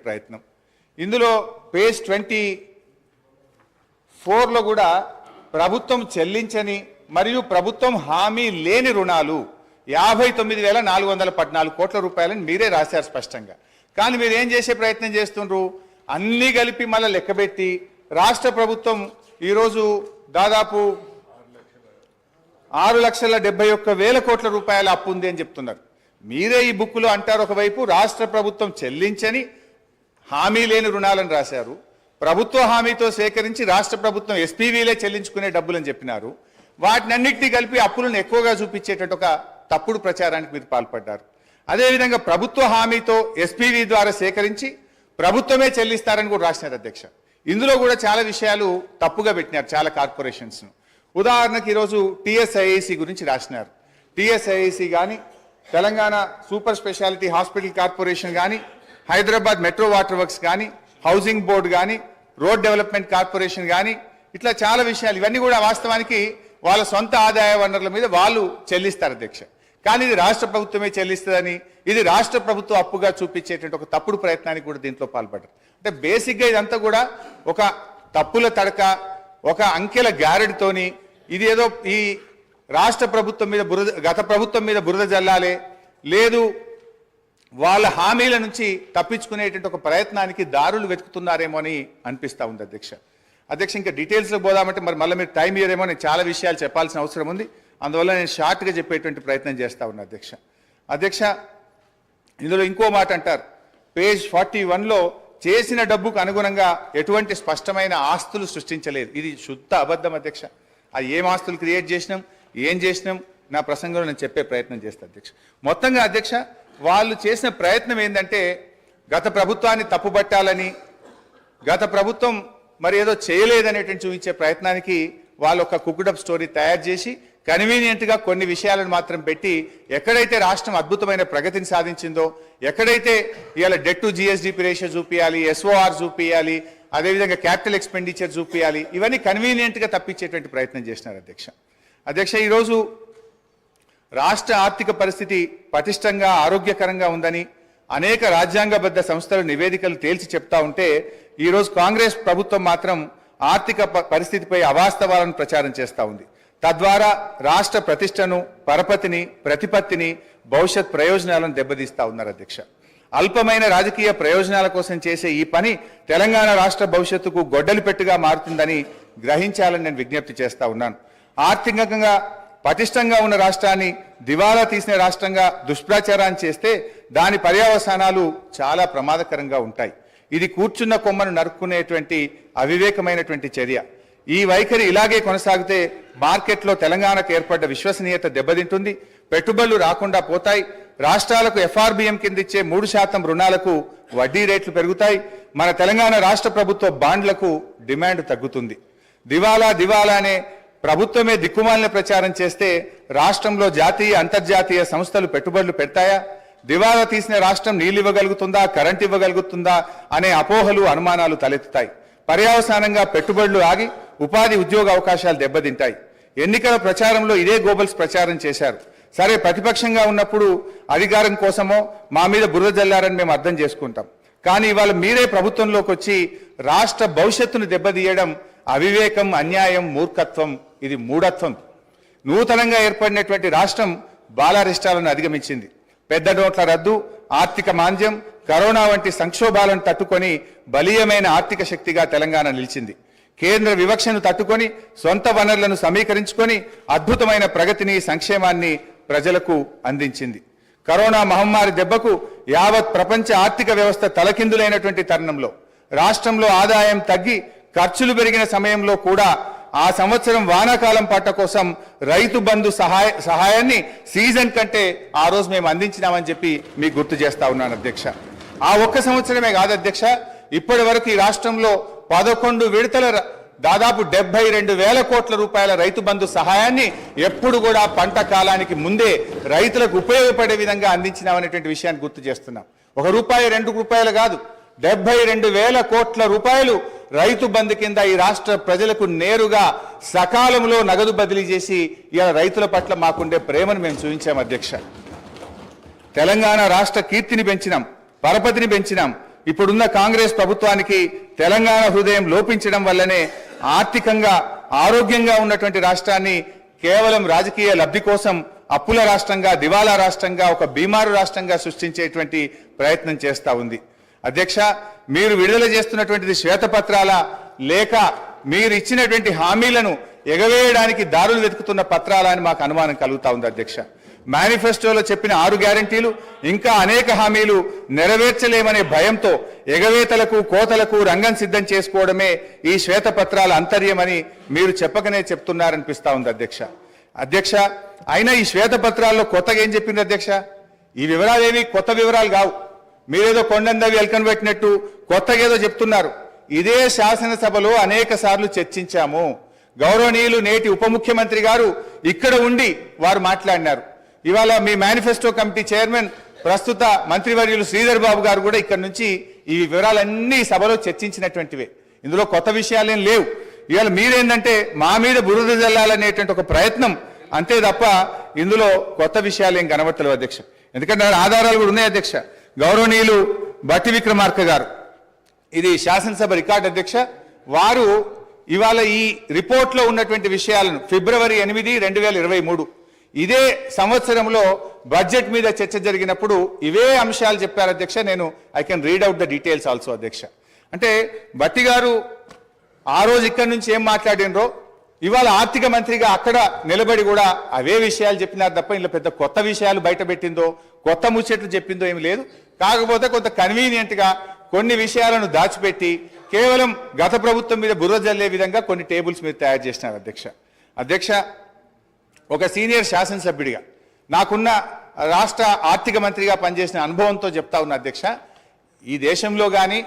ప్రయత్నం. ఇందులో పేజ్ 24లో కూడా ప్రభుత్వం చెల్లించని మరియు ప్రభుత్వం హామీ లేని రుణాలు 59,414 కోట్ల రూపాయలని మీరే రాశారు స్పష్టంగా. కానీ మీరు ఏం చేసే ప్రయత్నం చేస్తుండ్రు? అన్నీ కలిపి మళ్ళీ లెక్కబెట్టి రాష్ట్ర ప్రభుత్వం ఈరోజు దాదాపు 6,71,000 కోట్ల రూపాయల అప్పు ఉంది అని చెప్తున్నారు. మీరే ఈ బుక్లో అంటారు, ఒకవైపు రాష్ట్ర ప్రభుత్వం చెల్లించని హామీ లేని రుణాలను రాశారు, ప్రభుత్వ హామీతో సేకరించి రాష్ట్ర ప్రభుత్వం ఎస్పీవీలే చెల్లించుకునే డబ్బులని చెప్పినారు. వాటినన్నింటినీ కలిపి అప్పులను ఎక్కువగా చూపించేటట్టు ఒక తప్పుడు ప్రచారానికి మీరు పాల్పడ్డారు. అదేవిధంగా ప్రభుత్వ హామీతో ఎస్పీవీ ద్వారా సేకరించి ప్రభుత్వమే చెల్లిస్తారని కూడా రాసినారు అధ్యక్ష. ఇందులో కూడా చాలా విషయాలు తప్పుగా పెట్టినారు చాలా కార్పొరేషన్స్ను. ఉదాహరణకు ఈరోజు టీఎస్ఐఐసి గురించి రాసినారు. టీఎస్ఐఐసి కానీ, Telangana super speciality hospital corporation కానీ, హైదరాబాద్ మెట్రో వాటర్ వర్క్స్ కానీ, హౌసింగ్ బోర్డు కానీ, రోడ్ డెవలప్మెంట్ కార్పొరేషన్ కానీ, ఇట్లా చాలా విషయాలు ఇవన్నీ కూడా వాస్తవానికి వాళ్ళ సొంత ఆదాయ వనరుల మీద వాళ్ళు చెల్లిస్తారు అధ్యక్ష. కానీ ఇది రాష్ట్ర ప్రభుత్వమే చెల్లిస్తుందని, ఇది రాష్ట్ర ప్రభుత్వ అప్పుగా చూపించేటువంటి ఒక తప్పుడు ప్రయత్నానికి కూడా దీంట్లో పాల్పడ్డారు. అంటే బేసిక్గా ఇదంతా కూడా ఒక తప్పుల తడక, ఒక అంకెల గారెడితోని ఇది ఏదో ఈ రాష్ట్ర ప్రభుత్వం మీద గత ప్రభుత్వం మీద బురద జల్లాలే, లేదు వాళ్ళ హామీల నుంచి తప్పించుకునేటువంటి ఒక ప్రయత్నానికి దారులు వెతుకుతున్నారేమో అని అనిపిస్తూ ఉంది అధ్యక్ష. ఇంకా డీటెయిల్స్లో పోదామంటే మరి మళ్ళీ మీరు టైం ఇయ్యరేమో, నేను చాలా విషయాలు చెప్పాల్సిన అవసరం ఉంది. అందువల్ల నేను షార్ట్గా చెప్పేటువంటి ప్రయత్నం చేస్తూ ఉన్నా అధ్యక్ష. ఇందులో ఇంకో మాట అంటారు, పేజ్ 41లో చేసిన డబ్బుకు అనుగుణంగా ఎటువంటి స్పష్టమైన ఆస్తులు సృష్టించలేదు. ఇది శుద్ధ అబద్ధం అధ్యక్ష. అది ఏం ఆస్తులు క్రియేట్ చేసినాం, ఏం చేసినాం, నా ప్రసంగంలో నేను చెప్పే ప్రయత్నం చేస్తాను అధ్యక్ష. మొత్తంగా అధ్యక్ష వాళ్ళు చేసిన ప్రయత్నం ఏంటంటే గత ప్రభుత్వాన్ని తప్పుబట్టాలని, గత ప్రభుత్వం మరి ఏదో చేయలేదనేటువంటి చూపించే ప్రయత్నానికి వాళ్ళు ఒక కుక్డప్ స్టోరీ తయారు చేసి కన్వీనియంట్గా కొన్ని విషయాలను మాత్రం పెట్టి, ఎక్కడైతే రాష్ట్రం అద్భుతమైన ప్రగతిని సాధించిందో, ఎక్కడైతే ఇవాళ డెట్ టు జిఎస్డిపి రేషియో చూపించాలి, ఎస్ఓఆర్ చూపించాలి, అదేవిధంగా క్యాపిటల్ ఎక్స్పెండిచర్ చూపించాలి, ఇవన్నీ కన్వీనియంట్గా తప్పించేటువంటి ప్రయత్నం చేసినారు అధ్యక్ష. ఈరోజు రాష్ట్ర ఆర్థిక పరిస్థితి పటిష్టంగా ఆరోగ్యకరంగా ఉందని అనేక రాజ్యాంగబద్ధ సంస్థలు నివేదికలు తేల్చి చెప్తా ఉంటే, ఈరోజు కాంగ్రెస్ ప్రభుత్వం మాత్రం ఆర్థిక పరిస్థితిపై అవాస్తవాలను ప్రచారం చేస్తూ ఉంది. తద్వారా రాష్ట్ర ప్రతిష్టను, పరపతిని, ప్రతిపత్తిని, భవిష్యత్ ప్రయోజనాలను దెబ్బతీస్తా ఉన్నారు అధ్యక్ష. అల్పమైన రాజకీయ ప్రయోజనాల కోసం చేసే ఈ పని తెలంగాణ రాష్ట్ర భవిష్యత్తుకు గొడ్డలి పెట్టుగా మారుతుందని గ్రహించాలని నేను విజ్ఞప్తి చేస్తా ఉన్నాను. ఆర్థికంగా పటిష్టంగా ఉన్న రాష్ట్రాన్ని దివాలా తీసిన రాష్ట్రంగా దుష్ప్రచారాన్ని చేస్తే దాని పర్యవసానాలు చాలా ప్రమాదకరంగా ఉంటాయి. ఇది కూర్చున్న కొమ్మను నరుక్కునేటువంటి అవివేకమైనటువంటి చర్య. ఈ వైఖరి ఇలాగే కొనసాగితే మార్కెట్లో తెలంగాణకు ఏర్పడ్డ విశ్వసనీయత దెబ్బతింటుంది, పెట్టుబడులు రాకుండా పోతాయి, రాష్ట్రాలకు ఎఫ్ఆర్బిఎం కింద ఇచ్చే 3% రుణాలకు వడ్డీ రేట్లు పెరుగుతాయి, మన తెలంగాణ రాష్ట్ర ప్రభుత్వ బాండ్లకు డిమాండ్ తగ్గుతుంది. దివాలా అనే ప్రభుత్వమే దిక్కుమాలిన ప్రచారం చేస్తే రాష్ట్రంలో జాతీయ, అంతర్జాతీయ సంస్థలు పెట్టుబడులు పెడతాయా? దివాలా తీసిన రాష్ట్రం నీళ్ళు ఇవ్వగలుగుతుందా, కరెంట్ ఇవ్వగలుగుతుందా అనే అపోహలు, అనుమానాలు తలెత్తుతాయి. పర్యవసానంగా పెట్టుబడులు ఆగి ఉపాధి, ఉద్యోగ అవకాశాలు దెబ్బతింటాయి. ఎన్నికల ప్రచారంలో ఇదే గోబల్స్ ప్రచారం చేశారు. సరే, ప్రతిపక్షంగా ఉన్నప్పుడు అధికారం కోసమో మా మీద బురద జల్లారని మేము అర్థం చేసుకుంటాం. కానీ ఇవాళ మీరే ప్రభుత్వంలోకి వచ్చి రాష్ట్ర భవిష్యత్తును దెబ్బతీయడం అవివేకం, అన్యాయం, మూర్ఖత్వం, ఇది మూఢత్వం. నూతనంగా ఏర్పడినటువంటి రాష్ట్రం బాలారిష్టాలను అధిగమించింది. పెద్ద నోట్ల రద్దు, ఆర్థిక మాంద్యం, కరోనా వంటి సంక్షోభాలను తట్టుకొని బలీయమైన ఆర్థిక శక్తిగా తెలంగాణ నిలిచింది. కేంద్ర వివక్షను తట్టుకొని సొంత వనరులను సమీకరించుకొని అద్భుతమైన ప్రగతిని, సంక్షేమాన్ని ప్రజలకు అందించింది. కరోనా మహమ్మారి దెబ్బకు యావత్ ప్రపంచ ఆర్థిక వ్యవస్థ తలకిందులైనటువంటి తరుణంలో రాష్ట్రంలో ఆదాయం తగ్గి ఖర్చులు పెరిగిన సమయంలో కూడా ఆ సంవత్సరం వానాకాలం పంట కోసం రైతు బంధు సహాయాన్ని సీజన్ కంటే ఆ రోజు మేము అందించినామని చెప్పి మీకు గుర్తు చేస్తా ఉన్నాను అధ్యక్ష. ఆ ఒక్క సంవత్సరమే కాదు అధ్యక్ష, ఇప్పటి వరకు ఈ రాష్ట్రంలో 11 విడతల దాదాపు 72,000 కోట్ల రూపాయల రైతు బంధు సహాయాన్ని ఎప్పుడు కూడా పంట కాలానికి ముందే రైతులకు ఉపయోగపడే విధంగా అందించినామనేటువంటి విషయాన్ని గుర్తు చేస్తున్నాం. 1 రూపాయి 2 రూపాయలు కాదు, 72,000 కోట్ల రూపాయలు రైతు బంధు కింద ఈ రాష్ట్ర ప్రజలకు నేరుగా సకాలంలో నగదు బదిలీ చేసి ఇలా రైతుల పట్ల మాకుండే ప్రేమను మేము చూపించాం అధ్యక్ష. తెలంగాణ రాష్ట్ర కీర్తిని పెంచినాం, పరపతిని పెంచినాం, ఇప్పుడున్న కాంగ్రెస్ ప్రభుత్వానికి తెలంగాణ హృదయం లోపించడం వల్లనే ఆర్థికంగా ఆరోగ్యంగా ఉన్నటువంటి రాష్ట్రాన్ని కేవలం రాజకీయ లబ్ధి కోసం అప్పుల రాష్ట్రంగా, దివాలా రాష్ట్రంగా, ఒక బీమారు రాష్ట్రంగా సృష్టించేటువంటి ప్రయత్నం చేస్తూ ఉంది. అధ్యక్ష, మీరు విడుదల చేస్తున్నటువంటిది శ్వేతపత్రాల లేక మీరు ఇచ్చినటువంటి హామీలను ఎగవేయడానికి దారులు వెతుకుతున్న పత్రాల అని మాకు అనుమానం కలుగుతా ఉంది. అధ్యక్ష, మేనిఫెస్టోలో చెప్పిన 6 గ్యారంటీలు ఇంకా అనేక హామీలు నెరవేర్చలేమనే భయంతో ఎగవేతలకు, కోతలకు రంగం సిద్ధం చేసుకోవడమే ఈ శ్వేతపత్రాల అంతర్యమని మీరు చెప్పకనే చెప్తున్నారనిపిస్తా ఉంది. అధ్యక్ష, అయినా ఈ శ్వేతపత్రాల్లో కొత్తగా ఏం చెప్పింది అధ్యక్ష? ఈ వివరాలేవి కొత్త వివరాలు కావు. మీరేదో కొండందవి ఎల్కను పెట్టినట్టు కొత్తగా ఏదో చెప్తున్నారు. ఇదే శాసనసభలో అనేక సార్లు చర్చించాము. గౌరవనీయులు నేటి ఉప ముఖ్యమంత్రి గారు ఇక్కడ ఉండి వారు మాట్లాడినారు. ఇవాళ మీ మేనిఫెస్టో కమిటీ చైర్మన్ ప్రస్తుత మంత్రివర్యులు శ్రీధర్ బాబు గారు కూడా ఇక్కడ నుంచి ఈ వివరాలన్నీ సభలో చర్చించినటువంటివే. ఇందులో కొత్త విషయాలేం లేవు. ఇవాళ మీరేందంటే మా మీద బురద జల్లాలనేటువంటి ఒక ప్రయత్నం అంతే తప్ప ఇందులో కొత్త విషయాలు ఏం కనబడతలేవు అధ్యక్ష. ఎందుకంటే ఆధారాలు కూడా ఉన్నాయి అధ్యక్ష. గౌరవనీయులు బట్టి విక్రమార్క గారు, ఇది శాసనసభ రికార్డు అధ్యక్ష, వారు ఇవాళ ఈ రిపోర్ట్లో ఉన్నటువంటి విషయాలను ఫిబ్రవరి 8, 2023 ఇదే సంవత్సరంలో బడ్జెట్ మీద చర్చ జరిగినప్పుడు ఇవే అంశాలు చెప్పారు అధ్యక్ష. నేను I can read out the details also అధ్యక్ష. అంటే బట్టి గారు ఆ రోజు ఇక్కడి నుంచి ఏం మాట్లాడినరో ఇవాళ ఆర్థిక మంత్రిగా అక్కడ నిలబడి కూడా అవే విషయాలు చెప్పినారు తప్ప ఇందులో పెద్ద కొత్త విషయాలు బయట పెట్టిందో, కొత్త ముచ్చట్లు చెప్పిందో ఏమి లేదు. కాకపోతే కొంత కన్వీనియంట్గా కొన్ని విషయాలను దాచిపెట్టి కేవలం గత ప్రభుత్వం మీద బుర్ర జల్లే విధంగా కొన్ని టేబుల్స్ మీరు తయారు చేసినారు అధ్యక్ష. ఒక సీనియర్ శాసనసభ్యుడిగా నాకున్న రాష్ట్ర ఆర్థిక మంత్రిగా పనిచేసిన అనుభవంతో చెప్తా ఉన్నా అధ్యక్ష, ఈ దేశంలో కానీ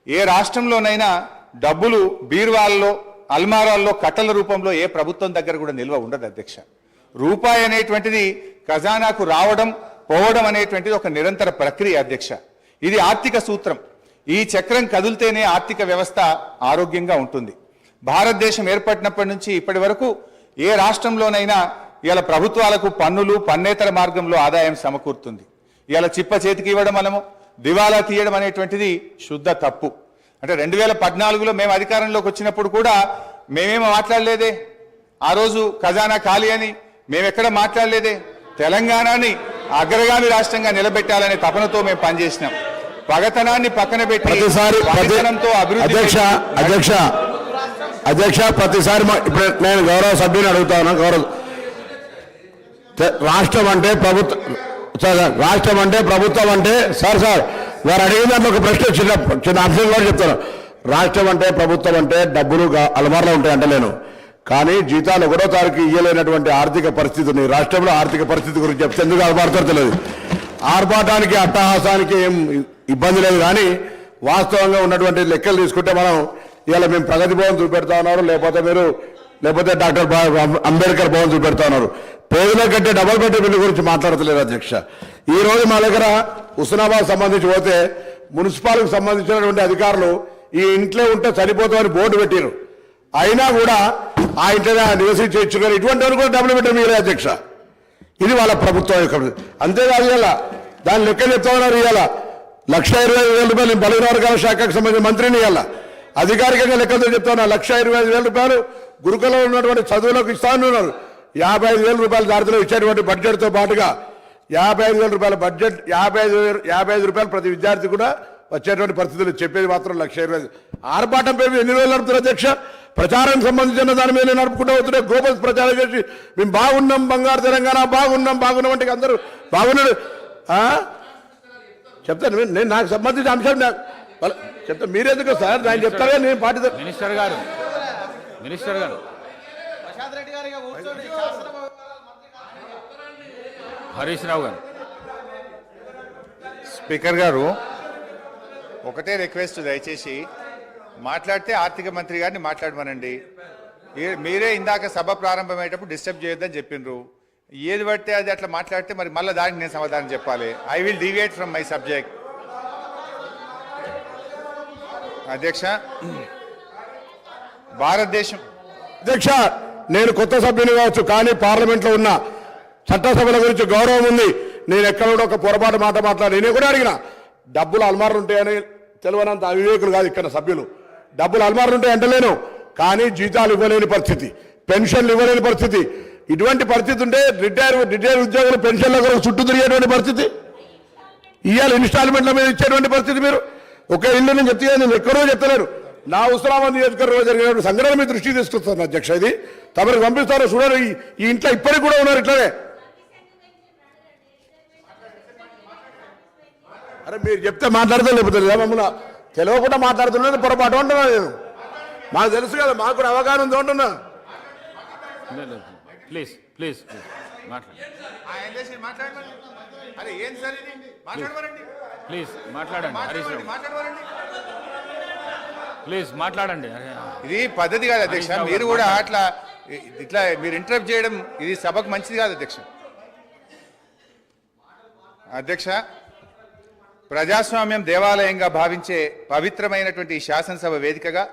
ఏ రాష్ట్రంలోనైనా డబ్బులు బీర్వాల్లో, అల్మారాల్లో కట్టల రూపంలో ఏ ప్రభుత్వం దగ్గర కూడా నిల్వ ఉండదు అధ్యక్ష. రూపాయి అనేటువంటిది ఖజానాకు రావడం, పోవడం అనేటువంటిది ఒక నిరంతర ప్రక్రియ అధ్యక్ష. ఇది ఆర్థిక సూత్రం. ఈ చక్రం కదిలితేనే ఆర్థిక వ్యవస్థ ఆరోగ్యంగా ఉంటుంది. భారతదేశం ఏర్పడినప్పటి నుంచి ఇప్పటి వరకు ఏ రాష్ట్రంలోనైనా ఇవాళ ప్రభుత్వాలకు పన్నులు, పన్నేతర మార్గంలో ఆదాయం సమకూరుతుంది. ఇవాళ చిప్ప చేతికి ఇవ్వడం వలము దివాలా తీయడం అనేటువంటిది శుద్ధ తప్పు. అంటే 2014లో మేము అధికారంలోకి వచ్చినప్పుడు కూడా మేమేమో మాట్లాడలేదే. ఆ రోజు ఖజానా ఖాళీ అని మేమెక్కడ మాట్లాడలేదే. తెలంగాణని అగ్రగామి రాష్ట్రంగా నిలబెట్టాలనే తపనతో మేము పనిచేసినాం. పగతనాన్ని పక్కన పెట్టి అధ్యక్ష ప్రతిసారి ఇప్పుడు నేను గౌరవ సభ్యుని అడుగుతాను. రాష్ట్రం అంటే ప్రభుత్వం అంటే సార్ వారు అడిగిన దాంట్లో ఒక ప్రశ్న చిన్న అంశం కూడా చెప్తాను. రాష్ట్రం అంటే ప్రభుత్వం అంటే డబ్బులు అలమారులో ఉంటాయంటే నేను కానీ జీతాలు 1వ తారీఖు ఇయ్యలేనటువంటి ఆర్థిక పరిస్థితి ఉంది. రాష్ట్రంలో ఆర్థిక పరిస్థితి గురించి చెప్తే ఎందుకు ఆర్పాడతారో తెలియదు. ఆర్పాటానికి అట్టహాసానికి ఏం ఇబ్బంది లేదు. కానీ వాస్తవంగా ఉన్నటువంటి లెక్కలు తీసుకుంటే మనం ఇవాళ మేము ప్రగతి భవన్ చూపెడతా ఉన్నారు, లేకపోతే డాక్టర్ అంబేద్కర్ భవన్ చూపెడతా ఉన్నారు. పేదల కంటే డబల్ బెడ్రూమ్ బిల్లు గురించి మాట్లాడతలేదు అధ్యక్ష. ఈ రోజు మా దగ్గర హుస్నాబాద్ సంబంధించి పోతే మున్సిపాలిటీకి సంబంధించినటువంటి అధికారులు ఈ ఇంట్లో ఉంటే చనిపోతామని బోర్డు పెట్టారు. అయినా కూడా ఆ ఇంట్లో నివసించి ఇచ్చుకొని ఇటువంటి వాళ్ళు కూడా డబుల్ బెడ్రూమ్ ఇవ్వలేదు అధ్యక్ష. ఇది వాళ్ళ ప్రభుత్వం యొక్క. అంతేకాదు ఇవాళ దాని లెక్క చెప్తా ఉన్నారు. ఇవాళ 1,25,000 నేను బలహీన వర్గాల శాఖకు సంబంధించిన మంత్రిని ఇవాళ అధికారికంగా లెక్కతో చెప్తా ఉన్నా. 1,25,000 గురుకులంలో ఉన్నటువంటి చదువులకు ఇస్తానున్నారు. 55,000 రూపాయల దారిలో ఇచ్చేటువంటి బడ్జెట్తో పాటుగా 55,000 రూపాయల బడ్జెట్, 55 రూపాయలు ప్రతి విద్యార్థి కూడా వచ్చేటువంటి పరిస్థితులు చెప్పేది మాత్రం 1,20,000. ఆర్భాటం పేరు ఎన్ని రోజులు నడుపుతారు అధ్యక్ష? ప్రచారానికి సంబంధించిన దాని మీద నడుపుకుంటూ అవుతుంటే గ్లోబల్ ప్రచారం చేసి మేము బాగున్నాం, బంగారు తెలంగాణ బాగున్నాం అంటే అందరూ బాగున్నాడు చెప్తాను. నేను నాకు సంబంధించిన అంశం చెప్తా. మీరెందుకు సార్ నేను చెప్తారా? నేను పార్టీ మినిస్టర్ గారు హరీష్ రావు గారు. స్పీకర్ గారు ఒకటే రిక్వెస్ట్, దయచేసి మాట్లాడితే ఆర్థిక మంత్రి గారిని మాట్లాడమనండి. మీరే ఇందాక సభ ప్రారంభమయ్యేటప్పుడు డిస్టర్బ్ చేయొద్దని చెప్పిండ్రు. ఏది పడితే అది అట్లా మాట్లాడితే మరి మళ్ళీ దానికి నేను సమాధానం చెప్పాలి. I will deviate from my subject. అధ్యక్ష, భారతదేశం అధ్యక్ష నేను కొత్త సభ్యుని కావచ్చు కానీ పార్లమెంట్లో ఉన్న చట్టసభల గురించి గౌరవం ఉంది. నేను ఎక్కడ కూడా ఒక పొరపాటు మాట మాట్లాడి నేను కూడా అడిగిన డబ్బులు అల్మార్లు ఉంటాయని తెలియనంత అవివేకులు కాదు ఇక్కడ సభ్యులు. డబ్బులు అల్మార్లు ఉంటాయి అంటలేను, కానీ జీతాలు ఇవ్వలేని పరిస్థితి, పెన్షన్లు ఇవ్వలేని పరిస్థితి. ఇటువంటి పరిస్థితి ఉంటే రిటైర్ ఉద్యోగులు పెన్షన్ల కొరకు చుట్టూ తిరిగేటువంటి పరిస్థితి, ఇవాళ ఇన్స్టాల్మెంట్ల మీద ఇచ్చేటువంటి పరిస్థితి. మీరు ఒక ఇల్లు నేను చెప్తే నేను ఎక్కడో చెప్తలేరు, నా ఉస్మానాబాద్ నియోజకవర్గంలో జరిగిన సంఘటన మీ దృష్టికి తీసుకొస్తాను అధ్యక్ష. ఇది తమరికి పంపిస్తాను, చూడరు. ఈ ఇంట్లో ఇప్పటికి కూడా ఉన్నారు ఇట్లనే. అరే మీరు చెప్తే మాట్లాడతా, లేకపోతే లేదా మమ్మల్ని తెలియకుండా మాట్లాడుతున్నది పొరపాటు అంటున్నా నేను. మాకు తెలుసు కదా, మాకు కూడా అవగాహన ఉంది అంటున్నా. ప్లీజ్ ప్లీజ్ ప్లీజ్ మాట్లాడండి హరీష్ రావు, ప్లీజ్ మాట్లాడండి. ఇది పద్ధతి కాదు అధ్యక్ష. మీరు కూడా అట్లా ఇట్లా మీరు ఇంటరప్ట్ చేయడం ఇది సభకు మంచిది కాదు అధ్యక్ష. అధ్యక్ష, ప్రజాస్వామ్యం దేవాలయంగా భావించే పవిత్రమైనటువంటి ఈ శాసనసభ వేదికగా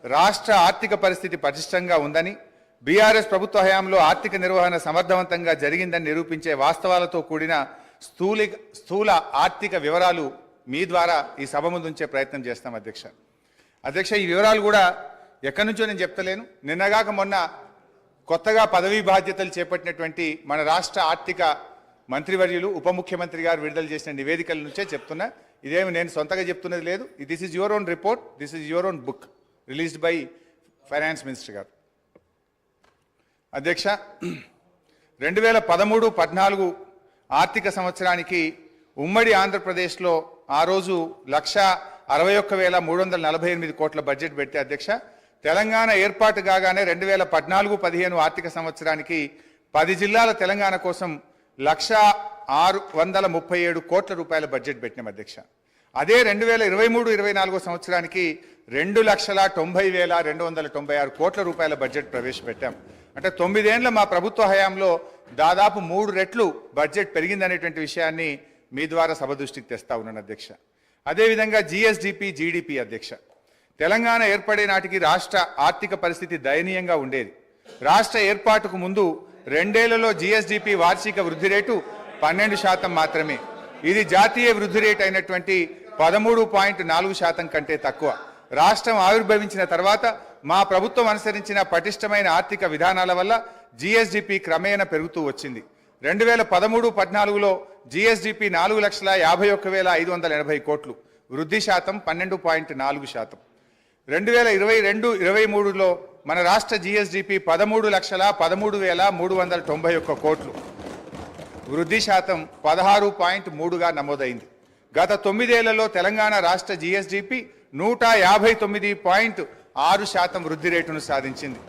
రాష్ట్ర ఆర్థిక పరిస్థితి పటిష్టంగా ఉందని, బీఆర్ఎస్ ప్రభుత్వ హయాంలో ఆర్థిక నిర్వహణ సమర్థవంతంగా జరిగిందని నిరూపించే వాస్తవాలతో కూడిన స్థూల ఆర్థిక వివరాలు మీ ద్వారా ఈ సభ ముందు ఉంచే ప్రయత్నం చేస్తాం అధ్యక్ష. అధ్యక్ష, ఈ వివరాలు కూడా ఎక్కడి నుంచో నేను చెప్తలేను. నిన్నగాక మొన్న కొత్తగా పదవీ బాధ్యతలు చేపట్టినటువంటి మన రాష్ట్ర ఆర్థిక మంత్రివర్యులు ఉప ముఖ్యమంత్రి గారు విడుదల చేసిన నివేదికల నుంచే చెప్తున్నా. ఇదేమి నేను సొంతగా చెప్తున్నది లేదు. This is your own report, this is your own book released by finance minister గారు. అధ్యక్ష, 2013-14 ఆర్థిక సంవత్సరానికి ఉమ్మడి ఆంధ్రప్రదేశ్లో ఆ రోజు 1,61,348 కోట్ల బడ్జెట్ పెడితే అధ్యక్ష, తెలంగాణ ఏర్పాటు కాగానే 2014-15 ఆర్థిక సంవత్సరానికి 10 జిల్లాల తెలంగాణ కోసం 1,637 కోట్ల రూపాయల బడ్జెట్ పెట్టినాం అధ్యక్ష. అదే 2023-24 సంవత్సరానికి 2,90,296 కోట్ల రూపాయల బడ్జెట్ ప్రవేశపెట్టాం. అంటే 9 ఏళ్ల మా ప్రభుత్వ హయాంలో దాదాపు 3 రెట్లు బడ్జెట్ పెరిగిందనేటువంటి విషయాన్ని మీ ద్వారా సభ దృష్టికి తెస్తా ఉన్నాను అధ్యక్ష. అదేవిధంగా జిఎస్డిపి, జీడిపి అధ్యక్ష, తెలంగాణ ఏర్పడే నాటికి రాష్ట్ర ఆర్థిక పరిస్థితి దయనీయంగా ఉండేది. రాష్ట్ర ఏర్పాటుకు ముందు 2 ఏళ్లలో జిఎస్డిపి వార్షిక వృద్ధి రేటు 12% మాత్రమే. ఇది జాతీయ వృద్ధి రేటు అయినటువంటి 13.4% కంటే తక్కువ. రాష్ట్రం ఆవిర్భవించిన తర్వాత మా ప్రభుత్వం అనుసరించిన పటిష్టమైన ఆర్థిక విధానాల వల్ల జిఎస్డిపి క్రమేణా పెరుగుతూ వచ్చింది. 2013-14లో జిఎస్డిపి 4,51,580 కోట్లు, వృద్ధి శాతం 12.4%. 2022-23లో మన రాష్ట్ర జిఎస్డిపి 13,13,391 కోట్లు, వృద్ధి శాతం 16.3గా నమోదైంది. గత 9 ఏళ్లలో తెలంగాణ రాష్ట్ర జిఎస్డిపి 150.6% వృద్ధి రేటును సాధించింది.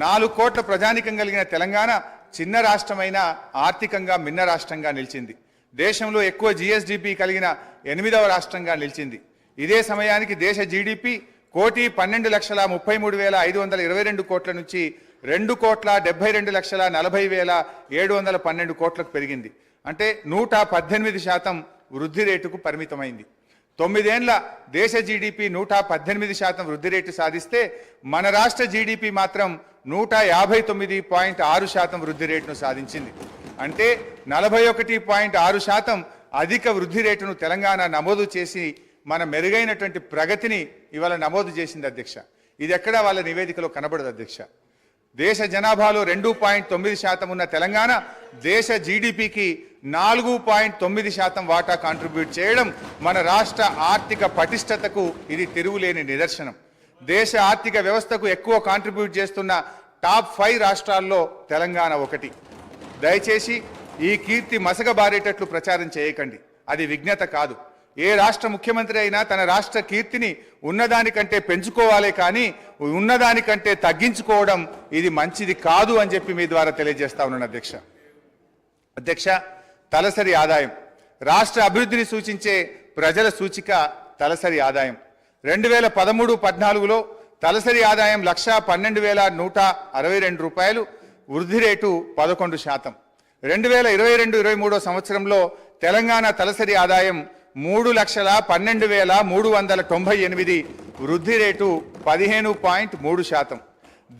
4 కోట్ల ప్రజానికం కలిగిన తెలంగాణ చిన్న రాష్ట్రమైన ఆర్థికంగా మిన్న రాష్ట్రంగా నిలిచింది. దేశంలో ఎక్కువ జిఎస్డిపి కలిగిన 8వ రాష్ట్రంగా నిలిచింది. ఇదే సమయానికి దేశ జీడిపి 1,12,33,522 కోట్ల నుంచి 2,72,40,712 కోట్లకు పెరిగింది. అంటే 118% వృద్ధి రేటుకు పరిమితమైంది. 9 ఏళ్ల దేశ జీడిపి 118% వృద్ధి రేటు సాధిస్తే మన రాష్ట్ర జీడిపి మాత్రం 159.6% వృద్ధి రేటును సాధించింది. అంటే 41.6% అధిక వృద్ధి రేటును తెలంగాణ నమోదు చేసి మన మెరుగైనటువంటి ప్రగతిని ఇవాళ నమోదు చేసింది అధ్యక్ష. ఇది ఎక్కడా వాళ్ళ నివేదికలో కనబడదు అధ్యక్ష. దేశ జనాభాలో 2.9% ఉన్న తెలంగాణ దేశ జీడిపికి 4.9% వాటా కాంట్రిబ్యూట్ చేయడం మన రాష్ట్ర ఆర్థిక పటిష్టతకు ఇది తిరుగులేని నిదర్శనం. దేశ ఆర్థిక వ్యవస్థకు ఎక్కువ కాంట్రిబ్యూట్ చేస్తున్న టాప్ 5 రాష్ట్రాల్లో తెలంగాణ ఒకటి. దయచేసి ఈ కీర్తి మసకబారేటట్లు ప్రచారం చేయకండి, అది విజ్ఞత కాదు. ఏ రాష్ట్ర ముఖ్యమంత్రి అయినా తన రాష్ట్ర కీర్తిని ఉన్నదానికంటే పెంచుకోవాలే కానీ ఉన్నదానికంటే తగ్గించుకోవడం ఇది మంచిది కాదు అని చెప్పి మీ ద్వారా తెలియజేస్తా ఉన్నాను అధ్యక్ష. అధ్యక్ష, తలసరి ఆదాయం రాష్ట్ర అభివృద్ధిని సూచించే ప్రజల సూచిక తలసరి ఆదాయం. 2013-14లో తలసరి ఆదాయం 1,12,162 రూపాయలు, వృద్ధి రేటు 11%. 2022-23 సంవత్సరంలో తెలంగాణ తలసరి ఆదాయం 3,12,398, వృద్ధి రేటు 15.3%.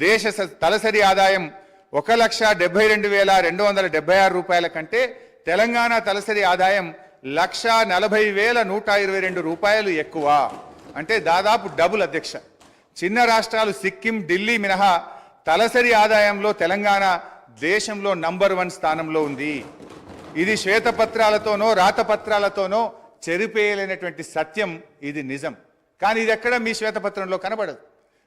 దేశ తలసరి ఆదాయం 1,72,276 రూపాయల కంటే తెలంగాణ తలసరి ఆదాయం 1,40,122 రూపాయలు ఎక్కువ, అంటే దాదాపు డబుల్ అధ్యక్ష. చిన్న రాష్ట్రాలు సిక్కిం, ఢిల్లీ మినహా తలసరి ఆదాయంలో తెలంగాణ దేశంలో నంబర్ 1 స్థానంలో ఉంది. ఇది శ్వేతపత్రాలతోనో రాతపత్రాలతోనో చెరిపేయలేనటువంటి సత్యం, ఇది నిజం. కానీ ఇది ఎక్కడ మీ శ్వేతపత్రంలో కనబడదు.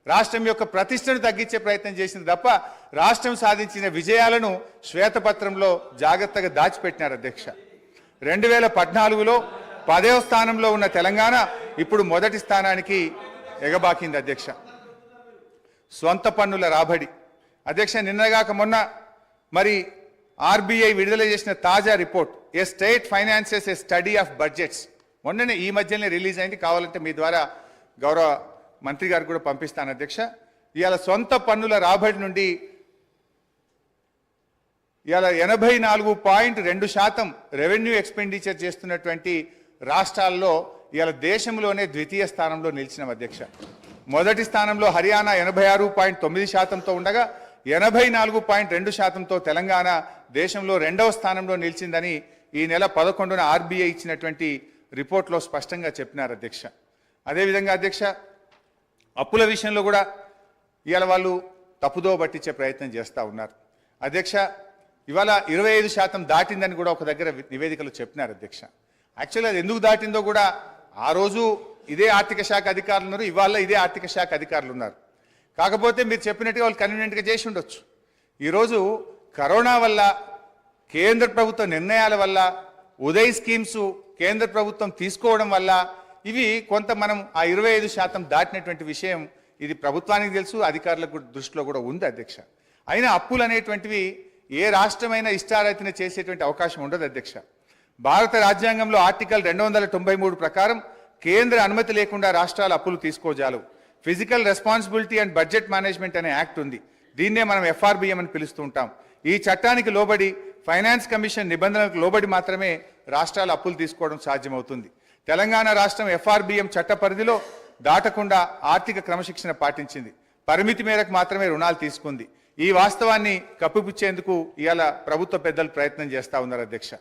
రాష్ట్రం యొక్క ప్రతిష్టను తగ్గించే ప్రయత్నం చేసింది తప్ప రాష్ట్రం సాధించిన విజయాలను శ్వేతపత్రంలో జాగ్రత్తగా దాచిపెట్టినారు అధ్యక్ష. 2014లో 10వ స్థానంలో ఉన్న తెలంగాణ ఇప్పుడు మొదటి స్థానానికి ఎగబాకింది అధ్యక్ష. స్వంత పన్నుల రాబడి అధ్యక్ష, నిన్నగాక మొన్న మరి ఆర్బీఐ విడుదల చేసిన తాజా report A state finances A study of budgets మొన్ననే ఈ మధ్యనే రిలీజ్ అయింది. కావాలంటే మీ ద్వారా గౌరవ మంత్రి గారికి కూడా పంపిస్తాను అధ్యక్ష. ఇవాళ సొంత పన్నుల రాబడి నుండి ఇవాళ 84.2% రెవెన్యూ ఎక్స్పెండిచర్ చేస్తున్నటువంటి రాష్ట్రాల్లో ఇవాళ దేశంలోనే ద్వితీయ స్థానంలో నిలిచిన అధ్యక్ష. మొదటి స్థానంలో హర్యానా 86.9%తో ఉండగా 84.2%తో తెలంగాణ దేశంలో 2వ స్థానంలో నిలిచిందని ఈ నెల 11న ఆర్బీఐ ఇచ్చినటువంటి రిపోర్ట్లో స్పష్టంగా చెప్పినారు అధ్యక్ష. అదేవిధంగా అధ్యక్ష, అప్పుల విషయంలో కూడా ఇవాళ వాళ్ళు తప్పుదో పట్టించే ప్రయత్నం చేస్తూ ఉన్నారు అధ్యక్ష. ఇవాళ 25% దాటిందని కూడా ఒక దగ్గర నివేదికలు చెప్పినారు అధ్యక్ష. యాక్చువల్లీ అది ఎందుకు దాటిందో కూడా ఆ రోజు ఇదే ఆర్థిక శాఖ అధికారులు ఉన్నారు, ఇవాళ ఇదే ఆర్థిక శాఖ అధికారులు ఉన్నారు. కాకపోతే మీరు చెప్పినట్టుగా వాళ్ళు కన్వీనియంట్గా చేసి ఉండొచ్చు. ఈరోజు కరోనా వల్ల, కేంద్ర ప్రభుత్వ నిర్ణయాల వల్ల, ఉదయ్ స్కీమ్స్ కేంద్ర ప్రభుత్వం తీసుకోవడం వల్ల ఇవి కొంత మనం ఆ 25% దాటినటువంటి విషయం ఇది ప్రభుత్వానికి తెలుసు, అధికారులకు దృష్టిలో కూడా ఉంది అధ్యక్ష. అయినా అప్పులు అనేటువంటివి ఏ రాష్ట్రమైనా ఇష్టారీతిన చేసేటువంటి అవకాశం ఉండదు అధ్యక్ష. భారత రాజ్యాంగంలో ఆర్టికల్ 293 ప్రకారం కేంద్ర అనుమతి లేకుండా రాష్ట్రాలు అప్పులు తీసుకోజాలవు. Fiscal responsibility and budget management అనే యాక్ట్ ఉంది. దీన్నే మనం FRBM అని పిలుస్తూ ఉంటాం. ఈ చట్టానికి లోబడి ఫైనాన్స్ కమిషన్ నిబంధనలకు లోబడి మాత్రమే రాష్ట్రాలు అప్పులు తీసుకోవడం సాధ్యమవుతుంది. తెలంగాణ రాష్ట్రం FRBM చట్ట పరిధిలో దాటకుండా ఆర్థిక క్రమశిక్షణ పాటించింది. పరిమితి మేరకు మాత్రమే రుణాలు తీసుకుంది. ఈ వాస్తవాన్ని కప్పిపుచ్చేందుకు ఇవాళ ప్రభుత్వ పెద్దలు ప్రయత్నం చేస్తూ ఉన్నారు అధ్యక్ష.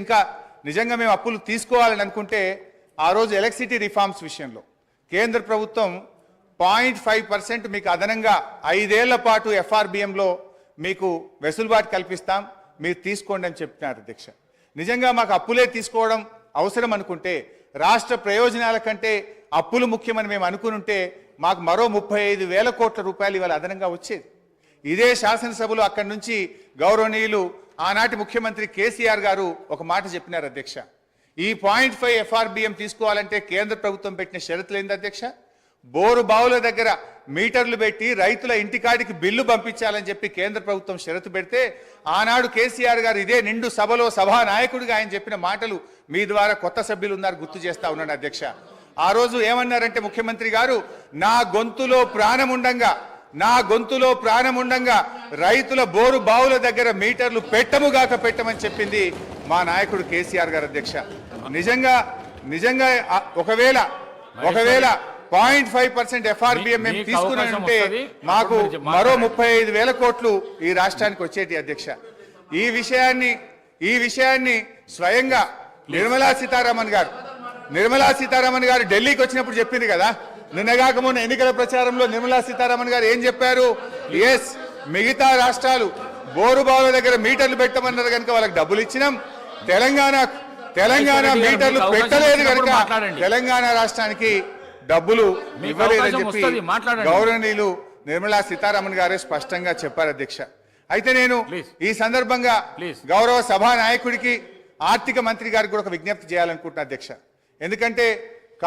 ఇంకా నిజంగా మేము అప్పులు తీసుకోవాలని అనుకుంటే ఆ రోజు ఎలక్ట్రిసిటీ రిఫార్మ్స్ విషయంలో కేంద్ర ప్రభుత్వం 0.5% మీకు అదనంగా 5 ఏళ్ల పాటు FRBMలో మీకు వెసులుబాటు కల్పిస్తాం, మీరు తీసుకోండి అని చెప్తున్నారు అధ్యక్ష. నిజంగా మాకు అప్పులే తీసుకోవడం అవసరం అనుకుంటే, రాష్ట్ర ప్రయోజనాల కంటే అప్పులు ముఖ్యమని మేము అనుకునుంటే మాకు మరో 35,000 కోట్ల రూపాయలు ఇవాళ అదనంగా వచ్చేది. ఇదే శాసనసభలో అక్కడి నుంచి గౌరవనీయులు ఆనాటి ముఖ్యమంత్రి KCR గారు ఒక మాట చెప్పినారు అధ్యక్ష. ఈ 0.5 FRBM తీసుకోవాలంటే కేంద్ర ప్రభుత్వం పెట్టిన షరతులు ఏంది అధ్యక్ష? బోరు బావుల దగ్గర మీటర్లు పెట్టి రైతుల ఇంటికాడికి బిల్లు పంపించాలని చెప్పి కేంద్ర ప్రభుత్వం షరతు పెడితే ఆనాడు KCR గారు ఇదే నిండు సభలో సభానాయకుడిగా ఆయన చెప్పిన మాటలు మీ ద్వారా కొత్త సభ్యులు ఉన్నారు గుర్తు చేస్తా ఉన్నాను అధ్యక్ష. ఆ రోజు ఏమన్నారంటే ముఖ్యమంత్రి గారు, నా గొంతులో ప్రాణముండంగా రైతుల బోరు బావుల దగ్గర మీటర్లు పెట్టముగాక పెట్టమని చెప్పింది మా నాయకుడు KCR గారు అధ్యక్ష. నిజంగా ఒకవేళ 0.5% FRBM మేము తీసుకున్నామంటే మాకు మరో 35,000 కోట్లు ఈ రాష్ట్రానికి వచ్చేటి అధ్యక్ష. ఈ విషయాన్ని స్వయంగా నిర్మలా సీతారామన్ గారు ఢిల్లీకి వచ్చినప్పుడు చెప్పింది కదా. నిన్నగాక మొన్న ఎన్నికల ప్రచారంలో నిర్మలా సీతారామన్ గారు ఏం చెప్పారు? ఎస్, మిగతా రాష్ట్రాలు బోరుబావుల దగ్గర మీటర్లు పెట్టమన్నారు కనుక వాళ్ళకి డబ్బులు ఇచ్చినాం, తెలంగాణ మీటర్లు పెట్టలేదు కనుక తెలంగాణ రాష్ట్రానికి డబ్బులు ఇవ్వలేదని చెప్పి గౌరవనీయులు నిర్మలా సీతారామన్ గారే స్పష్టంగా చెప్పారు అధ్యక్ష. అయితే నేను ఈ సందర్భంగా గౌరవ సభా నాయకుడికి, ఆర్థిక మంత్రి గారికి కూడా ఒక విజ్ఞప్తి చేయాలనుకుంటున్నా అధ్యక్ష. ఎందుకంటే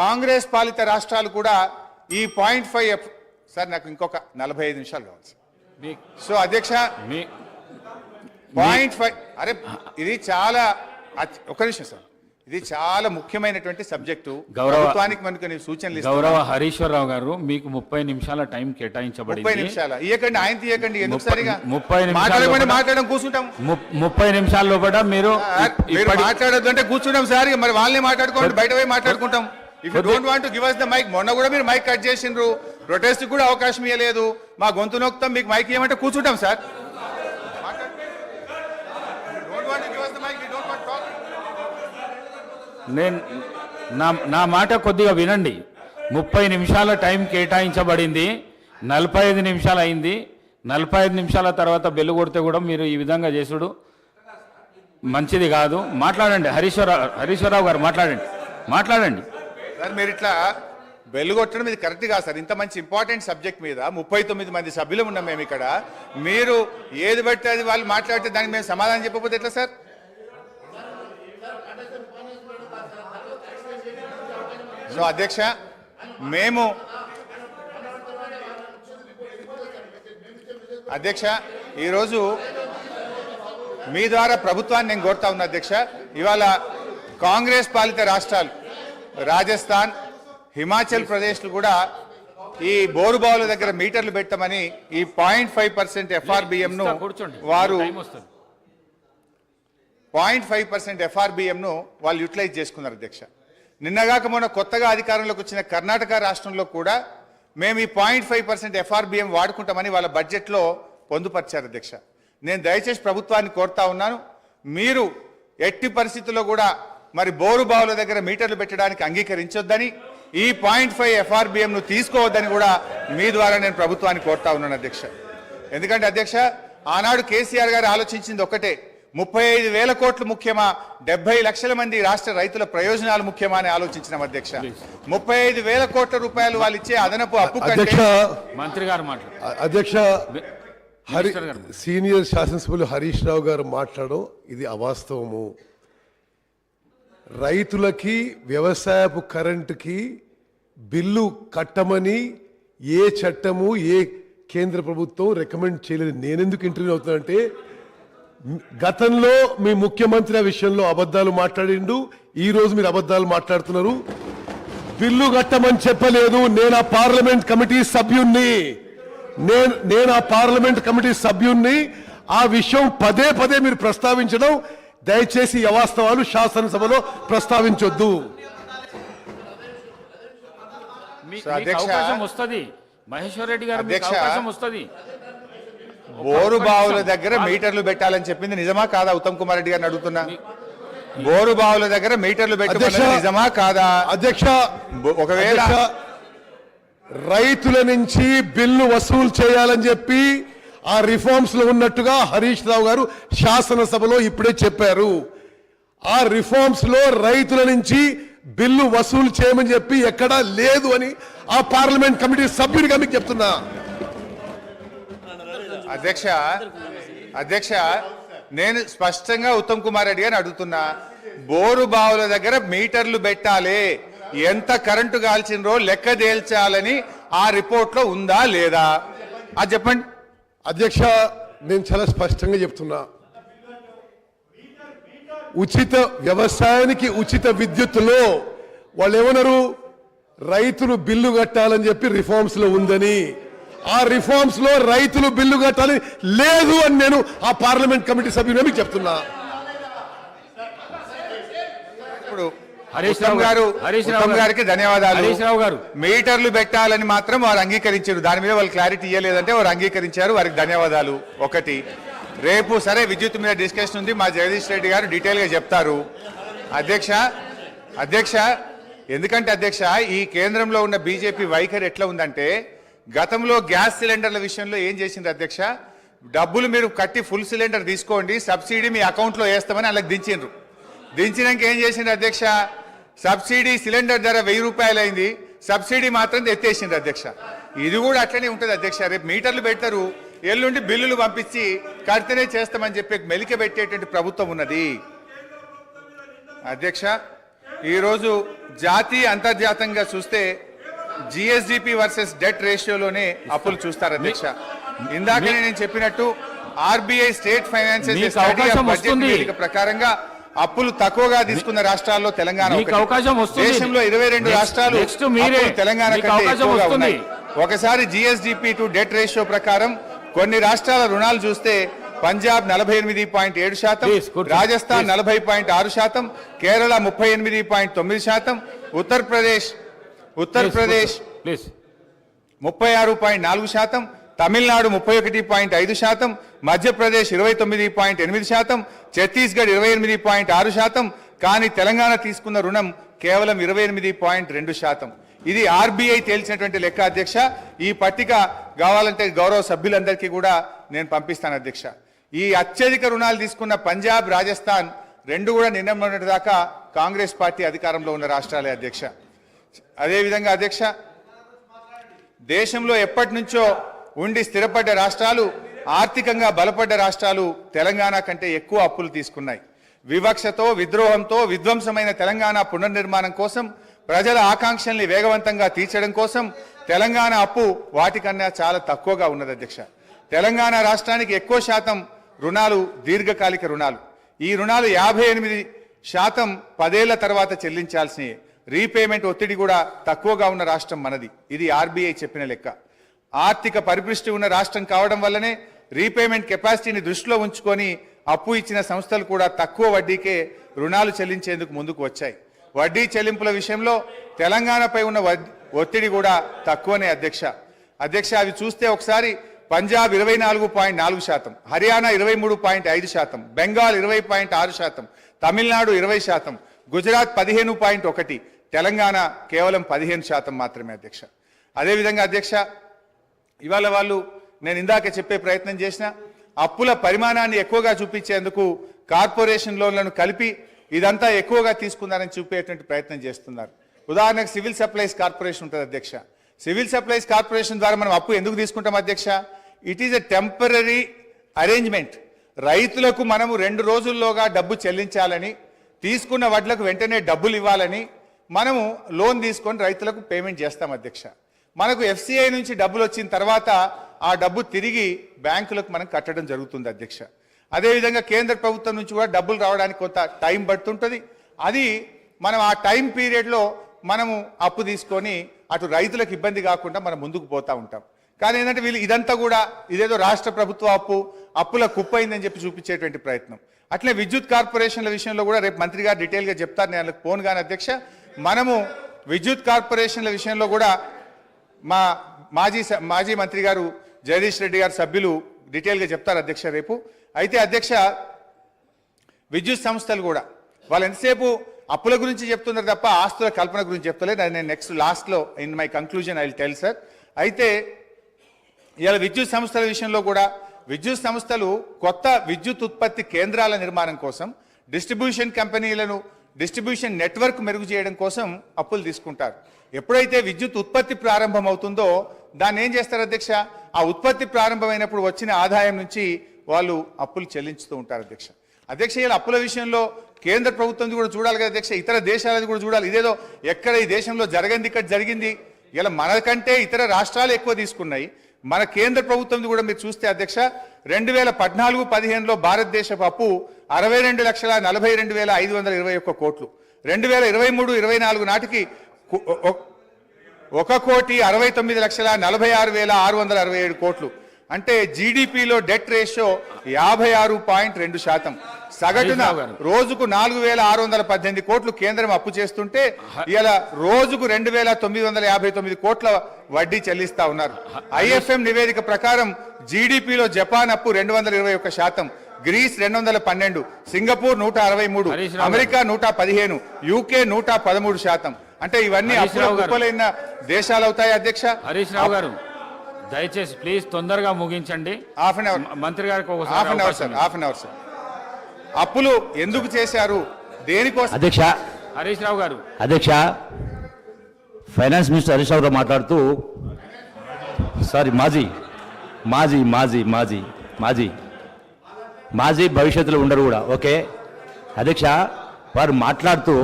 కాంగ్రెస్ పాలిత రాష్ట్రాలు కూడా ఈ 0.5 సార్ నాకు ఇంకొక 45 నిమిషాలు కావాలి సార్. సో అధ్యక్ష 0.5 అరే ఇది చాలా ఒక నిమిషం సార్, ఇది చాలా ముఖ్యమైనటువంటి సబ్జెక్టు. ప్రభుత్వానికి మనకు సూచనలు గౌరవ హరీశ్వరరావు గారు మీకు 30 నిమిషాల టైం కేటాయించబడింది. 30 నిమిషాలు ఇవ్వకండి, ఆయన తీయకండి, ఎందుకు సరిగా 30 మాట్లాడడం కూర్చుంటాం. 30 నిమిషాల లోపల మీరు మాట్లాడొద్దు అంటే కూర్చుంటాం సార్, మరి వాళ్ళని మాట్లాడుకోండి, బయట పోయి మాట్లాడుకుంటాం. If you don't want to give us the mic, మొన్న కూడా మీరు మైక్ కట్ చేసిండ్రు, ప్రొటెస్ట్ కూడా అవకాశం ఇవ్వలేదు, మా గొంతు నొక్కుతాం, మీకు మైక్ ఇవ్వమంటే కూర్చుంటాం సార్. నేను నా మాట కొద్దిగా వినండి. 30 నిమిషాల టైం కేటాయించబడింది, 45 నిమిషాలు అయింది. 45 నిమిషాల తర్వాత బెల్లు కొడితే కూడా మీరు ఈ విధంగా చేసుడు మంచిది కాదు. మాట్లాడండి. హరీశ్వరరావు గారు మాట్లాడండి. సార్ మీరు ఇట్లా బెల్లు కొట్టడం ఇది కరెక్ట్ కాదు సార్. ఇంత మంచి ఇంపార్టెంట్ సబ్జెక్ట్ మీద 39 మంది సభ్యులు ఉన్నాం మేము ఇక్కడ. మీరు ఏది బట్టి అది వాళ్ళు మాట్లాడితే దానికి మేము సమాధానం చెప్పకపోతే ఎట్లా సార్? సో అధ్యక్ష, మేము అధ్యక్ష ఈరోజు మీ ద్వారా ప్రభుత్వాన్ని నేను కోరుతా ఉన్నా అధ్యక్ష. ఇవాళ కాంగ్రెస్ పాలిత రాష్ట్రాలు రాజస్థాన్, హిమాచల్ ప్రదేశ్లు కూడా ఈ బోరుబావుల దగ్గర మీటర్లు పెట్టమని ఈ 0.5% ఎఫ్ఆర్బిఎంను వారు 0.5% ఎఫ్ఆర్బిఎంను వాళ్ళు యూటిలైజ్ చేసుకున్నారు అధ్యక్ష. నిన్నగాక మొన్న కొత్తగా అధికారంలోకి వచ్చిన కర్ణాటక రాష్ట్రంలో కూడా మేము ఈ 0.5% ఎఫ్ఆర్బిఎం వాడుకుంటామని వాళ్ళ బడ్జెట్లో పొందుపరిచారు అధ్యక్ష. నేను దయచేసి ప్రభుత్వాన్ని కోరుతా ఉన్నాను, మీరు ఎట్టి పరిస్థితుల్లో కూడా మరి బోరు బావుల దగ్గర మీటర్లు పెట్టడానికి అంగీకరించొద్దని, ఈ 0.5 ఎఫ్ఆర్బిఎంను తీసుకోవద్దని కూడా మీ ద్వారా నేను ప్రభుత్వాన్ని కోరుతా ఉన్నాను అధ్యక్ష. ఎందుకంటే అధ్యక్ష, ఆనాడు కేసీఆర్ గారు ఆలోచించింది ఒకటే, 35,000 కోట్లు ముఖ్యమా, 70 లక్షల మంది రాష్ట్ర రైతుల ప్రయోజనాలు ముఖ్యమా అని ఆలోచించినాం అధ్యక్ష. 35,000 కోట్ల రూపాయలు వాళ్ళు ఇచ్చే అదనపు అప్పు కంటే మంత్రి గారు అధ్యక్ష సీనియర్ శాసనసభ్యులు హరీష్ రావు గారు మాట్లాడడం ఇది అవాస్తవము. రైతులకి వ్యవసాయపు కరెంటుకి బిల్లు కట్టమని ఏ చట్టము ఏ కేంద్ర ప్రభుత్వం రికమెండ్ చేయలేదు. నేనెందుకు ఇంటర్వ్యూ అవుతానంటే, గతంలో మీ ముఖ్యమంత్రి ఆ విషయంలో అబద్ధాలు మాట్లాడిండు, ఈ రోజు మీరు అబద్ధాలు మాట్లాడుతున్నారు. బిల్లు కట్టమని చెప్పలేదు. నేను ఆ పార్లమెంట్ కమిటీ సభ్యుణ్ణి ఆ విషయం పదే పదే మీరు ప్రస్తావించడం దయచేసి అవాస్తవాలు శాసనసభలో ప్రస్తావించొద్దు. మహేశ్వర్ రెడ్డి గారు అవకాశం వస్తుంది. బోరు బావుల దగ్గర మీటర్లు పెట్టాలని చెప్పింది నిజమా కాదా? ఉత్తమ్ కుమార్ రెడ్డి గారిని అడుగుతున్నా. బోరు బావుల దగ్గర మీటర్లు పెట్టాలని నిజమా కాదా? అధ్యక్ష, ఒకవేళ రైతుల నుంచి బిల్లు వసూలు చేయాలని చెప్పి ఆ రిఫార్మ్స్ లో ఉన్నట్టుగా హరీష్ రావు గారు శాసనసభలో ఇప్పుడే చెప్పారు. ఆ రిఫార్మ్స్ లో రైతుల నుంచి బిల్లు వసూలు చేయమని చెప్పి ఎక్కడా లేదు అని ఆ పార్లమెంట్ కమిటీ సభ్యుడిగా మీకు చెప్తున్నా. అధ్యక్ష నేను స్పష్టంగా ఉత్తమ్ కుమార్ రెడ్డి గారిని అడుగుతున్నా, బోరు బావుల దగ్గర మీటర్లు పెట్టాలి, ఎంత కరెంటు కాల్చినరో లెక్క తేల్చాలని ఆ రిపోర్ట్ లో ఉందా లేదా అది చెప్పండి. అధ్యక్ష, నేను చాలా స్పష్టంగా చెప్తున్నా, ఉచిత వ్యవసాయానికి ఉచిత విద్యుత్తులో వాళ్ళు ఏమన్నారు, రైతులు బిల్లు కట్టాలని చెప్పి రిఫార్మ్స్ లో ఉందని, ఆ రిఫార్మ్స్ లో రైతులు బిల్లు కట్టాలి లేదు అని నేను ఆ పార్లమెంట్ కమిటీ సభ్యులు మీకు చెప్తున్నా. ఇప్పుడు ఉత్తమ్ గారికి ధన్యవాదాలు. మీటర్లు పెట్టాలని మాత్రం వారు అంగీకరించారు, దాని మీద వాళ్ళు క్లారిటీ ఇవ్వలేదంటే వారు అంగీకరించారు, వారికి ధన్యవాదాలు. ఒకటి, రేపు సరే విద్యుత్ మీద డిస్కషన్ ఉంది, మా జగదీష్ రెడ్డి గారు డీటెయిల్ గా చెప్తారు. అధ్యక్ష ఎందుకంటే అధ్యక్ష, ఈ కేంద్రంలో ఉన్న బీజేపీ వైఖరి ఎట్లా ఉందంటే, గతంలో గ్యాస్ సిలిండర్ల విషయంలో ఏం చేసింది అధ్యక్ష, డబ్బులు మీరు కట్టి ఫుల్ సిలిండర్ తీసుకోండి, సబ్సిడీ మీ అకౌంట్లో వేస్తామని అలాగ దించిండ్రు. దించినాక ఏం చేసిండ్రు అధ్యక్ష, సబ్సిడీ సిలిండర్ ధర 1000 రూపాయలు అయింది, సబ్సిడీ మాత్రం ఎత్తేసిండ్రు అధ్యక్ష. ఇది కూడా అట్లనే ఉంటుంది అధ్యక్ష. రేపు మీటర్లు పెడతారు, ఎల్లుండి బిల్లులు పంపించి కడితేనే చేస్తామని చెప్పి మెలిక పెట్టేటువంటి ప్రభుత్వం ఉన్నది అధ్యక్ష. ఈరోజు జాతీయ అంతర్జాతీయంగా చూస్తే జిఎస్డిపి వర్సెస్ డెట్ రేషియోలోనే అప్పులు చూస్తారు అధ్యక్ష. ఇందాకనే నేను చెప్పినట్టు ఆర్బీఐ స్టేట్ ఫైనాన్షియల్ బడ్జెట్ ప్రకారంగా అప్పులు తక్కువగా తీసుకున్న రాష్ట్రాల్లో తెలంగాణ దేశంలో 22 రాష్ట్రాలు తెలంగాణ కంటే ఎక్కువగా ఉన్నాయి. ఒకసారి జిఎస్డిపి టు డెట్ రేషియో ప్రకారం కొన్ని రాష్ట్రాల రుణాలు చూస్తే పంజాబ్ 48.7%, రాజస్థాన్ 40.6%, కేరళ 38.9%, ఉత్తరప్రదేశ్ 36.4%, తమిళనాడు 31.5%, మధ్యప్రదేశ్ 29.8%, ఛత్తీస్గఢ్ 28.6%, కానీ తెలంగాణ తీసుకున్న రుణం కేవలం 28.2%. ఇది ఆర్బీఐ తేల్చినటువంటి లెక్క అధ్యక్ష. ఈ పట్టిక కావాలంటే గౌరవ సభ్యులందరికీ కూడా నేను పంపిస్తాను అధ్యక్ష. ఈ అత్యధిక రుణాలు తీసుకున్న పంజాబ్, రాజస్థాన్ రెండు కూడా నిన్న మొన్నటి దాకా కాంగ్రెస్ పార్టీ అధికారంలో ఉన్న రాష్ట్రాలే అధ్యక్ష. అదేవిధంగా అధ్యక్ష, దేశంలో ఎప్పటి నుంచో ఉండి స్థిరపడ్డ రాష్ట్రాలు, ఆర్థికంగా బలపడ్డ రాష్ట్రాలు తెలంగాణ కంటే ఎక్కువ అప్పులు తీసుకున్నాయి. వివక్షతో, విద్రోహంతో విధ్వంసమైన తెలంగాణ పునర్నిర్మాణం కోసం, ప్రజల ఆకాంక్షల్ని వేగవంతంగా తీర్చడం కోసం తెలంగాణ అప్పు వాటికన్నా చాలా తక్కువగా ఉన్నది అధ్యక్ష. తెలంగాణ రాష్ట్రానికి ఎక్కువ శాతం రుణాలు దీర్ఘకాలిక రుణాలు. ఈ రుణాలు 58% 10 ఏళ్ల తర్వాత చెల్లించాల్సినవి. రీపేమెంట్ ఒత్తిడి కూడా తక్కువగా ఉన్న రాష్ట్రం మనది. ఇది ఆర్బీఐ చెప్పిన లెక్క. ఆర్థిక పరిపుష్టి ఉన్న రాష్ట్రం కావడం వల్లనే రీపేమెంట్ కెపాసిటీని దృష్టిలో ఉంచుకొని అప్పు ఇచ్చిన సంస్థలు కూడా తక్కువ వడ్డీకే రుణాలు చెల్లించేందుకు ముందుకు వచ్చాయి. వడ్డీ చెల్లింపుల విషయంలో తెలంగాణపై ఉన్న ఒత్తిడి కూడా తక్కువనే అధ్యక్ష. అవి చూస్తే ఒకసారి పంజాబ్ 24.4%, హర్యానా 23.5%, బెంగాల్ 20.6%, తమిళనాడు 20%, గుజరాత్ 15.1%, తెలంగాణ కేవలం 15% మాత్రమే అధ్యక్ష. అదేవిధంగా అధ్యక్ష, ఇవాళ వాళ్ళు నేను ఇందాక చెప్పే ప్రయత్నం చేసిన అప్పుల పరిమాణాన్ని ఎక్కువగా చూపించేందుకు కార్పొరేషన్ లోన్లను కలిపి ఇదంతా ఎక్కువగా తీసుకున్నారని చూపేటువంటి ప్రయత్నం చేస్తున్నారు. ఉదాహరణకు సివిల్ సప్లైస్ కార్పొరేషన్ ఉంటుంది అధ్యక్ష. సివిల్ సప్లైస్ కార్పొరేషన్ ద్వారా మనం అప్పు ఎందుకు తీసుకుంటాం అధ్యక్ష? It is a temporary arrangement. రైతులకు మనము 2 రోజుల్లోగా డబ్బు చెల్లించాలని, తీసుకున్న వడ్లకు వెంటనే డబ్బులు ఇవ్వాలని మనము లోన్ తీసుకొని రైతులకు పేమెంట్ చేస్తాం అధ్యక్ష. మనకు ఎఫ్సిఐ నుంచి డబ్బులు వచ్చిన తర్వాత ఆ డబ్బు తిరిగి బ్యాంకులకు మనం కట్టడం జరుగుతుంది అధ్యక్ష. అదేవిధంగా కేంద్ర ప్రభుత్వం నుంచి కూడా డబ్బులు రావడానికి కొంత టైం పడుతుంటుంది. అది మనం ఆ టైం పీరియడ్లో మనము అప్పు తీసుకొని అటు రైతులకు ఇబ్బంది కాకుండా మనం ముందుకు పోతూ ఉంటాం. కానీ ఏంటంటే వీళ్ళు ఇదంతా కూడా ఇదేదో రాష్ట్ర ప్రభుత్వ అప్పుల కుప్పైందని చెప్పి చూపించేటువంటి ప్రయత్నం. అట్లే విద్యుత్ కార్పొరేషన్ల విషయంలో కూడా రేపు మంత్రి గారు డీటెయిల్గా చెప్తారు, నేను వాళ్ళకి ఫోన్ కానీ అధ్యక్ష. మనము విద్యుత్ కార్పొరేషన్ల విషయంలో కూడా మా మాజీ మంత్రి గారు జగదీష్ రెడ్డి గారు సభ్యులు డీటెయిల్గా చెప్తారు అధ్యక్ష రేపు. అయితే అధ్యక్ష, విద్యుత్ సంస్థలు కూడా వాళ్ళు ఎంతసేపు అప్పుల గురించి చెప్తున్నారు తప్ప ఆస్తుల కల్పన గురించి చెప్తలేదు. అది నేను నెక్స్ట్ లాస్ట్లో in my conclusion I will tell sir. అయితే ఇవాళ విద్యుత్ సంస్థల విషయంలో కూడా విద్యుత్ సంస్థలు కొత్త విద్యుత్ ఉత్పత్తి కేంద్రాల నిర్మాణం కోసం, డిస్ట్రిబ్యూషన్ కంపెనీలను డిస్ట్రిబ్యూషన్ నెట్వర్క్ మెరుగు చేయడం కోసం అప్పులు తీసుకుంటారు. ఎప్పుడైతే విద్యుత్ ఉత్పత్తి ప్రారంభం అవుతుందో దాన్ని ఏం చేస్తారు అధ్యక్ష? ఆ ఉత్పత్తి ప్రారంభమైనప్పుడు వచ్చిన ఆదాయం నుంచి వాళ్ళు అప్పులు చెల్లించుతూ ఉంటారు అధ్యక్ష. ఇలా అప్పుల విషయంలో కేంద్ర ప్రభుత్వం కూడా చూడాలి కదా అధ్యక్ష, ఇతర దేశాలది కూడా చూడాలి. ఇదేదో ఎక్కడ ఈ దేశంలో జరగంది ఇక్కడ జరిగింది. ఇలా మనకంటే ఇతర రాష్ట్రాలు ఎక్కువ తీసుకున్నాయి. మన కేంద్ర ప్రభుత్వం కూడా మీరు చూస్తే అధ్యక్ష, 2014-15లో భారతదేశపు అప్పు 62,42,521 కోట్లు. 2023-24 నాటికి 1,69,46,667 కోట్లు. అంటే జీడిపిలో డెట్ రేషియో 56.2%. సగటున రోజుకు 4,618 కోట్లు కేంద్రం అప్పు చేస్తుంటే ఇలా రోజుకు 2,959 కోట్ల వడ్డీ చెల్లిస్తా ఉన్నారు. ఐఎఫ్ఎం నివేదిక ప్రకారం జీడిపిలో జపాన్ అప్పు 221%, గ్రీస్ 212, సింగపూర్ 163, అమెరికా 115, యూకే 113%. అంటే ఇవన్నీ అప్పులైన దేశాలు అవుతాయి అధ్యక్ష. హరీష్ రావు గారు దయచేసి ప్లీజ్ తొందరగా ముగించండి. హాఫ్ అన్ అవర్ మంత్రి గారికి హాఫ్ అన్ అవర్ సార్. అప్పులు ఎందుకు చేశారు, దేనికోసం? అధ్యక్ష, హరీష్ రావు గారు. అధ్యక్ష, ఫైనాన్స్ మినిస్టర్ హరీష్ రావు గారు మాట్లాడుతూ సారీ మాజీ భవిష్యత్తులో ఉండరు కూడా. ఓకే అధ్యక్ష, వారు మాట్లాడుతూ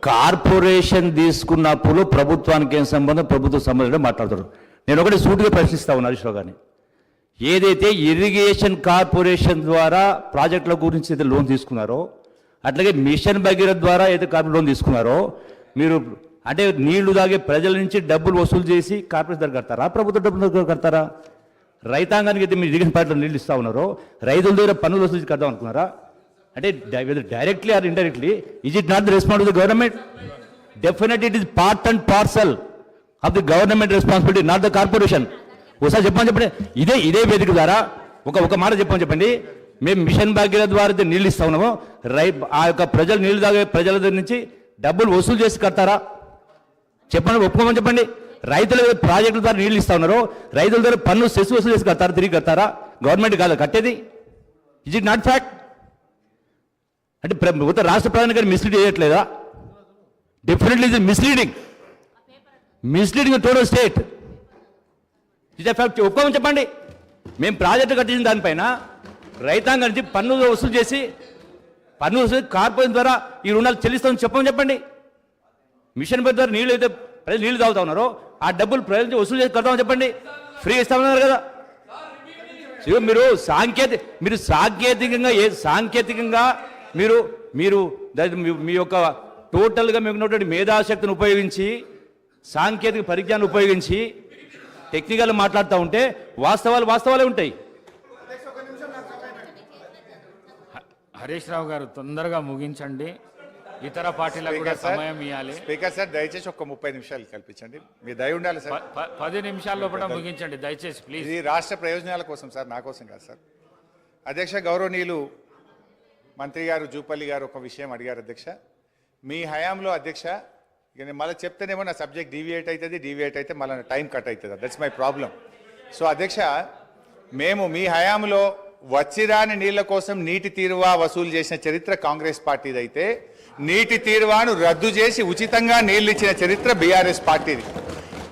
కార్పొరేషన్ తీసుకున్నప్పుడు ప్రభుత్వానికి ఏం సంబంధం, ప్రభుత్వ సంబంధం మాట్లాడుతారు. నేను ఒకటి సూటిగా ప్రశ్నిస్తా ఉన్నాను హరీష్ రావు గారిని. ఏదైతే ఇరిగేషన్ కార్పొరేషన్ ద్వారా ప్రాజెక్టుల గురించి అయితే లోన్ తీసుకున్నారో, అట్లాగే మిషన్ భగీరథ ద్వారా అయితే కార్పొరేట్ లోన్ తీసుకున్నారో, మీరు అంటే నీళ్లు తాగే ప్రజల నుంచి డబ్బులు వసూలు చేసి కార్పొరేషన్ దగ్గర కడతారా, ప్రభుత్వ డబ్బుల దగ్గర కడతారా? రైతాంగానికి అయితే మీరు ఇరిగేషన్ పార్టీలో నీళ్ళు ఇస్తా ఉన్నారో, రైతుల దగ్గర పన్నులు వసూలు చేసి కడదాం అనుకున్నారా? అంటే directly or indirectly is it not the responsibility of the government? Definitely it is part and parcel of the government responsibility, not the corporation. ఒకసారి చెప్పండి. ఇదే వేదిక ద్వారా ఒక మాట చెప్పండి. మేము మిషన్ భాగ్యాల ద్వారా నీళ్ళు ఇస్తా ఉన్నాము, ఆ యొక్క ప్రజలు నీళ్లు తాగే ప్రజల దగ్గర నుంచి డబ్బులు వసూలు చేసి కడతారా? చెప్పండి, ఒప్పుకోమని చెప్పండి. రైతుల ప్రాజెక్టుల ద్వారా నీళ్ళు ఇస్తా ఉన్నారు, రైతుల దగ్గర పన్ను సెస్ వసూలు చేసి కడతారా? తిరిగి కడతారా? గవర్నమెంట్ కాదు కట్టేది. Is it not fact? అంటే మొత్తం రాష్ట్ర ప్రధాని గారు మిస్లీడ్ చేయట్లేదా? డెఫినెట్లీ ఇది misleading total state. Is fact. ఒప్పుకోమని చెప్పండి. మేము ప్రాజెక్టు కట్టించిన దానిపైన రైతాంగం నుంచి పన్ను వసూలు చేసి కార్పొరేషన్ ద్వారా ఈ రుణాలు చెల్లిస్తామని చెప్పండి. మిషన్ పేరు ద్వారా నీళ్ళు అయితే ప్రజలు నీళ్లు తాగుతా ఉన్నారో ఆ డబ్బులు ప్రజల నుంచి వసూలు చేసి కడతామని చెప్పండి. ఫ్రీ ఇస్తామన్నారు కదా. మీరు సాంకేతికంగా మీరు మీ యొక్క టోటల్గా మీకు ఉన్నటువంటి మేధాశక్తిని ఉపయోగించి సాంకేతిక పరిజ్ఞానం ఉపయోగించి టెక్నికల్ మాట్లాడుతూ ఉంటే వాస్తవాలే ఉంటాయి. హరీష్ రావు గారు తొందరగా ముగించండి, ఇతర పార్టీలకు కూడా సమయం ఇవ్వాలి. స్పీకర్ సార్ దయచేసి ఒక 30 నిమిషాలు కల్పించండి, మీ దయ ఉండాలి సార్. 10 నిమిషాల లోపల ముగించండి దయచేసి ప్లీజ్. ఇది రాష్ట్ర ప్రయోజనాల కోసం సార్, నా కోసం కాదు సార్. అధ్యక్ష, గౌరవనీయులు మంత్రి గారు జూపల్లి గారు ఒక విషయం అడిగారు అధ్యక్ష. మీ హయాంలో అధ్యక్ష, ఇక నేను మళ్ళీ చెప్తేనేమో నా సబ్జెక్ట్ డీవియేట్ అయితే మళ్ళీ టైం కట్ అవుతుంది. That's my problem. సో అధ్యక్ష, మేము మీ హయాంలో వచ్చిరాని నీళ్ల కోసం నీటి తీరువా వసూలు చేసిన చరిత్ర కాంగ్రెస్ పార్టీది అయితే, నీటి తీరువాను రద్దు చేసి ఉచితంగా నీళ్లు ఇచ్చిన చరిత్ర బీఆర్ఎస్ పార్టీది.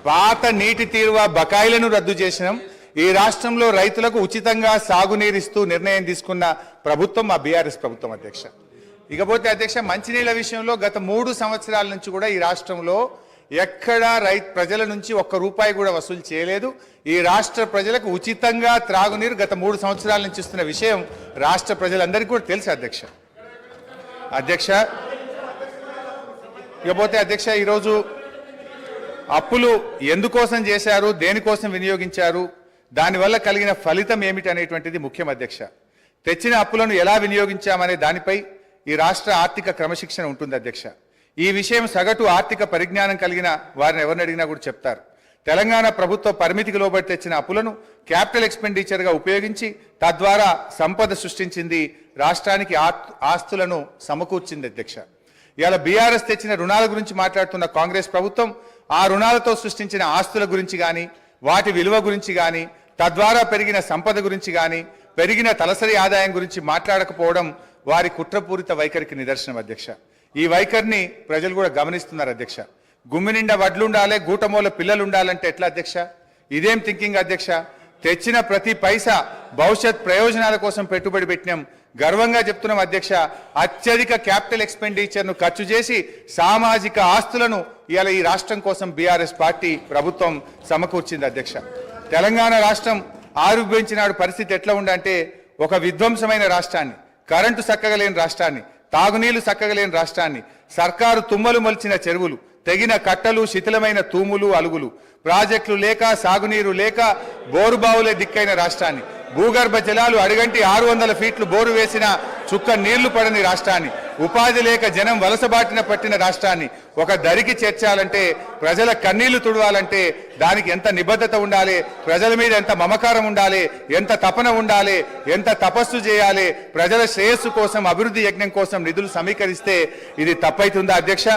పాత నీటి తీరువా బకాయిలను రద్దు చేసినాం. ఈ రాష్ట్రంలో రైతులకు ఉచితంగా సాగునీరిస్తూ నిర్ణయం తీసుకున్న ప్రభుత్వం మా బీఆర్ఎస్ ప్రభుత్వం అధ్యక్ష. ఇకపోతే అధ్యక్ష, మంచినీళ్ల విషయంలో గత 3 సంవత్సరాల నుంచి కూడా ఈ రాష్ట్రంలో ఎక్కడా ప్రజల నుంచి ₹1 కూడా వసూలు చేయలేదు. ఈ రాష్ట్ర ప్రజలకు ఉచితంగా త్రాగునీరు గత 3 సంవత్సరాల నుంచి ఇస్తున్న విషయం రాష్ట్ర ప్రజలందరికీ కూడా తెలుసు అధ్యక్ష. ఇకపోతే అధ్యక్ష, ఈరోజు అప్పులు ఎందుకోసం చేశారు, దేనికోసం వినియోగించారు, దానివల్ల కలిగిన ఫలితం ఏమిటి అనేటువంటిది ముఖ్యం అధ్యక్ష. తెచ్చిన అప్పులను ఎలా వినియోగించామనే దానిపై ఈ రాష్ట్ర ఆర్థిక క్రమశిక్షణ ఉంటుంది అధ్యక్ష. ఈ విషయం సగటు ఆర్థిక పరిజ్ఞానం కలిగిన వారిని ఎవరిని అడిగినా కూడా చెప్తారు. తెలంగాణ ప్రభుత్వ పరిమితికి లోబడి తెచ్చిన అప్పులను క్యాపిటల్ ఎక్స్పెండిచర్గా ఉపయోగించి తద్వారా సంపద సృష్టించింది, రాష్ట్రానికి ఆస్తులను సమకూర్చింది అధ్యక్ష. ఇవాళ బీఆర్ఎస్ తెచ్చిన రుణాల గురించి మాట్లాడుతున్న కాంగ్రెస్ ప్రభుత్వం ఆ రుణాలతో సృష్టించిన ఆస్తుల గురించి కానీ, వాటి విలువ గురించి కానీ, తద్వారా పెరిగిన సంపద గురించి కానీ, పెరిగిన తలసరి ఆదాయం గురించి మాట్లాడకపోవడం వారి కుట్రపూరిత వైఖరికి నిదర్శనం అధ్యక్ష. ఈ వైఖరిని ప్రజలు కూడా గమనిస్తున్నారు అధ్యక్ష. గుమ్మి నిండా వడ్లుండాలి, గూటమూల పిల్లలు ఉండాలంటే ఎట్లా అధ్యక్ష? ఇదేం థింకింగ్ అధ్యక్ష? తెచ్చిన ప్రతి పైసా భవిష్యత్ ప్రయోజనాల కోసం పెట్టుబడి పెట్టినాం. గర్వంగా చెప్తున్నాం అధ్యక్ష. అత్యధిక క్యాపిటల్ ఎక్స్పెండిచర్ను ఖర్చు చేసి సామాజిక ఆస్తులను ఇవాళ ఈ రాష్ట్రం కోసం బీఆర్ఎస్ పార్టీ ప్రభుత్వం సమకూర్చింది అధ్యక్ష. తెలంగాణ రాష్ట్రం ఆవిర్భవించినాడు పరిస్థితి ఎట్లా ఉందంటే, ఒక విధ్వంసమైన రాష్ట్రాన్ని, కరెంటు చక్కగలేని రాష్ట్రాన్ని, తాగునీళ్లు చక్కగలేని రాష్ట్రాన్ని, సర్కారు తుమ్మలు మొలిచిన చెరువులు, తెగిన కట్టలు, శిథిలమైన తూములు, అలుగులు, ప్రాజెక్టులు లేక, సాగునీరు లేక, బోరుబావులే దిక్కైన రాష్ట్రాన్ని, భూగర్భ జలాలు అడిగంటి 600 ఫీట్లు బోరు వేసిన చుక్క నీళ్లు పడని రాష్ట్రాన్ని, ఉపాధి లేక జనం వలసబాటిన పట్టిన రాష్ట్రాన్ని ఒక దరికి చేర్చాలంటే, ప్రజల కన్నీళ్లు తుడవాలంటే దానికి ఎంత నిబద్ధత ఉండాలి, ప్రజల మీద ఎంత మమకారం ఉండాలి, ఎంత తపన ఉండాలి, ఎంత తపస్సు చేయాలి, ప్రజల శ్రేయస్సు కోసం, అభివృద్ధి యజ్ఞం కోసం నిధులు సమీకరిస్తే ఇది తప్పైతుందా అధ్యక్ష?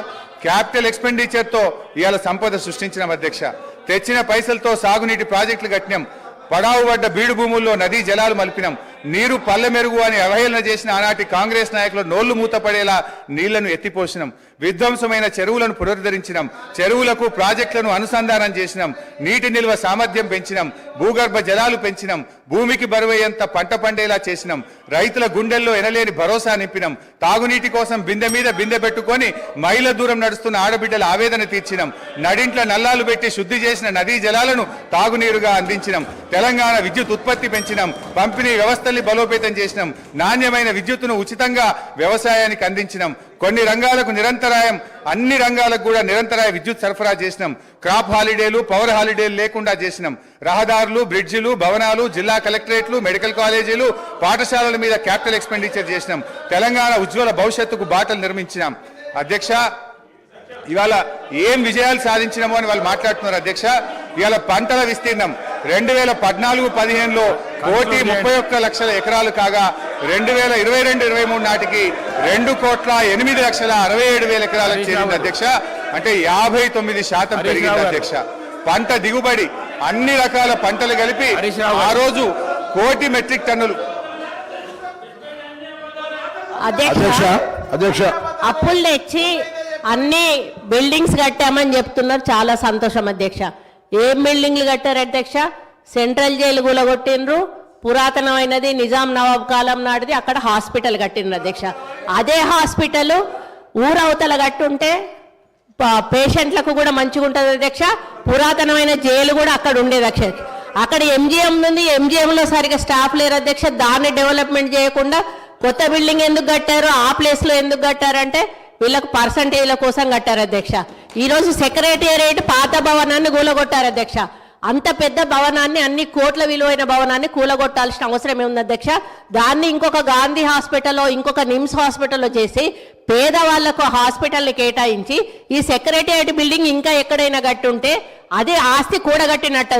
క్యాపిటల్ ఎక్స్పెండిచర్తో ఇవాళ సంపద సృష్టించిన అధ్యక్ష. తెచ్చిన పైసలతో సాగునీటి ప్రాజెక్టులు కట్టినాం. పడావు పడ్డ బీడు భూముల్లో నదీ జలాలు మలిపినాం. నీరు పల్లె మెరుగు అని అవహేళన చేసిన ఆనాటి కాంగ్రెస్ నాయకులు నోళ్లు మూతపడేలా నీళ్లను ఎత్తిపోసినాం. విధ్వంసమైన చెరువులను పునరుద్ధరించినాం. చెరువులకు ప్రాజెక్టులను అనుసంధానం చేసినాం. నీటి నిల్వ సామర్థ్యం పెంచినాం. భూగర్భ జలాలు పెంచినాం. భూమికి బరువయ్యేంత పంట పండేలా చేసినాం. రైతుల గుండెల్లో ఎనలేని భరోసా నింపినాం. తాగునీటి కోసం బిందె మీద బిందె పెట్టుకొని మైళ్ళ దూరం నడుస్తున్న ఆడబిడ్డల ఆవేదన తీర్చినాం. నడింట్ల నల్లాలు పెట్టి శుద్ధి చేసిన నదీ జలాలను తాగునీరుగా అందించినాం. తెలంగాణ విద్యుత్ ఉత్పత్తి పెంచినాం. పంపిణీ వ్యవస్థల్ని బలోపేతం చేసినాం. నాణ్యమైన విద్యుత్తును ఉచితంగా వ్యవసాయానికి అందించినాం. కొన్ని రంగాలకు నిరంతరాయం, అన్ని రంగాలకు కూడా నిరంతరాయ విద్యుత్ సరఫరా చేసినాం. క్రాప్ హాలిడేలు, పవర్ హాలిడేలు లేకుండా చేసినాం. రహదారులు, బ్రిడ్జిలు, భవనాలు, జిల్లా కలెక్టరేట్లు, మెడికల్ కాలేజీలు, పాఠశాలల మీద క్యాపిటల్ ఎక్స్పెండిచర్ చేసినాం. తెలంగాణ ఉజ్వల భవిష్యత్తుకు బాటలు నిర్మించినాం. అధ్యక్ష, ఇవాళ ఏం విజయాలు సాధించినామో అని వాళ్ళు మాట్లాడుతున్నారు అధ్యక్ష. ఇవాళ పంటల విస్తీర్ణం 2014-15లో 1,31,00,000 ఎకరాలు కాగా 2022-23 నాటికి 2,08,67,000 ఎకరాలకు చేరింది అధ్యక్ష. అంటే 59% పెరిగింది అధ్యక్ష. పంట దిగుబడి అన్ని రకాల పంటలు కలిపి ఆ రోజు 1 కోటి మెట్రిక్ టన్నులు. అధ్యక్ష అప్పులు తెచ్చి అన్ని బిల్డింగ్స్ కట్టామని చెప్తున్నారు, చాలా సంతోషం అధ్యక్ష. ఏం బిల్డింగ్లు కట్టారు అధ్యక్ష? సెంట్రల్ జైలు కూలగొట్టిండ్రు, పురాతనమైనది నిజాం నవాబ్ కాలం నాటిది అక్కడ హాస్పిటల్ కట్టిండ్రు అధ్యక్ష. అదే హాస్పిటల్ ఊరవతల కట్టుంటే పేషెంట్లకు కూడా మంచిగా ఉంటుంది అధ్యక్ష. పురాతనమైన జైలు కూడా అక్కడ ఉండేది అధ్యక్ష. అక్కడ ఎంజిఎం ఉంది, ఎంజిఎంలో సరిగా స్టాఫ్ లేరు అధ్యక్ష. దాన్ని డెవలప్మెంట్ చేయకుండా కొత్త బిల్డింగ్ ఎందుకు కట్టారు, ఆ ప్లేస్లో ఎందుకు కట్టారంటే వీళ్ళకు పర్సంటేజ్ల కోసం కట్టారు అధ్యక్ష. ఈరోజు సెక్రటేరియట్ పాత భవనాన్ని కూలగొట్టారు అధ్యక్ష. అంత పెద్ద భవనాన్ని, అన్ని కోట్ల విలువైన భవనాన్ని కూలగొట్టాల్సిన అవసరం ఏముంది అధ్యక్ష? దాన్ని ఇంకొక గాంధీ హాస్పిటల్లో, ఇంకొక నిమ్స్ హాస్పిటల్లో చేసి పేదవాళ్లకు హాస్పిటల్ని కేటాయించి ఈ సెక్రటేరియట్ బిల్డింగ్ ఇంకా ఎక్కడైనా కట్టుంటే అదే ఆస్తి కూడగట్టినట్టు.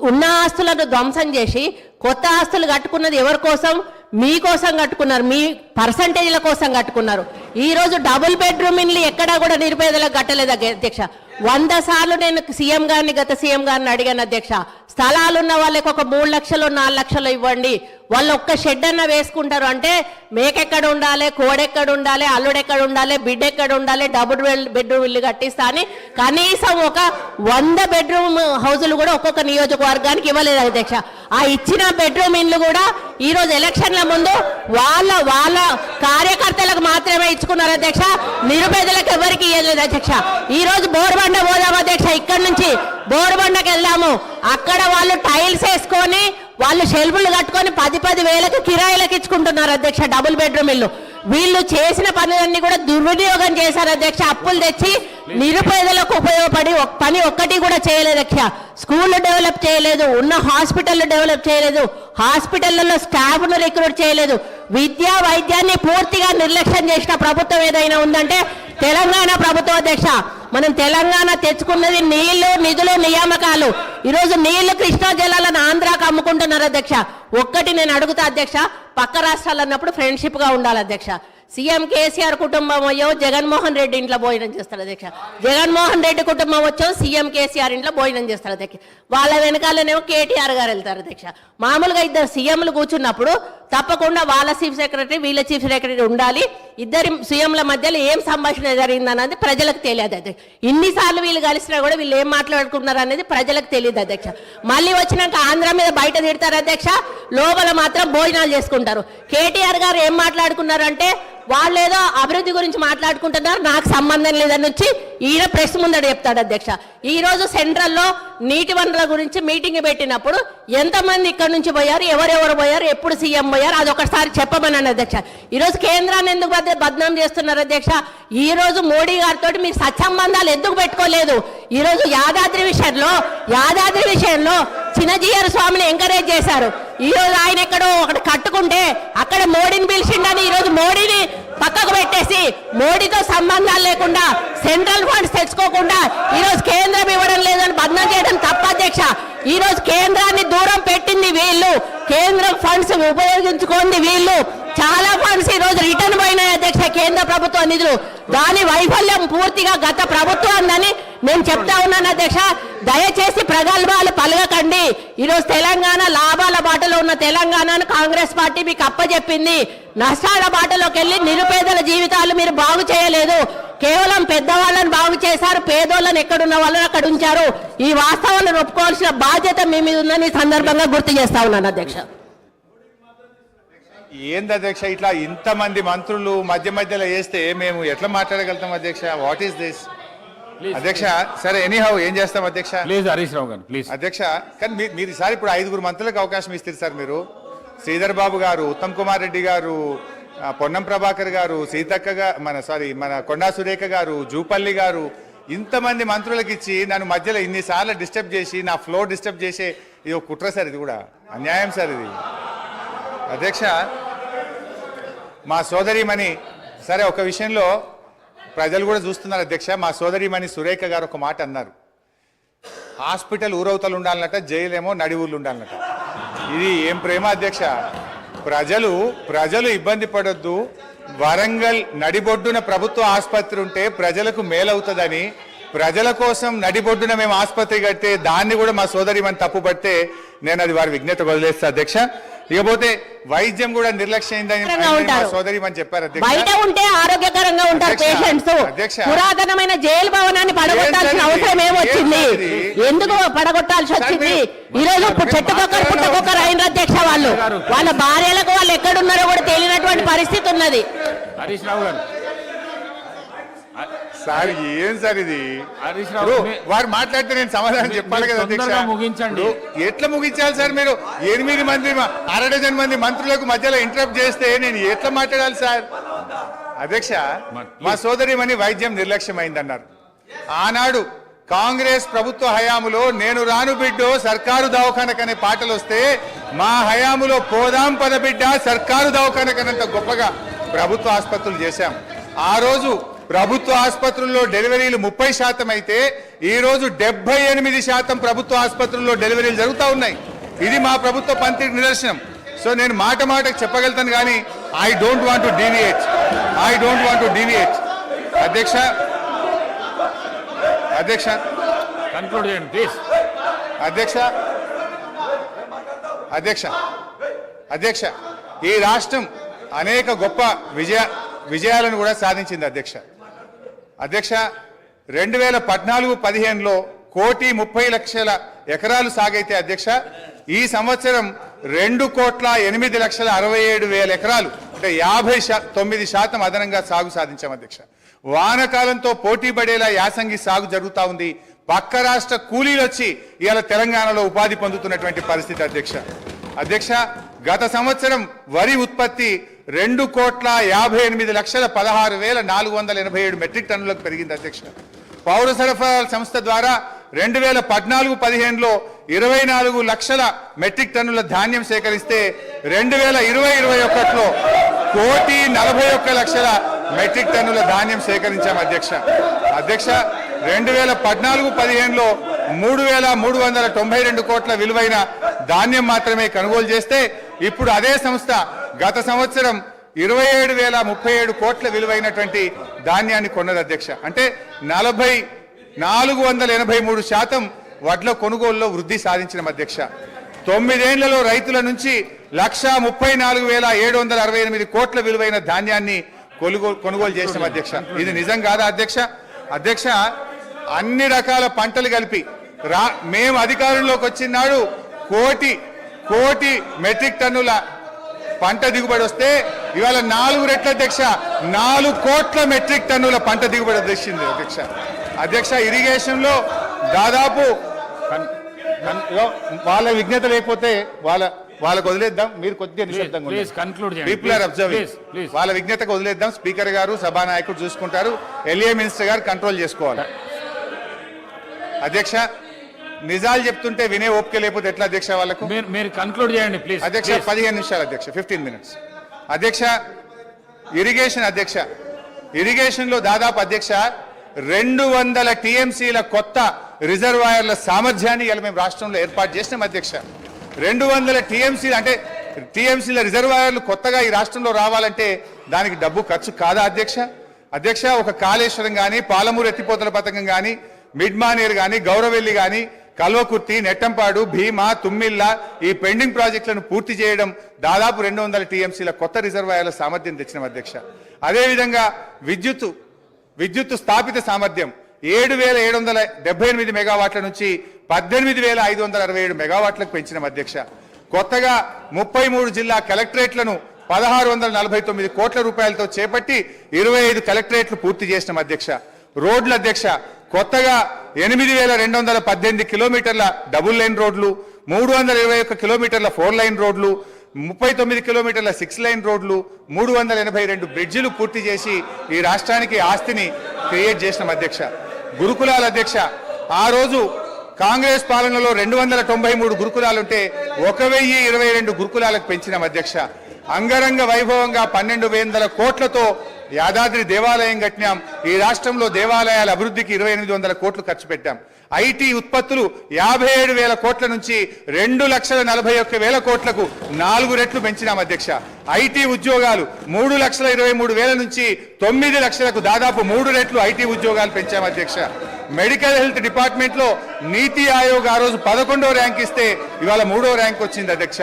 ఉన్న ఆస్తులను ధ్వంసం చేసి కొత్త ఆస్తులు కట్టుకున్నది ఎవరి కోసం? మీకోసం కట్టుకున్నారు, మీ పర్సంటేజ్ల కోసం కట్టుకున్నారు. ఈరోజు డబుల్ బెడ్రూమ్ ఇల్లు ఎక్కడా కూడా నిరుపేదలకు కట్టలేదు అధ్యక్ష. 100 సార్లు నేను సీఎం గారిని, గత సీఎం గారిని అడిగాను అధ్యక్ష. స్థలాలున్న వాళ్ళకి ఒక 3 లక్షలు 4 లక్షలు ఇవ్వండి, వాళ్ళు ఒక్క షెడ్ అన్న వేసుకుంటారు అంటే మేకెక్కడ ఉండాలి, కోడెక్కడ ఉండాలి, అల్లుడెక్కడ ఉండాలి, బిడ్డ ఎక్కడ ఉండాలి, డబుల్ బెడ్రూమ్ ఇల్లు కట్టిస్తా అని కనీసం ఒక 100 బెడ్రూమ్ హౌజులు కూడా ఒక్కొక్క నియోజకవర్గానికి ఇవ్వలేదు అధ్యక్ష. ఆ ఇచ్చిన బెడ్రూమ్ ఇల్లు కూడా ఈరోజు ఎలక్షన్ల ముందు వాళ్ళ కార్యకర్తలకు మాత్రమే ఇచ్చుకున్నారు అధ్యక్ష. నిరుపేదలకు ఎవరికి ఇవ్వలేదు అధ్యక్ష. ఈరోజు బోర్బండ పోదాం అధ్యక్ష, ఇక్కడి నుంచి బోర్బండకి వెళ్దాము. అక్కడ వాళ్ళు టైల్స్ వేసుకొని వాళ్ళు షెల్ఫ్లు కట్టుకొని 10-10 వేలకు కిరాయిలకు ఇచ్చుకుంటున్నారు అధ్యక్ష డబుల్ బెడ్రూమ్ ఇల్లు. వీళ్ళు చేసిన పనులన్నీ కూడా దుర్వినియోగం చేశారు అధ్యక్ష. అప్పులు తెచ్చి నిరుపేదలకు ఉపయోగపడి పని ఒక్కటి కూడా చేయలేదు అధ్యక్ష. స్కూళ్ళు డెవలప్ చేయలేదు, ఉన్న హాస్పిటల్ డెవలప్ చేయలేదు, హాస్పిటళ్లలో స్టాఫ్ను రిక్రూట్ చేయలేదు, విద్యా వైద్యాన్ని పూర్తిగా నిర్లక్ష్యం చేసిన ప్రభుత్వం ఏదైనా ఉందంటే తెలంగాణ ప్రభుత్వం అధ్యక్ష. మనం తెలంగాణ తెచ్చుకున్నది నీళ్లు, నిధులు, నియామకాలు. ఈరోజు నీళ్లు కృష్ణా జలాలను ఆంధ్రాకు అమ్ముకుంటున్నారు అధ్యక్ష. ఒక్కటి నేను అడుగుతా అధ్యక్ష, పక్క రాష్ట్రాలు అన్నప్పుడు ఫ్రెండ్షిప్ గా ఉండాలి అధ్యక్ష. సీఎం కేసీఆర్ కుటుంబం అయ్యో జగన్మోహన్ రెడ్డి ఇంట్లో భోజనం చేస్తారు అధ్యక్ష, జగన్మోహన్ రెడ్డి కుటుంబం వచ్చో సీఎం కేసీఆర్ ఇంట్లో భోజనం చేస్తారు అధ్యక్ష. వాళ్ళ వెనకాలనేమో కేటీఆర్ గారు వెళ్తారు అధ్యక్ష. మామూలుగా ఇద్దరు సీఎంలు కూర్చున్నప్పుడు తప్పకుండా వాళ్ళ చీఫ్ సెక్రటరీ, వీళ్ళ చీఫ్ సెక్రటరీ ఉండాలి. ఇద్దరి సీఎంల మధ్యలో ఏం సంభాషణ జరిగిందన్నది ప్రజలకు తెలియదు అధ్యక్ష. ఇన్నిసార్లు వీళ్ళు కలిసినా కూడా వీళ్ళు ఏం మాట్లాడుకున్నారు అనేది ప్రజలకు తెలియదు అధ్యక్ష. మళ్ళీ వచ్చినాక ఆంధ్ర మీద బయట తిడతారు అధ్యక్ష, లోపల మాత్రం భోజనాలు చేసుకుంటారు. కేటీఆర్ గారు ఏం మాట్లాడుకున్నారంటే వాళ్ళు ఏదో అభివృద్ధి గురించి మాట్లాడుకుంటున్నారు, నాకు సంబంధం లేదని వచ్చి ఈయన ప్రెస్ ముందట చెప్తాడు అధ్యక్ష. ఈ రోజు సెంట్రల్లో నీటి వనరుల గురించి మీటింగ్ పెట్టినప్పుడు ఎంతమంది ఇక్కడ నుంచి పోయారు, ఎవరెవరు పోయారు, ఎప్పుడు సీఎం పోయారు, అది ఒకసారి చెప్పమన్నాను అధ్యక్ష. ఈరోజు కేంద్రాన్ని ఎందుకు బద్నాం చేస్తున్నారు అధ్యక్ష? ఈ రోజు మోడీ గారితో మీరు సత్సంబంధాలు ఎందుకు పెట్టుకోలేదు? ఈ రోజు యాదాద్రి విషయంలో చిన్నజీయర్ స్వామిని ఎంకరేజ్ చేశారు. ఈ రోజు ఆయన ఎక్కడో ఒకటి కట్టుకుంటే అక్కడ మోడీని పిలిచిండని ఈ రోజు మోడీని పక్కకు పెట్టేసి మోడీతో సంబంధాలు లేకుండా సెంట్రల్ ఫండ్స్ తెచ్చుకోకుండా ఈ రోజు కేంద్రం ఇవ్వడం లేదని బద్నాం చేయడం తప్ప అధ్యక్ష. ఈ రోజు కేంద్రాన్ని దూరం పెట్టింది వీళ్ళు, కేంద్రం ఫండ్స్ ఉపయోగించుకోండి వీళ్ళు. చాలా ఫండ్స్ ఈ రోజు రిటర్న్ పోయినాయి అధ్యక్ష, కేంద్ర ప్రభుత్వ నిధులు. దాని వైఫల్యం పూర్తిగా గత ప్రభుత్వాన్ని నేను చెప్తా ఉన్నాను అధ్యక్ష. దయచేసి ప్రగల్భాలు పలగకండి. ఈరోజు తెలంగాణ లాభాల బాటలో ఉన్న తెలంగాణను కాంగ్రెస్ పార్టీ మీకు అప్పచెప్పింది. నష్టాల బాటలోకి వెళ్ళి నిరుపేదల జీవితాలు మీరు బాగు చేయలేదు, కేవలం పెద్దవాళ్ళని బాగు చేశారు, పేదోళ్ళని ఎక్కడున్న వాళ్ళని అక్కడ ఉంచారు. ఈ వాస్తవాలను ఒప్పుకోవాల్సిన బాధ్యత మీ మీద ఉందని ఈ సందర్భంగా గుర్తు చేస్తా ఉన్నాను అధ్యక్ష. ఏంది అధ్యక్ష ఇట్లా ఇంతమంది మంత్రులు మధ్యలో వేస్తే మేము ఎట్లా మాట్లాడగలుగుతాం అధ్యక్ష? వాట్ ఈస్ దిస్ అధ్యక్ష? సరే ఎనీహౌ ఏం చేస్తాం అధ్యక్ష? ప్లీజ్ హరీష్ రావు గారు ప్లీజ్. అధ్యక్ష కానీ మీరు ఈసారి ఇప్పుడు 5 మంత్రులకు అవకాశం ఇస్తారు సార్. మీరు శ్రీధర్ బాబు గారు, ఉత్తమ్ కుమార్ రెడ్డి గారు, పొన్నం ప్రభాకర్ గారు, సీతక్క మన కొండా సురేఖ గారు, జూపల్లి గారు, ఇంతమంది మంత్రులకు ఇచ్చి నన్ను మధ్యలో ఇన్నిసార్లు డిస్టర్బ్ చేసి నా ఫ్లో డిస్టర్బ్ చేసే ఇది ఒక కుట్ర సార్. ఇది కూడా అన్యాయం సార్ ఇది అధ్యక్ష. మా సోదరిమణి సరే ఒక విషయంలో ప్రజలు కూడా చూస్తున్నారు అధ్యక్ష. మా సోదరిమణి సురేఖ గారు ఒక మాట అన్నారు, హాస్పిటల్ ఊరవతలు ఉండాలన్నట, జైలేమో నడి ఊళ్ళు ఉండాలన్నట. ఇది ఏం ప్రేమ అధ్యక్ష? ప్రజలు ఇబ్బంది పడొద్దు. వరంగల్ నడిబొడ్డున ప్రభుత్వ ఆసుపత్రి ఉంటే ప్రజలకు మేలవుతుందని ప్రజల కోసం నడిబొడ్డున మేము ఆసుపత్రి కడితే దాన్ని కూడా మా సోదరి మన తప్పుపడితే నేను అది వారి విజ్ఞత వదిలేస్తా అధ్యక్ష. ఇకపోతే వైద్యం కూడా నిర్లక్ష్యమైందని సోదరి మన చెప్పారు అధ్యక్ష. బయట ఉంటే ఆరోగ్యకరంగా ఉంటారు పేషెంట్స్. పురాతనమైన జైలు భవనాన్ని పడగొట్టాల్సిన అవసరం ఏమొచ్చింది? ఎందుకు పడగొట్టాల్సి వచ్చింది? ఈ రోజు చెట్టుకొక్కరు పుట్టకొక్కరు అయిన అధ్యక్ష. వాళ్ళ భార్యలకు వాళ్ళు ఎక్కడున్నారో కూడా తెలియనటువంటి పరిస్థితి ఉన్నది. హరీష్ రావు గారు సార్ ఏం సార్ ఇది? వారు మాట్లాడితే నేను సమాధానం చెప్పాలి కదా అధ్యక్ష. ముగించండి. ఎట్లా ముగించాలి సార్? మీరు 8 మంది 1/2 మంది మంత్రులకు మధ్యలో ఇంటరప్ట్ చేస్తే నేను ఎట్లా మాట్లాడాలి సార్? అధ్యక్ష, మా సోదరిమణి వైద్యం నిర్లక్ష్యమైందన్నారు. ఆనాడు కాంగ్రెస్ ప్రభుత్వ హయాములో నేను రాను బిడ్డో సర్కారు దవాఖానకనే పాటలు వస్తే మా హయాములో పోదాం పద బిడ్డ సర్కారు దవాఖానకనంత గొప్పగా ప్రభుత్వ ఆసుపత్రులు చేశాం. ఆ రోజు ప్రభుత్వ ఆసుపత్రుల్లో డెలివరీలు 30% అయితే ఈ రోజు 78% ప్రభుత్వ ఆసుపత్రుల్లో డెలివరీలు జరుగుతూ ఉన్నాయి. ఇది మా ప్రభుత్వ పనితీరు నిదర్శనం. సో నేను మాటకు చెప్పగలుగుతాను కానీ I don't want to deviate. అధ్యక్ష కన్క్లూడ్ చేయండి ప్లీజ్. అధ్యక్ష ఈ రాష్ట్రం అనేక గొప్ప విజయాలను కూడా సాధించింది అధ్యక్ష. 2014-15లో 1,30,00,000 ఎకరాలు సాగైతే అధ్యక్ష ఈ సంవత్సరం 2,08,67,000 ఎకరాలు అంటే 59% అదనంగా సాగు సాధించాం అధ్యక్ష. వానకాలంతో పోటీ పడేలా యాసంగి సాగు జరుగుతూ ఉంది. పక్క రాష్ట్ర కూలీలు వచ్చి ఇవాళ తెలంగాణలో ఉపాధి పొందుతున్నటువంటి పరిస్థితి అధ్యక్ష. గత సంవత్సరం వరి ఉత్పత్తి 2,58,16,487 మెట్రిక్ టన్నులకు పెరిగింది అధ్యక్ష. పౌర సరఫరాల సంస్థ ద్వారా 2014-15లో 24 లక్షల మెట్రిక్ టన్నుల ధాన్యం సేకరిస్తే 2020-21లో 1,41,00,000 మెట్రిక్ టన్నుల ధాన్యం సేకరించాం అధ్యక్ష. 2014-15లో 3,392 కోట్ల విలువైన ధాన్యం మాత్రమే కొనుగోలు చేస్తే ఇప్పుడు అదే సంస్థ గత సంవత్సరం 27,037 కోట్ల విలువైనటువంటి ధాన్యాన్ని కొన్నది అధ్యక్ష. అంటే 483% వడ్ల కొనుగోలులో వృద్ధి సాధించిన అధ్యక్ష. 9 ఏళ్లలో రైతుల నుంచి 1,34,768 కోట్ల విలువైన ధాన్యాన్ని కొనుగోలు చేసిన అధ్యక్ష. ఇది నిజం కాదా అధ్యక్ష? అన్ని రకాల పంటలు కలిపి మేము అధికారంలోకి వచ్చినాడు కోటి మెట్రిక్ టన్నుల పంట దిగుబడి వస్తే ఇవాళ 4 రెట్ల అధ్యక్ష 4 కోట్ల మెట్రిక్ టన్నుల పంట దిగుబడి వచ్చింది అధ్యక్ష. ఇరిగేషన్ లో దాదాపు వాళ్ళ విజ్ఞత లేకపోతే వాళ్ళకు వదిలేద్దాం. మీరు కొద్దిగా నిశ్శబ్దంగా పీపుల్ ఆర్ అబ్జర్వింగ్. వాళ్ళ విజ్ఞతకు వదిలేద్దాం. స్పీకర్ గారు సభానాయకుడు చూసుకుంటారు. ఎల్ఏ మినిస్టర్ గారు కంట్రోల్ చేసుకోవాలి అధ్యక్ష. నిజాలు చెప్తుంటే వినే ఓపిక లేకపోతే ఎట్లా అధ్యక్ష? వాళ్ళకు మీరు కన్క్లూడ్ చేయండి ప్లీజ్ అధ్యక్ష. 15 నిమిషాలు అధ్యక్ష. 15 minutes అధ్యక్ష. ఇరిగేషన్ లో దాదాపు అధ్యక్ష 200 TMCల కొత్త రిజర్వాయర్ల సామర్థ్యాన్ని ఇలా మేము రాష్ట్రంలో ఏర్పాటు చేసినాం అధ్యక్ష. 200 TMCలు అంటే TMCల రిజర్వాయర్లు కొత్తగా ఈ రాష్ట్రంలో రావాలంటే దానికి డబ్బు ఖర్చు కాదా అధ్యక్ష? ఒక కాళేశ్వరం కానీ, పాలమూరు ఎత్తిపోతల పథకం కానీ, మిడ్మానేర్ కానీ, గౌరవెల్లి కానీ, కల్వకుర్తి, నెట్టంపాడు, భీమా, తుమ్మిళ్ళ ఈ పెండింగ్ ప్రాజెక్టులను పూర్తి చేయడం దాదాపు 200 TMCల కొత్త రిజర్వాయర్ల సామర్థ్యం తెచ్చిన అధ్యక్ష. అదేవిధంగా విద్యుత్ స్థాపిత సామర్థ్యం 7,778 మెగావాట్ల నుంచి 18,567 మెగావాట్లకు పెంచిన అధ్యక్ష. కొత్తగా 33 జిల్లా కలెక్టరేట్లను 1,649 కోట్ల రూపాయలతో చేపట్టి 25 కలెక్టరేట్లు పూర్తి చేసిన అధ్యక్ష. రోడ్ల అధ్యక్ష కొత్తగా 8,218 కిలోమీటర్ల డబుల్ లైన్ రోడ్లు, 321 కిలోమీటర్ల 4 లైన్ రోడ్లు, 39 కిలోమీటర్ల 6 లైన్ రోడ్లు, 382 బ్రిడ్జిలు పూర్తి చేసి ఈ రాష్ట్రానికి ఆస్తిని క్రియేట్ చేసిన అధ్యక్ష. గురుకులాల అధ్యక్ష ఆ రోజు కాంగ్రెస్ పాలనలో 293 గురుకులాలుంటే 1,022 గురుకులాలకు పెంచిన అధ్యక్ష. అంగరంగ వైభవంగా 1,200 కోట్లతో యాదాద్రి దేవాలయం కట్టినాం. ఈ రాష్ట్రంలో దేవాలయాల అభివృద్ధికి 2,800 కోట్లు ఖర్చు పెట్టాం. ఐటీ ఉత్పత్తులు 57,000 కోట్ల నుంచి 2,41,000 కోట్లకు 4 రెట్లు పెంచినాం అధ్యక్ష. ఐటీ ఉద్యోగాలు 3,23,000 నుంచి 9 లక్షలకు దాదాపు 3 రెట్లు ఐటీ ఉద్యోగాలు పెంచాం అధ్యక్ష. మెడికల్ హెల్త్ డిపార్ట్మెంట్ లో నీతి ఆయోగ్ ఆ రోజు 11వ ర్యాంక్ ఇస్తే ఇవాళ 3వ ర్యాంక్ వచ్చింది అధ్యక్ష.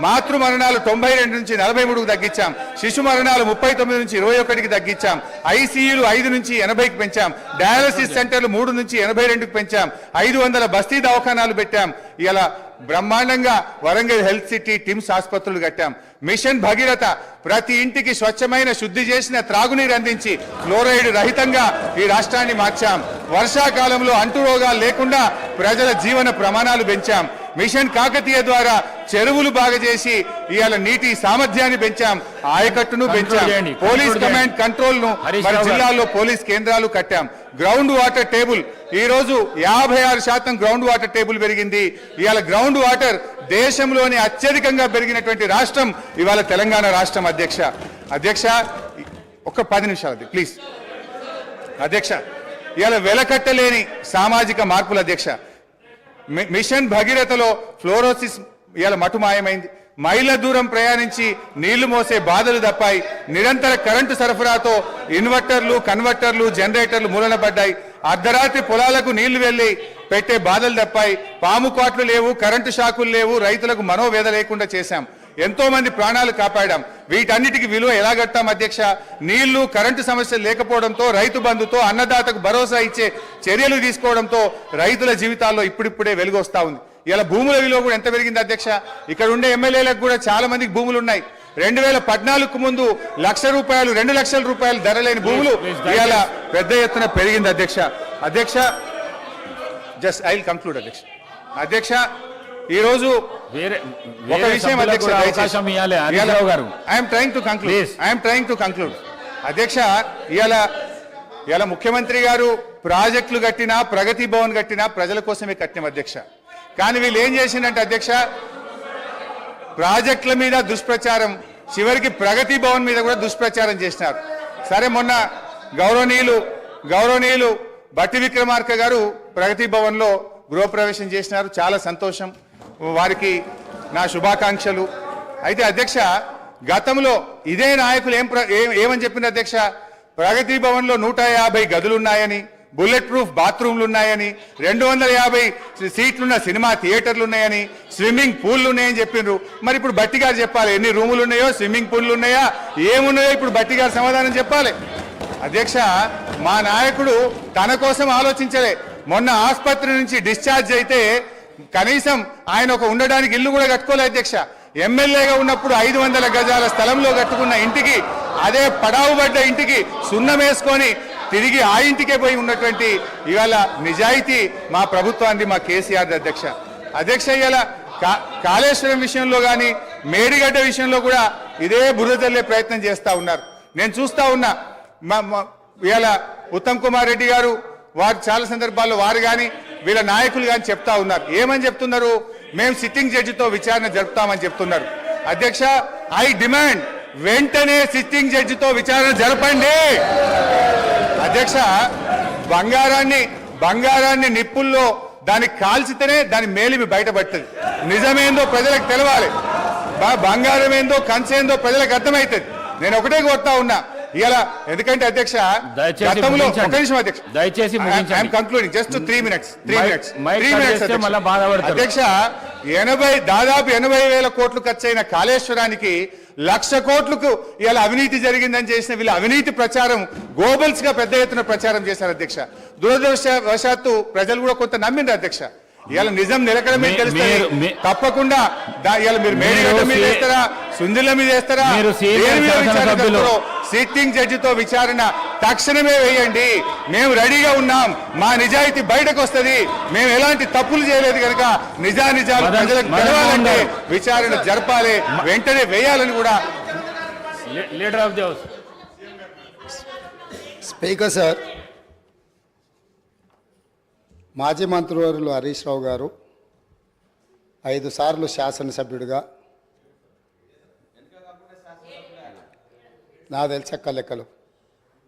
మాతృ మరణాలు 92 నుంచి 43కు తగ్గించాం. శిశు మరణాలు 39 నుంచి 21కి తగ్గించాం. ఐసీయూలు 5 నుంచి 80కి పెంచాం. డయాలసిస్ సెంటర్లు 3 నుంచి 82కి పెంచాం. 500 బస్తీ దవాఖానాలు పెట్టాం. ఇలా బ్రహ్మాండంగా వరంగల్ హెల్త్ సిటీ టిమ్స్ ఆసుపత్రులు కట్టాం. మిషన్ భగీరథ ప్రతి ఇంటికి స్వచ్ఛమైన శుద్ధి చేసిన త్రాగునీరు అందించి ఫ్లోరైడ్ రహితంగా ఈ రాష్ట్రాన్ని మార్చాం. వర్షాకాలంలో అంటురోగాలు లేకుండా ప్రజల జీవన ప్రమాణాలు పెంచాం. మిషన్ కాకతీయ ద్వారా చెరువులు బాగా చేసి ఇవాళ నీటి సామర్థ్యాన్ని పెంచాం. ఆయకట్టును పెంచాం. పోలీస్ కమాండ్ కంట్రోల్ ను మన జిల్లాల్లో పోలీస్ కేంద్రాలు కట్టాం. గ్రౌండ్ వాటర్ టేబుల్ ఈ రోజు 56% గ్రౌండ్ వాటర్ టేబుల్ పెరిగింది. ఇవాళ గ్రౌండ్ వాటర్ దేశంలోని అత్యధికంగా పెరిగినటువంటి రాష్ట్రం ఇవాళ తెలంగాణ రాష్ట్రం అధ్యక్ష. ఒక 10 నిమిషాలు ప్లీజ్ అధ్యక్ష. ఇవాళ వెలకట్టలేని సామాజిక మార్పులు అధ్యక్ష. మిషన్ భగీరథలో ఫ్లోరోసిస్ ఇవాళ మటుమాయమైంది. మైళ్ళ దూరం ప్రయాణించి నీళ్లు మోసే బాధలు తప్పాయి. నిరంతర కరెంటు సరఫరాతో ఇన్వర్టర్లు, కన్వర్టర్లు, జనరేటర్లు మూలన పడ్డాయి. అర్ధరాత్రి పొలాలకు నీళ్లు వెళ్లి పెట్టే బాధలు తప్పాయి. పాము కాట్లు లేవు, కరెంటు షాకులు లేవు. రైతులకు మనోవేద లేకుండా చేశాం. ఎంతో మంది ప్రాణాలు కాపాడాం. వీటన్నిటికి విలువ ఎలా కట్టాం అధ్యక్ష? నీళ్లు, కరెంటు సమస్యలు లేకపోవడంతో, రైతు బంధుతో, అన్నదాతకు భరోసా ఇచ్చే చర్యలు తీసుకోవడంతో రైతుల జీవితాల్లో ఇప్పుడిప్పుడే వెలుగు వస్తా ఉంది. ఇలా భూముల విలువ కూడా ఎంత పెరిగింది అధ్యక్ష? ఇక్కడ ఉండే ఎమ్మెల్యేలకు కూడా చాలా మందికి భూములు ఉన్నాయి. 2014కు ముందు ₹1,00,000, ₹2,00,000 ధర లేని భూములు ఇలా పెద్ద ఎత్తున పెరిగింది అధ్యక్ష. జస్ట్ ఐ విల్ కంక్లూడ్ అధ్యక్ష. ఈ రోజు ఒక విషయం అధ్యక్ష, ఐఎమ్ ట్రైంగ్ టు కంక్లూడ్ అధ్యక్ష. ఇవాళ ముఖ్యమంత్రి గారు ప్రాజెక్టులు కట్టినా, ప్రగతి భవన్ కట్టినా ప్రజల కోసమే కట్టినాం అధ్యక్ష. కానీ వీళ్ళు ఏం చేసిందంటే అధ్యక్ష, ప్రాజెక్టుల మీద దుష్ప్రచారం, చివరికి ప్రగతి భవన్ మీద కూడా దుష్ప్రచారం చేసినారు. సరే, మొన్న గౌరవనీయులు బట్టి విక్రమార్క గారు ప్రగతి భవన్ లో గృహప్రవేశం చేసినారు. చాలా సంతోషం, వారికి నా శుభాకాంక్షలు. అయితే అధ్యక్ష, గతంలో ఇదే నాయకులు ఏమని చెప్పింది అధ్యక్ష? ప్రగతి భవన్ లో 150 గదులున్నాయని, బుల్లెట్ ప్రూఫ్ బాత్రూమ్లు ఉన్నాయని, 250 సీట్లున్న సినిమా థియేటర్లు ఉన్నాయని, స్విమ్మింగ్ పూల్లు ఉన్నాయని చెప్పిండ్రు. మరి ఇప్పుడు బట్టి గారు చెప్పాలి ఎన్ని రూములు ఉన్నాయో, స్విమ్మింగ్ పూల్లు ఉన్నాయా, ఏమున్నాయో ఇప్పుడు బట్టి గారు సమాధానం చెప్పాలి. అధ్యక్ష, మా నాయకుడు తన కోసం ఆలోచించలే. మొన్న ఆసుపత్రి నుంచి డిశ్చార్జ్ అయితే కనీసం ఆయన ఒక ఉండడానికి ఇల్లు కూడా కట్టుకోలే అధ్యక్ష. ఎమ్మెల్యేగా ఉన్నప్పుడు 500 గజాల స్థలంలో కట్టుకున్న ఇంటికి, అదే పడావుబడ్డ ఇంటికి సున్నం వేసుకొని తిరిగి ఆ ఇంటికే పోయి ఉన్నటువంటి ఇవాళ నిజాయితీ మా ప్రభుత్వాన్ని, మా కేసీఆర్ అధ్యక్ష. ఇవాళ కాళేశ్వరం విషయంలో కానీ, మేడిగడ్డ విషయంలో కూడా ఇదే బురద చల్లే ప్రయత్నం చేస్తూ ఉన్నారు. నేను చూస్తా ఉన్నా. ఇవాళ ఉత్తమ్ కుమార్ రెడ్డి గారు వారు చాలా సందర్భాల్లో వారు కానీ వీళ్ళ నాయకులు కానీ చెప్తా ఉన్నారు. ఏమని చెప్తున్నారు? మేము సిట్టింగ్ జడ్జితో విచారణ జరుపుతామని చెప్తున్నారు. అధ్యక్ష, ఐ డిమాండ్ వెంటనే సిట్టింగ్ జడ్జితో విచారణ జరపండి అధ్యక్ష. బంగారాన్ని నిప్పుల్లో దాన్ని కాల్చితేనే దాని మేలిమి బయటపడుతుంది. నిజమేందో ప్రజలకు తెలవాలి, బంగారం ఏందో కంచేందో ప్రజలకు అర్థమవుతుంది. నేను ఒకటే కోరుతా ఉన్నా ఇలా, ఎందుకంటే అధ్యక్ష గతంలో ఒక నిమిషం అధ్యక్ష, దయచేసి కంక్లూడింగ్ జస్ట్ 3 minutes అధ్యక్ష. దాదాపు 80,000 కోట్లు ఖర్చయిన కాళేశ్వరానికి 1,00,000 కోట్లకు ఇలా అవినీతి జరిగిందని చేసిన వీళ్ళ అవినీతి ప్రచారం గోబల్స్ గా పెద్ద ఎత్తున ప్రచారం చేశారు అధ్యక్ష. దురదృష్టవశాత్తు ప్రజలు కూడా కొంత నమ్మిండ్రు అధ్యక్ష. ఇవాళ నిజం నిలకడమే తెలిస్తే తప్పకుండా ఇవాళ మీరు మేడిగడ్డ మీద వేస్తారా, సుందిల మీద వేస్తారా, సిట్టింగ్ జడ్జితో విచారణ తక్షణమే వేయండి. మేము రెడీగా ఉన్నాం. మా నిజాయితీ బయటకు వస్తుంది. మేము ఎలాంటి తప్పులు చేయలేదు కనుక నిజాలు ప్రజలకు తెలవాలంటే విచారణ జరపాలి, వెంటనే వేయాలని కూడా leader of the house speaker sir, మాజీ మంత్రివర్యులు హరీష్ రావు గారు 5 సార్లు శాసనసభ్యుడిగా, నా తెలిసక్క లెక్కలు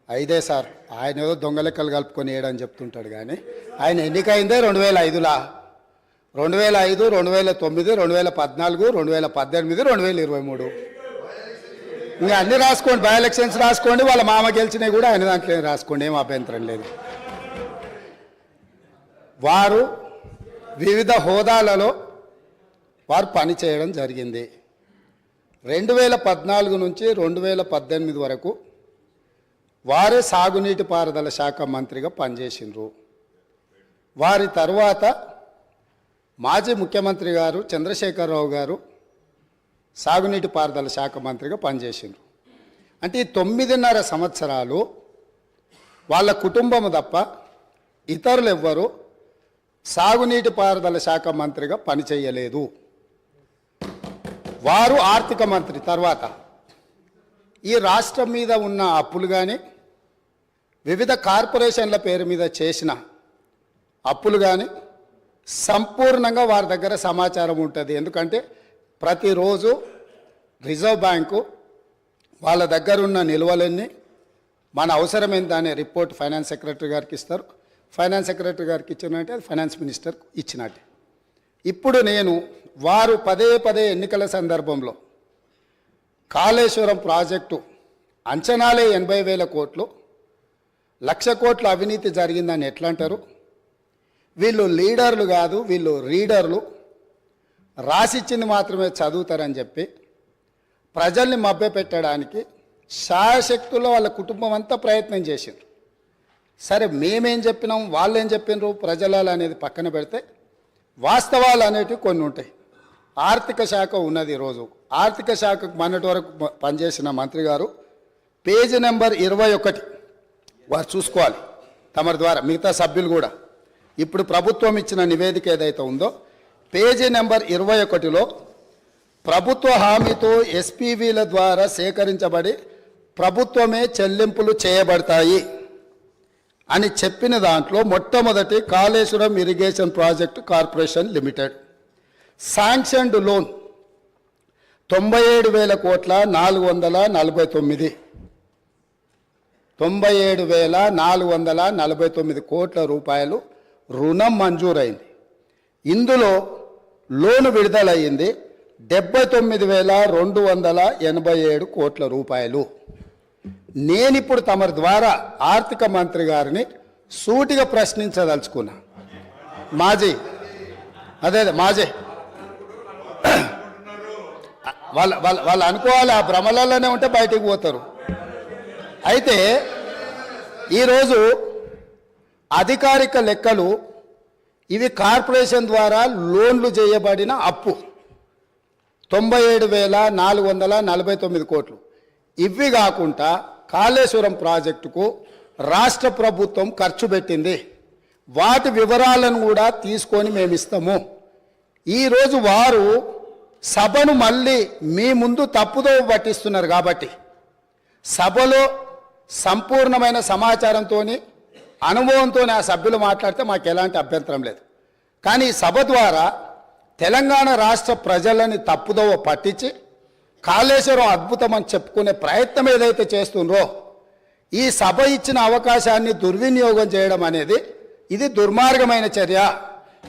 ఐదే సార్. ఆయన ఏదో దొంగ లెక్కలు కలుపుకొని వేయడని చెప్తుంటాడు కానీ ఆయన ఎన్నికైందే 2005లో, 2005, 2009, 2014, 2018, 2023. ఇంకా అన్ని రాసుకోండి, బై ఎలక్షన్స్ రాసుకోండి, వాళ్ళ మామ గెలిచినవి కూడా ఆయన దాంట్లో రాసుకోండి, ఏం అభ్యంతరం లేదు. వారు వివిధ హోదాలలో వారు పనిచేయడం జరిగింది. 2014 నుంచి 2018 వరకు వారే సాగునీటి పారుదల శాఖ మంత్రిగా పనిచేసిండ్రు. వారి తర్వాత మాజీ ముఖ్యమంత్రి గారు చంద్రశేఖరరావు గారు సాగునీటి పారుదల శాఖ మంత్రిగా పనిచేసిండ్రు. అంటే ఈ 9.5 సంవత్సరాలు వాళ్ళ కుటుంబం తప్ప ఇతరులు ఎవ్వరు సాగునీటి పారుదల శాఖ మంత్రిగా పనిచేయలేదు. వారు ఆర్థిక మంత్రి తర్వాత ఈ రాష్ట్రం మీద ఉన్న అప్పులు కానీ వివిధ కార్పొరేషన్ల పేరు మీద చేసిన అప్పులు కానీ సంపూర్ణంగా వారి దగ్గర సమాచారం ఉంటుంది. ఎందుకంటే ప్రతిరోజు రిజర్వ్ బ్యాంకు వాళ్ళ దగ్గర ఉన్న నిల్వలన్నీ మన అవసరమైంది అనే రిపోర్ట్ ఫైనాన్స్ సెక్రటరీ గారికి ఇస్తారు. ఫైనాన్స్ సెక్రటరీ గారికి ఇచ్చినట్టే అది ఫైనాన్స్ మినిస్టర్ ఇచ్చినట్టే. ఇప్పుడు నేను వారు పదే ఎన్నికల సందర్భంలో కాళేశ్వరం ప్రాజెక్టు అంచనాలే 80,000 కోట్లు, 1,00,000 కోట్ల అవినీతి జరిగిందని ఎట్లా అంటారు? వీళ్ళు లీడర్లు కాదు, వీళ్ళు రీడర్లు, రాసిచ్చింది మాత్రమే చదువుతారని చెప్పి ప్రజల్ని మభ్యపెట్టడానికి శాయశక్తుల్లో వాళ్ళ కుటుంబం అంతా ప్రయత్నం చేసిండ్రు. సరే, మేమేం చెప్పినాం, వాళ్ళు ఏం చెప్పినారు, ప్రజలు అనేది పక్కన పెడితే వాస్తవాలు అనేటివి కొన్ని ఉంటాయి. ఆర్థిక శాఖ ఉన్నది. ఈరోజు ఆర్థిక శాఖకు మొన్నటి వరకు పనిచేసిన మంత్రి గారు పేజీ నెంబర్ 21 వారు చూసుకోవాలి తమరి ద్వారా, మిగతా సభ్యులు కూడా. ఇప్పుడు ప్రభుత్వం ఇచ్చిన నివేదిక ఏదైతే ఉందో పేజీ నెంబర్ 21లో ప్రభుత్వ హామీతో ఎస్పీవీల ద్వారా సేకరించబడి ప్రభుత్వమే చెల్లింపులు చేయబడతాయి అని చెప్పిన దాంట్లో మొట్టమొదటి Kaleshwaram irrigation project corporation limited sanctioned loan 97,000 కోట్ల 449 97,449 కోట్ల రూపాయలు రుణం మంజూరైంది. ఇందులో లోను విడుదలయ్యింది 79,287 కోట్ల రూపాయలు. నేనిప్పుడు తమరి ద్వారా ఆర్థిక మంత్రి గారిని సూటిగా ప్రశ్నించదలుచుకున్నా. మాజీ వాళ్ళు అనుకోవాలి, ఆ భ్రమలలోనే ఉంటే బయటికి పోతారు. అయితే ఈరోజు అధికారిక లెక్కలు ఇవి కార్పొరేషన్ ద్వారా లోన్లు చేయబడిన అప్పు 97,449 కోట్లు. ఇవి కాకుండా కాళేశ్వరం ప్రాజెక్టుకు రాష్ట్ర ప్రభుత్వం ఖర్చు పెట్టింది. వాటి వివరాలను కూడా తీసుకొని మేము ఇస్తాము. ఈరోజు వారు సభను మళ్ళీ మీ ముందు తప్పుదో పట్టిస్తున్నారు. కాబట్టి సభలో సంపూర్ణమైన సమాచారంతో అనుభవంతో ఆ సభ్యులు మాట్లాడితే మాకు ఎలాంటి అభ్యంతరం లేదు. కానీ సభ ద్వారా తెలంగాణ రాష్ట్ర ప్రజలని తప్పుదోవ పట్టించి కాళేశ్వరం అద్భుతం అని చెప్పుకునే ప్రయత్నం ఏదైతే చేస్తుండ్రో, ఈ సభ ఇచ్చిన అవకాశాన్ని దుర్వినియోగం చేయడం అనేది ఇది దుర్మార్గమైన చర్య.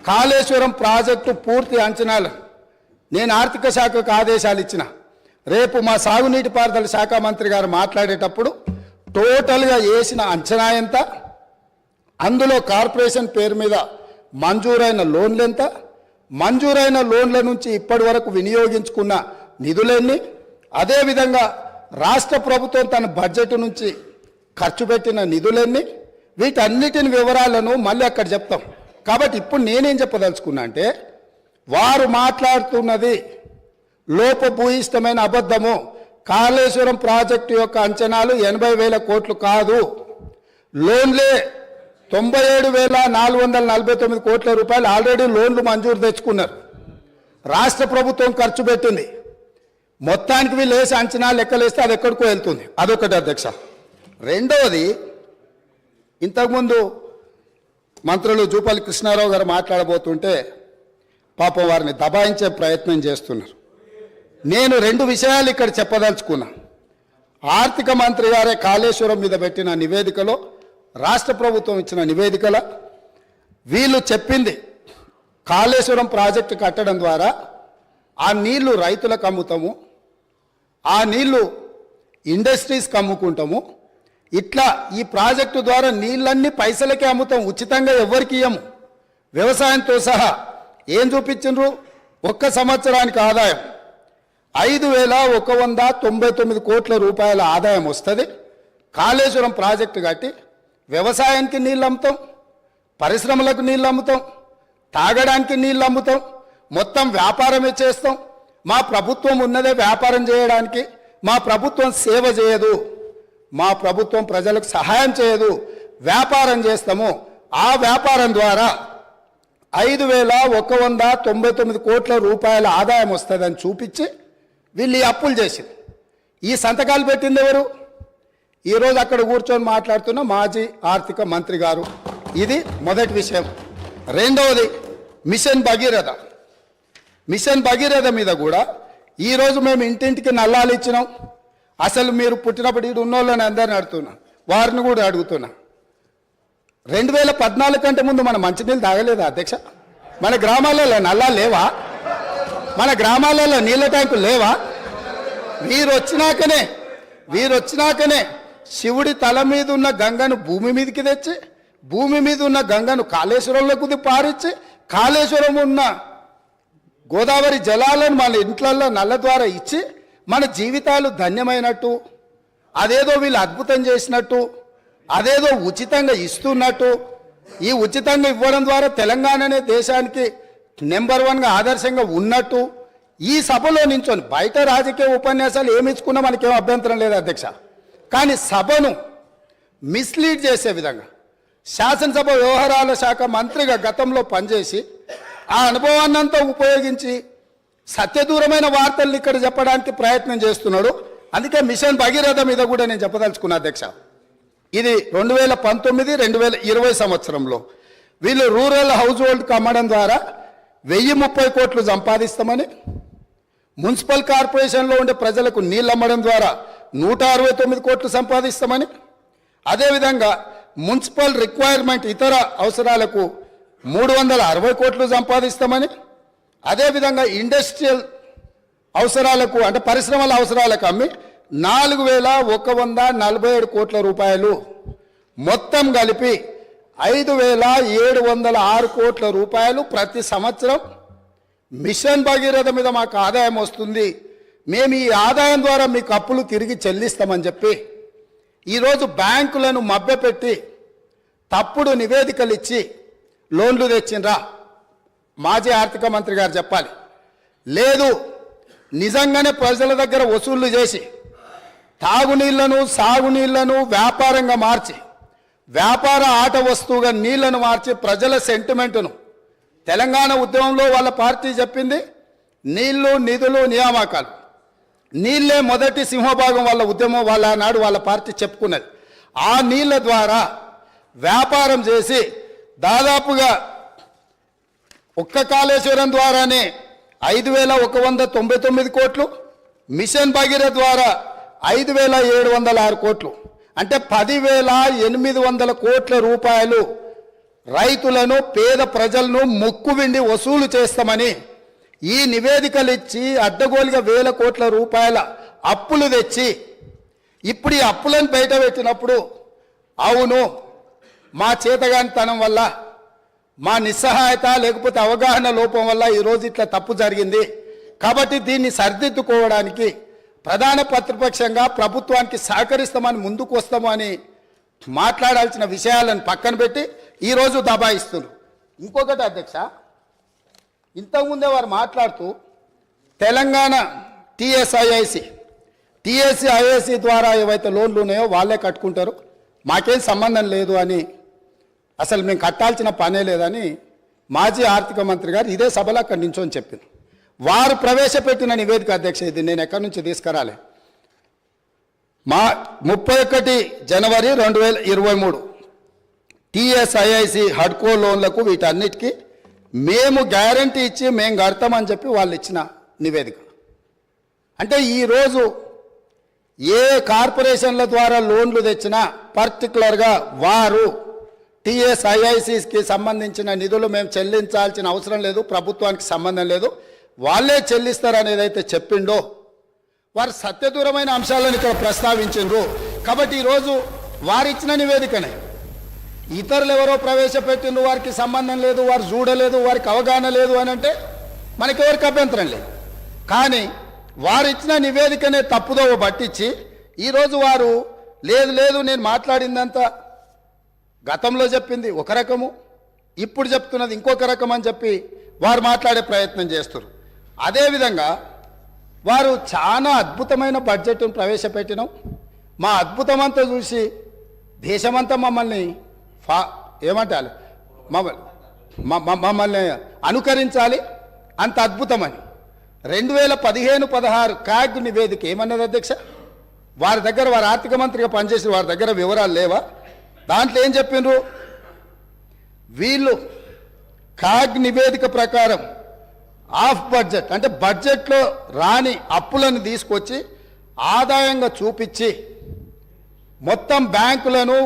కాళేశ్వరం ప్రాజెక్టు పూర్తి అంచనాలు నేను ఆర్థిక శాఖకు ఆదేశాలు ఇచ్చిన. రేపు మా సాగునీటి పారుదల శాఖ మంత్రి గారు మాట్లాడేటప్పుడు టోటల్గా వేసిన అంచనా ఎంత, అందులో కార్పొరేషన్ పేరు మీద మంజూరైన లోన్లు ఎంత, మంజూరైన లోన్ల నుంచి ఇప్పటి వరకు వినియోగించుకున్న నిధులెన్ని, అదేవిధంగా రాష్ట్ర ప్రభుత్వం తన బడ్జెట్ నుంచి ఖర్చు పెట్టిన నిధులెన్ని, వీటన్నిటిని వివరాలను మళ్ళీ అక్కడ చెప్తాం. కాబట్టి ఇప్పుడు నేనేం చెప్పదలుచుకున్నా అంటే, వారు మాట్లాడుతున్నది లోపభూయిష్టమైన అబద్ధము. కాళేశ్వరం ప్రాజెక్టు యొక్క అంచనాలు 80,000 కోట్లు కాదు, లోన్లే 97,449 కోట్ల రూపాయలు ఆల్రెడీ లోన్లు మంజూరు తెచ్చుకున్నారు. రాష్ట్ర ప్రభుత్వం ఖర్చు పెట్టింది. మొత్తానికి వీళ్ళు వేసి అంచనా లెక్కలేస్తే అది ఎక్కడికో వెళ్తుంది. అదొకటి అధ్యక్ష. రెండవది, ఇంతకుముందు మంత్రులు జూపల్లి కృష్ణారావు గారు మాట్లాడబోతుంటే పాపం వారిని దబాయించే ప్రయత్నం చేస్తున్నారు. నేను 2 విషయాలు ఇక్కడ చెప్పదలుచుకున్నా. ఆర్థిక మంత్రి గారే కాళేశ్వరం మీద పెట్టిన నివేదికలో, రాష్ట్ర ప్రభుత్వం ఇచ్చిన నివేదికలో వీళ్ళు చెప్పింది కాళేశ్వరం ప్రాజెక్టు కట్టడం ద్వారా ఆ నీళ్లు రైతులకు అమ్ముతాము, ఆ నీళ్లు ఇండస్ట్రీస్కి అమ్ముకుంటాము, ఇట్లా ఈ ప్రాజెక్టు ద్వారా నీళ్ళన్నీ పైసలకే అమ్ముతాం, ఉచితంగా ఎవరికి ఇయ్యము, వ్యవసాయంతో సహా. ఏం చూపించిండ్రు? ఒక్క సంవత్సరానికి ఆదాయం 5,199 కోట్ల రూపాయల ఆదాయం వస్తుంది. కాళేశ్వరం ప్రాజెక్టు కట్టి వ్యవసాయానికి నీళ్ళు అమ్ముతాం, పరిశ్రమలకు నీళ్ళు అమ్ముతాం, తాగడానికి నీళ్ళు అమ్ముతాం, మొత్తం వ్యాపారమే చేస్తాం. మా ప్రభుత్వం ఉన్నదే వ్యాపారం చేయడానికి. మా ప్రభుత్వం సేవ చేయదు, మా ప్రభుత్వం ప్రజలకు సహాయం చేయదు, వ్యాపారం చేస్తాము. ఆ వ్యాపారం ద్వారా 5,199 కోట్ల రూపాయల ఆదాయం వస్తుందని చూపించి వీళ్ళు ఈ అప్పులు చేసింది. ఈ సంతకాలు పెట్టింది ఎవరు? ఈరోజు అక్కడ కూర్చొని మాట్లాడుతున్న మాజీ ఆర్థిక మంత్రి గారు. ఇది మొదటి విషయం. రెండవది మిషన్ భగీరథ. మిషన్ భగీరథ మీద కూడా ఈరోజు మేము ఇంటింటికి నల్లాలు ఇచ్చినాం. అసలు మీరు పుట్టినప్పుడు ఇటు ఉన్నోళ్ళని అందరిని అడుగుతున్నా, వారిని కూడా అడుగుతున్నా. 2014 కంటే ముందు మన మంచినీళ్ళు తాగలేదా అధ్యక్ష? మన గ్రామాలలో నల్లాలు లేవా? మన గ్రామాలలో నీళ్ళ ట్యాంకులు లేవా? వీరు వచ్చినాకనే శివుడి తల మీద ఉన్న గంగను భూమి మీదకి తెచ్చి, భూమి మీద ఉన్న గంగను కాళేశ్వరంలోకి పారించి, కాళేశ్వరం ఉన్న గోదావరి జలాలను మన ఇంట్లల్లో నల్ల ద్వారా ఇచ్చి మన జీవితాలు ధన్యమైనట్టు, అదేదో వీళ్ళు అద్భుతం చేసినట్టు, అదేదో ఉచితంగా ఇస్తున్నట్టు, ఈ ఉచితంగా ఇవ్వడం ద్వారా తెలంగాణనే దేశానికి నెంబర్ 1గా ఆదర్శంగా ఉన్నట్టు ఈ సభలో నించొని, బయట రాజకీయ ఉపన్యాసాలు ఏమి ఇచ్చుకున్నా మనకేం అభ్యంతరం లేదు అధ్యక్ష, కానీ సభను మిస్లీడ్ చేసే విధంగా శాసనసభ వ్యవహారాల శాఖ మంత్రిగా గతంలో పనిచేసి ఆ అనుభవాన్నంతా ఉపయోగించి సత్యదూరమైన వార్తల్ని ఇక్కడ చెప్పడానికి ప్రయత్నం చేస్తున్నాడు. అందుకే మిషన్ భగీరథ మీద కూడా నేను చెప్పదలుచుకున్నా అధ్యక్ష. ఇది 2019-2020 సంవత్సరంలో వీళ్ళు రూరల్ హౌస్ హోల్డ్కి అమ్మడం ద్వారా 1030 కోట్లు సంపాదిస్తామని, మున్సిపల్ కార్పొరేషన్లో ఉండే ప్రజలకు నీళ్ళు అమ్మడం ద్వారా 169 కోట్లు సంపాదిస్తామని, అదేవిధంగా మున్సిపల్ రిక్వైర్మెంట్ ఇతర అవసరాలకు 360 కోట్లు సంపాదిస్తామని, అదేవిధంగా ఇండస్ట్రియల్ అవసరాలకు అంటే పరిశ్రమల అవసరాలకు అమ్మి 4,147 కోట్ల రూపాయలు, మొత్తం కలిపి 5,706 కోట్ల రూపాయలు ప్రతి సంవత్సరం మిషన్ భగీరథ మీద మాకు ఆదాయం వస్తుంది. మేము ఈ ఆదాయం ద్వారా మీకు అప్పులు తిరిగి చెల్లిస్తామని చెప్పి ఈరోజు బ్యాంకులను మభ్యపెట్టి తప్పుడు నివేదికలు ఇచ్చి లోన్లు తెచ్చిండ్రా? మాజీ ఆర్థిక మంత్రి గారు చెప్పాలి. లేదు, నిజంగానే ప్రజల దగ్గర వసూళ్లు చేసి తాగునీళ్లను సాగునీళ్లను వ్యాపారంగా మార్చి, వ్యాపార ఆట వస్తువుగా నీళ్లను మార్చి ప్రజల సెంటిమెంటును, తెలంగాణ ఉద్యమంలో వాళ్ళ పార్టీ చెప్పింది నీళ్లు నిధులు నియామకాలు, నీళ్లే మొదటి సింహభాగం వాళ్ళ ఉద్యమం, వాళ్ళ నాడు వాళ్ళ పార్టీ చెప్పుకున్నది. ఆ నీళ్ల ద్వారా వ్యాపారం చేసి దాదాపుగా ఒక్క కాళేశ్వరం ద్వారానే 5,199 కోట్లు, మిషన్ భగీరథ ద్వారా 5,706 కోట్లు, అంటే 10,800 కోట్ల రూపాయలు రైతులను, పేద ప్రజలను ముక్కువిండి వసూలు చేస్తామని ఈ నివేదికలు ఇచ్చి అడ్డగోలుగా 1,000 కోట్ల రూపాయల అప్పులు తెచ్చి ఇప్పుడు ఈ అప్పులను బయట పెట్టినప్పుడు అవును మా చేతగానితనం వల్ల, మా నిస్సహాయత లేకపోతే అవగాహన లోపం వల్ల ఈరోజు ఇట్లా తప్పు జరిగింది, కాబట్టి దీన్ని సరిదిద్దుకోవడానికి ప్రధాన ప్రతిపక్షంగా ప్రభుత్వానికి సహకరిస్తామని ముందుకు వస్తాము అని మాట్లాడాల్సిన విషయాలను పక్కన పెట్టి ఈరోజు దబాయిస్తున్నారు. ఇంకొకటి అధ్యక్ష, ఇంతకుముందే వారు మాట్లాడుతూ తెలంగాణ టీఎస్ఐఐసి ద్వారా ఏవైతే లోన్లు ఉన్నాయో వాళ్ళే కట్టుకుంటారు, మాకేం సంబంధం లేదు అని, అసలు మేము కట్టాల్సిన పనే లేదని మాజీ ఆర్థిక మంత్రి గారు ఇదే సభలో అక్కడి నుంచోని చెప్పింది. వారు ప్రవేశపెట్టిన నివేదిక అధ్యక్ష, ఇది నేను ఎక్కడి నుంచి తీసుకురాలే, 31 జనవరి 2023 టీఎస్ఐఐసి హడ్కో లోన్లకు వీటన్నిటికీ మేము గ్యారంటీ ఇచ్చి మేము కడతామని చెప్పి వాళ్ళు ఇచ్చిన నివేదిక. అంటే ఈరోజు ఏ కార్పొరేషన్ల ద్వారా లోన్లు తెచ్చినా పర్టికులర్గా వారు టీఎస్ఐఐసికి సంబంధించిన నిధులు మేము చెల్లించాల్సిన అవసరం లేదు, ప్రభుత్వానికి సంబంధం లేదు, వాళ్ళే చెల్లిస్తారు ఏదైతే చెప్పిండో వారు సత్యదూరమైన అంశాలను ఇక్కడ ప్రస్తావించారు. కాబట్టి ఈరోజు వారిచ్చిన నివేదికనే ఇతరులు ఎవరో ప్రవేశపెట్టిండ్రు, వారికి సంబంధం లేదు, వారు చూడలేదు, వారికి అవగాహన లేదు అని అంటే మనకెవరికి అభ్యంతరం లేదు. కానీ వారిచ్చిన నివేదికనే తప్పుదోవ పట్టించి ఈరోజు వారు లేదు లేదు నేను మాట్లాడిందంతా గతంలో చెప్పింది ఒక రకము, ఇప్పుడు చెప్తున్నది ఇంకొక రకం అని చెప్పి వారు మాట్లాడే ప్రయత్నం చేస్తారు. అదేవిధంగా వారు చాలా అద్భుతమైన బడ్జెట్ను ప్రవేశపెట్టినాం, మా అద్భుతమంతా చూసి దేశమంతా మమ్మల్ని ఏమంటారు మమ్మల్ని అనుకరించాలి, అంత అద్భుతమని 2015-16 క్యాగ్ నివేదిక ఏమన్నది అధ్యక్ష? వారి దగ్గర వారు ఆర్థిక మంత్రిగా పనిచేసిన వారి దగ్గర వివరాలు లేవా? దాంట్లో ఏం చెప్పిండ్రు? వీళ్ళు క్యాగ్ నివేదిక ప్రకారం ఆఫ్ బడ్జెట్ అంటే బడ్జెట్లో రాని అప్పులను తీసుకొచ్చి ఆదాయంగా చూపించి మొత్తం బ్యాంకులను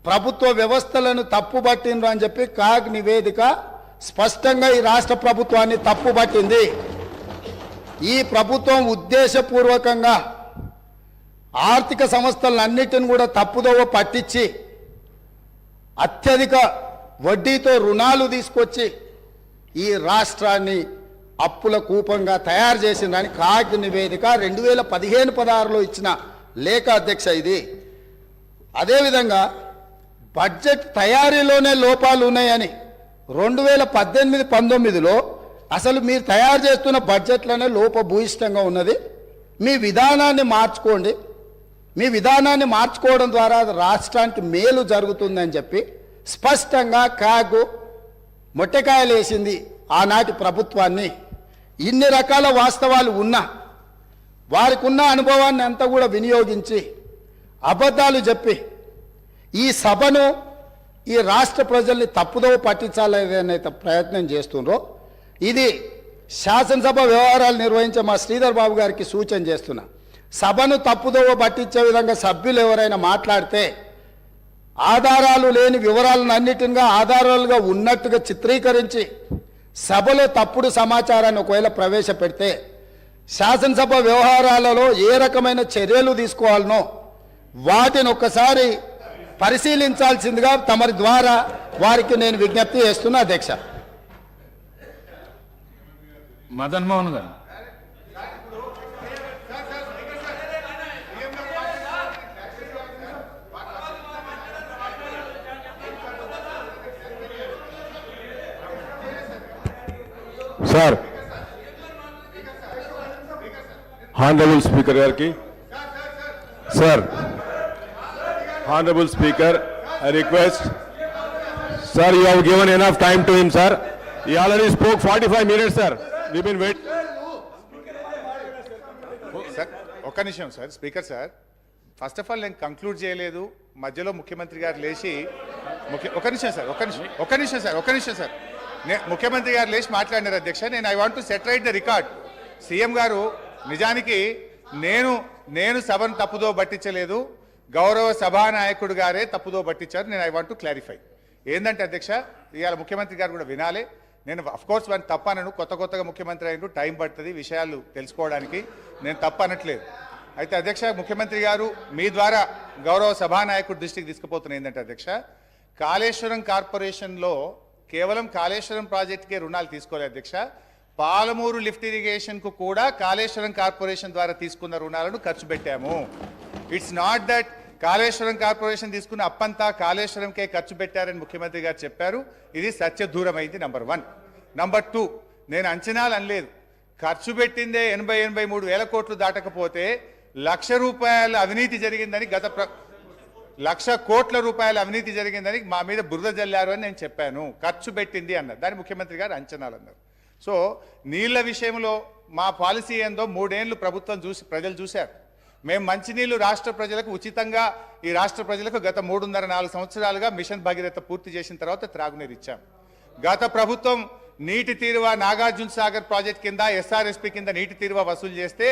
ప్రభుత్వ వ్యవస్థలను తప్పుబట్టిండ్రు అని చెప్పి క్యాగ్ నివేదిక స్పష్టంగా ఈ రాష్ట్ర ప్రభుత్వాన్ని తప్పుబట్టింది. ఈ ప్రభుత్వం ఉద్దేశపూర్వకంగా ఆర్థిక సంస్థలన్నిటిని కూడా తప్పుదోవ పట్టించి అత్యధిక వడ్డీతో రుణాలు తీసుకొచ్చి ఈ రాష్ట్రాన్ని అప్పుల కూపంగా తయారు చేసిందని క్యాగ్ నివేదిక 2015-16లో ఇచ్చిన లేఖ అధ్యక్ష ఇది. అదేవిధంగా బడ్జెట్ తయారీలోనే లోపాలు ఉన్నాయని 2018-19లో అసలు మీరు తయారు చేస్తున్న బడ్జెట్లోనే లోపభూయిష్టంగా ఉన్నది, మీ విధానాన్ని మార్చుకోండి, మీ విధానాన్ని మార్చుకోవడం ద్వారా రాష్ట్రానికి మేలు జరుగుతుందని చెప్పి స్పష్టంగా క్యాగ్ మొట్టకాయలు వేసింది ఆనాటి ప్రభుత్వాన్ని. ఇన్ని రకాల వాస్తవాలు ఉన్నా వారికి ఉన్న అనుభవాన్ని అంతా కూడా వినియోగించి అబద్ధాలు చెప్పి ఈ సభను ఈ రాష్ట్ర ప్రజల్ని తప్పుదోవ పట్టించాలనే ప్రయత్నం చేస్తుండ్రో ఇది శాసనసభ వ్యవహారాలు నిర్వహించే మా శ్రీధర్ బాబు గారికి సూచన చేస్తున్నా. సభను తప్పుదోవ పట్టించే విధంగా సభ్యులు ఎవరైనా మాట్లాడితే ఆధారాలు లేని వివరాలను అన్నిటిగా ఆధారాలుగా ఉన్నట్టుగా చిత్రీకరించి సభలో తప్పుడు సమాచారాన్ని ఒకవేళ ప్రవేశపెడితే శాసనసభ వ్యవహారాలలో ఏ రకమైన చర్యలు తీసుకోవాలనో వాటిని ఒక్కసారి పరిశీలించాల్సిందిగా తమరి ద్వారా వారికి నేను విజ్ఞప్తి చేస్తున్నా అధ్యక్ష. మదన్ మోహన్ గారు సార్ హానరబుల్ స్పీకర్ గారికి sir honourable speaker I request sir you have given enough time to him sir he already spoke 45 minutes sir we've been waiting sir ఒక్క నిమిషం sir speaker sir first of all నేను conclude చేయలేదు మధ్యలో ముఖ్యమంత్రి గారు లేచి ఒక నిమిషం సార్ ముఖ్యమంత్రి గారు లేచి మాట్లాడినారు అధ్యక్ష. నేను I want to set right the record. CM గారు నిజానికి నేను సభను తప్పుదో పట్టించలేదు, గౌరవ సభానాయకుడు గారే తప్పుదో పట్టించారు. నేను ఐ వాంట్ టు క్లారిఫై. ఏంటంటే అధ్యక్ష ఇవాళ ముఖ్యమంత్రి గారు కూడా వినాలి. నేను అఫ్కోర్స్ వాడిని తప్పనను, కొత్తగా ముఖ్యమంత్రి అయినట్టు టైం పడుతుంది విషయాలు తెలుసుకోవడానికి, నేను తప్పనట్లేదు. అయితే అధ్యక్ష ముఖ్యమంత్రి గారు మీ ద్వారా గౌరవ సభానాయకుడి దృష్టికి తీసుకుపోతున్న ఏంటంటే అధ్యక్ష కాళేశ్వరం కార్పొరేషన్లో కేవలం కాళేశ్వరం ప్రాజెక్టుకే రుణాలు తీసుకోలేదు అధ్యక్ష, పాలమూరు లిఫ్ట్ ఇరిగేషన్కు కూడా కాళేశ్వరం కార్పొరేషన్ ద్వారా తీసుకున్న రుణాలను ఖర్చు పెట్టాము. It's not that Kaleshwaram corporation తీసుకున్న అప్పంతా కాళేశ్వరంకే ఖర్చు పెట్టారని ముఖ్యమంత్రి గారు చెప్పారు. ఇది సత్యదూరమైంది నంబర్ 1. నంబర్ 2, నేను అంచనాలు అనలేదు. ఖర్చు పెట్టిందే 83 వేల కోట్లు దాటకపోతే ₹1,00,000 అవినీతి జరిగిందని 1,00,000 కోట్ల రూపాయల అవినీతి జరిగిందని మా మీద బురద జల్లారు అని నేను చెప్పాను. ఖర్చు పెట్టింది అన్నారు, దాని ముఖ్యమంత్రి గారు అంచనాలు అన్నారు. సో నీళ్ల విషయంలో మా పాలసీ ఏందో 3 ఏళ్ళు ప్రభుత్వం ప్రజలు చూశారు. మేము మంచినీళ్లు రాష్ట్ర ప్రజలకు ఉచితంగా ఈ రాష్ట్ర ప్రజలకు గత 3.5-4 సంవత్సరాలుగా మిషన్ భగీరథ పూర్తి చేసిన తర్వాత త్రాగునీరు ఇచ్చాం. గత ప్రభుత్వం నీటి తీరువ నాగార్జున సాగర్ ప్రాజెక్ట్ కింద ఎస్ఆర్ఎస్పి కింద నీటి తీరువ వసూలు చేస్తే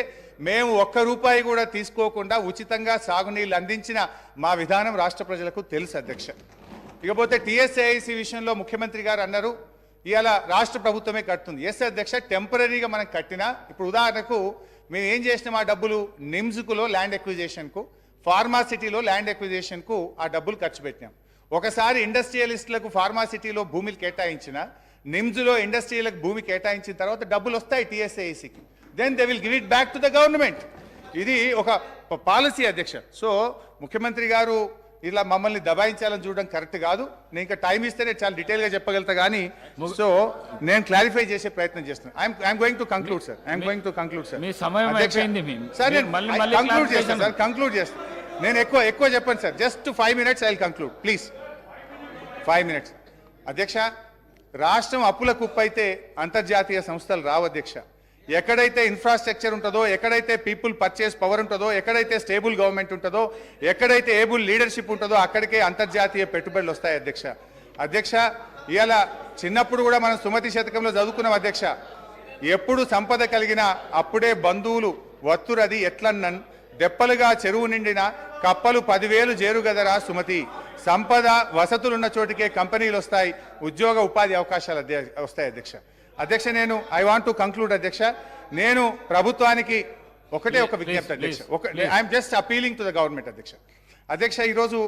మేము ₹1 కూడా తీసుకోకుండా ఉచితంగా సాగునీళ్ళు అందించిన మా విధానం రాష్ట్ర ప్రజలకు తెలుసు అధ్యక్ష. ఇకపోతే టీఎస్ఏఐసి విషయంలో ముఖ్యమంత్రి గారు అన్నారు ఇవాళ రాష్ట్ర ప్రభుత్వమే కడుతుంది. ఎస్ అధ్యక్ష, టెంపరీగా మనం కట్టినా ఇప్పుడు ఉదాహరణకు మేము ఏం చేసినాం, ఆ డబ్బులు నిమ్స్కులో ల్యాండ్ ఎక్విజిషన్కు, ఫార్మాసిటీలో ల్యాండ్ ఎక్విజిషన్కు ఆ డబ్బులు ఖర్చు పెట్టినాం. ఒకసారి ఇండస్ట్రియలిస్టులకు ఫార్మాసిటీలో భూమిని కేటాయించిన, నిమ్స్లో ఇండస్ట్రియలకు భూమి కేటాయించిన తర్వాత డబ్బులు వస్తాయి టీఎస్ఏఐసికి, then they will give it back to the government. ఇది ఒక పాలసీ అధ్యక్ష. సో ముఖ్యమంత్రి గారు ఇలా మమ్మల్ని దబాయించాలని చూడడం కరెక్ట్ కాదు. నేను ఇంకా టైం ఇస్తే నేను చాలా డీటెయిల్గా చెప్పగలుగుతా కానీ సో నేను క్లారిఫై చేసే ప్రయత్నం చేస్తున్నాను. I'm going to conclude sir. మీ సమయం అయిపోయింది. సార్ నేను కంక్లూడ్ చేస్తాను సార్, కంక్లూడ్ చేస్తాను. నేను ఎక్కువ చెప్పండి sir, just 5 minutes I will conclude please. 5 minutes అధ్యక్ష. రాష్ట్రం అప్పుల కుప్ప అయితే అంతర్జాతీయ సంస్థలు రావు అధ్యక్ష. ఎక్కడైతే ఇన్ఫ్రాస్ట్రక్చర్ ఉంటుందో, ఎక్కడైతే పీపుల్ పర్చేస్ పవర్ ఉంటుందో, ఎక్కడైతే స్టేబుల్ గవర్నమెంట్ ఉంటుందో, ఎక్కడైతే ఏబుల్ లీడర్షిప్ ఉంటుందో అక్కడికే అంతర్జాతీయ పెట్టుబడులు వస్తాయి అధ్యక్ష. ఇవాళ చిన్నప్పుడు కూడా మనం సుమతి శతకంలో చదువుకున్నాం అధ్యక్ష. ఎప్పుడు సంపద కలిగినా అప్పుడే బంధువులు వత్తురది ఎట్లన్నన్, దెప్పలుగా చెరువు నిండిన కప్పలు 10,000 చేరుగదరా సుమతి. సంపద వసతులున్న చోటికే కంపెనీలు వస్తాయి, ఉద్యోగ ఉపాధి అవకాశాలు వస్తాయి అధ్యక్ష. నేను ఐ వాంట్ టు కంక్లూడ్ అధ్యక్ష. నేను ప్రభుత్వానికి ఒక విజ్ఞప్తి అధ్యక్ష. I'm just appealing to the government అధ్యక్ష. ఈరోజు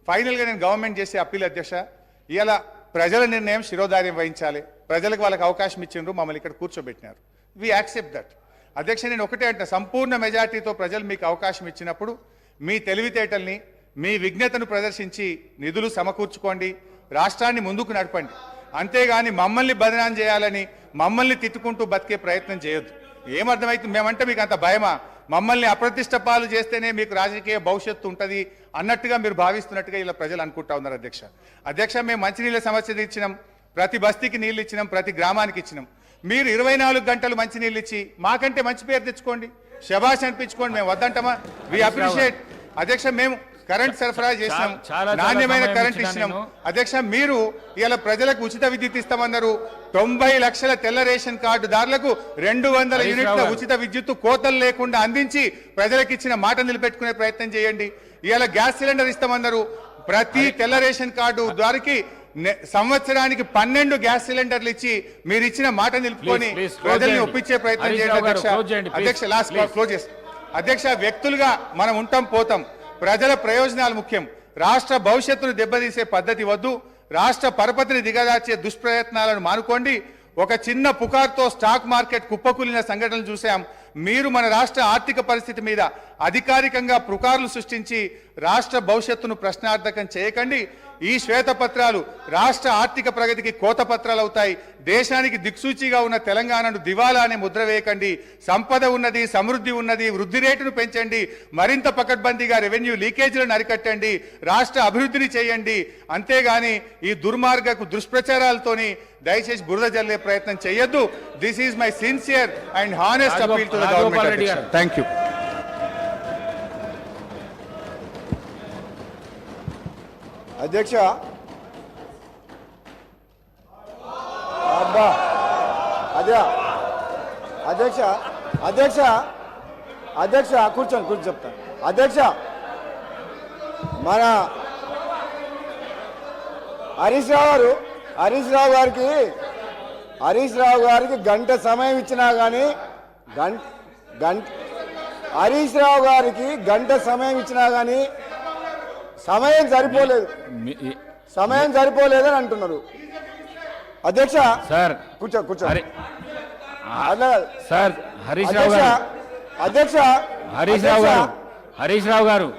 ఫైనల్గా నేను గవర్నమెంట్ చేసే అప్పీల్ అధ్యక్ష. ఇలా ప్రజల నిర్ణయం శిరోధార్యం వహించాలి. ప్రజలకు వాళ్ళకి అవకాశం ఇచ్చిండ్రు, మమ్మల్ని ఇక్కడ కూర్చోబెట్టినారు. వి యాక్సెప్ట్ దట్ అధ్యక్ష. నేను ఒకటే అంటే సంపూర్ణ మెజార్టీతో ప్రజలు మీకు అవకాశం ఇచ్చినప్పుడు మీ తెలివితేటల్ని, మీ విజ్ఞతను ప్రదర్శించి నిధులు సమకూర్చుకోండి, రాష్ట్రాన్ని ముందుకు నడపండి. అంతేగాని మమ్మల్ని బదనాం చేయాలని, మమ్మల్ని తిట్టుకుంటూ బతికే ప్రయత్నం చేయొద్దు. ఏమర్థమైతే మేమంటే మీకు అంత భయమా? మమ్మల్ని అప్రతిష్ట పాలు చేస్తేనే మీకు రాజకీయ భవిష్యత్తు ఉంటుంది అన్నట్టుగా మీరు భావిస్తున్నట్టుగా ఇలా ప్రజలు అనుకుంటా ఉన్నారు అధ్యక్ష. మేము మంచినీళ్ళ సమస్య ఇచ్చినాం, ప్రతి బస్తీకి నీళ్ళు ఇచ్చినాం, ప్రతి గ్రామానికి ఇచ్చినాం. మీరు 24 గంటలు మంచినీళ్ళు ఇచ్చి మాకంటే మంచి పేరు తెచ్చుకోండి, శబాష్ అనిపించుకోండి, మేము వద్దంటామా? వి అప్రిషియేట్ అధ్యక్ష. మేము కరెంట్ సరఫరా చేసినాం, నాణ్యమైన కరెంట్ ఇచ్చినాం అధ్యక్ష. మీరు ఇలా ప్రజలకు ఉచిత విద్యుత్ ఇస్తామన్నారు. 90 లక్షల తెల్ల రేషన్ కార్డుదారులకు 200 యూనిట్ల ఉచిత విద్యుత్తు కోతలు లేకుండా అందించి ప్రజలకు ఇచ్చిన మాట నిలబెట్టుకునే ప్రయత్నం చేయండి. ఇలా గ్యాస్ సిలిండర్ ఇస్తామన్నారు. ప్రతి తెల్ల రేషన్ కార్డు దారికి సంవత్సరానికి 12 గ్యాస్ సిలిండర్లు ఇచ్చి మీరు ఇచ్చిన మాట నిలుపుకొని ప్రజల్ని ఒప్పించే ప్రయత్నం చేయండి అధ్యక్ష. లాస్ట్ క్లోజ్ చేస్తాం అధ్యక్ష. వ్యక్తులుగా మనం ఉంటాం పోతాం, ప్రజల ప్రయోజనాలు ముఖ్యం. రాష్ట్ర భవిష్యత్తును దెబ్బతీసే పద్ధతి వద్దు. రాష్ట్ర పరపతిని దిగజార్చే దుష్ప్రయత్నాలను మానుకోండి. ఒక చిన్న పుకార్తో స్టాక్ మార్కెట్ కుప్పకూలిన సంఘటనలు చూసాం. మీరు మన రాష్ట్ర ఆర్థిక పరిస్థితి మీద అధికారికంగా పుకార్లు సృష్టించి రాష్ట్ర భవిష్యత్తును ప్రశ్నార్థకం చేయకండి. ఈ శ్వేతపత్రాలు రాష్ట్ర ఆర్థిక ప్రగతికి కోతపత్రాలు అవుతాయి. దేశానికి దిక్సూచిగా ఉన్న తెలంగాణను దివాలా అనే ముద్ర వేయకండి. సంపద ఉన్నది, సమృద్ధి ఉన్నది, వృద్ధి రేటును పెంచండి, మరింత పకడ్బందీగా రెవెన్యూ లీకేజీలను అరికట్టండి, రాష్ట్ర అభివృద్ధిని చేయండి. అంతేగాని ఈ దుర్మార్గకు దుష్ప్రచారాలతోని దయచేసి బురద జల్లే ప్రయత్నం చేయొద్దు. This is my sincere and honest appeal to the government. Thank you అధ్యక్ష. అబ్బా అదే అధ్యక్ష అధ్యక్ష అధ్యక్ష కూర్చొని చెప్తాను అధ్యక్ష. మన హరీష్ రావు గారికి గంట సమయం ఇచ్చినా కానీ హరీష్ రావు గారికి గంట సమయం ఇచ్చినా కానీ సమయం సరిపోలేదని అంటున్నారు అధ్యక్ష. సార్ కూర్చో సార్. హరీష్ రావు గారు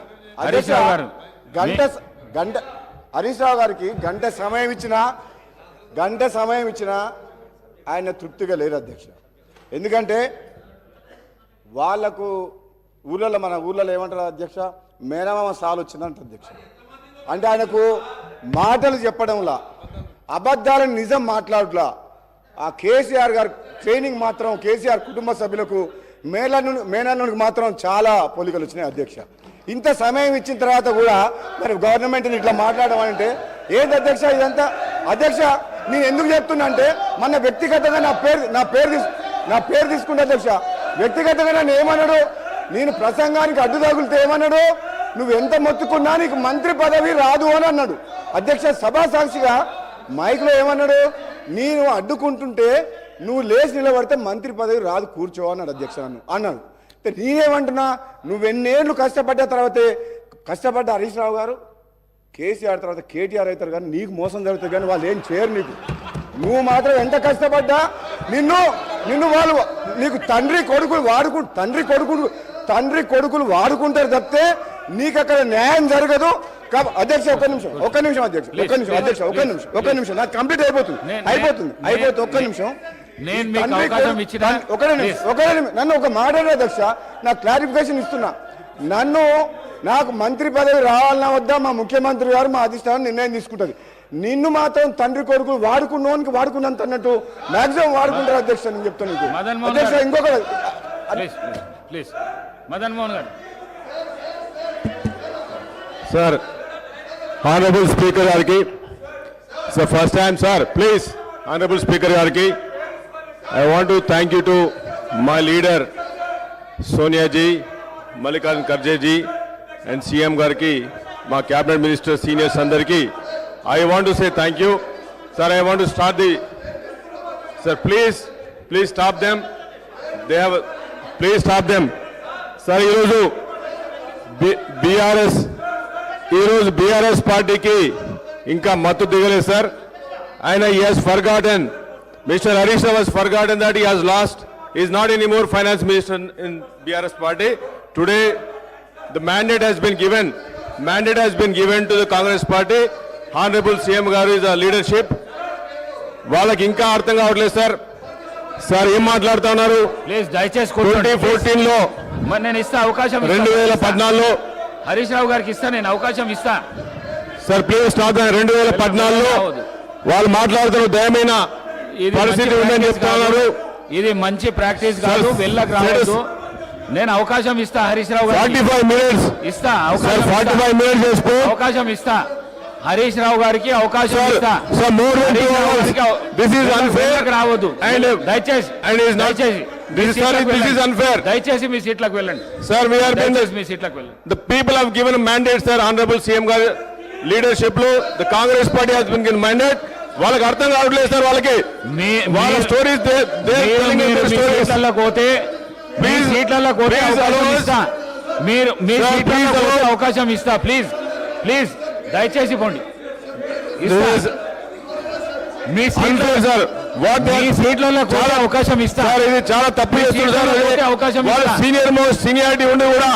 హరీష్ రావు గారికి గంట సమయం ఇచ్చినా ఆయన తృప్తిగా లేరు అధ్యక్ష. ఎందుకంటే వాళ్లకు మన ఊర్లలో ఏమంటారు అధ్యక్ష, మేనమామ సాలు వచ్చిందంట అధ్యక్ష. అంటే ఆయనకు మాటలు చెప్పడంలా, అబద్ధాలను నిజం మాట్లాడలా. ఆ కేసీఆర్ గారు ట్రైనింగ్ మాత్రం కేసీఆర్ కుటుంబ సభ్యులకు మేనల్లునికి మాత్రం చాలా పోలికలు వచ్చినాయి అధ్యక్ష. ఇంత సమయం ఇచ్చిన తర్వాత కూడా మరి గవర్నమెంట్ని ఇట్లా మాట్లాడడం అంటే ఏంటి అధ్యక్ష ఇదంతా? అధ్యక్ష నేను ఎందుకు చెప్తున్నా అంటే మన వ్యక్తిగతంగా నా పేరు తీసుకుంటే అధ్యక్ష, వ్యక్తిగతంగా నన్ను ఏమన్నాడు, నేను ప్రసంగానికి అడ్డు తగులితే ఏమన్నాడు, నువ్వు ఎంత మొత్తుకున్నా నీకు మంత్రి పదవి రాదు అని అన్నాడు. అధ్యక్ష సభా సాక్షిగా మైక్లో ఏమన్నాడు, నేను అడ్డుకుంటుంటే నువ్వు లేచి నిలబడితే మంత్రి పదవి రాదు కూర్చో అన్నాడు అధ్యక్ష నన్ను అన్నాడు. నేనేమంటున్నా, నువ్వెన్నేళ్ళు కష్టపడ్డ తర్వాతే కష్టపడ్డ హరీష్ రావు గారు కేసీఆర్ తర్వాత కేటీఆర్ అవుతారు, కానీ నీకు మోసం జరుగుతుంది, కానీ వాళ్ళు ఏం చేయరు నీకు. నువ్వు మాత్రం ఎంత కష్టపడ్డా నిన్ను వాళ్ళు నీకు తండ్రి కొడుకులు వాడుకుంటారు తప్పితే నీకు అక్కడ న్యాయం జరగదు. అధ్యక్ష ఒక్క నిమిషం అధ్యక్ష నాకు కంప్లీట్ అయిపోతుంది ఒక్క నిమిషం. నన్ను ఒక మాట అధ్యక్ష, నాకు క్లారిఫికేషన్ ఇస్తున్నా. నాకు మంత్రి పదవి రావాలన్నా వద్దా మా ముఖ్యమంత్రి గారు మా అధిష్టానం నిర్ణయం తీసుకుంటుంది. నిన్ను మాత్రం తండ్రి కొడుకులు వాడుకున్నంత అన్నట్టు మాక్సిమం వాడుకుంటారు అధ్యక్ష. నేను చెప్తాను అధ్యక్ష. ఇంకొక మదన్ మోహన్ గారు. సార్, హానరబుల్ స్పీకర్ గారికి sir, first time sir, please honourable speaker గారికి I want to thank you to my leader Sonia ji, Mallikarjun Kharge ji and CM గారికి, మా క్యాబినెట్ మినిస్టర్ సీనియర్స్ అందరికీ I want to say thank you. Sir, I want to start Sir, please stop them. Please stop them. Sir, ఈరోజు BRS పార్టీకి ఇంకా మత్తు దిగలేదు sir. ఆయన he has forgotten, Mr. Harish Rav has forgotten that he has lost. He is not anymore finance minister in BRS party. Today, the mandate has been given to the Congress party. Honourable CM గారు is a leadership. వాళ్ళకి ఇంకా అర్థం కావట్లేదు sir. Sir ఏం మాట్లాడుతా ఉన్నారు? Please దయచేసి 2014లో నేను ఇస్తా అవకాశం, 2014లో హరీష్ రావు గారికి ఇస్తా, నేను అవకాశం ఇస్తా సార్. Please stop. 2014లో వాళ్ళు మాట్లాడుతున్న దయమైన పరిస్థితి ఉందని చెప్తా ఉన్నారు. ఇది మంచి ప్రాక్టీస్ కాదు, వెళ్ళకు రావద్దు. నేను అవకాశం ఇస్తా హరీష్ రావు గారికి. 45 మినిట్స్ ఇస్తా, 45 మినిట్స్ చేసుకో. అవకాశం ఇస్తా హరీష్ రావు గారికి, అవకాశం ఇస్తా. రావద్దు దయచేసి మీ సీట్లకు వెళ్ళండి సార్. మీ సీట్లకు వెళ్ళండి. The people have given mandate sir. Honourable CM గారి లీడర్షిప్ లో the Congress party has been given mandate. వాళ్ళకి అర్థం కావట్లేదు సార్. వాళ్ళకి వాళ్ళ స్టోరీస్ పోతే మీరు మీ అవకాశం ఇస్తా. ప్లీజ్ దయచేసి పోండి. మీ సీట్లలో కూడా అవకాశం ఇస్తా. ఇది చాలా తప్పు చేస్తున్నారు. అవకాశం సీనియారిటీ ఉండి కూడా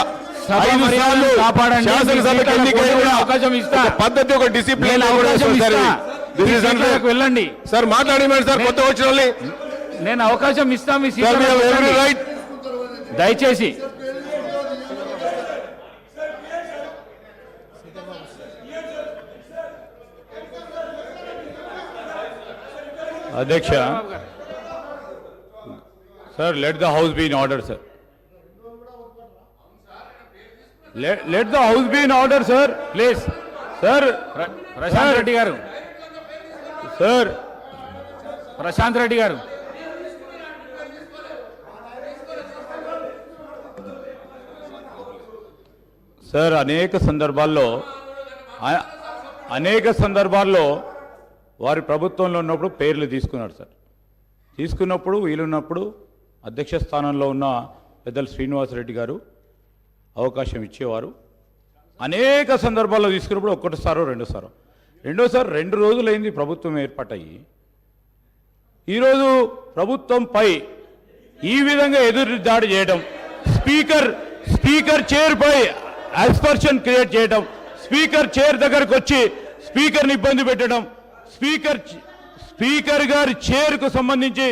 కాపాడండి. అవకాశం ఇస్తా. పద్ధతి, ఒక డిసిప్లిన్ వెళ్ళండి సార్. మాట్లాడి సార్, కొత్త వచ్చిన నేను అవకాశం ఇస్తా. మీ రైట్. దయచేసి అధ్యక్ష, sir, let the house be in order sir. Let the house be in order sir, please. Sir, Prashanth Reddy గారు, సార్, ప్రశాంత్ రెడ్డి గారు, సార్, అనేక సందర్భాల్లో వారి ప్రభుత్వంలో ఉన్నప్పుడు పేర్లు తీసుకున్నారు సార్. తీసుకున్నప్పుడు వీలున్నప్పుడు అధ్యక్ష స్థానంలో ఉన్న పెద్దలు శ్రీనివాసరెడ్డి గారు అవకాశం ఇచ్చేవారు. అనేక సందర్భాల్లో తీసుకున్నప్పుడు ఒకటిసారో రెండోసారి 2 రోజులైంది ప్రభుత్వం ఏర్పాటయ్యి. ఈరోజు ప్రభుత్వంపై ఈ విధంగా ఎదురు దాడి చేయడం, స్పీకర్ చైర్పై అస్పర్షన్ క్రియేట్ చేయడం, స్పీకర్ చైర్ దగ్గరకు వచ్చి స్పీకర్ని ఇబ్బంది పెట్టడం, స్పీకర్ గారి చైర్కు సంబంధించి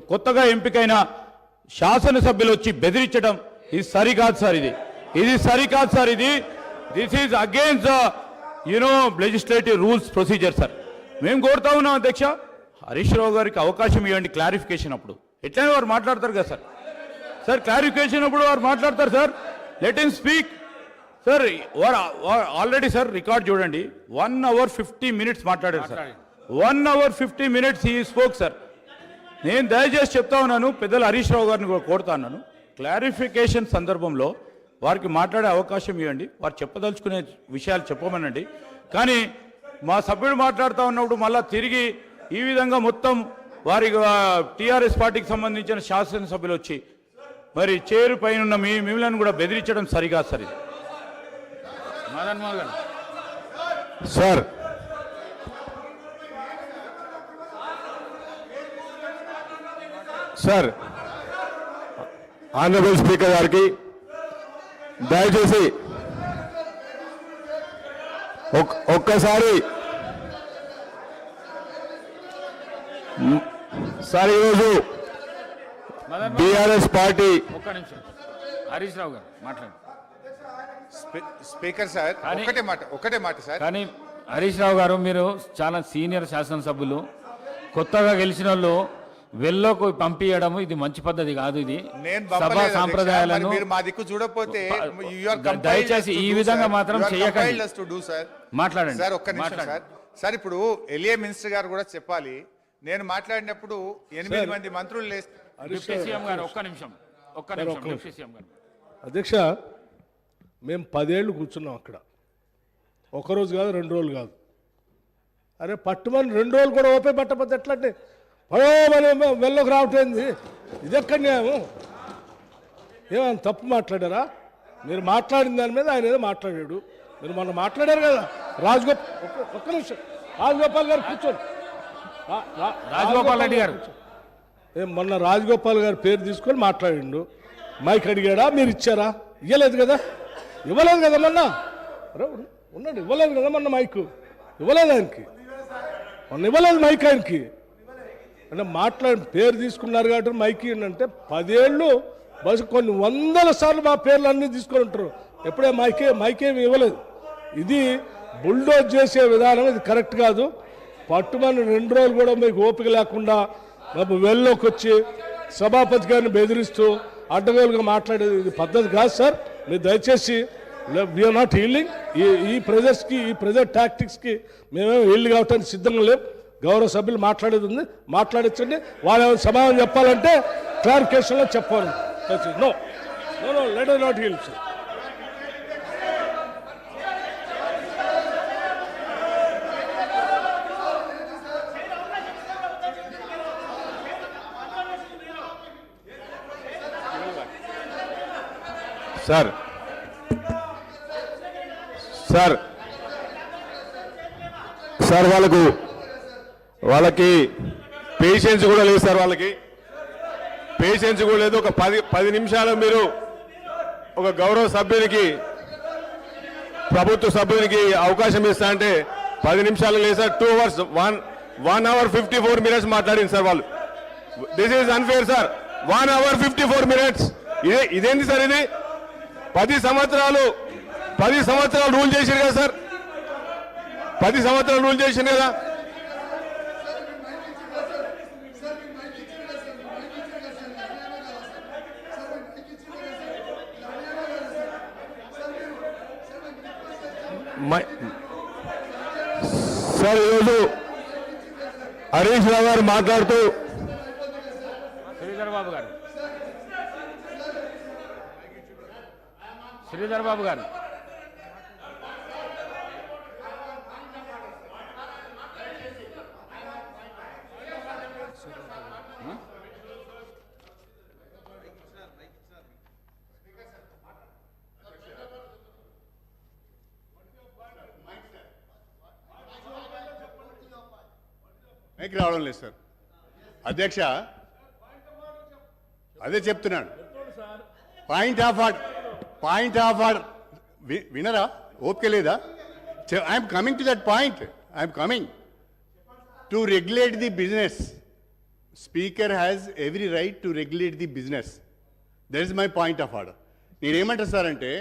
కొత్తగా ఎంపికైన శాసనసభ్యులు వచ్చి బెదిరించడం, ఇది సరికాదు సార్. ఇది సరికాదు sir. This is against legislative rules procedure sir. మేము కోరుతా ఉన్నాం అధ్యక్ష, హరీష్ రావు గారికి అవకాశం ఇవ్వండి క్లారిఫికేషన్ అప్పుడు. ఎట్లయినా వారు మాట్లాడతారు కదా సార్. క్లారిఫికేషన్ అప్పుడు వారు మాట్లాడతారు sir. Let him speak sir. Already sir record చూడండి, 1 hour 50 minutes మాట్లాడారు sir. 1 hour 50 minutes he spoke, sir. నేను దయచేసి చెప్తా ఉన్నాను, పెద్దలు హరీష్ రావు గారిని కూడా కోరుతాను, క్లారిఫికేషన్ సందర్భంలో వారికి మాట్లాడే అవకాశం ఇవ్వండి, వారు చెప్పదలుచుకునే విషయాలు చెప్పమనండి. కానీ మా సభ్యుడు మాట్లాడుతూ ఉన్నప్పుడు మళ్ళా తిరిగి ఈ విధంగా మొత్తం వారి టీఆర్ఎస్ పార్టీకి సంబంధించిన శాసనసభ్యులు వచ్చి మరి చేరు పైన ఉన్న మిమ్మల్ని కూడా బెదిరించడం సరిగా సరి. Madan Mohan sir sir honourable speaker గారికి దయచేసి ఒక్కసారి సార్ ఈరోజు బీఆర్ఎస్ పార్టీ ఒక్క నిమిషం హరీష్ రావు గారు మాట్లాడండి. స్పీకర్ సార్ ఒకటే మాట సార్. కానీ హరీష్ రావు గారు మీరు చాలా సీనియర్ శాసనసభ్యులు, కొత్తగా గెలిచిన వాళ్ళు వెల్లోకి పంపించడం ఇది మంచి పద్ధతి కాదు. ఇది సభా సాంప్రదాయాలను మా దిక్కు చూడకపోతే దయచేసి ఈ విధంగా మాత్రం చేయకండి. మాట్లాడండి సార్. ఒక్క నిమిషం సార్. సార్ ఇప్పుడు ఎలియా మినిస్టర్ గారు కూడా చెప్పాలి. నేను మాట్లాడినప్పుడు 8 మంది మంత్రులు అధ్యక్ష, మేము 10 ఏళ్ళు కూర్చున్నాం అక్కడ, ఒకరోజు కాదు 2 రోజులు కాదు. అరే పట్టుమని 2 రోజులు కూడా ఓపే పట్టకపోతే ఎట్లంటే మనం వెళ్ళకు రావటేంది, ఇది ఎక్కడ న్యాయం? ఏమైనా తప్పు మాట్లాడారా? మీరు మాట్లాడిన దాని మీద ఆయన ఏదో మాట్లాడాడు. మీరు మొన్న మాట్లాడారు కదా ఒక్క నిమిషం రాజగోపాల్ గారు కూర్చోండి. రాజగోపాల్ రెడ్డి గారు మొన్న రాజగోపాల్ గారి పేరు తీసుకొని మాట్లాడిండు. మైక్ అడిగాడా? మీరు ఇచ్చారా? ఇవ్వలేదు కదా మొన్న ఉన్నాడు, ఇవ్వలేదు కదా మొన్న మైక్, ఇవ్వలేదు ఆయనకి, మొన్న ఇవ్వలేదు మైక్ ఆయనకి. అంటే పేరు తీసుకున్నారు కాబట్టి మైక్ అంటే 10 ఏళ్ళు బస్సు కొన్ని 100 సార్లు మా పేర్లు అన్నీ తీసుకొని ఉంటారు. ఎప్పుడే మైకేమి ఇవ్వలేదు. ఇది బుల్డోజ్ చేసే విధానం, ఇది కరెక్ట్ కాదు. పట్టుమని 2 రోజులు కూడా మీకు ఓపిక లేకుండా వెళ్ళలోకి వచ్చి సభాపతి గారిని బెదిరిస్తూ అడ్డగోలుగా మాట్లాడేది ఇది పద్ధతి కాదు సార్. మీరు దయచేసి వీఆర్ నాట్ హీల్డింగ్. ఈ ప్రెజర్స్కి, ఈ ప్రెజర్ టాక్టిక్స్కి మేమేమో హీల్డ్ కావటానికి సిద్ధంగా లేవు. గౌరవ సభ్యులు మాట్లాడేది ఉంది, మాట్లాడించండి. వాళ్ళు ఏమైనా సమాధానం చెప్పాలంటే క్లారిఫికేషన్లో చెప్పాలి. No no no let us not yield, sir. Sir sir sir వాళ్ళకి పేషెన్స్ కూడా లేదు సార్. వాళ్ళకి పేషెన్స్ కూడా లేదు. ఒక 10 నిమిషాలు మీరు ఒక గౌరవ సభ్యునికి, ప్రభుత్వ సభ్యునికి అవకాశం ఇస్తా అంటే 10 నిమిషాలు లేదు సార్. 2 hours 1 hour 54 minutes మాట్లాడింది సార్ వాళ్ళు. This is unfair sir. 1 hour 54 minutes. ఇదేంటి సార్? ఇది 10 సంవత్సరాలు రూల్ చేశారు కదా సార్. 10 సంవత్సరాలు రూల్ చేశారు కదా. సార్ ఈరోజు హరీష్ రావు గారు మాట్లాడుతూ శ్రీధర్ బాబు గారు మైక్ రావడం లేదు సార్. అధ్యక్ష, అదే చెప్తున్నాను. పాయింట్ ఆఫ్ ఆర్డర్ వినరా? ఓపిక లేదా? I'm coming to that point. I'm coming to regulate the business. Speaker has every right to regulate the business. That is my point of order. నేనేమంటా సార్ అంటే,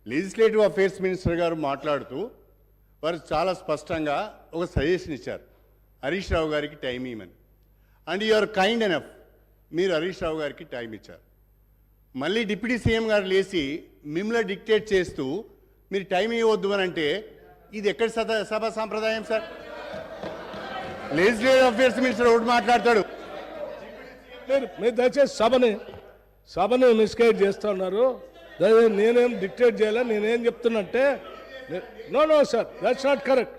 లెజిస్లేటివ్ అఫేర్స్ మినిస్టర్ గారు మాట్లాడుతూ వారు చాలా స్పష్టంగా ఒక సజెషన్ ఇచ్చారు, హరీష్ రావు గారికి టైం ఇవ్వమని. And you are kind enough, మీరు హరీష్ రావు గారికి టైం ఇచ్చారు. మళ్ళీ డిప్యూటీ సీఎం గారు లేచి మిమ్మల్ని డిక్టేట్ చేస్తూ మీరు టైం ఇవ్వద్దు అని అంటే ఇది ఎక్కడ సభా సాంప్రదాయం సార్? లెజిస్లేటివ్ అఫేర్స్ మినిస్టర్ ఒకటి మాట్లాడతాడు. మీరు దయచేసి సభని మిస్గైడ్ చేస్తా ఉన్నారు. నేనేం డిక్టేట్ చేయాలా, నేనేం చెప్తున్నంటే no sir, that's not correct.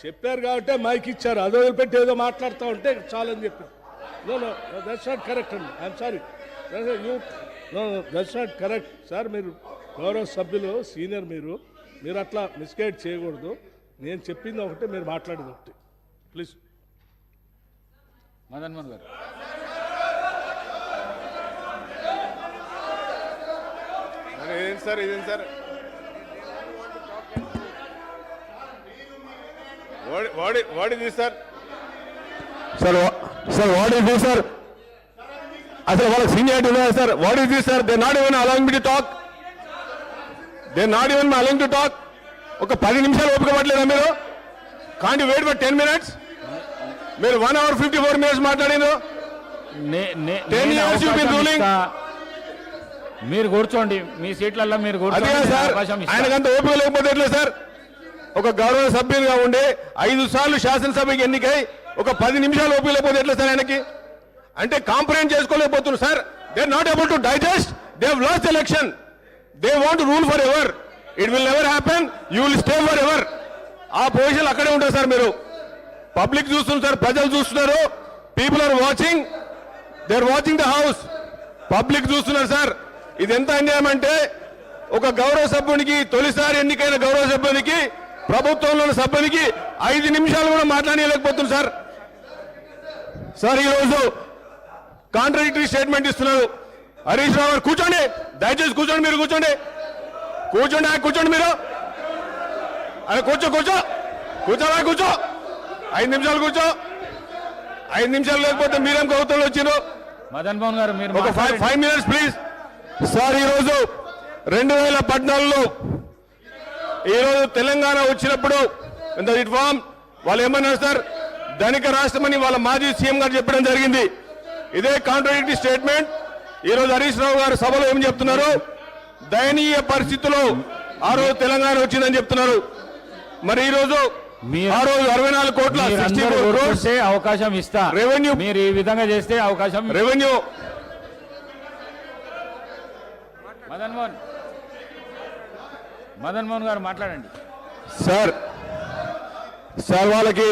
చెప్పారు కాబట్టి మైక్ ఇచ్చారు, అదో పెట్టి ఏదో మాట్లాడుతూ ఉంటే చాలని చెప్పారు. నో దట్స్ నాట్ కరెక్ట్ అండి, I'm sorry. That's not correct sir. మీరు గౌరవ సభ్యులు, సీనియర్, మీరు అట్లా మిస్గైడ్ చేయకూడదు. నేను చెప్పింది ఒకటి, మీరు మాట్లాడేది ఒకటి. ప్లీజ్. మదన్ మోహన్ గారు. ఇదేంటి సార్, ఇదేంటి sir? What is this sir? Sir what is this sir? అసలు వాళ్ళకి సీనియారిటీ ఉన్నదా sir? What is this sir? They not even allowing me to talk. They not even allowing to talk. ఒక 10 నిమిషాలు ఓపిక పట్టలేదా మీరు? Can't wait for 10 minutes? మీరు 1 hour 54 minutes మాట్లాడిందో. 10 years you been ruling. మీరు కూర్చోండి, మీ సీట్లలో మీరు కూర్చోండి. ఆయనకంత ఓపిక లేకపోతే ఎట్లా సార్? ఒక గౌరవ సభ్యునిగా ఉండి 5 సార్లు శాసనసభకి ఎన్నికై ఒక 10 నిమిషాలు ఓపిక లేకపోతే ఎట్లా సార్ ఆయనకి? అంటే కాంప్రహెండ్ చేసుకోలేకపోతున్నారు sir. They are not able to digest. They have lost election. They want rule for ever. It will never happen. You will stay for ever. ఆ పొజిషన్ అక్కడే ఉంటారు సార్. మీరు పబ్లిక్ చూస్తున్నారు సార్, ప్రజలు చూస్తున్నారు. People are watching. They are watching the house. Public చూస్తున్నారు sir. ఇది ఎంత అన్యాయం అంటే, ఒక గౌరవ సభ్యునికి, తొలిసారి ఎన్నికైన గౌరవ సభ్యునికి, ప్రభుత్వంలో ఉన్న సభ్యునికి 5 నిమిషాలు కూడా మాట్లాడలేకపోతున్నారు సార్. సార్ ఈరోజు కాంట్రడిక్టరీ స్టేట్మెంట్ ఇస్తున్నారు. హరీష్ రావు గారు కూర్చోండి, దయచేసి కూర్చోండి. మీరు కూర్చోండి, కూర్చోండి మీరు. అరే కూర్చో 5 నిమిషాలు కూర్చో. 5 నిమిషాలు లేకపోతే మీరేం ప్రభుత్వంలో వచ్చారు? మదన్ మోహన్ గారు, మీరు ఒక 5 minutes ప్లీజ్. సార్ ఈరోజు 2014లో ఈరోజు తెలంగాణ వచ్చినప్పుడు ఇంత రిఫార్మ్ వాళ్ళు ఏమన్నారు సార్? ధనిక రాష్ట్రమని వాళ్ళ మాజీ సీఎం గారు చెప్పడం జరిగింది. ఇదే కాంట్రడిక్టరీ స్టేట్మెంట్ ఈరోజు హరీష్ రావు గారు సభలో ఏం చెప్తున్నారు? దయనీయ పరిస్థితుల్లో ఆ రోజు తెలంగాణ వచ్చిందని చెప్తున్నారు. మరి ఈ రోజు ఆ రోజు 64 కోట్ల 64 crores అవకాశం ఇస్తా. రెవెన్యూ మీరు ఈ విధంగా చేస్తే అవకాశం. రెవెన్యూ మదన్ మోహన్ గారు మాట్లాడండి సార్. వాళ్ళకి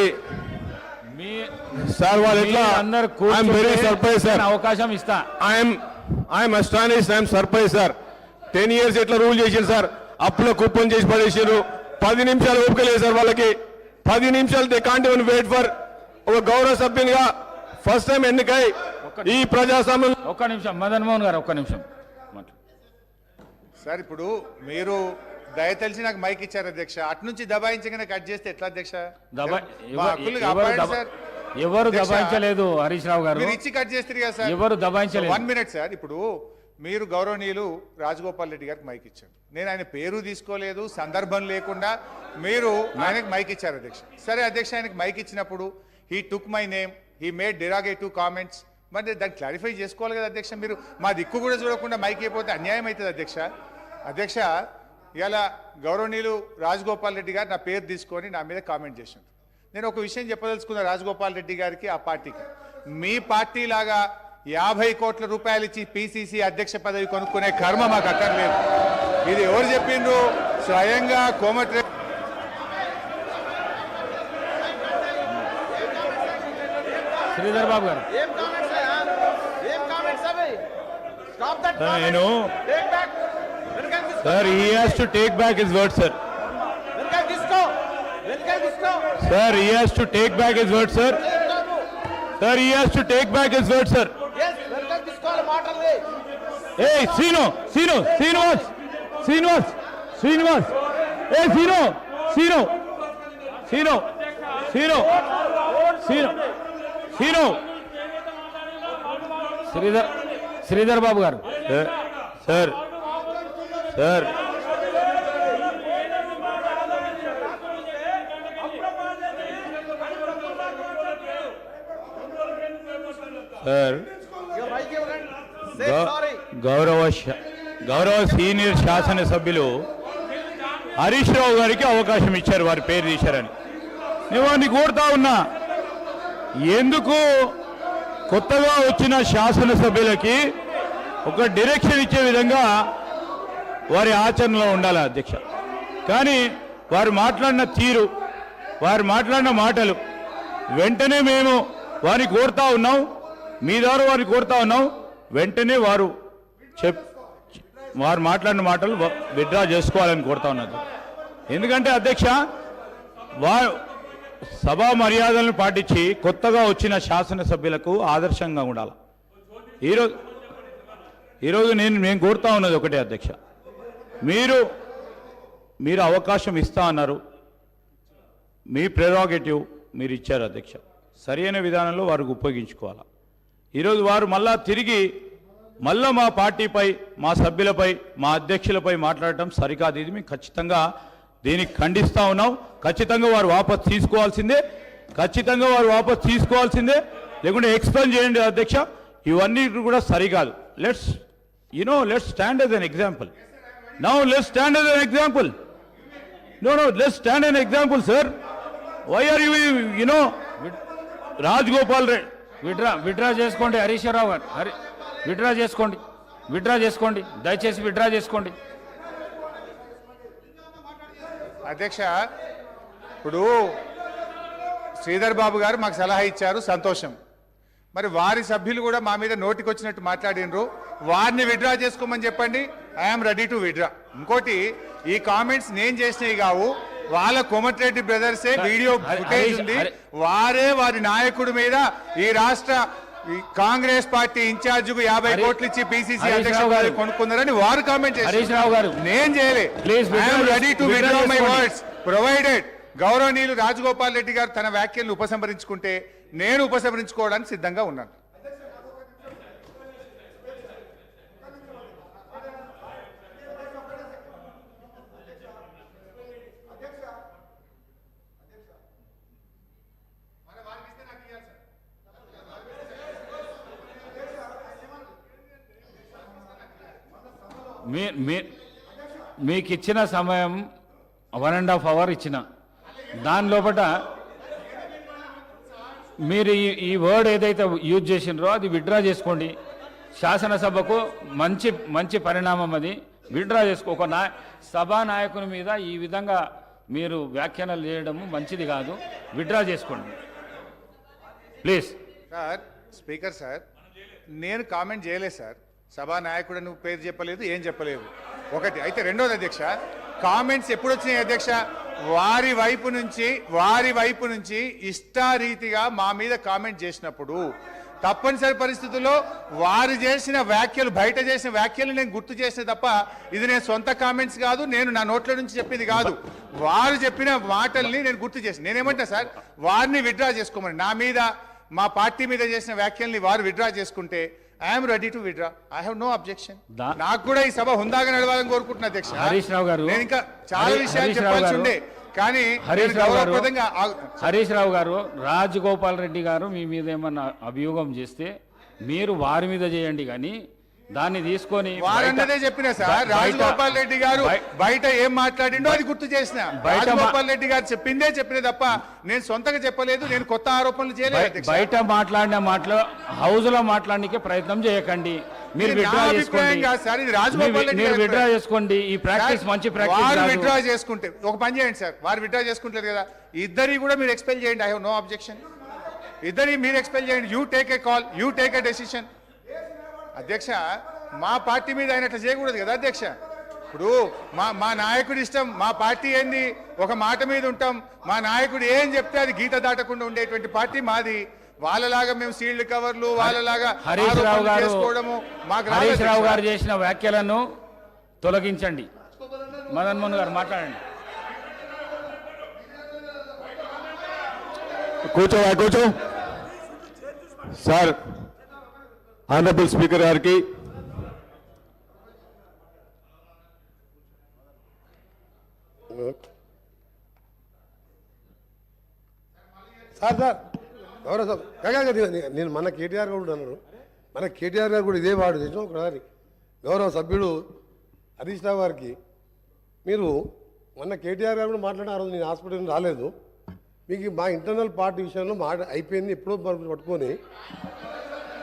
సార్ వాళ్ళు ఎట్లా అందరు ఐఎమ్ వెరీ సర్ప్రైజ్ సార్. అవకాశం ఇస్తా. I'm astonished, I'm surprise sir. 10 years ఎట్లా రూల్ చేశారు సార్? అప్పుల కుప్పం చేసి పడేసారు. 10 నిమిషాలు ఓపిక లేదు సార్ వాళ్ళకి. 10 నిమిషాలు they can't even wait for. ఒక గౌరవ సభ్యునిగా ఫస్ట్ టైం ఎన్నికై ఈ ప్రజాస్వామ్యం. ఒక్క నిమిషం మదన్ మోహన్ గారు, ఒక్క నిమిషం సార్. ఇప్పుడు మీరు దయతలిసి నాకు మైక్ ఇచ్చారు అధ్యక్ష. అటు నుంచి దబాయించగానే కట్ చేస్తే ఎట్లా అధ్యక్ష? ఎవరు దబాయించలేదు హరీష్ రావు గారు. మీరు ఇచ్చి కట్ చేస్తారు కదా సార్. ఎవరు దబాయించలేదు. 1 minute సార్. ఇప్పుడు మీరు గౌరవనీయులు రాజగోపాల్ రెడ్డి గారికి మైక్ ఇచ్చారు. నేను ఆయన పేరు తీసుకోలేదు, సందర్భం లేకుండా మీరు ఆయనకు మైక్ ఇచ్చారు అధ్యక్ష. సరే అధ్యక్ష, ఆయనకు మైక్ ఇచ్చినప్పుడు he took my name, he made derogatory comments. మరి దాన్ని క్లారిఫై చేసుకోవాలి కదా అధ్యక్ష. మీరు మా దిక్కు కూడా చూడకుండా మైక్ అయిపోతే అన్యాయం అవుతుంది అధ్యక్ష. అధ్యక్ష, ఇలా గౌరవనీయులు రాజగోపాల్ రెడ్డి గారు నా పేరు తీసుకొని నా మీద కామెంట్ చేశారు. నేను ఒక విషయం చెప్పదలుచుకున్న రాజగోపాల్ రెడ్డి గారికి, ఆ పార్టీకి. మీ పార్టీ లాగా 50 కోట్ల రూపాయలు ఇచ్చి పిసిసి అధ్యక్ష పదవి కొనుక్కునే కర్మ మాకు అక్కర్లేదు. ఇది ఎవరు చెప్పిండ్రు? స్వయంగా కోమటి శ్రీధర్ బాబు గారు. Sir, he has to take back his word, sir. Sir, he has to take back his word, sir. Sir, he has to take back his word, sir. Hey, Srinivas. Hey, Srinu. Sridhar Babu గారు. Sir. Sir. గౌరవ senior శాసనసభ్యులు హరీష్ రావు గారికి అవకాశం ఇచ్చారు, వారి పేరు తీశారని. నేను వారిని కోరుతా ఉన్నా, ఎందుకు కొత్తగా వచ్చిన శాసనసభ్యులకి ఒక డైరెక్షన్ ఇచ్చే విధంగా వారి ఆచరణలో ఉండాలి అధ్యక్ష. కానీ వారు మాట్లాడిన తీరు, వారు మాట్లాడిన మాటలు వెంటనే మేము వారిని కోరుతా ఉన్నాం, మీ ద్వారా వారిని కోరుతా ఉన్నాం, వెంటనే వారు మాట్లాడిన మాటలు విత్డ్రా చేసుకోవాలని కోరుతా ఉన్నది. ఎందుకంటే అధ్యక్ష, వారు సభా మర్యాదలను పాటించి కొత్తగా వచ్చిన శాసనసభ్యులకు ఆదర్శంగా ఉండాలి. ఈరోజు నేను కోరుతా ఉన్నది ఒకటే అధ్యక్ష, మీరు అవకాశం ఇస్తా అన్నారు, మీ ప్రెరోగేటివ్ మీరు ఇచ్చారు అధ్యక్ష. సరైన విధానంలో వారికి ఉపయోగించుకోవాలి. ఈరోజు వారు మళ్ళా మా పార్టీపై, మా సభ్యులపై, మా అధ్యక్షులపై మాట్లాడటం సరికాదు. ఇది మేము ఖచ్చితంగా దీనికి ఖండిస్తూ ఉన్నాం. ఖచ్చితంగా వారు వాపసు తీసుకోవాల్సిందే, లేకుంటే ఎక్స్ప్లెయిన్ చేయండి అధ్యక్ష. ఇవన్నీ కూడా సరికాదు. Let's stand as an example. Now let's stand as an example. Let's stand as an example sir. Why are you Rajagopal Reddy withdraw చేసుకోండి. హరీష్ రావు గారు విత్డ్రా చేసుకోండి, దయచేసి విత్డ్రా చేసుకోండి. అధ్యక్ష, ఇప్పుడు శ్రీధర్ బాబు గారు మాకు సలహా ఇచ్చారు, సంతోషం. మరి వారి సభ్యులు కూడా మా మీద నోటికొచ్చినట్టు మాట్లాడినరు, వారిని విత్డ్రా చేసుకోమని చెప్పండి. I'm ready to withdraw. ఇంకోటి, ఈ కామెంట్స్ నేను చేసినవి కావు, వాళ్ళ కోమటిరెడ్డి బ్రదర్సే వీడియో ఫుటేజ్ ఉంది. వారి నాయకుడి మీద ఈ రాష్ట్ర కాంగ్రెస్ పార్టీ ఇన్ఛార్జ్ కు 50 కోట్లు ఇచ్చి పిసిసి అధ్యక్షుడు కొనుక్కున్నారని వారు కామెంట్ చేశారు. నేను చేయలే. I'm ready to withdraw my words provided గౌరవనీయులు రాజగోపాల్ రెడ్డి గారు తన వ్యాఖ్యలను ఉపసంహరించుకుంటే నేను ఉపసంహరించుకోవడానికి సిద్ధంగా ఉన్నాను. మీకు ఇచ్చిన సమయం 1.5 hours ఇచ్చిన దాని లోపల మీరు ఈ వర్డ్ ఏదైతే యూజ్ చేసినారో అది విత్డ్రా చేసుకోండి. శాసనసభకు మంచి పరిణామం అది. విత్డ్రా చేసుకో. ఒక సభా నాయకుని మీద ఈ విధంగా మీరు వ్యాఖ్యానాలు చేయడం మంచిది కాదు. విత్డ్రా చేసుకోండి ప్లీజ్. సార్, స్పీకర్ సార్, నేను కామెంట్ చేయలేదు సార్. సభా నాయకుడు నువ్వు పేరు చెప్పలేదు, ఏం చెప్పలేదు. ఒకటి అయితే. రెండోది అధ్యక్ష, కామెంట్స్ ఎప్పుడు వచ్చినాయి అధ్యక్ష? వారి వైపు నుంచి ఇష్టారీతిగా మా మీద కామెంట్ చేసినప్పుడు తప్పనిసరి పరిస్థితుల్లో వారు చేసిన వ్యాఖ్యలు, బయట చేసిన వ్యాఖ్యలు నేను గుర్తు చేసిన తప్ప ఇది నేను సొంత కామెంట్స్ కాదు, నేను నా నోట్ల నుంచి చెప్పింది కాదు. వారు చెప్పిన మాటల్ని నేను గుర్తు చేసిన. నేనేమంటా సార్, వారిని విత్డ్రా చేసుకోమని, నా మీద, మా పార్టీ మీద చేసిన వ్యాఖ్యల్ని వారు విత్డ్రా చేసుకుంటే I'm ready to withdraw. I have no objection. నాకు కూడా ఈ సభ హుందాగా నడవాలని కోరుకుంటున్నా అధ్యక్ష. హరీష్ రావు గారు, నేను ఇంకా చాలా విషయాలు చెప్పాల్సి ఉండే, కానీ హరీష్ రావు గారు రాజగోపాల్ రెడ్డి గారు మీ మీద ఏమన్నా అభియోగం చేస్తే మీరు వారి మీద చేయండి, కానీ దాన్ని తీసుకొని వారన్నదే చెప్పిన సార్. రాజగోపాల్ రెడ్డి గారు బయట ఏం మాట్లాడిండో అది గుర్తు చేసిన. రాజగోపాల్ రెడ్డి గారు చెప్పిన తప్ప నేను సొంతగా చెప్పలేదు, నేను కొత్త ఆరోపణలు చేయలేదు. బయట మాట్లాడిన మాటలు హౌస్ లో మాట్లాడడానికి ప్రయత్నం చేయకండి. మీరు విత్డ్రా చేసుకోండి. ఈ ప్రాక్టీస్ మంచి ప్రాక్టీస్. వారు విత్డ్రా చేసుకుంటే ఒక పని చేయండి సార్, వారు విత్డ్రా చేసుకుంటారు కదా, ఇద్దరి కూడా మీరు ఎక్స్పెల్ చేయండి. I have no objection. ఇద్దరి మీరు ఎక్స్పెల్ చేయండి. You take a call, you take a decision. అధ్యక్ష, మా పార్టీ మీద అయినట్లు చేయకూడదు కదా అధ్యక్ష. ఇప్పుడు మా నాయకుడి ఇష్టం, మా పార్టీ ఏంది, ఒక మాట మీద ఉంటాం. మా నాయకుడు ఏం చెప్తే అది గీత దాటకుండా ఉండేటువంటి పార్టీ మాది. వాళ్ళలాగా మేము సీల్డ్ కవర్లు, వాళ్ళలాగా హరీష్ రావు గారు చేసిన వ్యాఖ్యలను తొలగించండి. మదన్ మోహన్ గారు మాట్లాడండి. కూర్చో సార్. ఆనరబుల్ స్పీకర్ గారికి, సార్ గౌరవ నేను మన కేటీఆర్ కూడా అన్నారు, మన కేటీఆర్ గారు కూడా ఇదే వాడు చేసిన ఒకసారి గౌరవ సభ్యుడు హరీష్ రావు గారికి మీరు మొన్న కేటీఆర్ గారు కూడా మాట్లాడిన ఆ రోజు నేను హాస్పిటల్ రాలేదు. మీకు మా ఇంటర్నల్ పార్టీ విషయంలో అయిపోయింది ఎప్పుడో పట్టుకొని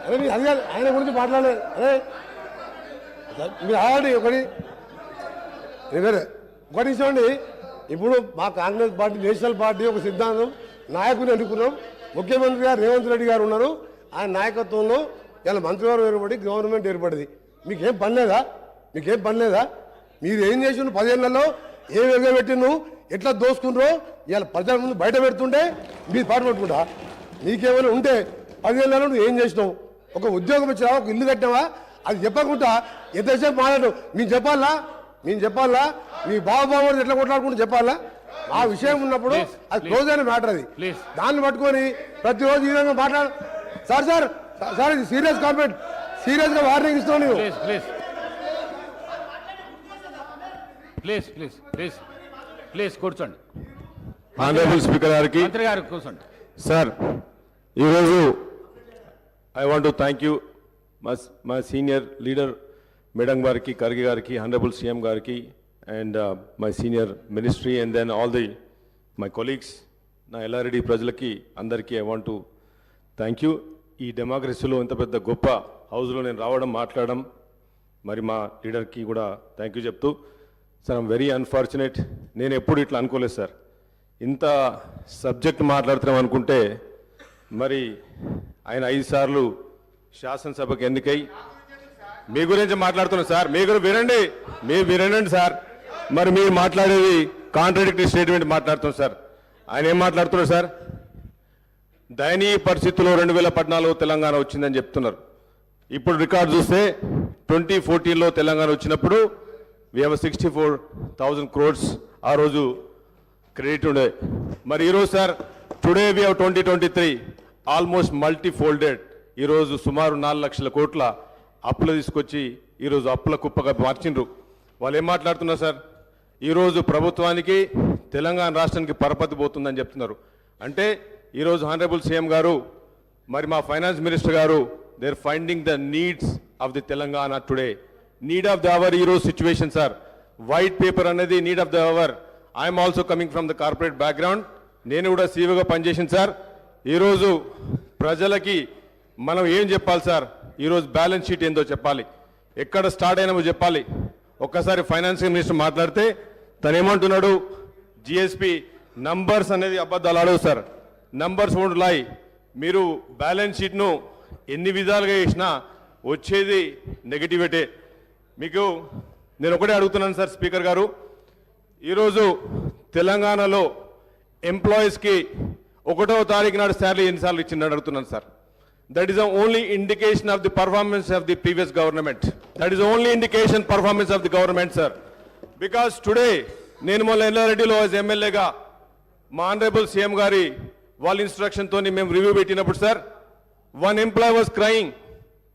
అదే మీరు అది ఆయన గురించి మాట్లాడలేదు. అదే మీరు ఆల్రెడీ ఒకటి విషయం అండి. ఇప్పుడు మా కాంగ్రెస్ పార్టీ నేషనల్ పార్టీ ఒక సిద్ధాంతం నాయకుని అనుకున్నాం. ముఖ్యమంత్రిగా రేవంత్ రెడ్డి గారు ఉన్నారు. ఆయన నాయకత్వంలో ఇలా మంత్రివర్గం ఏర్పడి గవర్నమెంట్ ఏర్పడింది. మీకేం పని లేదా? మీరు ఏం చేసి 10 ఏళ్లలో ఏం ఎగబెట్టిను, ఎట్లా దోసుకుంటారో ఇవాళ ప్రజల ముందు బయట పెడుతుంటే మీరు పాటు పట్టుకుంటా. నీకేమైనా ఉంటే 10 ఏళ్లలో నువ్వు ఏం చేసినావు? ఒక ఉద్యోగం ఇచ్చినావా, ఒక ఇల్లు కట్టినావా? అది చెప్పకుండా ఎంతసేపు మాట్లాడు. మేము చెప్పాలా మీ బాబు ఎట్లా కొట్లాడుకుంటూ చెప్పాలా? ఆ విషయం ఉన్నప్పుడు అది క్లోజ్ అయిన మ్యాటర్. అది దాన్ని పట్టుకొని ప్రతిరోజు ఈ విధంగా మాట్లాడు. సార్ ఇది సీరియస్ కామెంట్, సీరియస్ గా వార్నింగ్ ఇస్తాను. ప్లీజ్ కూర్చోండి. ఆనరబుల్ స్పీకర్ గారికి, మంత్రి గారు కూర్చోండి. సార్ ఈరోజు I want to thank you మా సీనియర్ లీడర్ మేడం గారికి, ఖర్గే గారికి, ఆనరబుల్ సీఎం గారికి, and my senior ministry, and then all the my colleagues, నా ఎల్లారెడ్డి ప్రజలకి అందరికీ I want to thank you. ఈ డెమోక్రసీలో ఇంత పెద్ద గొప్ప హౌస్లో నేను రావడం, మాట్లాడడం, మరి మా లీడర్కి కూడా థ్యాంక్ యూ చెప్తూ, సార్ ఐమ్ వెరీ అన్ఫార్చునేట్. నేను ఎప్పుడు ఇట్లా అనుకోలేదు సార్. ఇంత సబ్జెక్ట్ మాట్లాడుతున్నాం అనుకుంటే మరి ఆయన 5 సార్లు శాసనసభకు ఎన్నికై మీ గురించి మాట్లాడుతున్నారు సార్. మీ గురించి వినండి సార్. మరి మీరు మాట్లాడేది కాంట్రడిక్టరీ స్టేట్మెంట్ మాట్లాడుతున్నారు సార్. ఆయన ఏం మాట్లాడుతున్నారు సార్? దయనీయ పరిస్థితుల్లో 2014 తెలంగాణ వచ్చిందని చెప్తున్నారు. ఇప్పుడు రికార్డు చూస్తే 2014లో తెలంగాణ వచ్చినప్పుడు we have 64,000 crores ఆ రోజు క్రెడిట్ ఉండే. మరి ఈరోజు sir today we have 2023 almost multifolded. ఈరోజు సుమారు 4 లక్షల కోట్ల అప్పులు తీసుకొచ్చి ఈరోజు అప్పుల కుప్పగా మార్చిండ్రు. వాళ్ళు ఏం మాట్లాడుతున్నారు సార్? ఈరోజు ప్రభుత్వానికి, తెలంగాణ రాష్ట్రానికి పరపతి పోతుందని చెప్తున్నారు. అంటే ఈరోజు హానరబుల్ సీఎం గారు, మరి మా ఫైనాన్స్ మినిస్టర్ గారు, they are finding the needs of the Telangana today. Need of the hour ఈరోజు సిచ్యువేషన్ సార్. వైట్ పేపర్ అనేది need of the hour. I'm also coming from the corporate background. నేను కూడా సీఈఓగా పనిచేసింది sir. ఈరోజు ప్రజలకి మనం ఏం చెప్పాలి సార్? ఈరోజు బ్యాలెన్స్ షీట్ ఏందో చెప్పాలి, ఎక్కడ స్టార్ట్ అయినామో చెప్పాలి. ఒక్కసారి ఫైనాన్స్ మినిస్టర్ మాట్లాడితే తను ఏమంటున్నాడు? జిఎస్పి నంబర్స్ అనేది అబద్ధాలు ఆడవు సార్. నంబర్స్ వోంట్ లై. మీరు బ్యాలెన్స్ షీట్ను ఎన్ని విధాలుగా చేసినా వచ్చేది నెగటివిటీ. మీకు నేను ఒకటే అడుగుతున్నాను సార్ స్పీకర్ గారు, ఈరోజు తెలంగాణలో ఎంప్లాయీస్కి 1వ తారీఖు నాడు శాలరీ ఎన్నిసార్లు ఇచ్చిందని అడుగుతున్నాను sir. That is the only indication of the performance of the previous government. That is only indication performance of the government sir. Because today నేను మొన్న ఎల్లారెడ్డిలో యాజ్ ఎమ్మెల్యేగా మా ఆనరబుల్ సీఎం గారి వాళ్ళ ఇన్స్ట్రక్షన్తో మేము రివ్యూ పెట్టినప్పుడు sir, one employee was crying.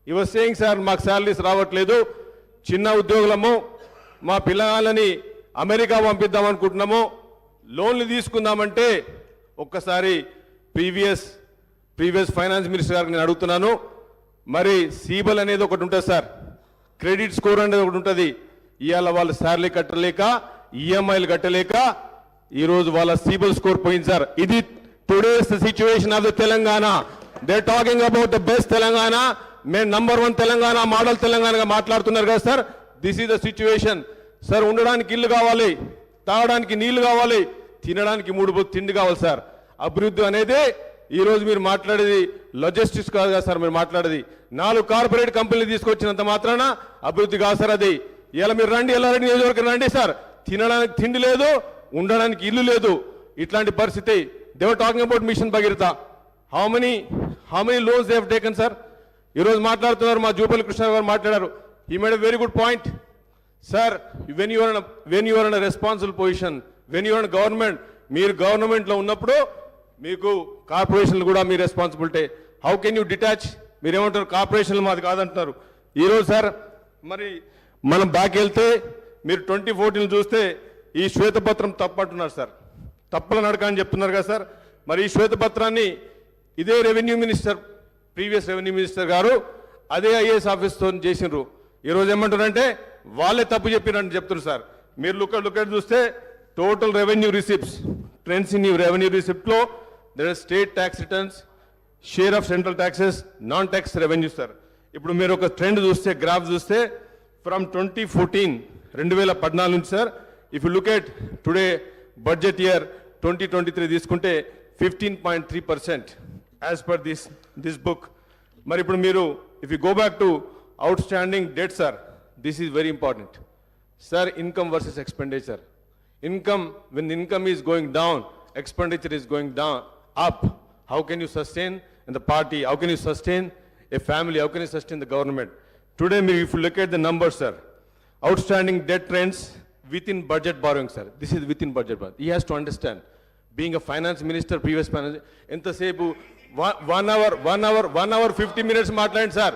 He was saying sir మాకు salaries రావట్లేదు, చిన్న ఉద్యోగులము, మా పిల్లలని అమెరికా పంపిద్దాం అనుకుంటున్నాము, లోన్లు తీసుకుందామంటే ఒక్కసారి ప్రీవియస్ ఫైనాన్స్ మినిస్టర్ గారికి నేను అడుగుతున్నాను. మరి సీబల్ అనేది ఒకటి ఉంటుంది సార్, క్రెడిట్ స్కోర్ అనేది ఒకటి ఉంటుంది. ఇవాళ వాళ్ళు శాలరీ కట్టలేక, ఈఎంఐలు కట్టలేక ఈరోజు వాళ్ళ సీబల్ స్కోర్ పోయింది సార్. ఇది today's situation of the Telangana. They talking about the best Telangana, మేము #1 తెలంగాణ, మోడల్ తెలంగాణగా మాట్లాడుతున్నారు కదా sir. This is the situation sir. ఉండడానికి ఇల్లు కావాలి, తాగడానికి నీళ్లు కావాలి, తినడానికి 3 తిండి కావాలి సార్. అభివృద్ధి అనేది ఈరోజు మీరు మాట్లాడేది లాజిస్టిక్స్ కాదు కదా సార్. మీరు మాట్లాడేది 4 కార్పొరేట్ కంపెనీలు తీసుకొచ్చినంత మాత్రాన అభివృద్ధి కాదు సార్ అది. ఇలా మీరు రండి, ఎల్లారెడ్డి నియోజకవర్గం రండి సార్, తినడానికి తిండి లేదు, ఉండడానికి ఇల్లు లేదు. ఇట్లాంటి పరిస్థితి. They were talking about Mission Bhagiratha. How many loans they have taken sir? ఈరోజు మాట్లాడుతున్నారు, మా జూపల్లి కృష్ణ గారు మాట్లాడారు. He made a very good point sir. When you are in a responsible position, when you are in government, మీరు గవర్నమెంట్లో ఉన్నప్పుడు మీకు కార్పొరేషన్లు కూడా మీ responsibility. How can you detach? మీరేమంటారు? కార్పొరేషన్లు మాది కాదంటున్నారు. ఈరోజు సార్ మరి మనం బ్యాక్ వెళ్తే మీరు 2014 చూస్తే ఈ శ్వేతపత్రం తప్పంటున్నారు సార్. తప్పుల నడక అని చెప్తున్నారు కదా సార్. మరి ఈ శ్వేతపత్రాన్ని ఇదే ప్రీవియస్ రెవెన్యూ మినిస్టర్ గారు అదే ఐఏఎస్ ఆఫీస్తో చేసినారు. ఈరోజు ఏమంటారంటే వాళ్ళే తప్పు చెప్పినట్టు చెప్తున్నారు సార్. మీరు లుక్ చూస్తే total revenue receipts, trends in your revenue receipt flow, there are state tax returns, share of central taxes, non-tax revenue, sir. ఇప్పుడు మీరు ఒక ట్రెండ్ చూస్తే, గ్రాఫ్ చూస్తే ఫ్రమ్ 2014 నుంచి sir, if you look at today budget year 2023 తీసుకుంటే 15.3% as per this book. మరి ఇప్పుడు మీరు if you go back to out standing debt sir, this is very important sir. Income versus expenditure. Income, when income is going down, expenditure is going down, up. How can you sustain in the party? How can you sustain a family? How can you sustain the government? Today, if you look at the numbers, sir, outstanding debt trends within budget borrowing, sir. This is within budget borrowing. He has to understand. Being a finance minister, previous finance, ఎంతసేపు 1 hour 50 minutes మాట్లాడండి sir.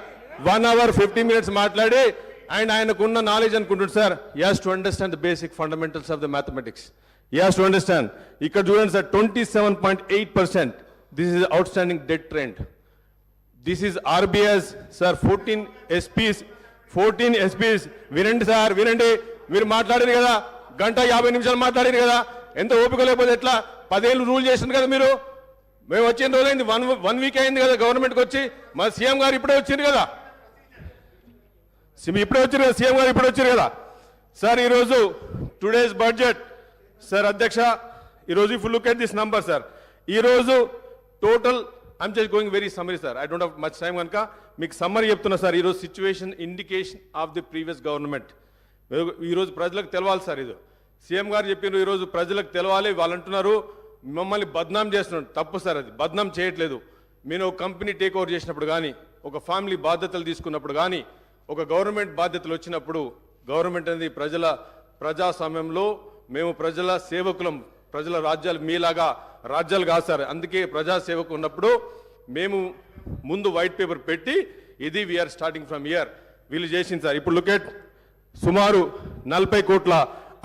1 hour 50 minutes మాట్లాడి and ఆయనకున్న knowledge అనుకుంటాడు sir. he has to understand the basic fundamentals of the mathematics. he has to understand. ఇక్కడ చూడండి sir, 27.8%. this is outstanding debt trend. this is RBI's sir 14 SPs. వినండి sir, వినండి. మీరు మాట్లాడారు కదా, గంట 50 నిమిషాలు మాట్లాడారు కదా, ఎంత ఓపిక లేకపోతే ఎట్లా? 10 ఏళ్ళు రూల్ చేసింది కదా మీరు. మేము వచ్చిన రోజైంది, 1 వీక్ అయింది కదా గవర్నమెంట్కి వచ్చి. మా సీఎం గారు ఇప్పుడే వచ్చింది కదా, ఇప్పుడే వచ్చారు కదా, సీఎం గారు ఇప్పుడే వచ్చారు కదా సార్. ఈరోజు టుడేస్ బడ్జెట్ సార్, అధ్యక్ష, ఈరోజు if look at this number sir, ఈరోజు total I'm just going very summary sir, I don't have much time కనుక మీకు సమ్మరీ చెప్తున్నా సార్. ఈరోజు situation indication of the previous government. ఈరోజు ప్రజలకు తెలవాలి సార్. ఇది సీఎం గారు చెప్పినారు, ఈరోజు ప్రజలకు తెలవాలి. వాళ్ళు అంటున్నారు మమ్మల్ని బద్నాం చేస్తున్నారు. తప్పు సార్, అది బద్నాం చేయట్లేదు. మీరు ఒక కంపెనీ టేక్ ఓవర్ చేసినప్పుడు కానీ, ఒక ఫ్యామిలీ బాధ్యతలు తీసుకున్నప్పుడు కానీ, ఒక గవర్నమెంట్ బాధ్యతలు వచ్చినప్పుడు, గవర్నమెంట్ అనేది ప్రజాస్వామ్యంలో మేము ప్రజల సేవకులం. ప్రజల రాజ్యాలు మీలాగా రాజ్యాలు కాదు సార్. అందుకే ప్రజాసేవకు ఉన్నప్పుడు మేము ముందు వైట్ పేపర్ పెట్టి ఇది వీఆర్ స్టార్టింగ్ ఫ్రమ్ ఇయర్ వీళ్ళు చేసింది సార్. ఇప్పుడు లుక్ ఎట్ సుమారు 40 కోట్ల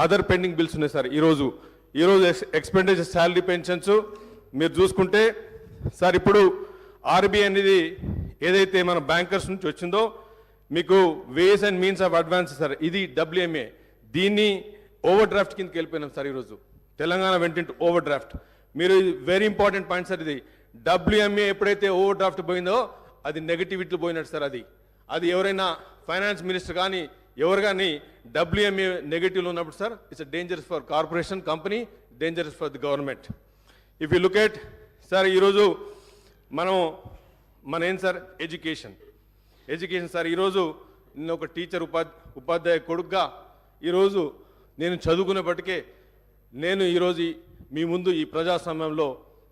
అదర్ పెండింగ్ బిల్స్ ఉన్నాయి సార్. ఈరోజు ఎక్స్పెండిచర్ శాలరీ పెన్షన్స్ మీరు చూసుకుంటే సార్, ఇప్పుడు ఆర్బీఐ అనేది ఏదైతే మన బ్యాంకర్స్ నుంచి వచ్చిందో మీకు ways and means of advance sir, ఇది WMA. దీన్ని ఓవర్ డ్రాఫ్ట్ కిందకి వెళ్ళిపోయినాం సార్. ఈరోజు తెలంగాణ వెంట ఓవర్ డ్రాఫ్ట్. మీరు వెరీ ఇంపార్టెంట్ పాయింట్ సార్. ఇది WMA ఎప్పుడైతే ఓవర్ డ్రాఫ్ట్ పోయిందో అది నెగటివిటీ పోయినట్టు సార్. అది ఎవరైనా ఫైనాన్స్ మినిస్టర్ కానీ ఎవరు కానీ WMA నెగటివ్లో ఉన్నప్పుడు sir, it's dangerous for corporation company, dangerous for the government. If you look at sir, ఈరోజు మన ఏం సార్, ఎడ్యుకేషన్ సార్. ఈరోజు నేను ఒక టీచర్ ఉపాధ్యాయ కొడుకుగా ఈరోజు నేను చదువుకునేప్పటికే నేను ఈరోజు మీ ముందు ఈ ప్రజాస్వామ్యంలో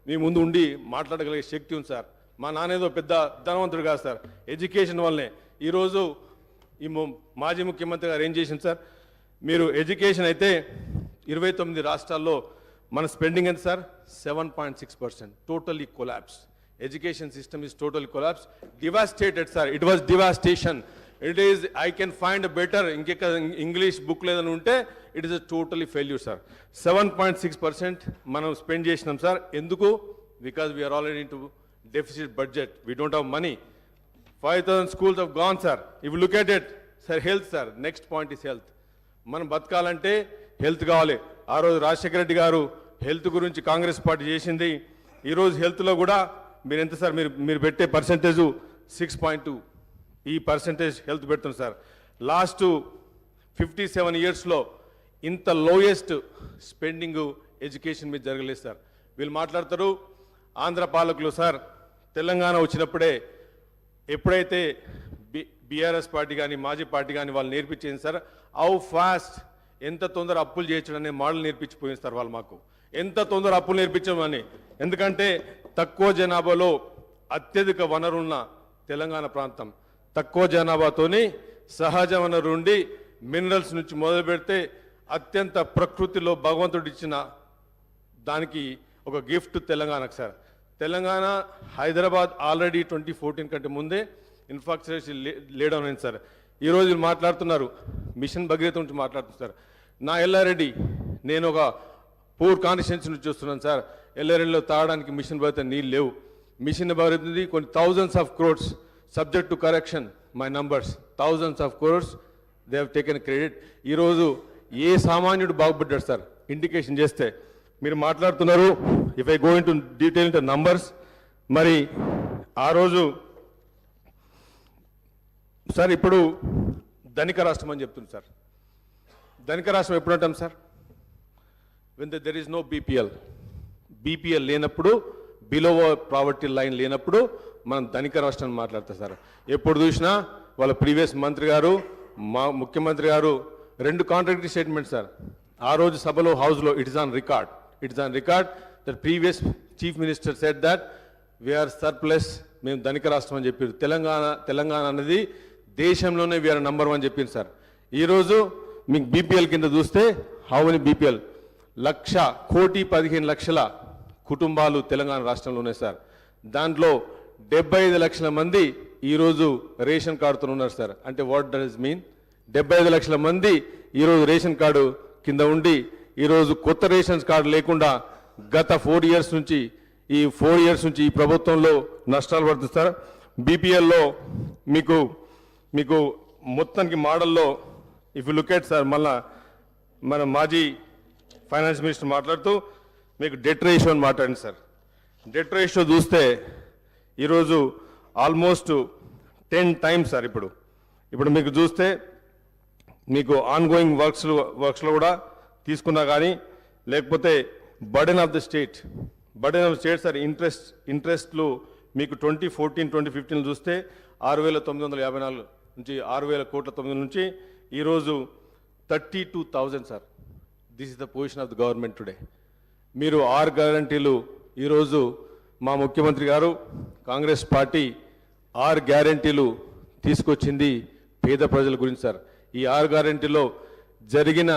మీ ముందు ఉండి మాట్లాడగలిగే శక్తి ఉంది సార్. మా నాన్నేదో పెద్ద ధనవంతుడు కాదు సార్, ఎడ్యుకేషన్ వల్లనే. ఈరోజు ఈ మాజీ ముఖ్యమంత్రి గారు ఏం చేసింది సార్, మీరు ఎడ్యుకేషన్ అయితే 29 రాష్ట్రాల్లో మన స్పెండింగ్ ఎంత sir, 7.6%. Totally collapse. Education system is totally collapsed, devastated sir. It was devastation. It is, I can find a better English book ledanu unte, it is a totally failure sir. 7.6% manam spend chesinam sir. Enduku? Because we are already into deficit budget. We don't have money. 5,000 schools have gone sir. If you look at it sir, health sir, next point is health. మనం బతకాలంటే health కావాలి. ఆ రోజు రాజశేఖర రెడ్డి గారు health గురించి Congress party చేసింది. ఈరోజు హెల్త్లో కూడా మీరు ఎంత సార్, మీరు పెట్టే పర్సెంటేజు 6.2. ఈ పర్సెంటేజ్ హెల్త్ పెడుతుంది సార్. లాస్ట్ 57 ఇయర్స్లో ఇంత లోయెస్ట్ స్పెండింగ్ ఎడ్యుకేషన్ మీద జరగలేదు సార్. వీళ్ళు మాట్లాడతారు ఆంధ్ర పాలకులు సార్, తెలంగాణ వచ్చినప్పుడే ఎప్పుడైతే బీఆర్ఎస్ పార్టీ కానీ మాజీ పార్టీ కానీ వాళ్ళు నేర్పించింది సార్, హౌ ఫాస్ట్ ఎంత తొందర అప్పులు చేయడం అనే మోడల్ నేర్పించిపోయింది సార్ వాళ్ళు మాకు. ఎంత తొందర అప్పులు నేర్పించమని. ఎందుకంటే తక్కువ జనాభాలో అత్యధిక వనరున్న తెలంగాణ ప్రాంతం, తక్కువ జనాభాతోని సహజ వనరు ఉండి మినరల్స్ నుంచి మొదలు పెడితే అత్యంత ప్రకృతిలో భగవంతుడు ఇచ్చిన దానికి ఒక గిఫ్ట్ తెలంగాణకు సార్. తెలంగాణ హైదరాబాద్ ఆల్రెడీ 2014 కంటే ముందే ఇన్ఫ్రాస్ట్రక్చర్ లేడౌన్ అయింది సార్. ఈరోజు మాట్లాడుతున్నారు మిషన్ భగీరథ నుంచి మాట్లాడుతున్నారు సార్. నా ఎల్లారెడ్డి, నేను ఒక పూర్ కాన్స్టిట్యున్సీ నుంచి వస్తున్నాను సార్. ఎల్లారెడ్డిలో తాగడానికి మిషన్ భగీరథ నీళ్ళు లేవు. మిషన్ భగీరథ కొన్ని thousands of crores, subject to correction my numbers, thousands of crores they have taken credit. ఈరోజు ఏ సామాన్యుడు బాగుపడ్డాడు సార్? ఇండికేషన్ చేస్తే మీరు మాట్లాడుతున్నారు. If I go in to detail into numbers, మరి ఆ రోజు సార్ ఇప్పుడు ధనిక రాష్ట్రం అని చెప్తుంది సార్. ధనిక రాష్ట్రం ఎప్పుడు అంటాం sir? When there is no BPL లేనప్పుడు, బిలో ప్రావర్టీ లైన్ లేనప్పుడు మనం ధనిక రాష్ట్రాన్ని మాట్లాడతాం సార్. ఎప్పుడు చూసినా వాళ్ళ ప్రీవియస్ మంత్రి గారు, మా ముఖ్యమంత్రి గారు 2 కాంట్రాక్టరీ స్టేట్మెంట్ సార్. ఆ రోజు సభలో హౌస్లో it is on record that previous chief minister said that we are surplus, మేము ధనిక రాష్ట్రం అని చెప్పారు. తెలంగాణ అనేది దేశంలోనే వీఆర్ నంబర్ 1 చెప్పింది సార్. ఈరోజు మీకు బీపీఎల్ కింద చూస్తే హౌ మెనీ బీపీఎల్ 1,15,00,000 కుటుంబాలు తెలంగాణ రాష్ట్రంలో ఉన్నాయి సార్. దాంట్లో 75 లక్షల మంది ఈరోజు రేషన్ కార్డుతో ఉన్నారు సార్. అంటే వాట్ డస్ మీన్? 75 లక్షల మంది ఈరోజు రేషన్ కార్డు కింద ఉండి ఈరోజు కొత్త రేషన్ కార్డు లేకుండా గత 4 ఇయర్స్ నుంచి ఈ ప్రభుత్వంలో నష్టాలు పడుతుంది సార్. బీపీఎల్లో మీకు మొత్తానికి మోడల్లో if you look at sir, మళ్ళా మన మాజీ ఫైనాన్స్ మినిస్టర్ మాట్లాడుతూ మీకు డెట్ రేషియో అని మాట్లాడింది సార్. డెట్ రేషియో చూస్తే ఈరోజు ఆల్మోస్ట్ 10 టైమ్స్ సార్. ఇప్పుడు మీకు చూస్తే మీకు ఆన్ గోయింగ్ వర్క్స్లో కూడా తీసుకున్నా కానీ, లేకపోతే burden of the state sir, ఇంట్రెస్ట్లు మీకు 2014-2015 చూస్తే 6,954 నుంచి 6,000 కోట్ల 9 నుంచి ఈరోజు 32,000 sir. This is the position of the government today. మీరు 6 గ్యారంటీలు ఈరోజు మా ముఖ్యమంత్రి గారు కాంగ్రెస్ పార్టీ 6 గ్యారంటీలు తీసుకొచ్చింది పేద ప్రజల గురించి సార్. ఈ 6 గ్యారంటీలో జరిగిన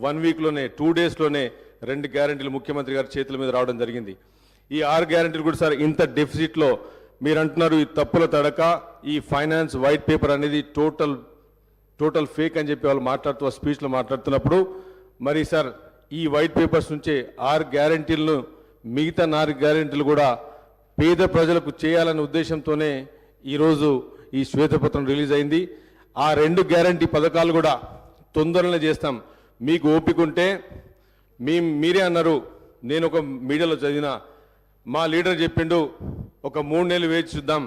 1 వీక్లోనే 2 డేస్లోనే 2 గ్యారంటీలు ముఖ్యమంత్రి గారి చేతుల మీద రావడం జరిగింది. ఈ 6 గ్యారంటీలు కూడా సార్ ఇంత డెఫిసిట్లో మీరు అంటున్నారు ఈ తప్పుల తడక, ఈ ఫైనాన్స్ వైట్ పేపర్ అనేది టోటల్ ఫేక్ అని చెప్పి వాళ్ళు మాట్లాడుతూ స్పీచ్లో మాట్లాడుతున్నప్పుడు, మరి సార్ ఈ వైట్ పేపర్స్ నుంచే 6 గ్యారంటీలను, మిగతా 4 గ్యారంటీలు కూడా పేద ప్రజలకు చేయాలనే ఉద్దేశంతోనే ఈరోజు ఈ శ్వేతపత్రం రిలీజ్ అయింది. ఆ 2 గ్యారంటీ పథకాలు కూడా తొందరనే చేస్తాం. మీకు ఓపిక ఉంటే మీరే అన్నారు, నేను ఒక మీడియాలో చదివిన, మా లీడర్ చెప్పిండు ఒక 3 నెలలు వేచి చూద్దాం,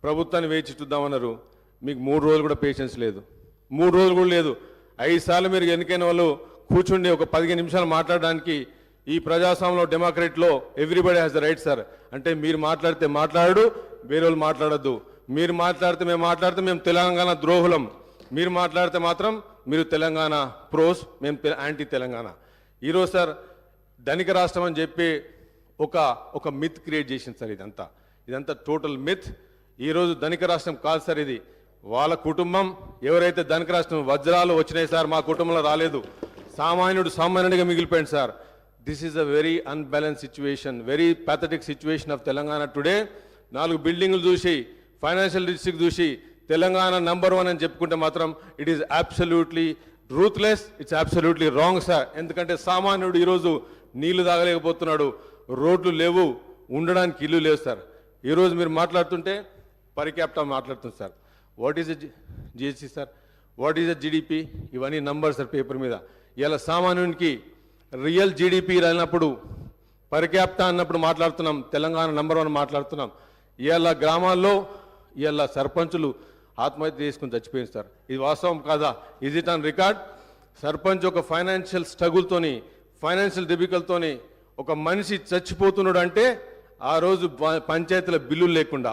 ప్రభుత్వాన్ని వేచి చూద్దామన్నారు. మీకు 3 రోజులు కూడా పేషెన్స్ లేదు, 3 రోజులు కూడా లేదు. 5 సార్లు మీరు ఎన్నికైన వాళ్ళు కూర్చుండి ఒక 15 నిమిషాలు మాట్లాడడానికి ఈ ప్రజాస్వామ్యంలో డెమోక్రసీలో everybody has the right sir. అంటే మీరు మాట్లాడితే మాట్లాడు, వేరే వాళ్ళు మాట్లాడద్దు. మీరు మాట్లాడితే మేము తెలంగాణ ద్రోహులం, మీరు మాట్లాడితే మాత్రం మీరు తెలంగాణ ప్రోస్, మేము యాంటీ తెలంగాణ. ఈరోజు సార్ ధనిక రాష్ట్రం అని చెప్పి ఒక మిత్ క్రియేట్ చేసింది సార్. ఇదంతా టోటల్ మిత్. ఈరోజు ధనిక రాష్ట్రం కాదు సార్, ఇది వాళ్ళ కుటుంబం. ఎవరైతే ధనిక రాష్ట్రం వజ్రాలు వచ్చినాయి సార్, మా కుటుంబంలో రాలేదు. సామాన్యుడిగా మిగిలిపోయింది sir. This is a very unbalance situation, very pathetic situation of Telangana today. 4 బిల్డింగులు చూసి, ఫైనాన్షియల్ డిస్ట్రిక్ట్ చూసి తెలంగాణ నంబర్ 1 అని చెప్పుకుంటే మాత్రం it is absolutely ruthless, it's absolutely wrong sir. ఎందుకంటే సామాన్యుడు ఈరోజు నీళ్లు తాగలేకపోతున్నాడు, రోడ్లు లేవు, ఉండడానికి ఇల్లు లేవు సార్. ఈరోజు మీరు మాట్లాడుతుంటే పర్ క్యాపిటా మాట్లాడుతుంది sir. What is GST sir, what is GDP, ఇవన్నీ నంబర్ సార్ పేపర్ మీద. ఇలా సామాన్యునికి రియల్ జీడిపి రానప్పుడు, పర్ క్యాపిటా అన్నప్పుడు మాట్లాడుతున్నాం, తెలంగాణ నంబర్ 1 మాట్లాడుతున్నాం. ఇవాళ గ్రామాల్లో ఇవాళ సర్పంచులు ఆత్మహత్య చేసుకుని చచ్చిపోయింది సార్. ఇది వాస్తవం కాదా? Is it on record? Sarpanch ఒక ఫైనాన్షియల్ స్ట్రగుల్తోని, ఫైనాన్షియల్ డిఫికల్ట్తోని ఒక మనిషి చచ్చిపోతున్నాడు అంటే ఆ రోజు పంచాయతీల బిల్లులు లేకుండా,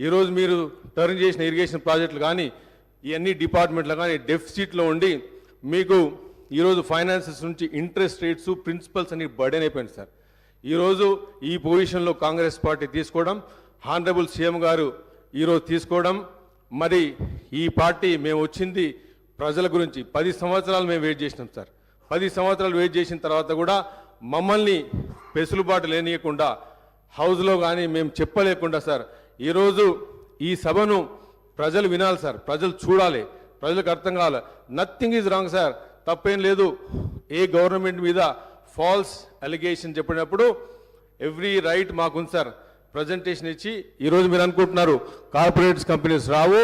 ఈరోజు మీరు టర్న్ చేసిన ఇరిగేషన్ ప్రాజెక్టులు కానీ, ఇవన్నీ డిపార్ట్మెంట్లు కానీ డెఫిసిట్లో ఉండి మీకు ఈరోజు ఫైనాన్సెస్ నుంచి ఇంట్రెస్ట్ రేట్స్, ప్రిన్సిపల్స్ అన్ని బర్డెన్ అయిపోయింది సార్. ఈరోజు ఈ పొజిషన్లో కాంగ్రెస్ పార్టీ తీసుకోవడం, హానరబుల్ సీఎం గారు ఈరోజు తీసుకోవడం, మరి ఈ పార్టీ మేము వచ్చింది ప్రజల గురించి. 10 సంవత్సరాలు మేము వెయిట్ చేసినాం సార్. 10 సంవత్సరాలు వెయిట్ చేసిన తర్వాత కూడా మమ్మల్ని పెసులుబాటు లేనియకుండా, హౌస్లో కానీ మేము చెప్పలేకుండా సార్, ఈరోజు ఈ సభను ప్రజలు వినాలి సార్, ప్రజలు చూడాలి, ప్రజలకు అర్థం కావాలి. నథింగ్ ఈజ్ రాంగ్ సార్, తప్పేం లేదు. ఏ గవర్నమెంట్ మీద ఫాల్స్ అలిగేషన్ చెప్పినప్పుడు ఎవ్రీ రైట్ మాకుంది సార్ ప్రజెంటేషన్ ఇచ్చి. ఈరోజు మీరు అనుకుంటున్నారు కార్పొరేట్స్ కంపెనీస్ రావు,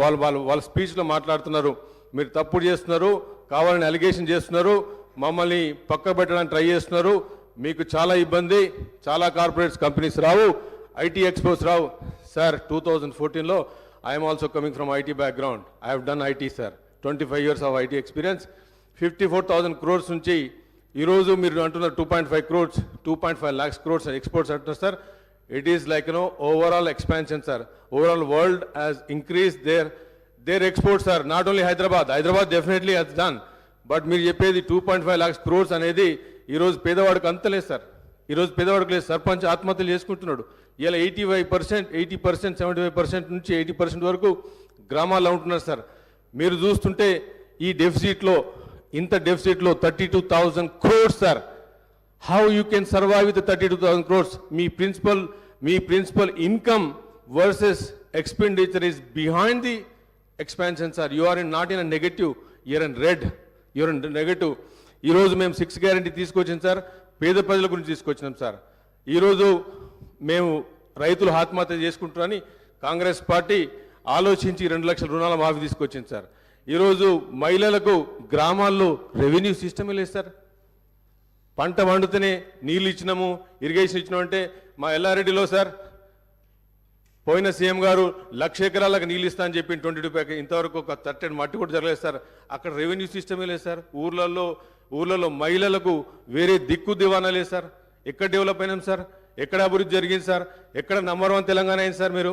వాళ్ళ స్పీచ్లో మాట్లాడుతున్నారు, మీరు తప్పుడు చేస్తున్నారు, కావాలని అలిగేషన్ చేస్తున్నారు, మమ్మల్ని పక్క పెట్టడానికి ట్రై చేస్తున్నారు. మీకు చాలా ఇబ్బంది, చాలా కార్పొరేట్స్ కంపెనీస్ రావు, ఐటీ ఎక్స్పోర్ట్స్ రావు. సార్ 2014లో I'm also coming from IT background. I have done IT sir, 25 years of IT experience. 54,000 crores నుంచి ఈరోజు మీరు అంటున్నారు 2.5 crores, 2.5 lakhs crores ఎక్స్పోర్ట్స్ అంటున్నారు sir. It is like overall expansion sir. Overall world has increase their exports sir. Not only Hyderabad definitely has done. But మీరు చెప్పేది 2.5 lakhs crores అనేది ఈరోజు పేదవాడికి అంతలేదు సార్. ఈరోజు పేదవాడికి లేదు. సర్పంచ్ ఆత్మహత్యలు చేసుకుంటున్నాడు. ఇలా 80%, 75% నుంచి 80% వరకు గ్రామాల్లో ఉంటున్నారు సార్. మీరు చూస్తుంటే ఈ డెఫిసిట్లో, ఇంత డెఫిసిట్లో 32,000 crores sir. How you can survive with 32,000 crores? మీ principal income versus expenditure is behind the expansion sir. You are not in a negative, you're in red, you're in negative. ఈరోజు మేము 6 guarantee తీసుకొచ్చాం సార్, పేద ప్రజల గురించి తీసుకొచ్చినాం sir. ఈరోజు మేము రైతులు ఆత్మహత్య చేసుకుంటారని కాంగ్రెస్ పార్టీ ఆలోచించి 2 లక్షల రుణాల మాఫీ తీసుకొచ్చింది సార్. ఈరోజు మహిళలకు గ్రామాల్లో రెవెన్యూ సిస్టమే లేదు సార్. పంట వండుతూనే నీళ్ళు ఇచ్చినాము, ఇరిగేషన్ ఇచ్చినాము అంటే మా ఎల్లారెడ్డిలో సార్ పోయిన సీఎం గారు 1,00,000 ఎకరాలకు నీళ్ళు ఇస్తా అని చెప్పి 22 ఇంతవరకు ఒక 30 మట్టి కూడా జరగలేదు సార్. అక్కడ రెవెన్యూ సిస్టమే లేదు సార్. ఊర్లలో మహిళలకు వేరే దిక్కు దివానా లేదు సార్. ఎక్కడ డెవలప్ అయినాం సార్? ఎక్కడ అభివృద్ధి జరిగింది సార్? ఎక్కడ నంబర్ 1 తెలంగాణ అయింది సార్? మీరు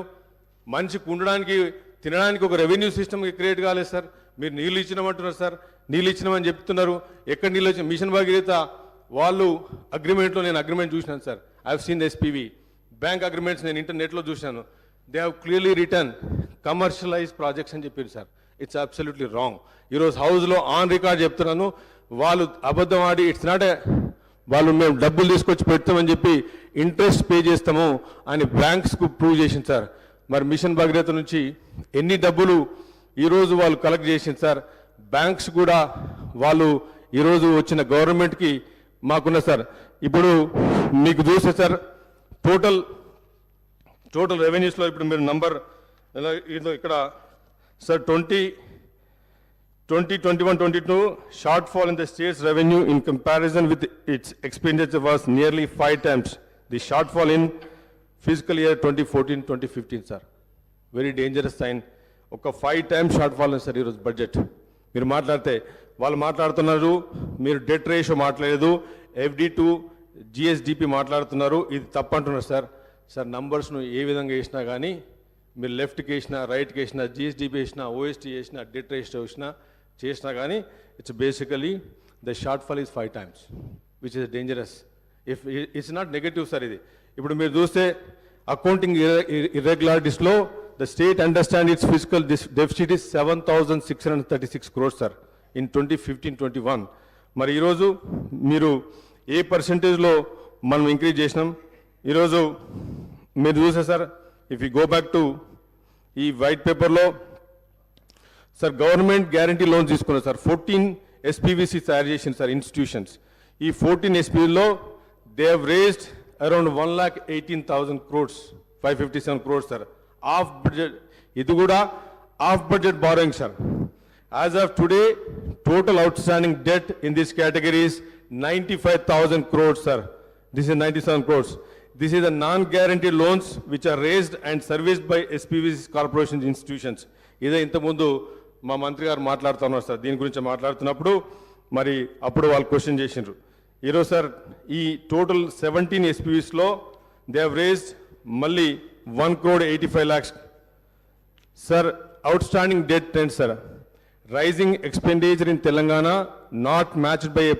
మనిషికి ఉండడానికి, తినడానికి ఒక రెవెన్యూ సిస్టమ్ క్రియేట్ కాలేదు సార్. మీరు నీళ్ళు ఇచ్చినామంటున్నారు సార్, నీళ్ళు ఇచ్చినామని చెప్తున్నారు. ఎక్కడ నీళ్ళు వచ్చిన మిషన్ భగీరథ వాళ్ళు అగ్రిమెంట్లో నేను అగ్రిమెంట్ చూసినాను sir. I have seen SPV bank agreements నేను ఇంటర్నెట్లో చూశాను. They have clearly return commercialise projects అని చెప్పారు సార్. It's absolutely wrong. ఈరోజు హౌస్లో ఆన్ రికార్డ్ చెప్తున్నాను, వాళ్ళు అబద్ధం ఆడి ఇట్స్ నాట్ వాళ్ళు మేము డబ్బులు తీసుకొచ్చి పెడతామని చెప్పి ఇంట్రెస్ట్ పే చేస్తాము అని బ్యాంక్స్కు ప్రూవ్ చేసింది సార్. మరి మిషన్ భగీరథ నుంచి ఎన్ని డబ్బులు ఈరోజు వాళ్ళు కలెక్ట్ చేసింది సార్. బ్యాంక్స్ కూడా వాళ్ళు ఈరోజు వచ్చిన గవర్నమెంట్కి మాకున్న సార్. ఇప్పుడు మీకు చూస్తే సార్ టోటల్ రెవెన్యూస్లో ఇప్పుడు మీరు నంబర్ ఇక్కడ sir 2021-22 shortfall in the state's revenue in comparison with its expenditure was nearly 5 times the shortfall in fiscal year 2014-2015 sir. Very dangerous sign. ఒక 5 times shortfall ఉంది సార్ ఈరోజు బడ్జెట్. మీరు మాట్లాడితే వాళ్ళు మాట్లాడుతున్నారు, మీరు డెట్ రేషియో మాట్లాడలేదు, FD to GSDP మాట్లాడుతున్నారు. ఇది తప్పంటున్నారు సార్. సార్ నంబర్స్ను ఏ విధంగా వేసినా కానీ, మీరు లెఫ్ట్కి వేసినా, రైట్కి వేసినా, GSDP వేసినా, OST వేసినా, డెట్ రేషియో చేసినా కానీ it's basically the shortfall is 5 times, which is dangerous. If it's not negative sir. ఇది ఇప్పుడు మీరు చూస్తే అకౌంటింగ్ ఇర్రెగ్యులారిటీస్లో the state understand it's fiscal deficit is 7,636 crores sir in 2015-21. మరి ఈరోజు మీరు ఏ పర్సెంటేజ్లో మనం ఇంక్రీజ్ చేసినాం? ఈరోజు మీరు చూసే sir, if you go back to ఈ వైట్ పేపర్లో సార్ గవర్నమెంట్ గ్యారంటీ లోన్స్ తీసుకున్నారు సార్. 14 SPVC తయారు చేసింది సార్ ఇన్స్టిట్యూషన్స్. ఈ 14 SPVలో they have raised around 1,18,000 crores, 557 crores sir off budget. ఇది కూడా off budget borrowing sir. As of today total outstanding debt in this category is 95,000 crores sir. This is 97 crores. This is the non-guaranteed loans which are raised and serviced by SPVC corporations institutions. ఇదే ఇంతకుముందు మా మంత్రి గారు మాట్లాడుతున్నారు sir. దీని గురించి మాట్లాడుతున్నప్పుడు మరి అప్పుడు వాళ్ళు క్వశ్చన్ చేసిండ్రు. ఈరోజు సార్ ఈ టోటల్ 17 SPVsలో దే హ్యావ్ రేస్డ్ మళ్ళీ 1,85 lakhs sir. Outstanding debt trend sir. Rising expenditure in Telangana not matched by a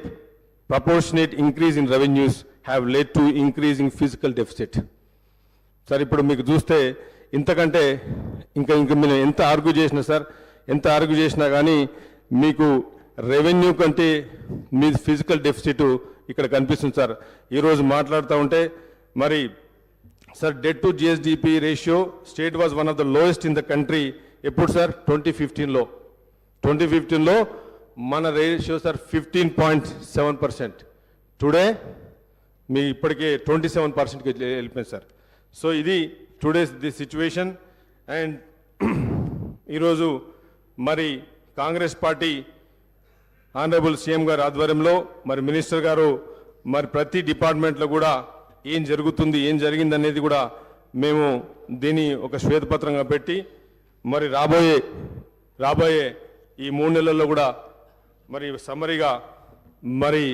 proportionate increase in revenues have led to increasing physical deficit. Sir ఇప్పుడు మీకు చూస్తే ఇంతకంటే ఇంకా మీరు ఎంత ఆర్గ్యూ చేసినా సార్, ఎంత ఆర్గ్యూ చేసినా కానీ మీకు రెవెన్యూ కంటే మీ ఫిజికల్ డెఫిసిట్ ఇక్కడ కనిపిస్తుంది సార్. ఈరోజు మాట్లాడుతూ ఉంటే మరి sir debt to GSDP ratio state was one of the lowest in the country. ఎప్పుడు సార్? 2015లో మన రేషియో సార్ 15.7%. టుడే మీ ఇప్పటికే 27%కి వెళ్ళిపోయింది సార్. సో ఇది టుడేస్ ది సిచ్యువేషన్. అండ్ ఈరోజు మరి కాంగ్రెస్ పార్టీ ఆనరబుల్ సీఎం గారి ఆధ్వర్యంలో మరి మినిస్టర్ గారు మరి ప్రతి డిపార్ట్మెంట్లో కూడా ఏం జరుగుతుంది ఏం జరిగింది అనేది కూడా మేము దీన్ని ఒక శ్వేతపత్రంగా పెట్టి మరి రాబోయే ఈ 3 నెలల్లో కూడా మరి సమ్మరిగా మరి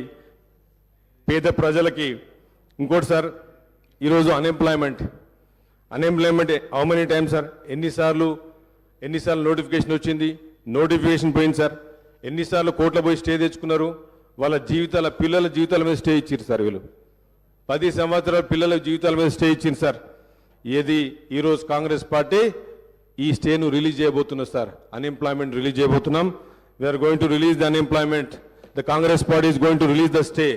పేద ప్రజలకి ఇంకోటి సార్ ఈరోజు unemployment how many time sir ఎన్నిసార్లు నోటిఫికేషన్ వచ్చింది, నోటిఫికేషన్ పోయింది సార్, ఎన్నిసార్లు కోర్టులో పోయి స్టే తెచ్చుకున్నారు, వాళ్ళ పిల్లల జీవితాల మీద స్టే ఇచ్చారు సార్. వీళ్ళు 10 సంవత్సరాల పిల్లల జీవితాల మీద స్టే ఇచ్చింది సార్. ఏది ఈరోజు కాంగ్రెస్ పార్టీ ఈ స్టేను రిలీజ్ చేయబోతున్నారు సార్. అన్ఎంప్లాయ్మెంట్ రిలీజ్ చేయబోతున్నాం. We're going to release the unemployment. The Congress party is going to release the stay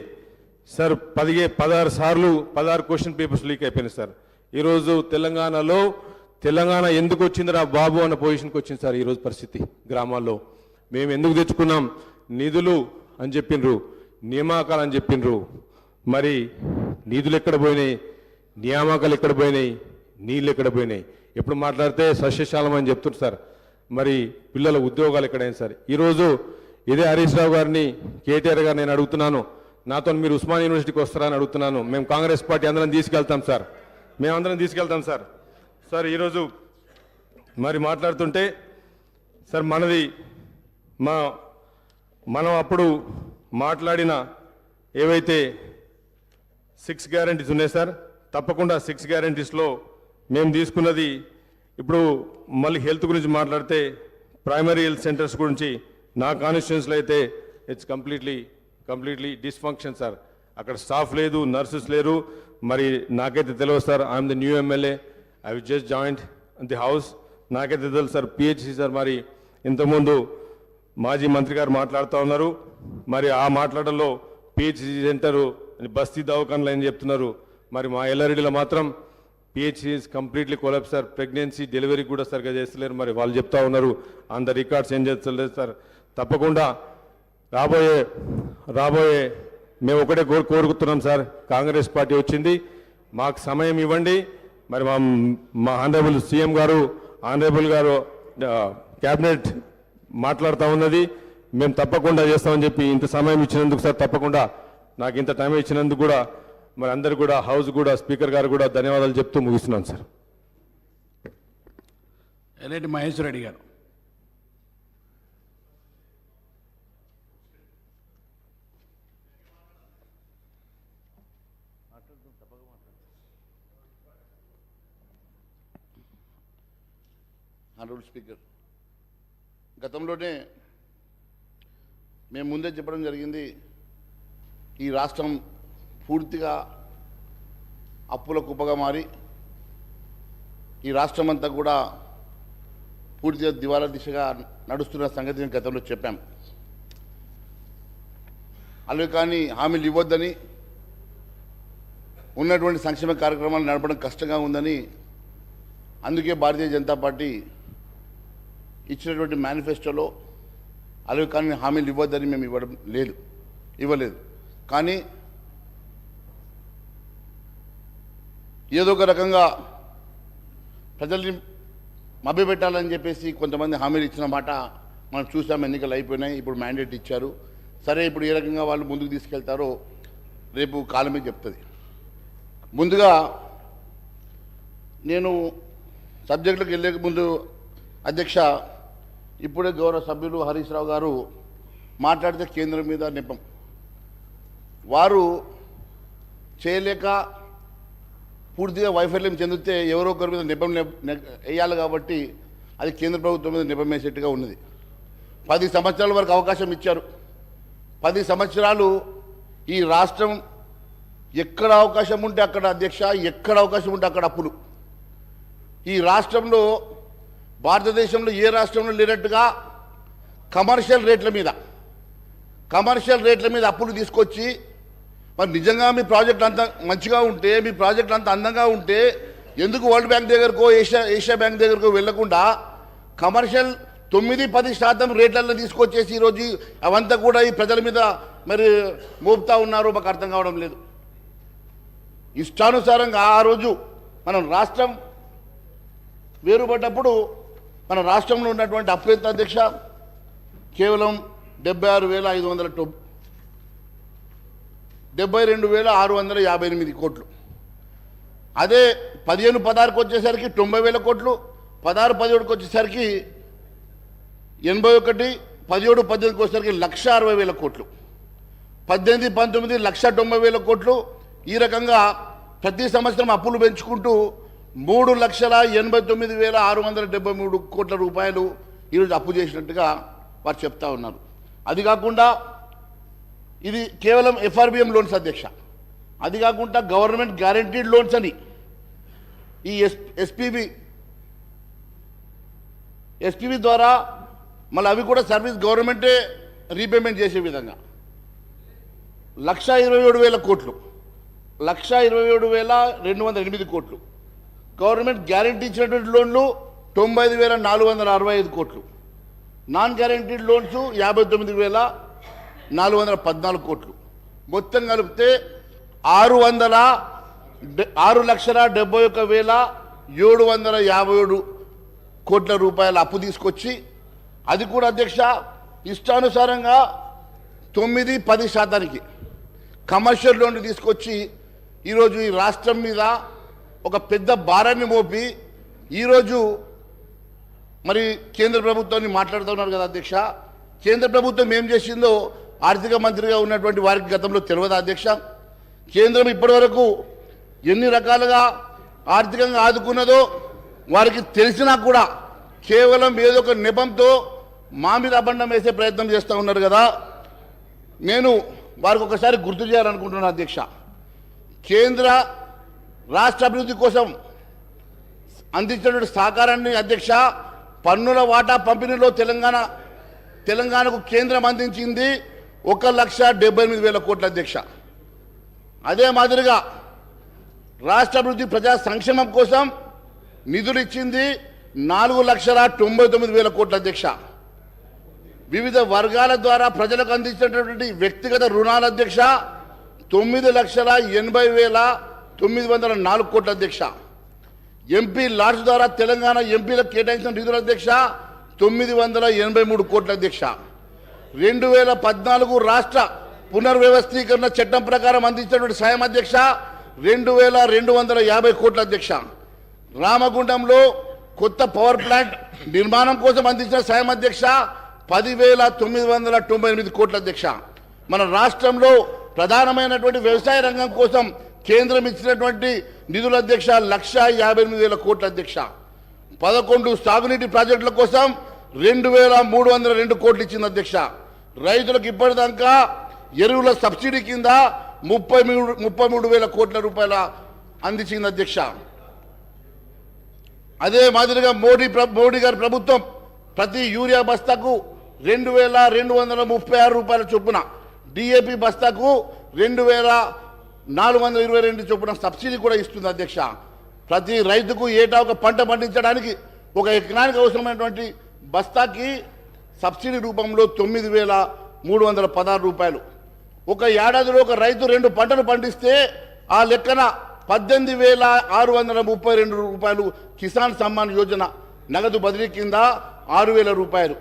sir. 16 question papers leak అయిపోయినాయి సార్. ఈరోజు తెలంగాణ ఎందుకు వచ్చిందిరా బాబు అన్న పొజిషన్కి వచ్చింది సార్. ఈరోజు పరిస్థితి గ్రామాల్లో మేము ఎందుకు తెచ్చుకున్నాం, నిధులు అని చెప్పిండ్రు, నియామకాలు అని చెప్పిండ్రు. మరి నిధులు ఎక్కడ పోయినాయి, నియామకాలు ఎక్కడ పోయినాయి, నీళ్ళు ఎక్కడ పోయినాయి? ఎప్పుడు మాట్లాడితే సస్యశాలం అని చెప్తున్నారు సార్. మరి పిల్లల ఉద్యోగాలు ఎక్కడైనా సార్. ఈరోజు ఇదే హరీష్ రావు గారిని, కేటీఆర్ గారిని నేను అడుగుతున్నాను, నాతో మీరు ఉస్మాన్ యూనివర్సిటీకి వస్తారా అని అడుగుతున్నాను. మేము కాంగ్రెస్ పార్టీ అందరం తీసుకెళ్తాం సార్, మేమందరం తీసుకెళ్తాం సార్. సార్ ఈరోజు మరి మాట్లాడుతుంటే సార్ మనం అప్పుడు మాట్లాడిన ఏవైతే 6 గ్యారంటీస్ ఉన్నాయి సార్, తప్పకుండా 6 గ్యారంటీస్లో మేము తీసుకున్నది ఇప్పుడు మళ్ళీ హెల్త్ గురించి మాట్లాడితే ప్రైమరీ హెల్త్ సెంటర్స్ గురించి నా కాన్స్టిట్యున్సీలో అయితే ఇట్స్ కంప్లీట్లీ డిస్ఫంక్షన్ సార్. అక్కడ స్టాఫ్ లేదు, నర్సెస్ లేరు. మరి నాకైతే తెలియదు sir. I'm the new MLA, I will just joint the house. నాకైతే తెలుసు సార్. పిహెచ్సి సార్ మరి ఇంతకుముందు మాజీ మంత్రి గారు మాట్లాడుతూ ఉన్నారు. మరి ఆ మాట్లాడడంలో పిహెచ్సి సెంటరు బస్తీ దవాఖానలు అని చెప్తున్నారు. మరి మా ఎల్లారెడ్డిలో మాత్రం PHC is completely collapse sir. Pregnancy delivery కూడా సరిగ్గా చేస్తలేరు. మరి వాళ్ళు చెప్తా ఉన్నారు, అంత రికార్డ్స్ ఏం చేస్తలేదు సార్. తప్పకుండా రాబోయే మేము ఒకటే కోరుకుతున్నాం సార్. కాంగ్రెస్ పార్టీ వచ్చింది, మాకు సమయం ఇవ్వండి. మరి మా ఆనరబుల్ సీఎం గారు, ఆనరబుల్ గారు క్యాబినెట్ మాట్లాడుతూ ఉన్నది. మేము తప్పకుండా చేస్తామని చెప్పి ఇంత సమయం ఇచ్చినందుకు సార్, తప్పకుండా నాకు ఇంత టైం ఇచ్చినందుకు కూడా మరి అందరు కూడా, హౌస్ కూడా, స్పీకర్ గారు కూడా ధన్యవాదాలు చెప్తూ ముగిస్తున్నాను సార్. ఎల్ఐటి మహేశ్వర్ రెడ్డి గారు. ఆనరబుల్ స్పీకర్, గతంలోనే మేము ముందే చెప్పడం జరిగింది, ఈ రాష్ట్రం పూర్తిగా అప్పుల కుప్పగా మారి ఈ రాష్ట్రం అంతా కూడా పూర్తిగా దివాలా దిశగా నడుస్తున్న సంగతి నేను గతంలో చెప్పాం. అలాగే కానీ హామీలు ఇవ్వొద్దని, ఉన్నటువంటి సంక్షేమ కార్యక్రమాలు నడపడం కష్టంగా ఉందని, అందుకే భారతీయ జనతా పార్టీ ఇచ్చినటువంటి మేనిఫెస్టోలో అలాగే కానీ హామీలు ఇవ్వద్దని మేము ఇవ్వలేదు. కానీ ఏదో ఒక రకంగా ప్రజల్ని మభ్యపెట్టాలని చెప్పేసి కొంతమంది హామీలు ఇచ్చిన మాట మనం చూసాం. ఎన్నికలు అయిపోయినాయి, ఇప్పుడు మ్యాండేట్ ఇచ్చారు. సరే, ఇప్పుడు ఏ రకంగా వాళ్ళు ముందుకు తీసుకెళ్తారో రేపు కాలమే చెప్తుంది. ముందుగా నేను సబ్జెక్టులకు వెళ్ళే ముందు అధ్యక్ష, ఇప్పుడే గౌరవ సభ్యులు హరీష్ రావు గారు మాట్లాడితే కేంద్రం మీద నెపం, వారు చేయలేక పూర్తిగా వైఫల్యం చెందితే ఎవరో ఒకరి మీద నెపం వేయాలి. కాబట్టి అది కేంద్ర ప్రభుత్వం మీద నెపం వేసేట్టుగా ఉన్నది. 10 సంవత్సరాల వరకు అవకాశం ఇచ్చారు. 10 సంవత్సరాలు ఈ రాష్ట్రం ఎక్కడ అవకాశం ఉంటే అక్కడ అధ్యక్ష, ఎక్కడ అవకాశం ఉంటే అక్కడ అప్పులు. ఈ రాష్ట్రంలో, భారతదేశంలో ఏ రాష్ట్రంలో లేనట్టుగా కమర్షియల్ రేట్ల మీద అప్పులు తీసుకొచ్చి, మరి నిజంగా మీ ప్రాజెక్ట్ అంత మంచిగా ఉంటే, మీ ప్రాజెక్ట్ అంత అందంగా ఉంటే ఎందుకు వరల్డ్ బ్యాంక్ దగ్గరకో ఏషియా బ్యాంక్ దగ్గరకో వెళ్లకుండా కమర్షియల్ 9-10% రేట్లలో తీసుకొచ్చేసి ఈరోజు అవంతా కూడా ఈ ప్రజల మీద మరి మోపుతా ఉన్నారు. మాకు అర్థం కావడం లేదు. ఇష్టానుసారంగా ఆ రోజు మనం రాష్ట్రం వేరుపడ్డప్పుడు మన రాష్ట్రంలో ఉన్నటువంటి అప్రయత్న అధ్యక్ష కేవలం 72,658 కోట్లు. అదే 15-16కి వచ్చేసరికి 90,000 కోట్లు, 16-17కి వచ్చేసరికి 81, 17-18కి వచ్చేసరికి 1,60,000 కోట్లు, 18-19 1,90,000 కోట్లు. ఈ రకంగా ప్రతి సంవత్సరం అప్పులు పెంచుకుంటూ 3,89,673 కోట్ల రూపాయలు ఈరోజు అప్పు చేసినట్టుగా వారు చెప్తా ఉన్నారు. అది కాకుండా ఇది కేవలం FRBM లోన్స్ అధ్యక్ష. అది కాకుండా గవర్నమెంట్ గ్యారంటీడ్ లోన్స్ అని ఈ ఎస్పీబీ ద్వారా మళ్ళీ అవి కూడా సర్వీస్ గవర్నమెంటే రీపేమెంట్ చేసే విధంగా 1,27,000 కోట్లు, 1,27,208 కోట్లు. గవర్నమెంట్ గ్యారంటీ ఇచ్చినటువంటి లోన్లు 95,465 కోట్లు. నాన్ గ్యారంటీడ్ లోన్స్ 59,414 కోట్లు. మొత్తం కలిపితే 6,71,757 కోట్ల రూపాయల అప్పు తీసుకొచ్చి, అది కూడా అధ్యక్ష ఇష్టానుసారంగా 9-10% కమర్షియల్ లోన్లు తీసుకొచ్చి ఈరోజు ఈ రాష్ట్రం మీద ఒక పెద్ద భారాన్ని మోపి ఈరోజు మరి కేంద్ర ప్రభుత్వాన్ని మాట్లాడుతున్నారు కదా అధ్యక్ష. కేంద్ర ప్రభుత్వం ఏం చేసిందో ఆర్థిక మంత్రిగా ఉన్నటువంటి వారికి గతంలో తెలియదా అధ్యక్ష? కేంద్రం ఇప్పటివరకు ఎన్ని రకాలుగా ఆర్థికంగా ఆదుకున్నదో వారికి తెలిసినా కూడా కేవలం ఏదో ఒక నెపంతో మా మీద అబండం వేసే ప్రయత్నం చేస్తూ ఉన్నారు కదా. నేను వారికి ఒకసారి గుర్తు చేయాలనుకుంటున్నాను అధ్యక్ష. కేంద్ర రాష్ట్ర అభివృద్ధి కోసం అందించినటువంటి సహకారాన్ని అధ్యక్ష పన్నుల వాటా పంపిణీలో తెలంగాణకు కేంద్రం అందించింది 1,78,000 కోట్ల అధ్యక్ష. అదే మాదిరిగా రాష్ట్ర అభివృద్ధి ప్రజా సంక్షేమం కోసం నిధులు ఇచ్చింది 4,99,000 కోట్ల అధ్యక్ష. వివిధ వర్గాల ద్వారా ప్రజలకు అందించినటువంటి వ్యక్తిగత రుణాల అధ్యక్ష 9,80,904 కోట్ల అధ్యక్ష. ఎంపీ లాడ్స్ ద్వారా తెలంగాణ ఎంపీలకు కేటాయించిన నిధుల అధ్యక్ష 983 కోట్ల అధ్యక్ష. 2014 రాష్ట్ర పునర్వ్యవస్థీకరణ చట్టం ప్రకారం అందించినటువంటి సాయం అధ్యక్ష 2,250 కోట్ల అధ్యక్ష. రామగుండంలో కొత్త పవర్ ప్లాంట్ నిర్మాణం కోసం అందించిన సాయం అధ్యక్ష 10,998 కోట్ల అధ్యక్ష. మన రాష్ట్రంలో ప్రధానమైనటువంటి వ్యవసాయ రంగం కోసం కేంద్రం ఇచ్చినటువంటి నిధుల అధ్యక్ష 1,58,000 కోట్ల అధ్యక్ష. 11 సాగునీటి ప్రాజెక్టుల కోసం 2,302 కోట్లు ఇచ్చింది అధ్యక్ష. రైతులకు ఇప్పటిదాకా ఎరువుల సబ్సిడీ కింద 33,000 కోట్ల రూపాయల అందించింది అధ్యక్ష. అదే మాదిరిగా మోడీ గారి ప్రభుత్వం ప్రతి యూరియా బస్తాకు 2,236 రూపాయల చొప్పున, DAP బస్తాకు 2,422 చొప్పున సబ్సిడీ కూడా ఇస్తుంది అధ్యక్ష. ప్రతి రైతుకు ఏటా ఒక పంట పండించడానికి ఒక ఎకరానికి అవసరమైనటువంటి బస్తాకి సబ్సిడీ రూపంలో 9,316 రూపాయలు. ఒక ఏడాదిలో ఒక రైతు 2 పంటలు పండిస్తే ఆ లెక్కన 18,632 రూపాయలు కిసాన్ సమ్మాన్ యోజన నగదు బదిలీ కింద 6,000 రూపాయలు.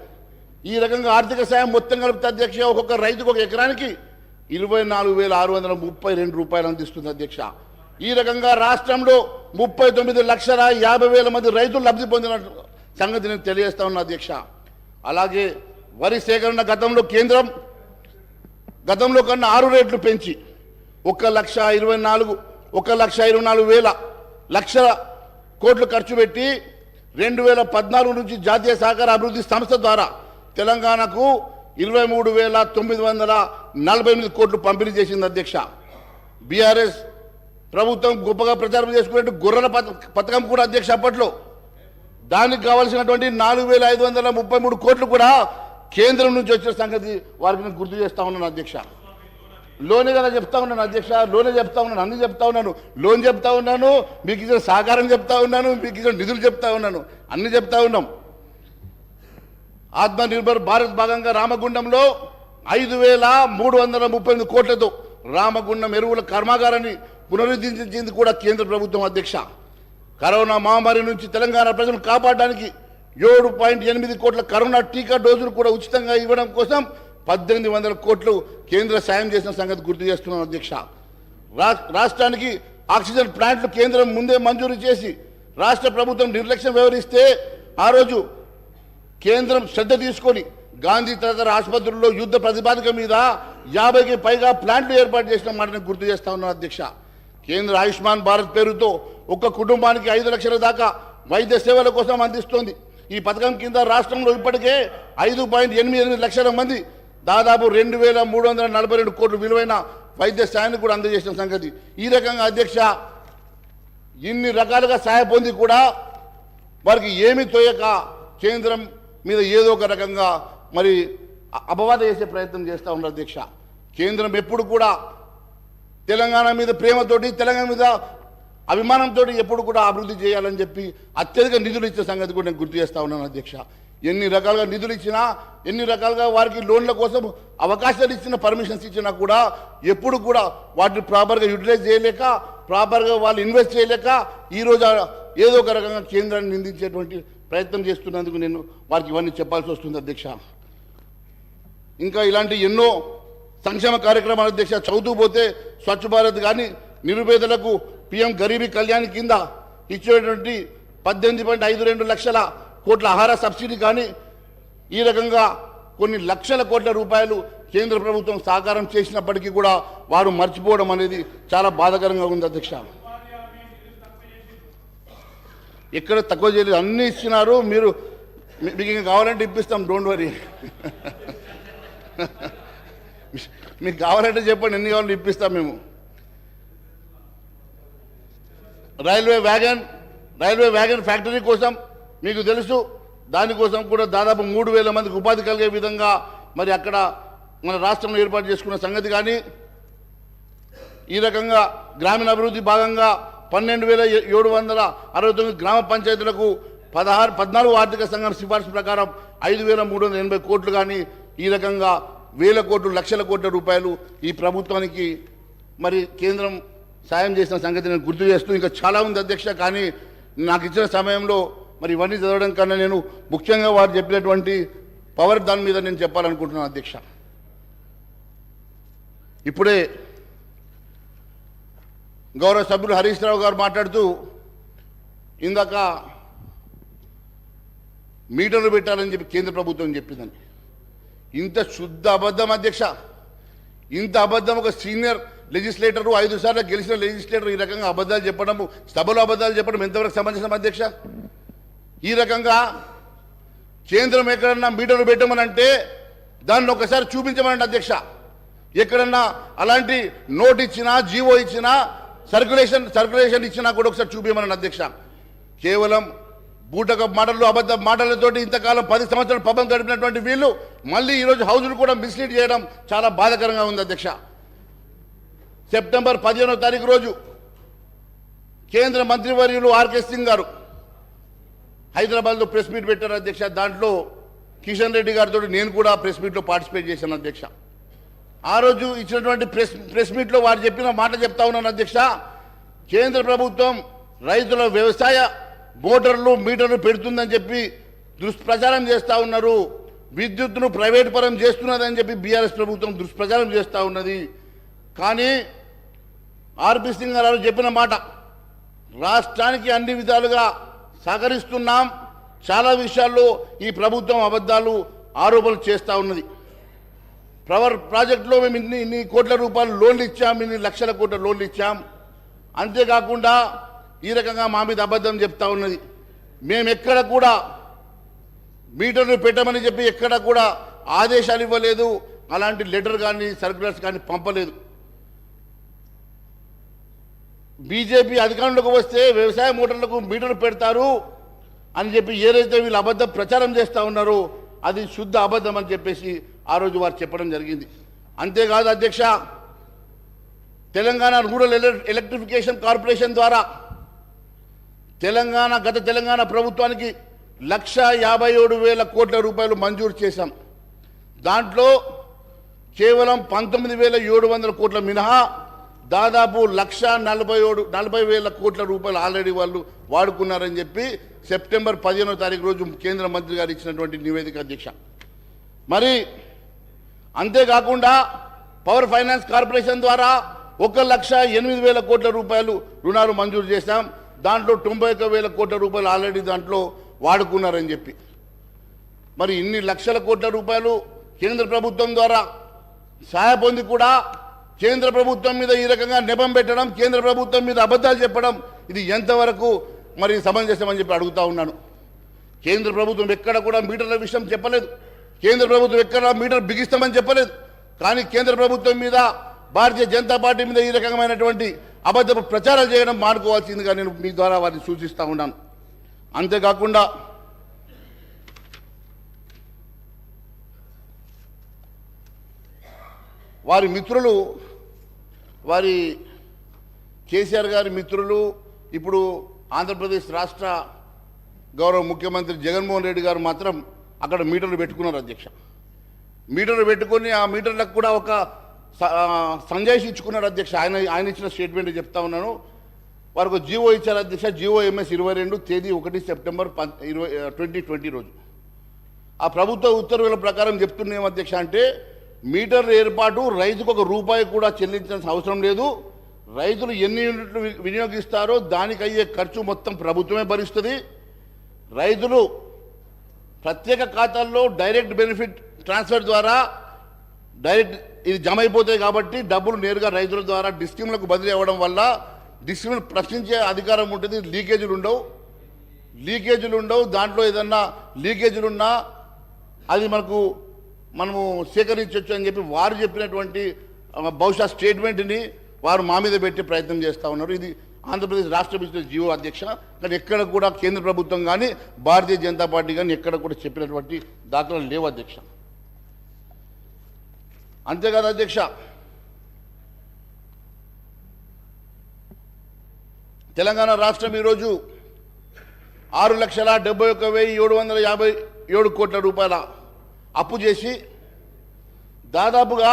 ఈ రకంగా ఆర్థిక సాయం మొత్తం కలిపితే అధ్యక్ష ఒక్కొక్క రైతుకు ఒక ఎకరానికి 24,632 రూపాయలు అందిస్తుంది అధ్యక్ష. ఈ రకంగా రాష్ట్రంలో 39,50,000 మంది రైతులు లబ్ధి పొందిన సంగతి నేను తెలియజేస్తా ఉన్నా అధ్యక్ష. అలాగే వరి సేకరణ కేంద్రం గతంలో కన్నా 6 రేట్లు పెంచి 1,24,000 కోట్లు ఖర్చు పెట్టి 2014 నుంచి జాతీయ సహకార అభివృద్ధి సంస్థ ద్వారా తెలంగాణకు 23,948 కోట్లు పంపిణీ చేసింది అధ్యక్ష. బీఆర్ఎస్ ప్రభుత్వం గొప్పగా ప్రచారం చేసుకునే గొర్రెల పథకం కూడా అధ్యక్ష అప్పట్లో దానికి కావాల్సినటువంటి 4,533 కోట్లు కూడా కేంద్రం నుంచి వచ్చిన సంగతి వారికి నేను గుర్తు చేస్తా ఉన్నాను అధ్యక్ష. లోనే కదా చెప్తా ఉన్నాను అధ్యక్ష, లోనే చెప్తా ఉన్నాను, అన్ని చెప్తా ఉన్నాను, లోన్ చెప్తా ఉన్నాను, మీకు ఇచ్చిన సహకారం చెప్తా ఉన్నాను, మీకు ఇచ్చిన నిధులు చెప్తా ఉన్నాను, అన్ని చెప్తా ఉన్నాం. ఆత్మనిర్భర్ భారత్ భాగంగా రామగుండంలో 5,338 కోట్లతో రామగుండం ఎరువుల కర్మాగారాన్ని పునరుద్ధరించింది కూడా కేంద్ర ప్రభుత్వం అధ్యక్ష. కరోనా మహమ్మారి నుంచి తెలంగాణ ప్రజలను కాపాడడానికి 7.8 కోట్ల కరోనా టీకా డోసులు కూడా ఉచితంగా ఇవ్వడం కోసం 1800 కోట్లు కేంద్ర సాయం చేసిన సంగతి గుర్తు చేస్తున్నాను అధ్యక్ష. రాష్ట్రానికి ఆక్సిజన్ ప్లాంట్లు కేంద్రం ముందే మంజూరు చేసి రాష్ట్ర ప్రభుత్వం నిర్లక్ష్యం వ్యవహరిస్తే ఆ రోజు కేంద్రం శ్రద్ధ తీసుకొని గాంధీ తదితర ఆసుపత్రుల్లో యుద్ధ ప్రతిపాదిక మీద 50కి పైగా ప్లాంట్లు ఏర్పాటు చేసిన మాటను గుర్తు చేస్తా ఉన్నాను అధ్యక్ష. కేంద్ర ఆయుష్మాన్ భారత్ పేరుతో ఒక్క కుటుంబానికి 5 లక్షల దాకా వైద్య సేవల కోసం అందిస్తోంది. ఈ పథకం కింద రాష్ట్రంలో ఇప్పటికే 5.88 లక్షల మంది దాదాపు 2342 కోట్ల విలువైన వైద్య సాయాన్ని కూడా అందజేసిన సంగతి. ఈ రకంగా అధ్యక్ష ఇన్ని రకాలుగా సాయ పొంది కూడా వారికి ఏమీ తోయక కేంద్రం మీద ఏదో ఒక రకంగా మరి అపవాద చేసే ప్రయత్నం చేస్తూ ఉన్నారు అధ్యక్ష. కేంద్రం ఎప్పుడు కూడా తెలంగాణ మీద ప్రేమతోటి తెలంగాణ మీద అభిమానంతో ఎప్పుడు కూడా అభివృద్ధి చేయాలని చెప్పి అత్యధిక నిధులు ఇచ్చే సంగతి కూడా నేను గుర్తు చేస్తా ఉన్నాను అధ్యక్ష. ఎన్ని రకాలుగా నిధులు ఇచ్చినా, ఎన్ని రకాలుగా వారికి లోన్ల కోసం అవకాశాలు ఇచ్చిన, పర్మిషన్స్ ఇచ్చినా కూడా ఎప్పుడు కూడా వాటిని ప్రాపర్గా యూటిలైజ్ చేయలేక, ప్రాపర్గా వాళ్ళు ఇన్వెస్ట్ చేయలేక ఈరోజు ఏదో ఒక రకంగా కేంద్రాన్ని నిందించేటువంటి ప్రయత్నం చేస్తున్నందుకు నేను వారికి ఇవన్నీ చెప్పాల్సి వస్తుంది అధ్యక్ష. ఇంకా ఇలాంటి ఎన్నో సంక్షేమ కార్యక్రమాలు అధ్యక్ష చదువుతూ పోతే స్వచ్ఛ భారత్ కానీ, నిరుపేదలకు పిఎం గరీబీ కళ్యాణ్ కింద ఇచ్చేటువంటి 18.52 లక్షల కోట్ల ఆహార సబ్సిడీ కానీ, ఈ రకంగా కొన్ని లక్షల కోట్ల రూపాయలు కేంద్ర ప్రభుత్వం సహకారం చేసినప్పటికీ కూడా వారు మర్చిపోవడం అనేది చాలా బాధాకరంగా ఉంది అధ్యక్ష. ఎక్కడ తక్కువ చేయలేదు, అన్నీ ఇచ్చినారు. మీకు ఇంకా కావాలంటే ఇప్పిస్తాం, డోంట్ వరీ. మీకు కావాలంటే చెప్పండి, ఎన్ని కావాలంటే ఇప్పిస్తాం మేము. రైల్వే వ్యాగన్ ఫ్యాక్టరీ కోసం మీకు తెలుసు, దానికోసం కూడా దాదాపు 3000 మందికి ఉపాధి కలిగే విధంగా మరి అక్కడ మన రాష్ట్రంలో ఏర్పాటు చేసుకున్న సంగతి కానీ, ఈ రకంగా గ్రామీణ అభివృద్ధి భాగంగా 12,769 గ్రామ పంచాయతీలకు 14 ఆర్థిక సంఘం సిఫార్సు ప్రకారం 5,380 కోట్లు కానీ, ఈ రకంగా వేల కోట్లు, లక్షల కోట్ల రూపాయలు ఈ ప్రభుత్వానికి మరి కేంద్రం సాయం చేసిన సంగతి నేను గుర్తు చేస్తూ, ఇంకా చాలా ఉంది అధ్యక్ష. కానీ నాకు ఇచ్చిన సమయంలో మరి ఇవన్నీ చదవడం కన్నా నేను ముఖ్యంగా వారు చెప్పినటువంటి పవర్ దాని మీద నేను చెప్పాలనుకుంటున్నాను అధ్యక్ష. ఇప్పుడే గౌరవ సభ్యులు హరీష్ రావు గారు మాట్లాడుతూ ఇందాక మీటర్లు పెట్టాలని చెప్పి కేంద్ర ప్రభుత్వం చెప్పిందని. ఇంత శుద్ధ అబద్ధం అధ్యక్ష, ఇంత అబద్ధం ఒక సీనియర్ లెజిస్లేటరు, 5 సార్లు గెలిచిన లెజిస్లేటర్ ఈ రకంగా అబద్ధాలు చెప్పడం, సభలో అబద్ధాలు చెప్పడం ఎంతవరకు సమంజసం అధ్యక్ష? ఈ రకంగా కేంద్రం ఎక్కడన్నా మీటర్లు పెట్టమని అంటే దాన్ని ఒకసారి చూపించమనండి అధ్యక్ష. ఎక్కడన్నా అలాంటి నోట్ ఇచ్చినా, జీవో ఇచ్చినా, సర్క్యులేషన్ ఇచ్చినా కూడా ఒకసారి చూపించమనండి అధ్యక్ష. కేవలం బూటక మాటలు, అబద్ధ మాటలతోటి ఇంతకాలం 10 సంవత్సరాలు పబ్బం గడిపినటువంటి వీళ్ళు మళ్ళీ ఈరోజు హౌజును కూడా మిస్లీడ్ చేయడం చాలా బాధాకరంగా ఉంది అధ్యక్ష. సెప్టెంబర్ 15వ తారీఖు రోజు కేంద్ర మంత్రివర్యులు ఆర్కే సింగ్ గారు హైదరాబాద్లో ప్రెస్ మీట్ పెట్టారు అధ్యక్ష. దాంట్లో కిషన్ రెడ్డి గారితో నేను కూడా ప్రెస్ మీట్లో పార్టిసిపేట్ చేశాను అధ్యక్ష. ఆ రోజు ఇచ్చినటువంటి ప్రెస్ మీట్లో వారు చెప్పిన మాట చెప్తా ఉన్నాను అధ్యక్ష. కేంద్ర ప్రభుత్వం రైతుల వ్యవసాయ మోటార్లు, మీటర్లు పెడుతుందని చెప్పి దుష్ప్రచారం చేస్తూ ఉన్నారు. విద్యుత్తును ప్రైవేట్ పరం చేస్తున్నదని చెప్పి బీఆర్ఎస్ ప్రభుత్వం దుష్ప్రచారం చేస్తూ ఉన్నది. కానీ ఆర్పి సింగ్ గారు చెప్పిన మాట, రాష్ట్రానికి అన్ని విధాలుగా సహకరిస్తున్నాం, చాలా విషయాల్లో ఈ ప్రభుత్వం అబద్ధాలు, ఆరోపణలు చేస్తూ ఉన్నది. పవర్ ప్రాజెక్టులో మేము ఇన్ని కోట్ల రూపాయలు లోన్లు ఇచ్చాం, ఇన్ని లక్షల కోట్ల లోన్లు ఇచ్చాం. అంతేకాకుండా ఈ రకంగా మా మీద అబద్ధం చెప్తా ఉన్నది. మేము ఎక్కడ కూడా మీటర్లు పెట్టమని చెప్పి ఎక్కడ కూడా ఆదేశాలు ఇవ్వలేదు, అలాంటి లెటర్ కానీ సర్క్యులర్స్ కానీ పంపలేదు. బీజేపీ అధికారంలోకి వస్తే వ్యవసాయ మోటార్లకు మీటర్లు పెడతారు అని చెప్పి ఏదైతే వీళ్ళు అబద్ధం ప్రచారం చేస్తూ ఉన్నారో అది శుద్ధ అబద్ధం అని చెప్పేసి ఆ రోజు వారు చెప్పడం జరిగింది. అంతేకాదు అధ్యక్ష, తెలంగాణ రూరల్ ఎలక్ట్రిఫికేషన్ కార్పొరేషన్ ద్వారా గత తెలంగాణ ప్రభుత్వానికి 1,57,000 కోట్ల రూపాయలు మంజూరు చేశాం. దాంట్లో కేవలం 19,700 కోట్ల మినహా దాదాపు 1,40,000 కోట్ల రూపాయలు ఆల్రెడీ వాళ్ళు వాడుకున్నారని చెప్పి సెప్టెంబర్ 15వ తారీఖు రోజు కేంద్ర మంత్రి గారు ఇచ్చినటువంటి నివేదిక అధ్యక్ష. మరి అంతేకాకుండా పవర్ ఫైనాన్స్ కార్పొరేషన్ ద్వారా 1,08,000 కోట్ల రూపాయలు రుణాలు మంజూరు చేశాం. దాంట్లో 91,000 కోట్ల రూపాయలు ఆల్రెడీ దాంట్లో వాడుకున్నారని చెప్పి, మరి ఇన్ని లక్షల కోట్ల రూపాయలు కేంద్ర ప్రభుత్వం ద్వారా సహాయ పొంది కూడా కేంద్ర ప్రభుత్వం మీద ఈ రకంగా నెపం పెట్టడం, కేంద్ర ప్రభుత్వం మీద అబద్ధాలు చెప్పడం, ఇది ఎంతవరకు మరి సమంజసమని చెప్పి అడుగుతా ఉన్నాను. కేంద్ర ప్రభుత్వం ఎక్కడ కూడా మీటర్ల విషయం చెప్పలేదు, కేంద్ర ప్రభుత్వం ఎక్కడ మీటర్ బిగిస్తామని చెప్పలేదు. కానీ కేంద్ర ప్రభుత్వం మీద, భారతీయ జనతా పార్టీ మీద ఈ రకమైనటువంటి అబద్ధ ప్రచారాలు చేయడం మానుకోవాల్సిందిగా నేను మీ ద్వారా వారిని సూచిస్తూ ఉన్నాను. అంతేకాకుండా వారి మిత్రులు, వారి కేసీఆర్ గారి మిత్రులు ఇప్పుడు ఆంధ్రప్రదేశ్ రాష్ట్ర గౌరవ ముఖ్యమంత్రి జగన్మోహన్ రెడ్డి గారు మాత్రం అక్కడ మీటర్లు పెట్టుకున్నారు అధ్యక్ష. మీటర్లు పెట్టుకొని ఆ మీటర్లకు కూడా ఒక సంజాయిషి ఇచ్చుకున్నారు అధ్యక్ష. ఆయన ఇచ్చిన స్టేట్మెంట్ చెప్తా ఉన్నాను. వారికి జీవో ఇచ్చారు అధ్యక్ష. జీవో MS 22 తేదీ 1 సెప్టెంబర్ 2020 రోజు. ఆ ప్రభుత్వ ఉత్తర్వుల ప్రకారం చెప్తున్నాం అధ్యక్ష, అంటే మీటర్ల ఏర్పాటు రైతుకు ₹1 కూడా చెల్లించాల్సిన అవసరం లేదు. రైతులు ఎన్ని యూనిట్లు వినియోగిస్తారో దానికి అయ్యే ఖర్చు మొత్తం ప్రభుత్వమే భరిస్తుంది. రైతులు ప్రత్యేక ఖాతాల్లో డైరెక్ట్ బెనిఫిట్ ట్రాన్స్ఫర్ ద్వారా డైరెక్ట్ ఇది జమ అయిపోతాయి కాబట్టి డబ్బులు నేరుగా రైతుల ద్వారా డిస్కమ్లకు బదిలీ అవ్వడం వల్ల డిస్కమ్లు ప్రశ్నించే అధికారం ఉంటుంది. లీకేజీలు ఉండవు. దాంట్లో ఏదన్నా లీకేజీలు ఉన్నా అది మనము సేకరించవచ్చు అని చెప్పి వారు చెప్పినటువంటి బహుశా స్టేట్మెంట్ని వారు మా మీద పెట్టే ప్రయత్నం చేస్తూ ఉన్నారు. ఇది ఆంధ్రప్రదేశ్ రాష్ట్ర బిజినెస్ జీవో అధ్యక్ష. కానీ ఎక్కడ కూడా కేంద్ర ప్రభుత్వం కానీ భారతీయ జనతా పార్టీ కానీ ఎక్కడ కూడా చెప్పినటువంటి దాఖలాలు లేవు అధ్యక్ష. అంతేకాదు అధ్యక్ష, తెలంగాణ రాష్ట్రం ఈరోజు 6,71,757 కోట్ల రూపాయల అప్పు చేసి దాదాపుగా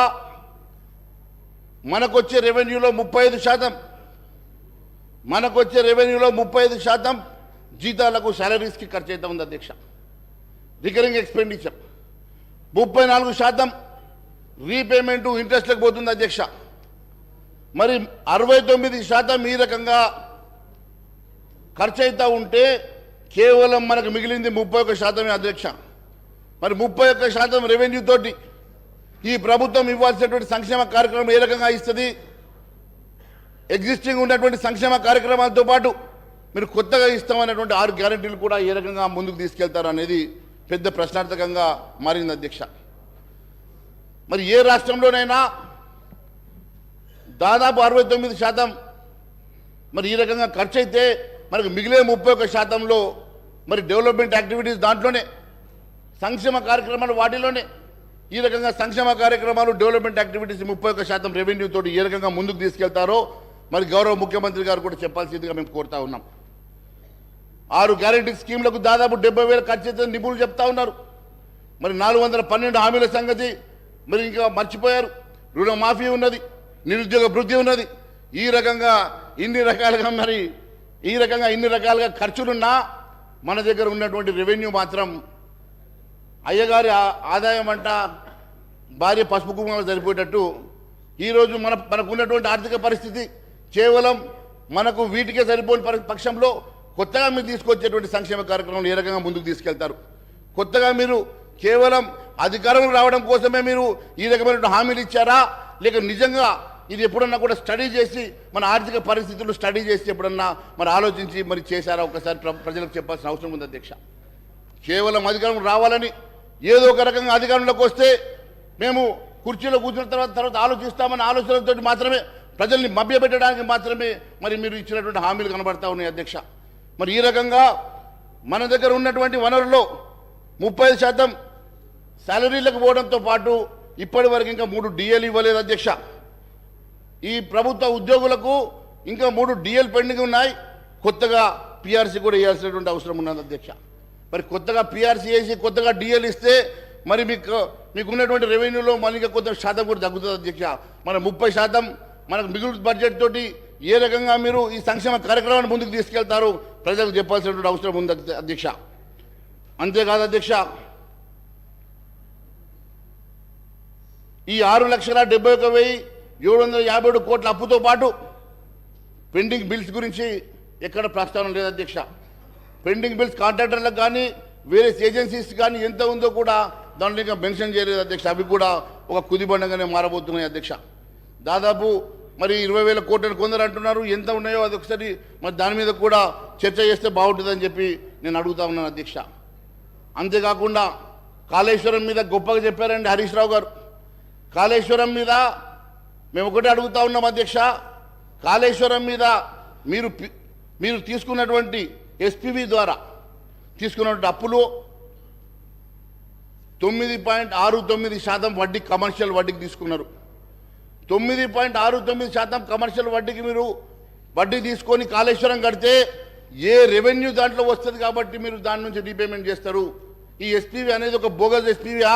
మనకొచ్చే రెవెన్యూలో 35% జీతాలకు శాలరీస్కి ఖర్చు అవుతా ఉంది అధ్యక్ష. రికరింగ్ ఎక్స్పెండిచర్ 34% రీపేమెంటు ఇంట్రెస్ట్లకు పోతుంది అధ్యక్ష. మరి 69% ఈ రకంగా ఖర్చు అవుతూ ఉంటే కేవలం మనకు మిగిలింది 31% అధ్యక్ష. మరి 31% రెవెన్యూ తోటి ఈ ప్రభుత్వం ఇవ్వాల్సినటువంటి సంక్షేమ కార్యక్రమం ఏ రకంగా ఇస్తుంది? ఎగ్జిస్టింగ్ ఉన్నటువంటి సంక్షేమ కార్యక్రమాలతో పాటు మీరు కొత్తగా ఇస్తామన్నటువంటి 6 గ్యారెంటీలు కూడా ఏ రకంగా ముందుకు తీసుకెళ్తారు అనేది పెద్ద ప్రశ్నార్థకంగా మారింది అధ్యక్ష. మరి ఏ రాష్ట్రంలోనైనా దాదాపు 69% మరి ఈ రకంగా ఖర్చు అయితే మనకు మిగిలే 31%లో మరి డెవలప్మెంట్ యాక్టివిటీస్ దాంట్లోనే, సంక్షేమ కార్యక్రమాలు వాటిలోనే ఈ రకంగా సంక్షేమ కార్యక్రమాలు డెవలప్మెంట్ యాక్టివిటీస్ 31% రెవెన్యూ తోటి ఏ రకంగా ముందుకు తీసుకెళ్తారో మరి గౌరవ ముఖ్యమంత్రి గారు కూడా చెప్పాల్సిందిగా మేము కోరుతా ఉన్నాం. 6 గ్యారెంటీ స్కీమ్లకు దాదాపు 70,000 ఖర్చు అయితే నిపుణులు చెప్తా ఉన్నారు. మరి 412 హామీల సంగతి మరి ఇంకా మర్చిపోయారు. రుణమాఫీ ఉన్నది, నిరుద్యోగ భృతి ఉన్నది. ఈ రకంగా ఇన్ని రకాలుగా ఖర్చులున్నా మన దగ్గర ఉన్నటువంటి రెవెన్యూ మాత్రం అయ్యగారి ఆదాయం అంట భార్య పసుపు కుంకుమ సరిపోయేటట్టు ఈరోజు మనకు ఉన్నటువంటి ఆర్థిక పరిస్థితి కేవలం మనకు వీటికే సరిపోని పక్షంలో కొత్తగా మీరు తీసుకొచ్చేటువంటి సంక్షేమ కార్యక్రమం ఏ రకంగా ముందుకు తీసుకెళ్తారు? కొత్తగా మీరు కేవలం అధికారం రావడం కోసమే మీరు ఈ రకమైన హామీలు ఇచ్చారా, లేక నిజంగా ఇది ఎప్పుడన్నా కూడా స్టడీ చేసి మన ఆర్థిక పరిస్థితులు స్టడీ చేసి ఎప్పుడన్నా మరి ఆలోచించి మరి చేశారా? ఒకసారి ప్రజలకు చెప్పాల్సిన అవసరం ఉంది అధ్యక్ష. కేవలం అధికారం రావాలని ఏదో ఒక రకంగా అధికారంలోకి వస్తే మేము కుర్చీలో కూర్చున్న తర్వాత ఆలోచిస్తామన్న ఆలోచనలతో మాత్రమే ప్రజల్ని మభ్యపెట్టడానికి మాత్రమే మరి మీరు ఇచ్చినటువంటి హామీలు కనబడతా ఉన్నాయి అధ్యక్ష. మరి ఈ రకంగా మన దగ్గర ఉన్నటువంటి వనరుల్లో 30% శాలరీలకు పోవడంతో పాటు ఇప్పటి వరకు ఇంకా 3 DL ఇవ్వలేదు అధ్యక్ష. ఈ ప్రభుత్వ ఉద్యోగులకు ఇంకా 3 DL పెండింగ్ ఉన్నాయి. కొత్తగా PRC కూడా ఇవ్వాల్సినటువంటి అవసరం ఉన్నది అధ్యక్ష. మరి కొత్తగా PRC వేసి కొత్తగా DL ఇస్తే మరి మీకు ఉన్నటువంటి రెవెన్యూలో మళ్ళీ కొంత శాతం కూడా తగ్గుతుంది అధ్యక్ష. మన 30% మనకు మిగులు బడ్జెట్ తోటి ఏ రకంగా మీరు ఈ సంక్షేమ కార్యక్రమాన్ని ముందుకు తీసుకెళ్తారు ప్రజలకు చెప్పాల్సినటువంటి అవసరం ఉంది అధ్యక్ష. అంతేకాదు అధ్యక్ష, ఈ 6,71,757 కోట్ల అప్పుతో పాటు పెండింగ్ బిల్స్ గురించి ఎక్కడ ప్రస్తావన లేదు అధ్యక్ష. పెండింగ్ బిల్స్ కాంట్రాక్టర్లకు కానీ వేరే ఏజెన్సీస్ కానీ ఎంత ఉందో కూడా దాంట్లో ఇంకా మెన్షన్ చేయలేదు అధ్యక్ష. అవి కూడా ఒక కుదిబండగానే మారబోతున్నాయి అధ్యక్ష. దాదాపు మరి 20,000 కోట్లను కొందరు అంటున్నారు, ఎంత ఉన్నాయో అది ఒకసారి మరి దాని మీద కూడా చర్చ చేస్తే బాగుంటుందని చెప్పి నేను అడుగుతా ఉన్నాను అధ్యక్ష. అంతేకాకుండా కాళేశ్వరం మీద గొప్పగా చెప్పారండి హరీష్ రావు గారు. కాళేశ్వరం మీద మేము ఒకటే అడుగుతా ఉన్నాం అధ్యక్ష. కాళేశ్వరం మీద మీరు తీసుకున్నటువంటి ఎస్పీవి ద్వారా తీసుకున్నటువంటి అప్పులు 9.69% వడ్డీ కమర్షియల్ వడ్డీకి తీసుకున్నారు. 9.69% కమర్షియల్ వడ్డీకి మీరు వడ్డీ తీసుకొని కాళేశ్వరం కడితే ఏ రెవెన్యూ దాంట్లో వస్తుంది కాబట్టి మీరు దాని నుంచి రీపేమెంట్ చేస్తారు. ఈ ఎస్పీవి అనేది ఒక బోగస్ ఎస్పీవా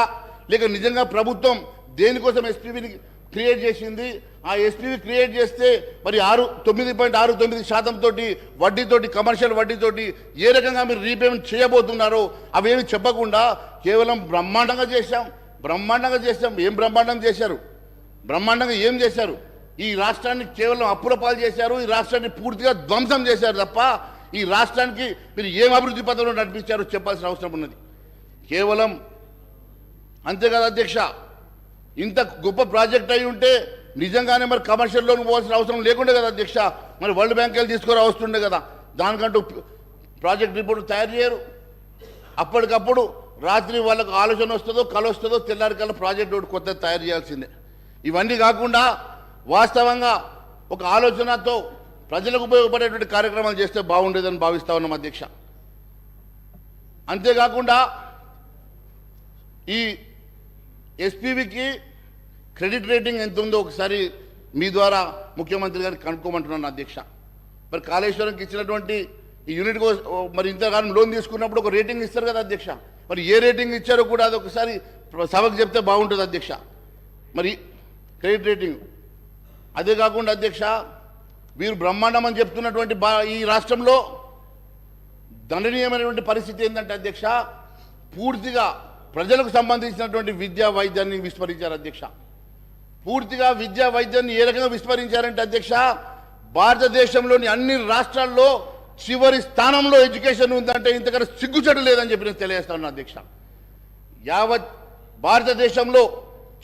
లేక నిజంగా ప్రభుత్వం దేనికోసం ఎస్పీవిని క్రియేట్ చేసింది? ఆ ఎస్పీవి క్రియేట్ చేస్తే మరి 9.69% తోటి వడ్డీతోటి కమర్షియల్ వడ్డీతోటి ఏ రకంగా మీరు రీపేమెంట్ చేయబోతున్నారో అవేమి చెప్పకుండా కేవలం బ్రహ్మాండంగా చేశాం. ఏం బ్రహ్మాండం చేశారు? బ్రహ్మాండంగా ఏం చేశారు? ఈ రాష్ట్రాన్ని కేవలం అప్పుల పాలు చేశారు. ఈ రాష్ట్రాన్ని పూర్తిగా ధ్వంసం చేశారు తప్ప ఈ రాష్ట్రానికి మీరు ఏం అభివృద్ధి పథంలో నడిపించారో చెప్పాల్సిన అవసరం ఉన్నది. కేవలం అంతేకాదు అధ్యక్ష, ఇంత గొప్ప ప్రాజెక్ట్ అయి ఉంటే నిజంగానే మరి కమర్షియల్ లోన్ పోవాల్సిన అవసరం లేకుండే కదా అధ్యక్ష. మరి వరల్డ్ బ్యాంక్ వెళ్ళి తీసుకురా వస్తుండే కదా. దానికంటూ ప్రాజెక్ట్ రిపోర్ట్ తయారు చేయరు. అప్పటికప్పుడు రాత్రి వాళ్ళకు ఆలోచన వస్తుందో కళ వస్తుందో తెల్లారికల్లా ప్రాజెక్ట్ ఒకటి కొత్త తయారు చేయాల్సిందే. ఇవన్నీ కాకుండా వాస్తవంగా ఒక ఆలోచనతో ప్రజలకు ఉపయోగపడేటువంటి కార్యక్రమాలు చేస్తే బాగుండేదని భావిస్తా ఉన్నాం అధ్యక్ష. అంతేకాకుండా ఈ ఎస్పీవికి క్రెడిట్ రేటింగ్ ఎంత ఉందో ఒకసారి మీ ద్వారా ముఖ్యమంత్రి గారికి కనుక్కోమంటున్నాను అధ్యక్ష. మరి కాళేశ్వరంకి ఇచ్చినటువంటి ఈ యూనిట్ మరి ఇంతకాలం లోన్ తీసుకున్నప్పుడు ఒక రేటింగ్ ఇస్తారు కదా అధ్యక్ష. మరి ఏ రేటింగ్ ఇచ్చారో కూడా అది ఒకసారి సభకు చెప్తే బాగుంటుంది అధ్యక్ష. మరి క్రెడిట్ రేటింగ్ అదే కాకుండా అధ్యక్ష, వీరు బ్రహ్మాండం అని చెప్తున్నటువంటి ఈ రాష్ట్రంలో దండనీయమైనటువంటి పరిస్థితి ఏంటంటే అధ్యక్ష, పూర్తిగా ప్రజలకు సంబంధించినటువంటి విద్యా వైద్యాన్ని విస్మరించారు అధ్యక్ష. పూర్తిగా విద్యా వైద్యాన్ని ఏ రకంగా విస్మరించారంటే అధ్యక్ష, భారతదేశంలోని అన్ని రాష్ట్రాల్లో చివరి స్థానంలో ఎడ్యుకేషన్ ఉందంటే ఇంతకన్నా సిగ్గుచెడు లేదని చెప్పి నేను తెలియజేస్తా ఉన్నా అధ్యక్ష. యావత్ భారతదేశంలో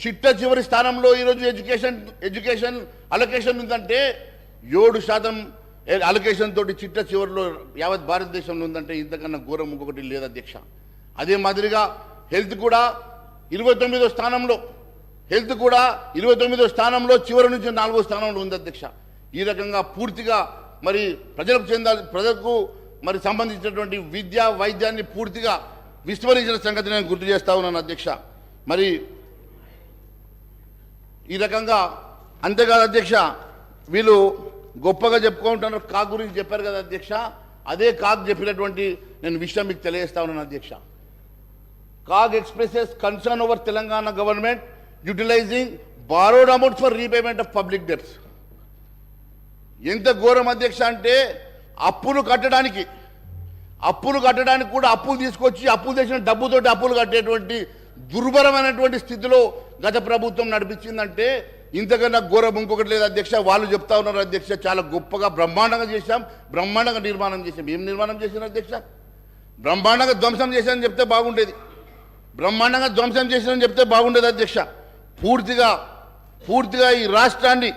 చిట్ట చివరి స్థానంలో ఈరోజు ఎడ్యుకేషన్ అలొకేషన్ ఉందంటే 7% అలొకేషన్ తోటి చిట్ట చివరిలో యావత్ భారతదేశంలో ఉందంటే ఇంతకన్నా ఘోరం ఇంకొకటి లేదు అధ్యక్ష. అదే మాదిరిగా హెల్త్ కూడా 29వ స్థానంలో చివరి నుంచి 4వ స్థానంలో ఉంది అధ్యక్ష. ఈ రకంగా పూర్తిగా మరి ప్రజలకు మరి సంబంధించినటువంటి విద్యా వైద్యాన్ని పూర్తిగా విస్మరించిన సంగతి నేను గుర్తు చేస్తా ఉన్నాను అధ్యక్ష. మరి ఈ రకంగా అంతేకాదు అధ్యక్ష, వీళ్ళు గొప్పగా చెప్పుకుంటున్నారు. కాగ్ గురించి చెప్పారు కదా అధ్యక్ష, అదే కాగ్ చెప్పినటువంటి నేను విషయం మీకు తెలియజేస్తా ఉన్నాను అధ్యక్ష. CAG expresses concern over Telangana government utilising borrowed amounts for repayment of public debts. ఎంత ఘోరం అధ్యక్ష అంటే అప్పులు కట్టడానికి కూడా అప్పులు తీసుకొచ్చి అప్పులు చేసిన డబ్బుతోటి అప్పులు కట్టేటువంటి దుర్భరమైనటువంటి స్థితిలో గత ప్రభుత్వం నడిపించిందంటే ఇంతకన్నా ఘోరం ఇంకొకటి లేదు అధ్యక్ష. వాళ్ళు చెప్తా ఉన్నారు అధ్యక్ష, చాలా గొప్పగా బ్రహ్మాండంగా చేశాం, బ్రహ్మాండంగా నిర్మాణం చేశాం. ఏం నిర్మాణం చేశారు అధ్యక్ష? బ్రహ్మాండంగా ధ్వంసం చేశారని చెప్తే బాగుండేది. అధ్యక్ష. పూర్తిగా ఈ రాష్ట్రాన్ని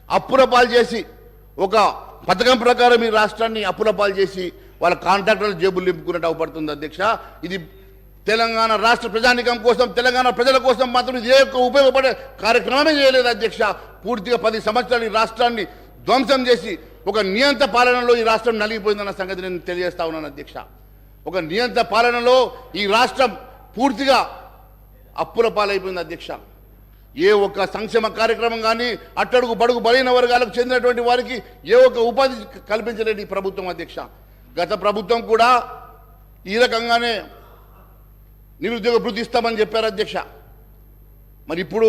అప్పుల పాలు చేసి ఒక పథకం ప్రకారం ఈ రాష్ట్రాన్ని అప్పుల పాలు చేసి వాళ్ళ కాంట్రాక్టర్ల జేబులు నింపుకున్నట్టు అవపడుతుంది అధ్యక్ష. ఇది తెలంగాణ రాష్ట్ర ప్రజానికం కోసం, తెలంగాణ ప్రజల కోసం మాత్రం ఇదే ఉపయోగపడే కార్యక్రమమే చేయలేదు అధ్యక్ష. పూర్తిగా 10 సంవత్సరాలు ఈ రాష్ట్రాన్ని ధ్వంసం చేసి ఒక నియంత్ర పాలనలో ఈ రాష్ట్రం నలిగిపోయిందన్న సంగతి నేను తెలియజేస్తా ఉన్నాను అధ్యక్ష. ఒక నియంత్ర పాలనలో ఈ రాష్ట్రం పూర్తిగా అప్పుల పాలైపోయింది అధ్యక్ష. ఏ ఒక్క సంక్షేమ కార్యక్రమం కానీ అట్టడుగు బడుగు బలైన వర్గాలకు చెందినటువంటి వారికి ఏ ఒక్క ఉపాధి కల్పించలేని ప్రభుత్వం అధ్యక్ష. గత ప్రభుత్వం కూడా ఈ రకంగానే నిరుద్యోగ భృతి ఇస్తామని చెప్పారు అధ్యక్ష. మరి ఇప్పుడు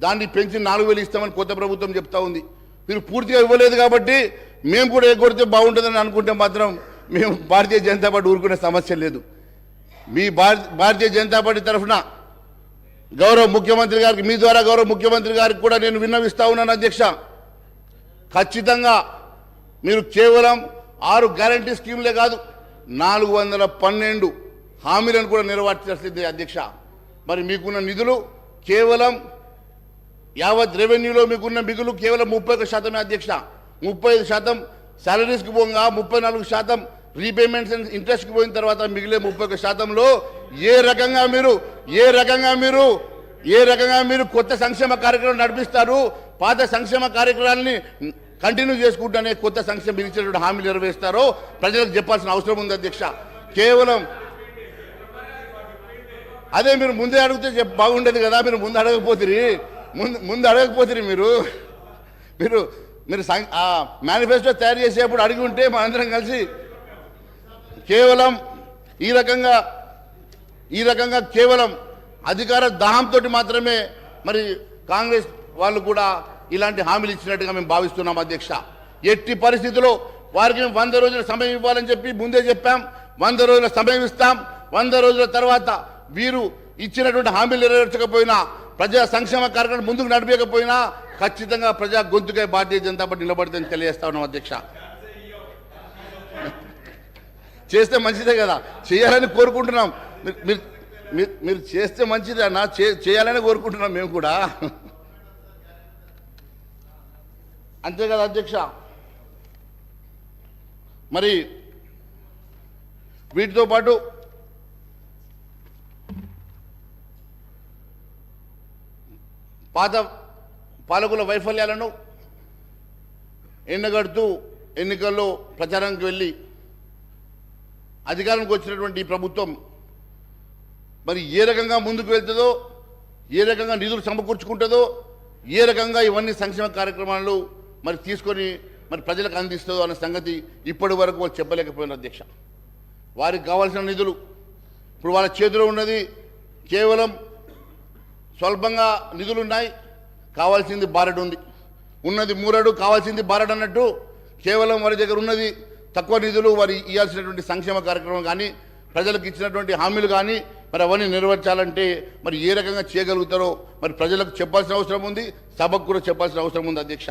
దాన్ని పెంచి 4,000 ఇస్తామని కొత్త ప్రభుత్వం చెప్తా ఉంది. మీరు పూర్తిగా ఇవ్వలేదు కాబట్టి మేము కూడా ఎగ్గొడితే బాగుంటుందని అనుకుంటే మాత్రం మేము భారతీయ జనతా పార్టీ ఊరుకునే సమస్య లేదు. మీ భారతీయ జనతా పార్టీ తరఫున గౌరవ ముఖ్యమంత్రి గారికి, మీ ద్వారా గౌరవ ముఖ్యమంత్రి గారికి కూడా నేను విన్నవిస్తా ఉన్నాను అధ్యక్ష. ఖచ్చితంగా మీరు కేవలం 6 గ్యారంటీ స్కీమ్లే కాదు 412 హామీలను కూడా నెరవేర్చాల్సిందే అధ్యక్ష. మరి మీకున్న నిధులు కేవలం యావత్ రెవెన్యూలో మీకున్న మిగులు కేవలం 31% అధ్యక్ష. 35% శాలరీస్కి పోగా 34% రీపేమెంట్స్ అండ్ ఇంట్రెస్ట్కి పోయిన తర్వాత మిగిలే 31%లో ఏ రకంగా మీరు కొత్త సంక్షేమ కార్యక్రమం నడిపిస్తారు, పాత సంక్షేమ కార్యక్రమాలని కంటిన్యూ చేసుకుంటూనే కొత్త సంక్షేమ ఇచ్చినటువంటి హామీలు నెరవేరుస్తారో ప్రజలకు చెప్పాల్సిన అవసరం ఉంది అధ్యక్ష. కేవలం అదే మీరు ముందే అడిగితే బాగుండేది కదా. మీరు ముందు అడగకపోతే మీరు మేనిఫెస్టో తయారు చేసేప్పుడు అడిగి ఉంటే మనందరం కలిసి కేవలం ఈ రకంగా కేవలం అధికార దాహంతో మాత్రమే మరి కాంగ్రెస్ వాళ్ళు కూడా ఇలాంటి హామీలు ఇచ్చినట్టుగా మేము భావిస్తున్నాం అధ్యక్ష. ఎట్టి పరిస్థితుల్లో వారికి 100 రోజుల సమయం ఇవ్వాలని చెప్పి ముందే చెప్పాం. 100 రోజుల సమయం ఇస్తాం. 100 రోజుల తర్వాత వీరు ఇచ్చినటువంటి హామీలు నెరవేర్చకపోయినా, ప్రజా సంక్షేమ కార్యక్రమం ముందుకు నడిపేయకపోయినా ఖచ్చితంగా ప్రజా గొంతుకై భారతీయ జనతా పార్టీ నిలబడుతుందని తెలియజేస్తా ఉన్నాం అధ్యక్ష. చేస్తే మంచిదే కదా, చేయాలని కోరుకుంటున్నాం. మీరు చేస్తే మంచిదే అన్న, చేయాలని కోరుకుంటున్నాం మేము కూడా. అంతే కదా అధ్యక్ష. మరి వీటితో పాటు పాత పాలకుల వైఫల్యాలను ఎండగడుతూ ఎన్నికల్లో ప్రచారానికి వెళ్ళి అధికారానికి వచ్చినటువంటి ఈ ప్రభుత్వం మరి ఏ రకంగా ముందుకు వెళ్తుందో, ఏ రకంగా నిధులు సమకూర్చుకుంటుందో, ఏ రకంగా ఇవన్నీ సంక్షేమ కార్యక్రమాలు మరి తీసుకొని మరి ప్రజలకు అందిస్తుందో అన్న సంగతి ఇప్పటి వరకు వాళ్ళు చెప్పలేకపోయినారు అధ్యక్ష. వారికి కావాల్సిన నిధులు ఇప్పుడు వాళ్ళ చేతిలో ఉన్నది కేవలం స్వల్పంగా నిధులున్నాయి, కావాల్సింది బారెడు ఉంది. ఉన్నది మూరడు, కావాల్సింది బారెడు అన్నట్టు కేవలం వారి దగ్గర ఉన్నది తక్కువ నిధులు. వారి ఇవ్వాల్సినటువంటి సంక్షేమ కార్యక్రమం కానీ, ప్రజలకు ఇచ్చినటువంటి హామీలు కానీ మరి అవన్నీ నెరవేర్చాలంటే మరి ఏ రకంగా చేయగలుగుతారో మరి ప్రజలకు చెప్పాల్సిన అవసరం ఉంది, సభకు కూడా చెప్పాల్సిన అవసరం ఉంది అధ్యక్ష.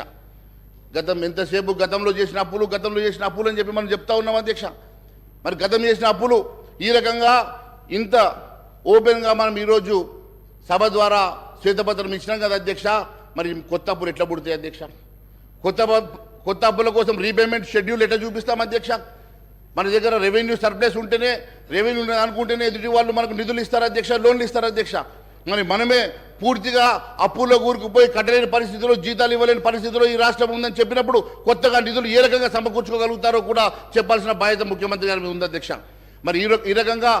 ఎంతసేపు గతంలో చేసిన అప్పులు అని చెప్పి మనం చెప్తా ఉన్నాం అధ్యక్ష. మరి గతం చేసిన అప్పులు ఈ రకంగా ఇంత ఓపెన్గా మనం ఈరోజు సభ ద్వారా శ్వేతపత్రం ఇచ్చినాం కదా అధ్యక్ష. మరి కొత్త అప్పులు ఎట్లా పుడతాయి అధ్యక్ష? కొత్త అప్పుల కోసం రీపేమెంట్ షెడ్యూల్ ఎట్లా చూపిస్తాం అధ్యక్ష? మన దగ్గర రెవెన్యూ సర్ప్లస్ ఉంటేనే, రెవెన్యూ అనుకుంటేనే ఎదుటి వాళ్ళు మనకు నిధులు ఇస్తారు అధ్యక్ష, లోన్లు ఇస్తారు అధ్యక్ష. మరి మనమే పూర్తిగా అప్పుల్లో కూరుకుపోయి కట్టలేని పరిస్థితుల్లో, జీతాలు ఇవ్వలేని పరిస్థితుల్లో ఈ రాష్ట్రం ఉందని చెప్పినప్పుడు కొత్తగా నిధులు ఏ రకంగా సమకూర్చుకోగలుగుతారో కూడా చెప్పాల్సిన బాధ్యత ముఖ్యమంత్రి గారి మీద ఉంది అధ్యక్ష. మరి ఈ రకంగా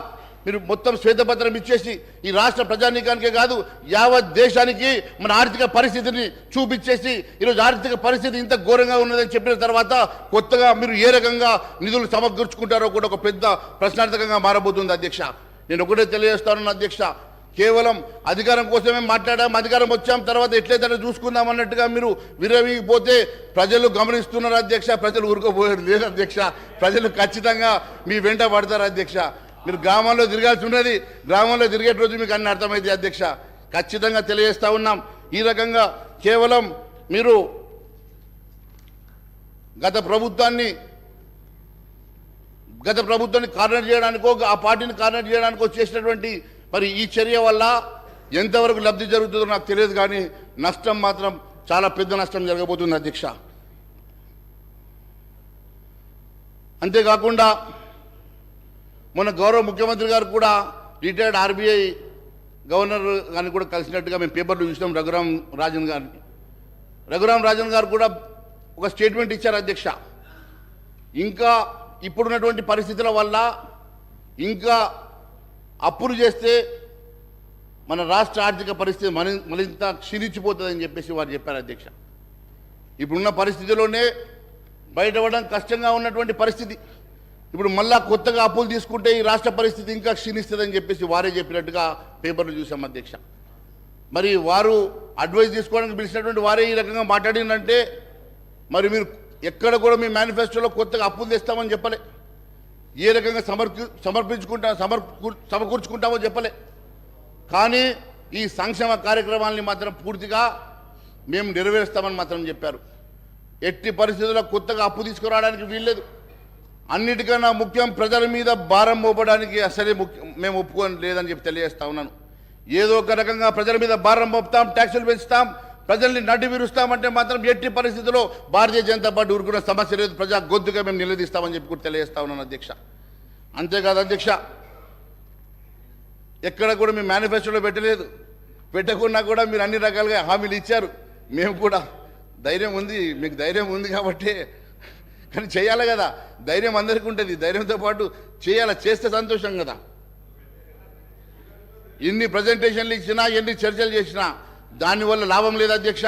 మీరు మొత్తం శ్వేతపత్రం ఇచ్చేసి ఈ రాష్ట్ర ప్రజానీకానికే కాదు యావత్ దేశానికి మన ఆర్థిక పరిస్థితిని చూపించేసి ఈరోజు ఆర్థిక పరిస్థితి ఇంత ఘోరంగా ఉన్నదని చెప్పిన తర్వాత కొత్తగా మీరు ఏ రకంగా నిధులు సమకూర్చుకుంటారో కూడా ఒక పెద్ద ప్రశ్నార్థకంగా మారబోతుంది అధ్యక్ష. నేను ఒకటే తెలియజేస్తాను అధ్యక్ష, కేవలం అధికారం కోసమే మాట్లాడాం, అధికారం వచ్చాం, తర్వాత ఎట్లయితే చూసుకుందాం అన్నట్టుగా మీరు విరవిపోతే ప్రజలు గమనిస్తున్నారు అధ్యక్ష. ప్రజలు ఊరుకోపోయారు లేదు అధ్యక్ష. ప్రజలు ఖచ్చితంగా మీ వెంట పడతారు అధ్యక్ష. మీరు గ్రామంలో తిరగాల్సి ఉన్నది, గ్రామంలో తిరిగే రోజు మీకు అన్ని అర్థమైంది అధ్యక్ష. ఖచ్చితంగా తెలియజేస్తా ఉన్నాం. ఈ రకంగా కేవలం మీరు గత ప్రభుత్వాన్ని కార్నర్ చేయడానికో, ఆ పార్టీని కార్నర్ చేయడానికో చేసినటువంటి మరి ఈ చర్య వల్ల ఎంతవరకు లబ్ధి జరుగుతుందో నాకు తెలియదు, కానీ నష్టం మాత్రం చాలా పెద్ద నష్టం జరగబోతుంది అధ్యక్ష. అంతేకాకుండా మొన్న గౌరవ ముఖ్యమంత్రి గారు కూడా రిటైర్డ్ ఆర్బీఐ గవర్నర్ గారిని కూడా కలిసినట్టుగా మేము పేపర్లో చూసినాం. రఘురాం రాజన్ గారు కూడా ఒక స్టేట్మెంట్ ఇచ్చారు అధ్యక్ష. ఇంకా ఇప్పుడున్నటువంటి పరిస్థితుల వల్ల ఇంకా అప్పులు చేస్తే మన రాష్ట్ర ఆర్థిక పరిస్థితి మరింత క్షీణించిపోతుందని చెప్పేసి వారు చెప్పారు అధ్యక్ష. ఇప్పుడున్న పరిస్థితిలోనే బయటపడడం కష్టంగా ఉన్నటువంటి పరిస్థితి. ఇప్పుడు మళ్ళా కొత్తగా అప్పులు తీసుకుంటే ఈ రాష్ట్ర పరిస్థితి ఇంకా క్షీణిస్తుందని చెప్పేసి వారే చెప్పినట్టుగా పేపర్లు చూసాం అధ్యక్ష. మరి వారు అడ్వైస్ తీసుకోవడానికి పిలిచినటువంటి వారే ఈ రకంగా మాట్లాడిందంటే మరి మీరు ఎక్కడ కూడా మీ మేనిఫెస్టోలో కొత్తగా అప్పులు తెస్తామని చెప్పలే, ఏ రకంగా సమకూర్చుకుంటామో చెప్పలే. కానీ ఈ సంక్షేమ కార్యక్రమాలని మాత్రం పూర్తిగా మేము నెరవేరుస్తామని మాత్రం చెప్పారు. ఎట్టి పరిస్థితుల్లో కొత్తగా అప్పు తీసుకురావడానికి వీల్లేదు. అన్నిటికన్నా ముఖ్యం ప్రజల మీద భారం మోపడానికి అసలే మేము ఒప్పుకోని లేదని చెప్పి తెలియజేస్తా ఉన్నాను. ఏదో ఒక రకంగా ప్రజల మీద భారం మోపుతాం, ట్యాక్సులు పెంచుతాం, ప్రజల్ని నడ్డి విరుస్తామంటే మాత్రం ఎట్టి పరిస్థితుల్లో భారతీయ జనతా పార్టీ ఊరుకున్న సమస్య లేదు. ప్రజా గొంతుగా మేము నిలదీస్తామని చెప్పి కూడా తెలియజేస్తా ఉన్నాను అధ్యక్ష. అంతేకాదు అధ్యక్ష, ఎక్కడ కూడా మేము మేనిఫెస్టోలో పెట్టలేదు. పెట్టకున్నా కూడా మీరు అన్ని రకాలుగా హామీలు ఇచ్చారు. మేము కూడా ధైర్యం ఉంది, మీకు ధైర్యం ఉంది కాబట్టి, కానీ చేయాలి కదా. ధైర్యం అందరికీ ఉంటుంది, ధైర్యంతో పాటు చేయాలి. చేస్తే సంతోషం కదా. ఎన్ని ప్రజెంటేషన్లు ఇచ్చినా, ఎన్ని చర్చలు చేసినా దానివల్ల లాభం లేదు అధ్యక్ష.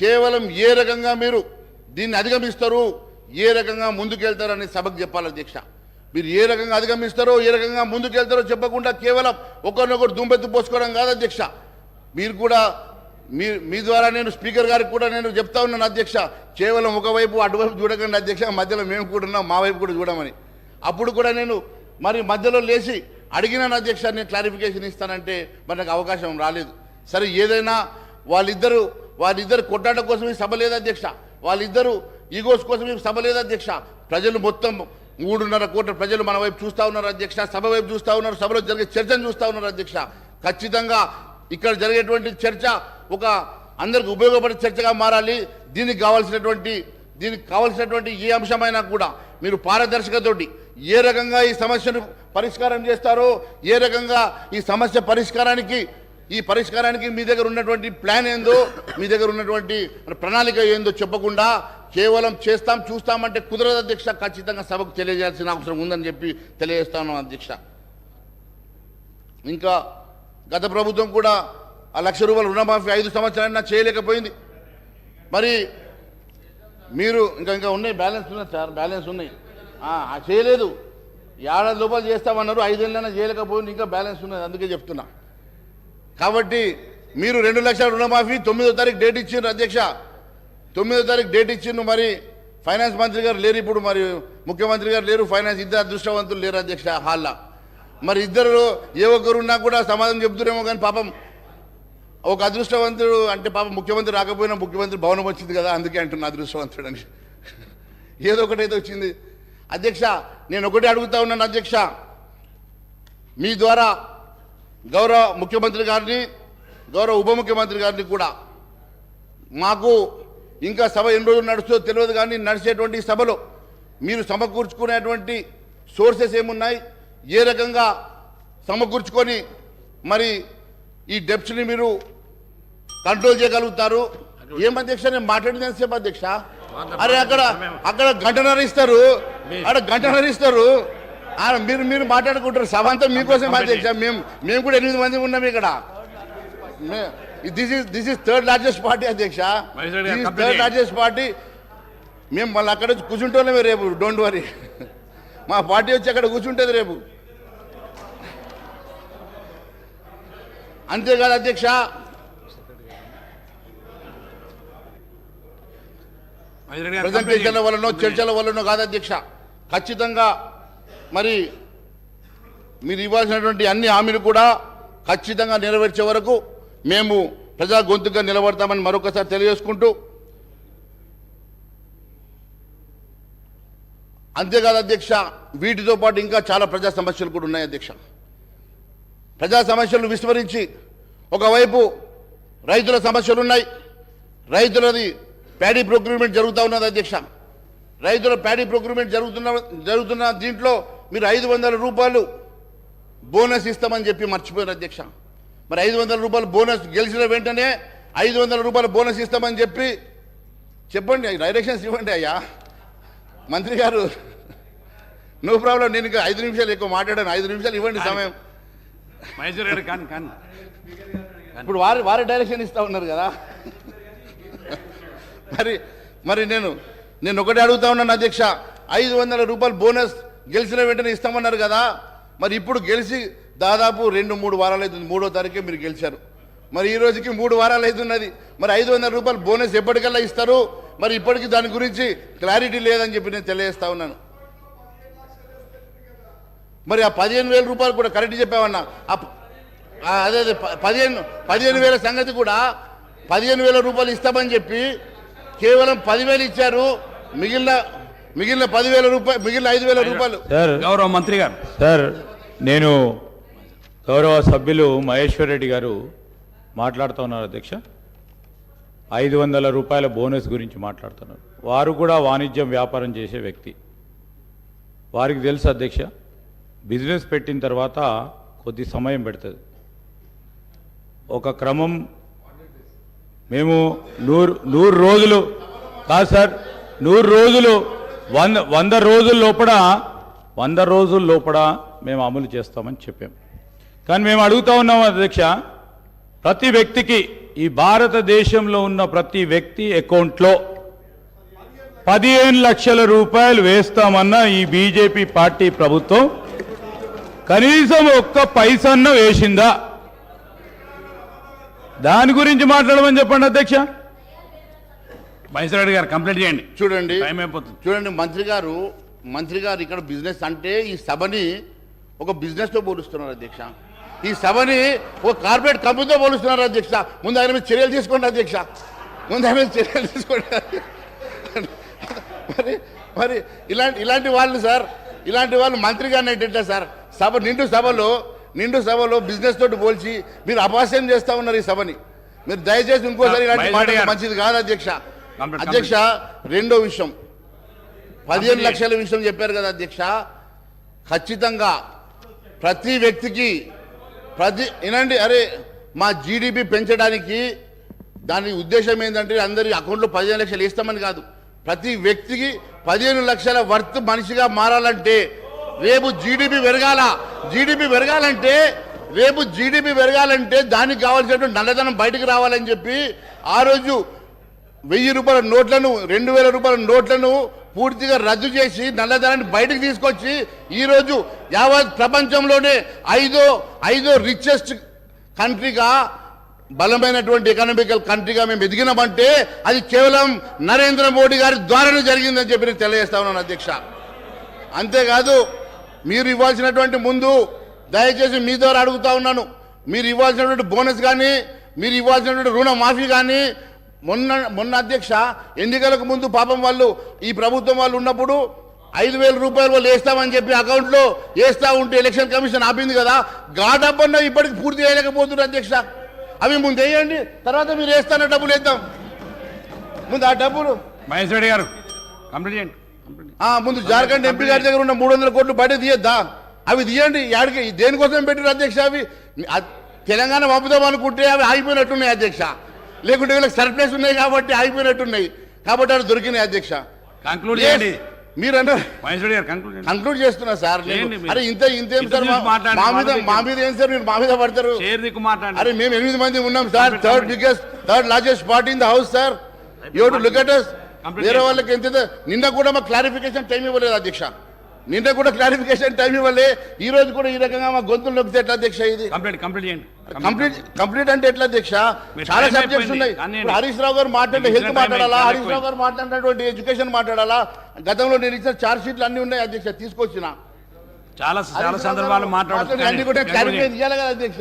కేవలం ఏ రకంగా మీరు దీన్ని అధిగమిస్తారు, ఏ రకంగా ముందుకెళ్తారు అని సభకు చెప్పాలి అధ్యక్ష. మీరు ఏ రకంగా అధిగమిస్తారో, ఏ రకంగా ముందుకెళ్తారో చెప్పకుండా కేవలం ఒకరినొకరు దుంపెత్తు పోసుకోవడం కాదు అధ్యక్ష. మీరు కూడా మీ ద్వారా నేను స్పీకర్ గారికి కూడా నేను చెప్తా ఉన్నాను అధ్యక్ష, కేవలం ఒకవైపు అటువైపు చూడకండి అధ్యక్ష, మధ్యలో మేము కూడా ఉన్నాం, మా వైపు కూడా చూడమని. అప్పుడు కూడా నేను మరి మధ్యలో లేచి అడిగినాను అధ్యక్ష, నేను క్లారిఫికేషన్ ఇస్తానంటే మరి నాకు అవకాశం రాలేదు. సరే, ఏదైనా వాళ్ళిద్దరు కొట్టాట కోసం ఈ సభ లేదు అధ్యక్ష, వాళ్ళిద్దరు ఈగోస్ కోసం ఈ సభ లేదు అధ్యక్ష. ప్రజలు మొత్తం 3.5 కోట్ల ప్రజలు మన వైపు చూస్తూ ఉన్నారు అధ్యక్ష, సభ వైపు చూస్తూ ఉన్నారు, సభలో జరిగే చర్చను చూస్తూ ఉన్నారు అధ్యక్ష. ఖచ్చితంగా ఇక్కడ జరిగేటువంటి చర్చ ఒక అందరికి ఉపయోగపడే చర్చగా మారాలి. దీనికి కావాల్సినటువంటి ఏ అంశమైనా కూడా మీరు పారదర్శకతోటి ఏ రకంగా ఈ సమస్యను పరిష్కారం చేస్తారో, ఏ రకంగా ఈ సమస్య పరిష్కారానికి మీ దగ్గర ఉన్నటువంటి ప్లాన్ ఏందో, మీ దగ్గర ఉన్నటువంటి ప్రణాళిక ఏందో చెప్పకుండా కేవలం చూస్తామంటే కుదరదు అధ్యక్ష. ఖచ్చితంగా సభకు తెలియజేయాల్సిన అవసరం ఉందని చెప్పి తెలియజేస్తాను అధ్యక్ష. ఇంకా గత ప్రభుత్వం కూడా ఆ ₹1,00,000 రుణమాఫీ 5 సంవత్సరాలైనా చేయలేకపోయింది. మరి మీరు ఇంకా ఉన్నాయి, బ్యాలెన్స్ ఉన్నాయి సార్, బ్యాలెన్స్ ఉన్నాయి, చేయలేదు. ఏడాది లోపల చేస్తామన్నారు, 5 ఏళ్ళైనా చేయలేకపోయింది, ఇంకా బ్యాలెన్స్ ఉన్నది. అందుకే చెప్తున్నా. కాబట్టి మీరు 2 లక్షల రుణమాఫీ 9వ తారీఖు డేట్ ఇచ్చిండ్రు అధ్యక్ష, 9వ తారీఖు డేట్ ఇచ్చిండ్రు. మరి ఫైనాన్స్ మంత్రి గారు లేరు ఇప్పుడు, మరి ముఖ్యమంత్రి గారు లేరు, ఫైనాన్స్ ఇద్దరు అదృష్టవంతులు లేరు అధ్యక్ష హాల్లో. మరి ఇద్దరు ఏ ఒక్కరున్నా కూడా సమాధానం చెబుతురేమో, కానీ పాపం ఒక అదృష్టవంతుడు అంటే పాపం ముఖ్యమంత్రి రాకపోయినా ముఖ్యమంత్రి భవనం వచ్చింది కదా, అందుకే అంటున్నా అదృష్టవంతుడు అని. ఏదో ఒకటైతే వచ్చింది అధ్యక్ష. నేను ఒకటే అడుగుతా ఉన్నాను అధ్యక్ష, మీ ద్వారా గౌరవ ముఖ్యమంత్రి గారిని, గౌరవ ఉప ముఖ్యమంత్రి గారిని కూడా, మాకు ఇంకా సభ ఎన్ని రోజులు నడుస్తుందో తెలియదు, కానీ నడిచేటువంటి సభలో మీరు సమకూర్చుకునేటువంటి సోర్సెస్ ఏమున్నాయి, ఏ రకంగా సమకూర్చుకొని మరి ఈ డెప్స్ని మీరు కంట్రోల్ చేయగలుగుతారు. ఏం అధ్యక్ష, నేను మాట్లాడింది ఎంతసేపు అధ్యక్ష? అరే అక్కడ గంటన్నర ఇస్తారు, మీరు మాట్లాడుకుంటారు. సభ అంతా మీకోసం అధ్యక్ష. మేము కూడా 8 మంది ఉన్నాం ఇక్కడ. This is third largest party అధ్యక్ష, థర్డ్ లార్జెస్ట్ పార్టీ. మేము మళ్ళీ అక్కడ వచ్చి కూర్చుంటోళ్ళమే రేపు, డోంట్ వరీ. మా పార్టీ వచ్చి అక్కడ కూర్చుంటుంది రేపు. అంతేకాదు అధ్యక్ష, ప్రజెంటేషన్ల వల్లనో చర్చల వల్లనో కాదు అధ్యక్ష. ఖచ్చితంగా మరి మీరు ఇవ్వాల్సినటువంటి అన్ని హామీలు కూడా ఖచ్చితంగా నెరవేర్చే వరకు మేము ప్రజా గొంతుగా నిలబడతామని మరొకసారి తెలియజేసుకుంటూ, అంతేకాదు అధ్యక్ష, వీటితో పాటు ఇంకా చాలా ప్రజా సమస్యలు కూడా ఉన్నాయి అధ్యక్ష. ప్రజా సమస్యలు విస్మరించి ఒకవైపు రైతుల సమస్యలు ఉన్నాయి. రైతులది ప్యాడీ ప్రొక్యూర్మెంట్ జరుగుతూ ఉన్నది అధ్యక్ష. రైతుల ప్యాడీ ప్రొక్యూర్మెంట్ జరుగుతున్న దీంట్లో మీరు ₹500 బోనస్ ఇస్తామని చెప్పి మర్చిపోయారు అధ్యక్ష. మరి ₹500 బోనస్ గెలిచిన వెంటనే ₹500 బోనస్ ఇస్తామని చెప్పండి, డైరెక్షన్స్ ఇవ్వండి అయ్యా మంత్రి గారు. నో ప్రాబ్లం, నేను ఇంకా 5 నిమిషాలు ఎక్కువ మాట్లాడాను, 5 నిమిషాలు ఇవ్వండి సమయం. ఇప్పుడు వారి డైరెక్షన్ ఇస్తా ఉన్నారు కదా. మరి నేను ఒకటే అడుగుతా ఉన్నాను అధ్యక్ష, ₹500 బోనస్ గెలిచిన వెంటనే ఇస్తామన్నారు కదా. మరి ఇప్పుడు గెలిచి దాదాపు 2-3 వారాలు అవుతుంది, 3వ తారీఖే మీరు గెలిచారు. మరి ఈ రోజుకి 3 వారాలు అవుతున్నది. మరి ₹500 బోనస్ ఎప్పటికల్లా ఇస్తారు? మరి ఇప్పటికీ దాని గురించి క్లారిటీ లేదని చెప్పి నేను తెలియజేస్తా ఉన్నాను. మరి ఆ ₹15,000 కూడా కరెక్ట్ చెప్పామన్నా. అదే 15,000 సంగతి కూడా 15,000 రూపాయలు ఇస్తామని చెప్పి కేవలం 10,000 ఇచ్చారు. మిగిలిన 10,000 రూపాయలు, మిగిలిన 5,000 రూపాయలు. సార్ గౌరవ మంత్రి గారు, సార్ నేను గౌరవ సభ్యులు మహేశ్వర్ రెడ్డి గారు మాట్లాడుతూ ఉన్నారు అధ్యక్ష. 500 రూపాయల బోనస్ గురించి మాట్లాడుతున్నారు. వారు కూడా వాణిజ్యం వ్యాపారం చేసే వ్యక్తి. వారికి తెలుసు అధ్యక్ష, బిజినెస్ పెట్టిన తర్వాత కొద్ది సమయం పెడుతుంది. ఒక క్రమం మేము 100 రోజులు కాదు సార్, 100 రోజులు 100 రోజుల లోపల మేము అమలు చేస్తామని చెప్పాం. కానీ మేము అడుగుతా ఉన్నాం అధ్యక్ష, ప్రతి వ్యక్తికి, ఈ భారతదేశంలో ఉన్న ప్రతి వ్యక్తి అకౌంట్లో 15 లక్షల రూపాయలు వేస్తామన్న ఈ బీజేపీ పార్టీ ప్రభుత్వం కనీసం ఒక్క పైసన్న వేసిందా? దాని గురించి మాట్లాడమని చెప్పండి అధ్యక్ష. మహేశ్వర రెడ్డి గారు కంప్లైంట్ చేయండి. చూడండి టైం అయిపోతుంది. చూడండి మంత్రి గారు ఇక్కడ బిజినెస్ అంటే ఈ సభని ఒక బిజినెస్తో పోలుస్తున్నారు అధ్యక్ష. ఈ సభని ఒక కార్పొరేట్ కంపెనీతో పోలుస్తున్నారు అధ్యక్ష. ముందు ఆయన మీద చర్యలు తీసుకోండి అధ్యక్ష, ముందు ఆయన మీద చర్యలు తీసుకోండి. మరి ఇలాంటి వాళ్ళు సార్, ఇలాంటి వాళ్ళు మంత్రి గారిని ఏంటంటే సార్, నిండు సభలో బిజినెస్ తోటి పోల్చి మీరు అపహాస్యం చేస్తూ ఉన్నారు ఈ సభని. మీరు దయచేసి ఇంకోసారి ఇలాంటి మాట మంచిది కాదు అధ్యక్ష. అధ్యక్ష, రెండో విషయం, 15 లక్షల విషయం చెప్పారు కదా అధ్యక్ష. ఖచ్చితంగా ప్రతి వ్యక్తికి వినండి, అరే మా జీడిపి పెంచడానికి దాని ఉద్దేశం ఏంటంటే అందరి అకౌంట్లో 15 లక్షలు వేస్తామని కాదు, ప్రతి వ్యక్తికి 15 లక్షల వర్త్ మనిషిగా మారాలంటే రేపు జీడిపి పెరగాలంటే దానికి కావాల్సినటువంటి నల్లధనం బయటకు రావాలని చెప్పి ఆ రోజు 1000 రూపాయల నోట్లను, 2000 రూపాయల నోట్లను పూర్తిగా రద్దు చేసి నల్లధనాన్ని బయటకు తీసుకొచ్చి ఈరోజు యావత్ ప్రపంచంలోనే ఐదో రిచెస్ట్ కంట్రీగా, బలమైనటువంటి ఎకనామికల్ కంట్రీగా మేము ఎదిగినామంటే అది కేవలం నరేంద్ర మోడీ గారి ద్వారానే జరిగిందని చెప్పి నేను తెలియజేస్తా ఉన్నాను అధ్యక్ష. అంతేకాదు, మీరు ఇవ్వాల్సినటువంటి ముందు దయచేసి మీ ద్వారా అడుగుతా ఉన్నాను, మీరు ఇవ్వాల్సినటువంటి బోనస్ కానీ, మీరు ఇవ్వాల్సినటువంటి రుణమాఫీ కానీ, మొన్న అధ్యక్ష ఎన్నికలకు ముందు పాపం వాళ్ళు, ఈ ప్రభుత్వం వాళ్ళు ఉన్నప్పుడు 5,000 రూపాయలు వాళ్ళు వేస్తామని చెప్పి అకౌంట్లో వేస్తా ఉంటే ఎలక్షన్ కమిషన్ ఆపింది కదా, గాడబ్బన్న ఇప్పటికి పూర్తి చేయలేకపోతున్నారు అధ్యక్ష. అవి ముందు వేయండి, తర్వాత మీరు వేస్తాన డబ్బులు వేద్దాం. ముందు ఆ డబ్బులు మహేశ్వర రెడ్డి గారు కంప్లీట్ చేయండి. ముందు జార్ఖండ్ ఎంపీ గారి దగ్గర ఉన్న 300 కోట్లు బయట తీయద్దా? అవి తీయండి. యాడికి దేనికోసం పెట్టారు అధ్యక్ష? అవి తెలంగాణ పంపుదాం అనుకుంటే అవి ఆగిపోయినట్టున్నాయి అధ్యక్ష, లేకుంటే వీళ్ళకి సర్ప్లస్ ఉన్నాయి కాబట్టి ఆగిపోయినట్టున్నాయి, కాబట్టి అవి దొరికినాయి అధ్యక్ష. కంక్లూడ్ చేయండి. మీరు అన్నారు కంక్లూడ్ చేస్తున్నా సార్. అరే ఇంతేం సార్, మా మీద ఏం సార్ మీరు మా మీద పడతారు? అరే మేము 8 మంది ఉన్నాం sir, third largest party in the house sir. You to look at us. వేరే వాళ్ళకి ఎంత నిన్న కూడా మాకు క్లారిఫికేషన్ టైం ఇవ్వలేదు అధ్యక్ష, ఈ రోజు కూడా ఈ రకంగా మా గొంతులు నొక్కితే ఎట్లా అధ్యక్ష? ఇది కంప్లీట్ అంటే ఎట్లా అధ్యక్ష? చాలా సబ్జెక్ట్స్ ఉన్నాయి. హరీష్ రావు గారు మాట్లాడే హెల్త్ మాట్లాడాలా, హరీష్ రావు గారు మాట్లాడినటువంటి ఎడ్యుకేషన్ మాట్లాడాలా, గతంలో నేను ఇచ్చిన చార్జ్ షీట్లు అన్ని ఉన్నాయి అధ్యక్ష, తీసుకొచ్చిన చాలా సందర్భాలు మాట్లాడుతున్నారు. అన్ని కూడా క్లారిఫై చేయాలి కదా అధ్యక్ష.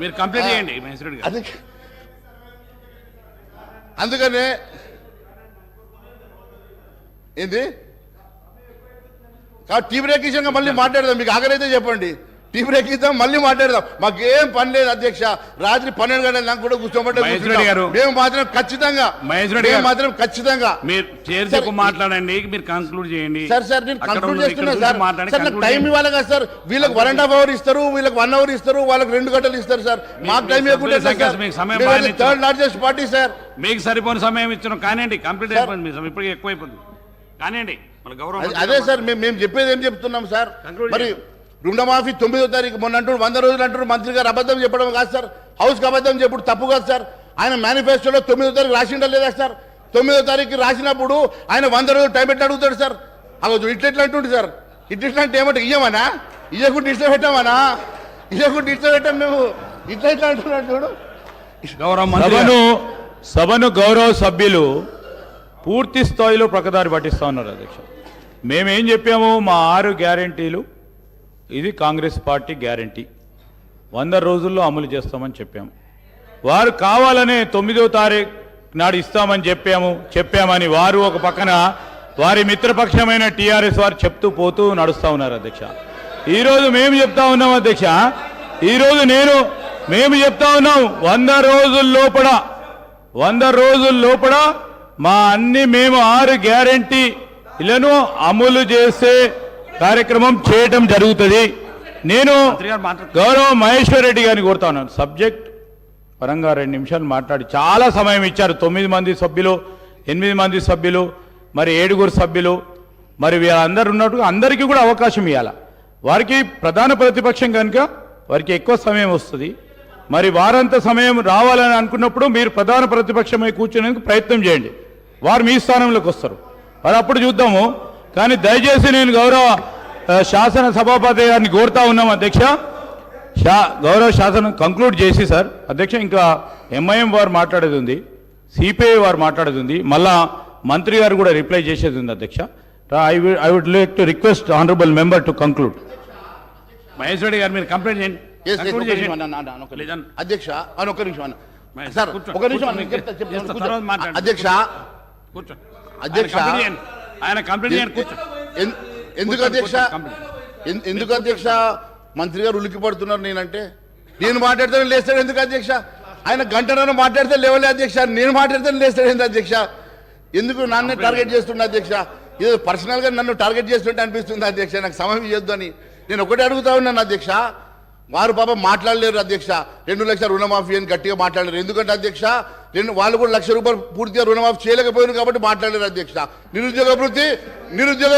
మీరు కంప్లీట్ చేయండి. అందుకనే ఏంది టీ బ్రేక్ ఇచ్చాక మళ్ళీ మాట్లాడదాం. మీకు ఆఖరైతే చెప్పండి, టీ బ్రేక్ ఇద్దాం, మళ్ళీ మాట్లాడదాం. మాకేం పని లేదు అధ్యక్ష. రాత్రి 12 గంటల నాకు కూడా కూర్చోబట్టే మేము మాత్రం ఖచ్చితంగా మీరు మాట్లాడండి, మీరు కంక్లూడ్ చేయండి. సార్ నేను కంక్లూడ్ చేస్తున్నా సార్. టైం ఇవ్వాలి కదా సార్. వీళ్ళకి 1.5 అవర్ ఇస్తారు, వీళ్ళకి 1 అవర్ ఇస్తారు, వాళ్ళకి 2 గంటలు ఇస్తారు సార్. మాకు టైం ఇవ్వకుండా థర్డ్ లార్జెస్ట్ పార్టీ సార్. మీకు సరిపోయిన సమయం ఇస్తున్నాం కానీ కంప్లీట్ అయిపోయింది, ఇప్పటికే ఎక్కువైపోయింది కానీ. అదే సార్ మేము చెప్పేది ఏం చెప్తున్నాం సార్. మరి రుణమాఫీ 9వ తారీఖు మొన్న అంటారు, 100 రోజులు అంటారు. మంత్రి గారు అబద్ధం చెప్పడం కాదు సార్, హౌస్కి అబద్ధం చెప్పుడు తప్పు కాదు సార్. ఆయన మేనిఫెస్టోలో 9వ తారీఖు రాసిండా లేదా సార్? 9వ తారీఖు రాసినప్పుడు ఆయన 100 రోజులు టైం పెట్టి అడుగుతాడు సార్. అగో ఇట్లా అంటుండే సార్. ఇట్లా అంటే ఏమంటే ఇయ్యమనా, ఇయ్యకుండా ఇట్లా పెట్టామనా, ఇయ్యకుండా ఇట్లా పెట్టాం మేము, ఇట్లా అంటున్నాడు. సభను గౌరవ సభ్యులు పూర్తి స్థాయిలో ప్రకదారి పట్టిస్తా ఉన్నారు అధ్యక్ష. మేమేం చెప్పాము, మా 6 గ్యారంటీలు, ఇది కాంగ్రెస్ పార్టీ గ్యారంటీ. 100 రోజుల్లో అమలు చేస్తామని చెప్పాము. వారు కావాలనే 9వ తారీఖు నాడు ఇస్తామని చెప్పామని వారు ఒక పక్కన వారి మిత్రపక్షమైన టీఆర్ఎస్ వారు చెప్తూ పోతూ నడుస్తూ ఉన్నారు అధ్యక్ష. ఈరోజు మేము చెప్తా ఉన్నాం అధ్యక్ష, ఈరోజు మేము చెప్తా ఉన్నాం 100 రోజుల లోపల మా మేము 6 గ్యారెంటీలను అమలు చేసే కార్యక్రమం చేయటం జరుగుతుంది. నేను గౌరవ మహేశ్వర్ రెడ్డి గారిని కోరుతా ఉన్నాను, సబ్జెక్ట్ పరంగా 2 నిమిషాలు మాట్లాడి చాలా సమయం ఇచ్చారు. 9 మంది సభ్యులు, 8 మంది సభ్యులు, మరి 7 సభ్యులు, మరి వీళ్ళందరూ ఉన్నట్టు అందరికీ కూడా అవకాశం ఇవ్వాలి. వారికి ప్రధాన ప్రతిపక్షం కనుక వారికి ఎక్కువ సమయం వస్తుంది. మరి వారంత సమయం రావాలని అనుకున్నప్పుడు మీరు ప్రధాన ప్రతిపక్షమై కూర్చునేందుకు ప్రయత్నం చేయండి. వారు మీ స్థానంలోకి వస్తారు, మరి అప్పుడు చూద్దాము. కానీ దయచేసి నేను గౌరవ శాసన సభాపతి గారిని కోరుతా ఉన్నాం అధ్యక్ష, గౌరవ శాసనం కంక్లూడ్ చేసి సార్ అధ్యక్ష, ఇంకా ఎంఐఎం వారు మాట్లాడేది ఉంది, సిపిఐ వారు మాట్లాడేది ఉంది, మళ్ళా మంత్రి గారు కూడా రిప్లై చేసేది ఉంది అధ్యక్ష. I would like to request honourable member to conclude. Mahesh Reddy garu మీరు కంప్లైంట్ చేయండి అధ్యక్ష. ఒక్క నిమిషం సార్, ఒక నిమిషం అధ్యక్ష. అధ్యక్ష ఆయన కంప్లైంట్ చేయండి. ఎందుకు అధ్యక్ష మంత్రి గారు ఉలికి పడుతున్నారు? నేను మాట్లాడితే లేస్తాడు ఎందుకు అధ్యక్ష? ఆయన గంటన్నర మాట్లాడితే లేవలే అధ్యక్ష, నేను మాట్లాడితే లేస్తాడు ఎందుకు అధ్యక్ష? ఎందుకు నన్ను టార్గెట్ చేస్తుండే అధ్యక్ష? ఏదో పర్సనల్గా నన్ను టార్గెట్ చేస్తుంటే అనిపిస్తుంది అధ్యక్ష. నాకు సమయం ఇవ్వద్దు అని నేను ఒకటే అడుగుతా ఉన్నాను అధ్యక్ష. వారు పాపం మాట్లాడలేరు అధ్యక్ష. 2 లక్షల రుణమాఫీ అని గట్టిగా మాట్లాడలేరు. ఎందుకంటే అధ్యక్ష వాళ్ళు కూడా ₹1,00,000 పూర్తిగా రుణమాఫీ చేయలేకపోయారు కాబట్టి మాట్లాడలేరు అధ్యక్ష. నిరుద్యోగ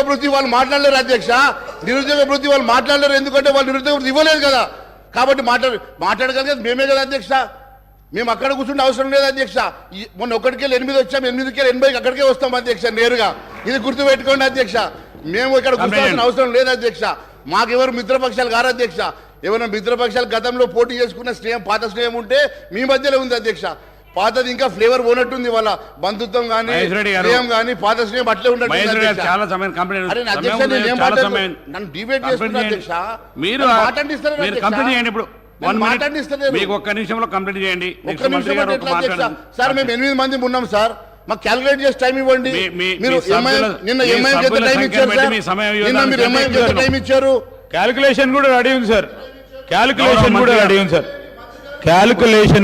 వృత్తి వాళ్ళు మాట్లాడలేరు అధ్యక్ష. నిరుద్యోగ వృత్తి వాళ్ళు మాట్లాడలేరు ఎందుకంటే వాళ్ళు నిరుద్యోగ వృత్తి ఇవ్వలేదు కదా. కాబట్టి మాట్లాడగలిగేది మేమే కదా అధ్యక్ష. మేము అక్కడ కూర్చుంటే అవసరం లేదు అధ్యక్ష. మొన్న 1కెళ్ళి 8 వచ్చాము, 8కెళ్ళి 80 అక్కడికే వస్తాం అధ్యక్ష నేరుగా. ఇది గుర్తుపెట్టుకోండి అధ్యక్ష. మేము ఇక్కడ కూర్చోవాల్సిన అవసరం లేదు అధ్యక్ష. మాకెవరు మిత్రపక్షాలు కారు అధ్యక్ష. ఏమైనా మిత్రపక్షాలు గతంలో పోటీ చేసుకున్న స్నేహం, పాత స్నేహం ఉంటే మీ మధ్యలో ఉంది అధ్యక్ష. పాతది ఇంకా ఫ్లేవర్ పోనట్టుంది, వాళ్ళ బంధుత్వం కానీ స్నేహం కానీ పాత స్నేహం అట్లే ఉన్నట్టు. నన్ను డిబేట్ చేస్తున్నా అధ్యక్ష. మీరు మీకు ఒక్క నిమిషంలో కంప్లీట్ చేయండి. సార్ మేము 8 మంది ఉన్నాం సార్, మాకు క్యాలిక్యులేట్ చేసి టైం ఇవ్వండి. నిన్న ఎంఐఎం టైం ఇచ్చారు సార్, నిన్న మీరు ఎంఐఎం టైం ఇచ్చారు. క్యాలిక్యులేషన్ కూడా రెడీ ఉంది సార్, క్యాలిక్యులేషన్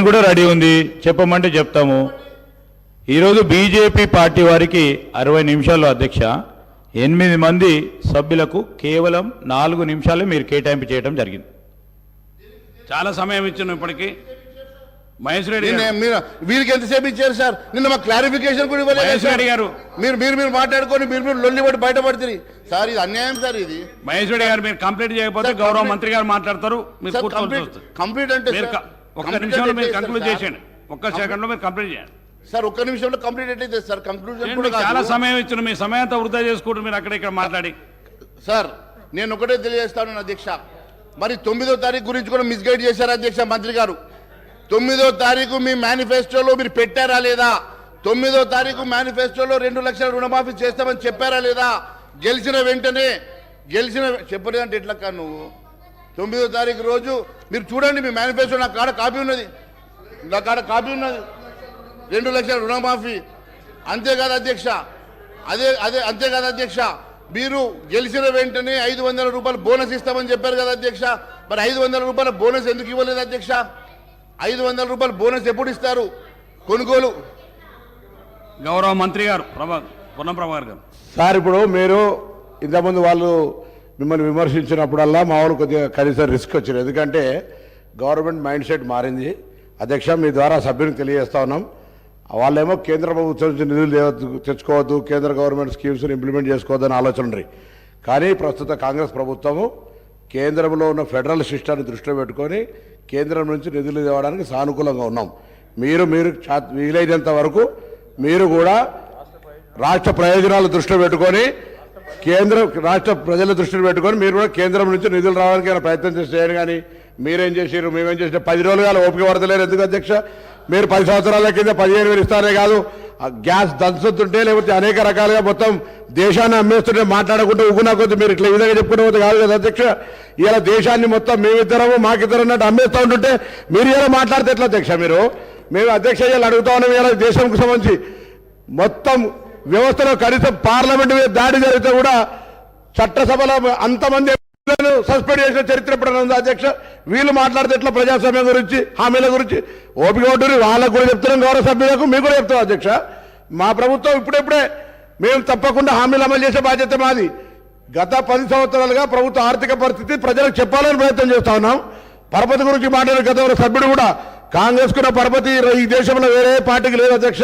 కూడా రెడీ ఉంది. చెప్పమంటే చెప్తాము. ఈరోజు బీజేపీ పార్టీ వారికి 60 నిమిషాల్లో అధ్యక్ష, 8 మంది సభ్యులకు కేవలం 4 నిమిషాలే మీరు కేటాయింపు చేయడం జరిగింది. చాలా సమయం ఇచ్చాను ఇప్పటికీ. మహేష్ రెడ్డి వీరికి ఎంతసేపు ఇచ్చారు సార్? నిన్న మాకు క్లారిఫికేషన్ కూడా ఇవ్వలేదు మహేష్ రెడ్డి గారు. మీరు మాట్లాడుకొని మీరు లొల్లిపడి బయటపడుతుంది సార్, ఇది అన్యాయం సార్. ఇది మహేష్ రెడ్డి గారు మీరు కంప్లీట్ చేయకపోతే గౌరవ మంత్రి గారు మాట్లాడతారు. కంప్లీట్ అంటే ఒక్క నిమిషంలో మీరు కంక్లూడ్ చేసేయండి. ఒక్క సెకండ్లో మీరు కంప్లీట్ చేయండి సార్. ఒక్క నిమిషంలో కంప్లీట్ ఎట్లయితే సార్? కంక్లూజన్ చాలా సమయం ఇచ్చిన, మీ సమయంతో వృధా చేసుకుంటూ మీరు అక్కడ ఇక్కడ మాట్లాడి. సార్ నేను ఒకటే తెలియజేస్తాను అధ్యక్ష, మరి 9వ తారీఖు గురించి కూడా మిస్గైడ్ చేశారు అధ్యక్ష మంత్రి గారు. 9వ తారీఖు మీ మేనిఫెస్టోలో మీరు పెట్టారా లేదా? 9వ తారీఖు మేనిఫెస్టోలో 2 లక్షల రుణమాఫీ చేస్తామని చెప్పారా లేదా? గెలిచిన వెంటనే చెప్పలేదంటే ఎట్లా నువ్వు? 9వ తారీఖు రోజు మీరు చూడండి మీ మేనిఫెస్టో, నా కాడ కాపీ ఉన్నది 2 లక్షల రుణమాఫీ. అంతేకాదు అధ్యక్ష, అంతేకాదు అధ్యక్ష, మీరు గెలిచిన వెంటనే ₹500 బోనస్ ఇస్తామని చెప్పారు కదా అధ్యక్ష. మరి ₹500 బోనస్ ఎందుకు ఇవ్వలేదు అధ్యక్ష? ₹500 బోనస్ ఎప్పుడు ఇస్తారు? కొనుగోలు. గౌరవ మంత్రి గారు పొన్నం ప్రభాకర్ గారు. సార్ ఇప్పుడు మీరు ఇంతకుముందు వాళ్ళు మిమ్మల్ని విమర్శించినప్పుడల్లా మా వాళ్ళు కొద్దిగా కనీసం రిస్క్ వచ్చింది, ఎందుకంటే గవర్నమెంట్ మైండ్ సెట్ మారింది అధ్యక్ష. మీ ద్వారా సభ్యునికి తెలియజేస్తా ఉన్నాం, వాళ్ళేమో కేంద్ర ప్రభుత్వం నుంచి నిధులు తెచ్చుకోవద్దు, కేంద్ర గవర్నమెంట్ స్కీమ్స్ని ఇంప్లిమెంట్ చేసుకోవద్దని ఆలోచన ఉంది. కానీ ప్రస్తుత కాంగ్రెస్ ప్రభుత్వము కేంద్రంలో ఉన్న ఫెడరల్ సిస్టాన్ని దృష్టిలో పెట్టుకొని కేంద్రం నుంచి నిధులు తేవడానికి సానుకూలంగా ఉన్నాం. మీరు వీలైనంత వరకు మీరు కూడా రాష్ట్ర ప్రయోజనాలు దృష్టిలో పెట్టుకొని రాష్ట్ర ప్రజల దృష్టిలో పెట్టుకొని మీరు కూడా కేంద్రం నుంచి నిధులు రావడానికి ప్రయత్నం చేయండి. కానీ మీరేం చేసిర్రు మేమేం చేసిన 10 రోజులుగా ఓపిక పడతలేరు ఎందుకు అధ్యక్ష? మీరు 10 సంవత్సరాల కింద 15,000 ఇస్తారే కాదు, గ్యాస్ దంచుతుంటే లేకపోతే అనేక రకాలుగా మొత్తం దేశాన్ని అమ్మేస్తుంటే మాట్లాడకుండా ఉగునా కొద్ది మీరు ఇట్లా ఈ విధంగా చెప్పుకునే పోతే కాదు కదా అధ్యక్ష. ఇలా దేశాన్ని మొత్తం మేమిద్దరము మాకిద్దరు అన్నట్టు అమ్మేస్తూ ఉంటుంటే మీరు ఇలా మాట్లాడితే ఎట్లా అధ్యక్ష? మేము అధ్యక్ష ఇలా అడుగుతా ఉన్నాం. ఇలా దేశంకు సంబంధించి మొత్తం వ్యవస్థలో కనీసం పార్లమెంట్ మీద దాడి జరిగితే కూడా చట్టసభలో అంతమంది సస్పెండ్ చేసిన చరిత్ర ఎప్పుడైనా ఉందా అధ్యక్ష? వీళ్ళు మాట్లాడితే ఎట్లా ప్రజాస్వామ్యం గురించి హామీల గురించి? ఓపిక ఉంటుంది వాళ్ళకు కూడా చెప్తున్నాం, గౌరవ సభ్యులకు మీకు కూడా చెప్తాం అధ్యక్ష. మా ప్రభుత్వం ఇప్పుడే మేము తప్పకుండా హామీలు అమలు చేసే బాధ్యత మాది. గత 10 సంవత్సరాలుగా ప్రభుత్వ ఆర్థిక పరిస్థితి ప్రజలకు చెప్పాలని ప్రయత్నం చేస్తా ఉన్నాం. పరపతి గురించి మాట్లాడే గతంలో సభ్యుడు కూడా కాంగ్రెస్ కున్న పరపతి ఈ దేశంలో వేరే పార్టీకి లేదు అధ్యక్ష.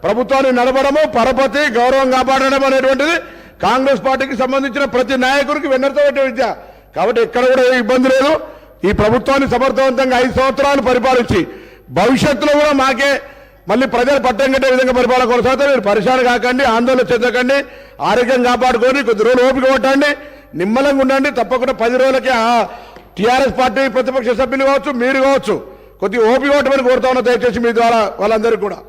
ప్రభుత్వాన్ని నడపడము, పరపతి, గౌరవం కాపాడడం అనేటువంటిది కాంగ్రెస్ పార్టీకి సంబంధించిన ప్రతి నాయకుడికి వెన్నెరతో పెట్టే విద్య. కాబట్టి ఎక్కడ కూడా ఇబ్బంది లేదు. ఈ ప్రభుత్వాన్ని సమర్థవంతంగా 5 సంవత్సరాలు పరిపాలించి భవిష్యత్తులో కూడా మాకే మళ్ళీ ప్రజలు పట్టం కట్టే విధంగా పరిపాలన కొనసాగితే మీరు పరిశాన కాకండి, ఆందోళన చెందకండి, ఆరోగ్యం కాపాడుకొని కొద్ది రోజులు ఓపిక కొట్టండి, నిమ్మలంగా ఉండండి. తప్పకుండా 10 రోజులకే టీఆర్ఎస్ పార్టీ ప్రతిపక్ష సభ్యులు కావచ్చు, మీరు కావచ్చు, కొద్దిగా ఓపిక కొట్టమని కోరుతా ఉన్నా దయచేసి మీ ద్వారా వాళ్ళందరికీ కూడా.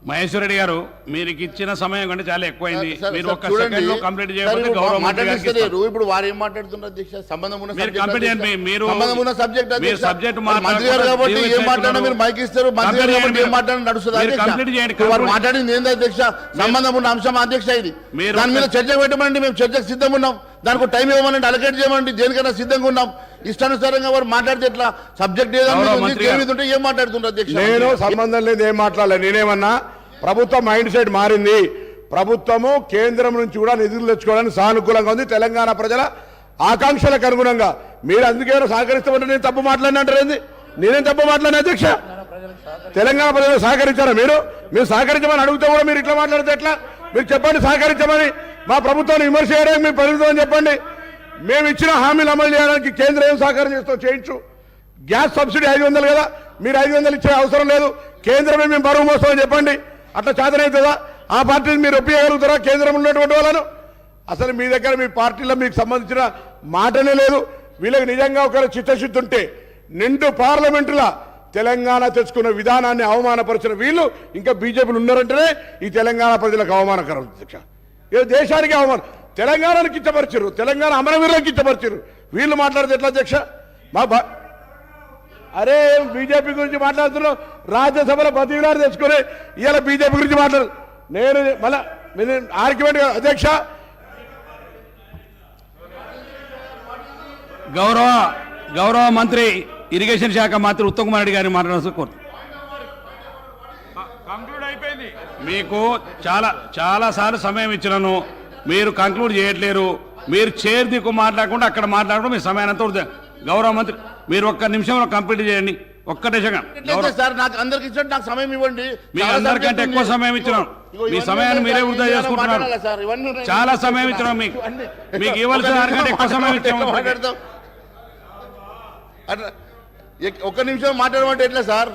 మహేశ్వర రెడ్డి గారు, మీరు ఇచ్చిన సమయం కంటే చాలా ఎక్కువైంది. మీరు ఒక్క సెకండ్ లో కంప్లీట్ చేయకపోతే గౌరవ మంత్రి గారికి ఇస్తాను. ఇప్పుడు వారు ఏం మాట్లాడుతున్నారు అధ్యక్ష? సంబంధం ఉన్న మీరు కంప్లీట్ చేయండి. మీరు సంబంధం ఉన్న సబ్జెక్ట్ మీరు సబ్జెక్ట్ మంత్రి గారు కాబట్టి ఏం మాట్లాడినా మీరు మైక్ ఇస్తారు, మంత్రి గారు కాబట్టి ఏం మాట్లాడినా నడుస్తుంది. కంప్లీట్ చేయండి. వారు మాట్లాడింది ఏంది అధ్యక్ష? సంబంధం ఉన్న అంశం అధ్యక్ష. ఇది దాని మీద చర్చ పెట్టమండి, మేము చర్చకు సిద్ధంగా ఉన్నాం. దానికి టైం ఇవ్వమండి, అలకేట్ చేయమండి, దేనికైనా సిద్ధంగా ఉన్నాం. ఇష్టానుసారంగా వారు మాట్లాడితే ఎట్లా? సబ్జెక్ట్ ఏదంటే ఏం మాట్లాడుతున్నారు అధ్యక్ష? నేను సంబంధం లేదు, ఏం మాట్లాడలేదు. నేనేమన్నా ప్రభుత్వం మైండ్ సెట్ మారింది. ప్రభుత్వము కేంద్రం నుంచి కూడా నిధులు తెచ్చుకోవడానికి సానుకూలంగా ఉంది తెలంగాణ ప్రజల ఆకాంక్షలకు అనుగుణంగా. మీరు అందుకేమైనా సహకరిస్తామంటే నేను తప్పు మాట్లాడినంటారేంది? నేనేం తప్పు మాట్లాడిన అధ్యక్ష? తెలంగాణ ప్రజలు సహకరించారా? మీరు సహకరించమని అడిగితే కూడా మీరు ఇట్లా మాట్లాడితే ఎట్లా? మీరు చెప్పండి సహకరించమని. మా ప్రభుత్వాన్ని విమర్శ చేయడానికి మీరు పరిమితం చెప్పండి. మేము ఇచ్చిన హామీలు అమలు చేయడానికి కేంద్రం ఏం సహకారం చేస్తాం చేయించు. గ్యాస్ సబ్సిడీ 500 కదా, మీరు 500 ఇచ్చే అవసరం లేదు, కేంద్రమే మేము బరువు మోస్తామని చెప్పండి. అట్లా చేతనవుతుందా? ఆ పార్టీని మీరు ఒప్పియగలుగుతారా కేంద్రంలో ఉన్నటువంటి వాళ్ళను? అసలు మీ దగ్గర మీ పార్టీలో మీకు సంబంధించిన మాటనే లేదు. వీళ్ళకి నిజంగా ఒక చిత్తశుద్ధి ఉంటే నిండు పార్లమెంటులా తెలంగాణ తెచ్చుకున్న విధానాన్ని అవమానపరిచిన వీళ్ళు ఇంకా బీజేపీలు ఉన్నారంటేనే ఈ తెలంగాణ ప్రజలకు అవమానకరం అధ్యక్ష. దేశానికి అవమానం. తెలంగాణను కిచ్చపరిచారు, తెలంగాణ అమరవీరులకు కిచ్చపరిచారు. వీళ్ళు మాట్లాడితే ఎట్లా అధ్యక్ష? అరే బీజేపీ గురించి మాట్లాడుతున్నాం, రాజ్యసభలో బతిలారు తెచ్చుకొని ఇవాళ బీజేపీ గురించి మాట్లాడు. నేను మళ్ళా ఆర్గ్యుమెంట్ అధ్యక్ష. గౌరవ మంత్రి ఇరిగేషన్ శాఖ మంత్రి ఉత్తమ్ కుమార్ రెడ్డి గారిని మాట్లాడాల్సి కోరు. కంక్లూడ్ అయిపోయింది. మీకు చాలా సార్లు సమయం ఇచ్చినాను, మీరు కంక్లూడ్ చేయట్లేరు. మీరు చైర్ దిక్కు మాట్లాడకుండా అక్కడ మాట్లాడడం మీ సమయానంతా. గౌరవ మంత్రి మీరు ఒక్క నిమిషంలో కంప్లీట్ చేయండి. ఒక్కటే సార్, నాకు అందరికి ఇచ్చినట్టు నాకు సమయం ఇవ్వండి. మీ అందరికంటే ఎక్కువ సమయం ఇచ్చినాం. మీ సమయాన్ని మీరే వృధా చేసుకుంటున్నారు. చాలా సమయం ఇచ్చినాం. మీకు ఇవ్వాల్సిన దానికంటే ఎక్కువ సమయం ఇచ్చాం. ఒక్క నిమిషం మాట్లాడమంటే ఎట్లా సార్?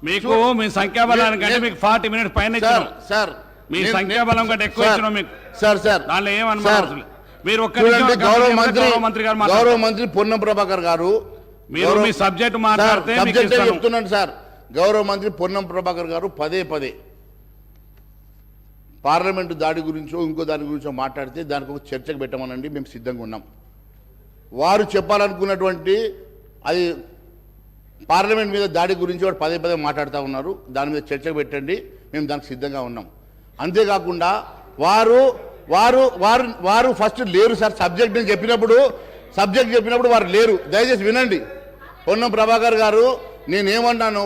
మీకు మీ సంఖ్యాబలానికంటే మీకు 40 మినిట్స్ పైన ఇచ్చినాం సార్. మీ సంఖ్యాబలం కంటే ఎక్కువ ఇచ్చినాం మీకు సార్. దానిలో ఏమనుకోవాలి? మీరు గౌరవ మంత్రి పొన్నం ప్రభాకర్ గారు, మీరు మీ సబ్జెక్ట్ మాట్లాడితే చెప్తున్నాను సార్. గౌరవ మంత్రి పొన్నం ప్రభాకర్ గారు పదే పార్లమెంటు దాడి గురించో ఇంకో దాని గురించో మాట్లాడితే దానికి ఒక చర్చకు పెట్టమనండి, మేము సిద్ధంగా ఉన్నాం. వారు చెప్పాలనుకున్నటువంటి అది పార్లమెంట్ మీద దాడి గురించి వాడు పదే మాట్లాడుతూ ఉన్నారు. దాని మీద చర్చకు పెట్టండి, మేము దానికి సిద్ధంగా ఉన్నాం. అంతేకాకుండా వారు ఫస్ట్ లేరు సార్. సబ్జెక్ట్ చెప్పినప్పుడు వారు లేరు. దయచేసి వినండి. పొన్నం ప్రభాకర్ గారు, నేనేమన్నాను,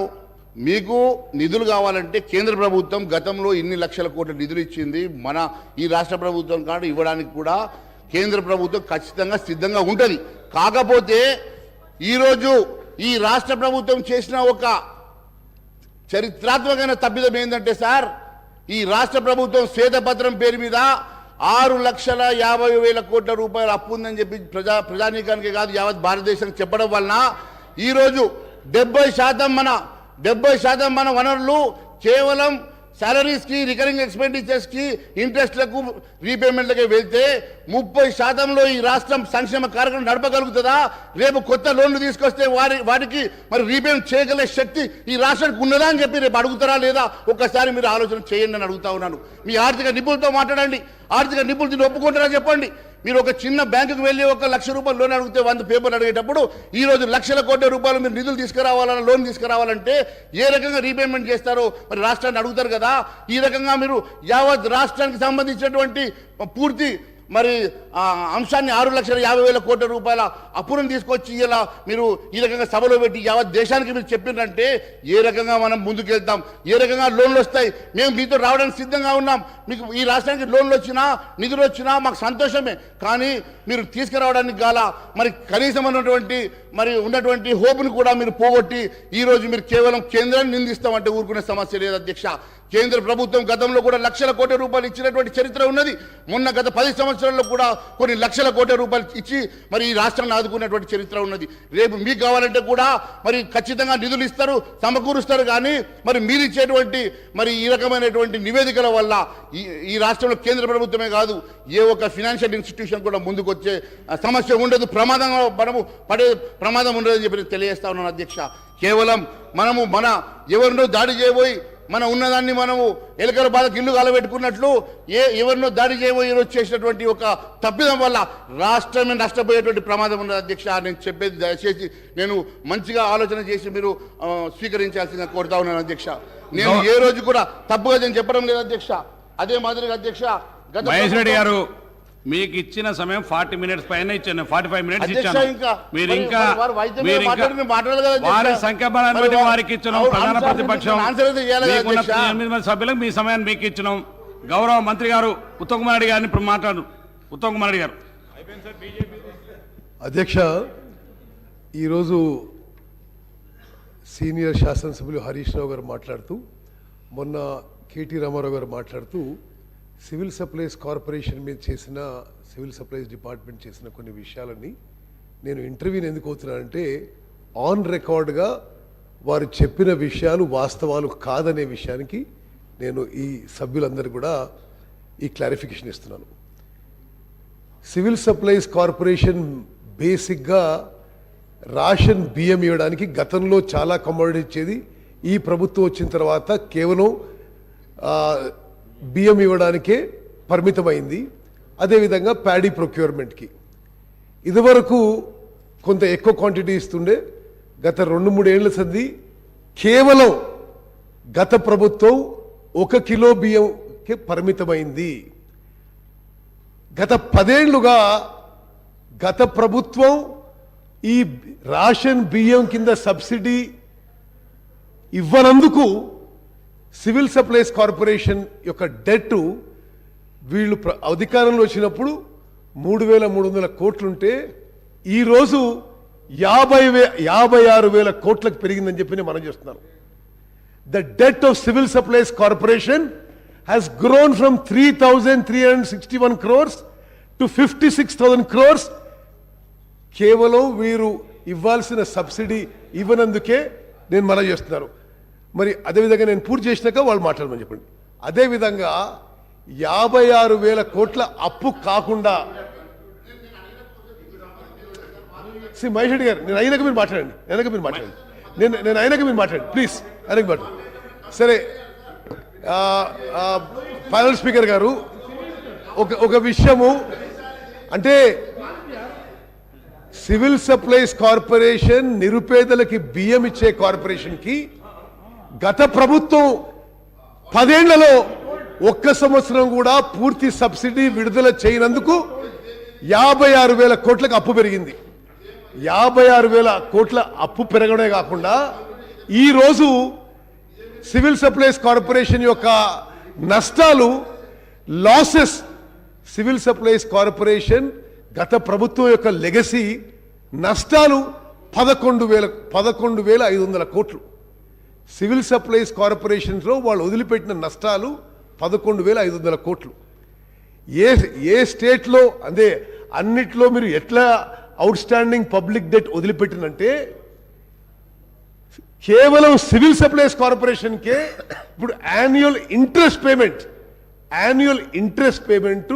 మీకు నిధులు కావాలంటే కేంద్ర ప్రభుత్వం గతంలో ఇన్ని లక్షల కోట్ల నిధులు ఇచ్చింది. మన ఈ రాష్ట్ర ప్రభుత్వం కాదు ఇవ్వడానికి కూడా కేంద్ర ప్రభుత్వం ఖచ్చితంగా సిద్ధంగా ఉంటుంది. కాకపోతే ఈరోజు ఈ రాష్ట్ర ప్రభుత్వం చేసిన ఒక చరిత్రాత్మకమైన తప్పిదం ఏంటంటే సార్, ఈ రాష్ట్ర ప్రభుత్వం శ్వేతపత్రం పేరు మీద 6,50,000 కోట్ల రూపాయలు అప్పు ఉందని చెప్పి ప్రజానీకానికి కాదు యావత్ భారతదేశానికి చెప్పడం వలన ఈరోజు 70% మన వనరులు కేవలం సాలరీస్కి, రికరింగ్ ఎక్స్పెండిచర్స్కి, ఇంట్రెస్ట్లకు, రీపేమెంట్లకి వెళ్తే 30% ఈ రాష్ట్రం సంక్షేమ కార్యక్రమం నడపగలుగుతుందా? రేపు కొత్త లోన్లు తీసుకొస్తే వాటికి మరి రీపేమెంట్ చేయగలిగే శక్తి ఈ రాష్ట్రానికి ఉన్నదా అని చెప్పి రేపు అడుగుతారా లేదా? ఒక్కసారి మీరు ఆలోచన చేయండి అని అడుగుతా ఉన్నాను. మీ ఆర్థిక నిపుణులతో మాట్లాడండి. ఆర్థిక నిపుణులు దీన్ని ఒప్పుకుంటారా చెప్పండి. మీరు ఒక చిన్న బ్యాంకుకు వెళ్ళి 1 లక్ష రూపాయలు లోన్ అడిగితే 100 పేపర్లు అడిగేటప్పుడు ఈరోజు లక్షల కోట్ల రూపాయలు మీరు నిధులు తీసుకురావాలన్నా, లోన్ తీసుకురావాలంటే ఏ రకంగా రీపేమెంట్ చేస్తారో మరి రాష్ట్రాన్ని అడుగుతారు కదా. ఈ రకంగా మీరు యావత్ రాష్ట్రానికి సంబంధించినటువంటి పూర్తి మరి అంశాన్ని 6,50,000 కోట్ల రూపాయల అప్పులను తీసుకొచ్చి ఇలా మీరు ఈ రకంగా సభలో పెట్టి యావత్ దేశానికి మీరు చెప్పినంటే ఏ రకంగా మనం ముందుకెళ్తాం? ఏ రకంగా లోన్లు వస్తాయి? మేము మీతో రావడానికి సిద్ధంగా ఉన్నాం. మీకు ఈ రాష్ట్రానికి లోన్లు వచ్చినా, నిధులు వచ్చినా మాకు సంతోషమే. కానీ మీరు తీసుకురావడానికి గాల మరి కనీసం ఉన్నటువంటి హోప్ను కూడా మీరు పోగొట్టి ఈరోజు మీరు కేవలం కేంద్రాన్ని నిందిస్తామంటే ఊరుకునే సమస్య లేదు అధ్యక్ష. కేంద్ర ప్రభుత్వం గతంలో కూడా లక్షల కోట్ల రూపాయలు ఇచ్చినటువంటి చరిత్ర ఉన్నది. మొన్న గత 10 సంవత్సరాల్లో కూడా కొన్ని లక్షల కోట్ల రూపాయలు ఇచ్చి మరి ఈ రాష్ట్రాన్ని ఆదుకున్నటువంటి చరిత్ర ఉన్నది. రేపు మీకు కావాలంటే కూడా మరి ఖచ్చితంగా నిధులు ఇస్తారు, సమకూరుస్తారు. కానీ మరి మీరు ఇచ్చేటువంటి మరి ఈ రకమైనటువంటి నివేదికల వల్ల ఈ రాష్ట్రంలో కేంద్ర ప్రభుత్వమే కాదు, ఏ ఒక్క ఫినాన్షియల్ ఇన్స్టిట్యూషన్ కూడా ముందుకు వచ్చే సమస్య ఉండదు. మనము పడే ప్రమాదం ఉండదని చెప్పి తెలియజేస్తా ఉన్నాను అధ్యక్ష. కేవలం మనము ఎవరినో దాడి చేయబోయి మన ఉన్నదాన్ని మనము ఎలుకల బాధకు ఇల్లు కాలబెట్టుకున్నట్లు ఎవరినో దాడి చేయబోయి ఈరోజు చేసినటువంటి ఒక తప్పిదం వల్ల రాష్ట్రమే నష్టపోయేటువంటి ప్రమాదం ఉన్నది అధ్యక్ష. నేను చెప్పేది దయచేసి నేను మంచిగా ఆలోచన చేసి మీరు స్వీకరించాల్సిందిగా కోరుతా ఉన్నాను అధ్యక్ష. నేను ఏ రోజు కూడా తప్పుగా నేను చెప్పడం లేదు అధ్యక్ష. అదే మాదిరిగా అధ్యక్ష మహేష్ రెడ్డి గారు మీకు ఇచ్చిన సమయం 40 మినిట్స్ పైన ఇచ్చాను, 45 మినిట్స్ ఇచ్చాను. మీరు ఇంకా వారి సంఖ్యాబలాన్ని బట్టి వారికి ఇచ్చినాం. ప్రధాన ప్రతిపక్షం 8 మంది సభ్యులకు మీ సమయాన్ని మీకు ఇచ్చినాం. గౌరవ మంత్రి గారు ఉత్తమ్ కుమార్ రెడ్డి గారిని ఇప్పుడు మాట్లాడు. ఉత్తమ్ కుమార్ రెడ్డి గారు. అధ్యక్ష, ఈరోజు సీనియర్ శాసనసభ్యులు హరీష్ రావు గారు మాట్లాడుతూ, మొన్న కేటీ రామారావు గారు మాట్లాడుతూ సివిల్ సప్లైస్ కార్పొరేషన్ మీద సివిల్ సప్లైస్ డిపార్ట్మెంట్ చేసిన కొన్ని విషయాలని నేను ఇంటర్వ్యూని ఎందుకు అవుతున్నానంటే, ఆన్ రికార్డ్గా వారు చెప్పిన విషయాలు వాస్తవాలు కాదనే విషయానికి నేను ఈ సభ్యులందరూ కూడా ఈ క్లారిఫికేషన్ ఇస్తున్నాను. సివిల్ సప్లైస్ కార్పొరేషన్ బేసిక్గా రేషన్ బియ్యం ఇవ్వడానికి గతంలో చాలా కమోడిటీ ఇచ్చేది. ఈ ప్రభుత్వం వచ్చిన తర్వాత కేవలం బియ్యం ఇవ్వడానికే పరిమితమైంది. అదేవిధంగా ప్యాడీ ప్రొక్యూర్మెంట్కి ఇదివరకు కొంత ఎక్కువ క్వాంటిటీ ఇస్తుండే. గత 2-3 ఏళ్ల సంది కేవలం గత ప్రభుత్వం 1 కిలో బియ్యంకి పరిమితమైంది. గత 10 ఏళ్లుగా గత ప్రభుత్వం ఈ రేషన్ బియ్యం కింద సబ్సిడీ ఇవ్వనందుకు సివిల్ సప్లైస్ కార్పొరేషన్ యొక్క డెట్ వీళ్ళు అధికారంలో వచ్చినప్పుడు 3,300 కోట్లుంటే ఈరోజు 56,000 కోట్లకు పెరిగిందని చెప్పి మనం చేస్తున్నాను. The det of civil supplies corporation has grown from 3,361 crores to 56,000 crores. కేవలం వీరు ఇవ్వాల్సిన సబ్సిడీ ఇవ్వనందుకే నేను మనం చేస్తున్నాను. మరి అదేవిధంగా నేను పూర్తి చేసినాక వాళ్ళు మాట్లాడమని చెప్పండి. అదేవిధంగా 56,000 కోట్ల అప్పు కాకుండా మహేష్ రెడ్డి గారు, నేను అయినాక మీరు మాట్లాడండి. నేను అయినాక మీరు మాట్లాడండి ప్లీజ్. అయినాక మాట్లాడండి. సరే, ప్యానల్ స్పీకర్ గారు, ఒక విషయము అంటే సివిల్ సప్లైస్ కార్పొరేషన్ నిరుపేదలకి బియ్యం ఇచ్చే కార్పొరేషన్కి గత ప్రభుత్వం 10 ఏళ్లలో 1 సంవత్సరం కూడా పూర్తి సబ్సిడీ విడుదల చేయనందుకు 56,000 కోట్లకు అప్పు పెరిగింది. 56,000 కోట్ల అప్పు పెరగడమే కాకుండా ఈరోజు సివిల్ సప్లైస్ కార్పొరేషన్ యొక్క నష్టాలు, లాసెస్, సివిల్ సప్లైస్ కార్పొరేషన్ గత ప్రభుత్వం యొక్క లెగసీ నష్టాలు 11,500 కోట్లు. సివిల్ సప్లైస్ కార్పొరేషన్స్లో వాళ్ళు వదిలిపెట్టిన నష్టాలు 11,500 కోట్లు. ఏ స్టేట్లో అదే అన్నిట్లో మీరు ఎట్లా అవుట్ స్టాండింగ్ పబ్లిక్ డెట్ వదిలిపెట్టినంటే కేవలం సివిల్ సప్లైస్ కార్పొరేషన్కే ఇప్పుడు యాన్యువల్ ఇంట్రెస్ట్ పేమెంట్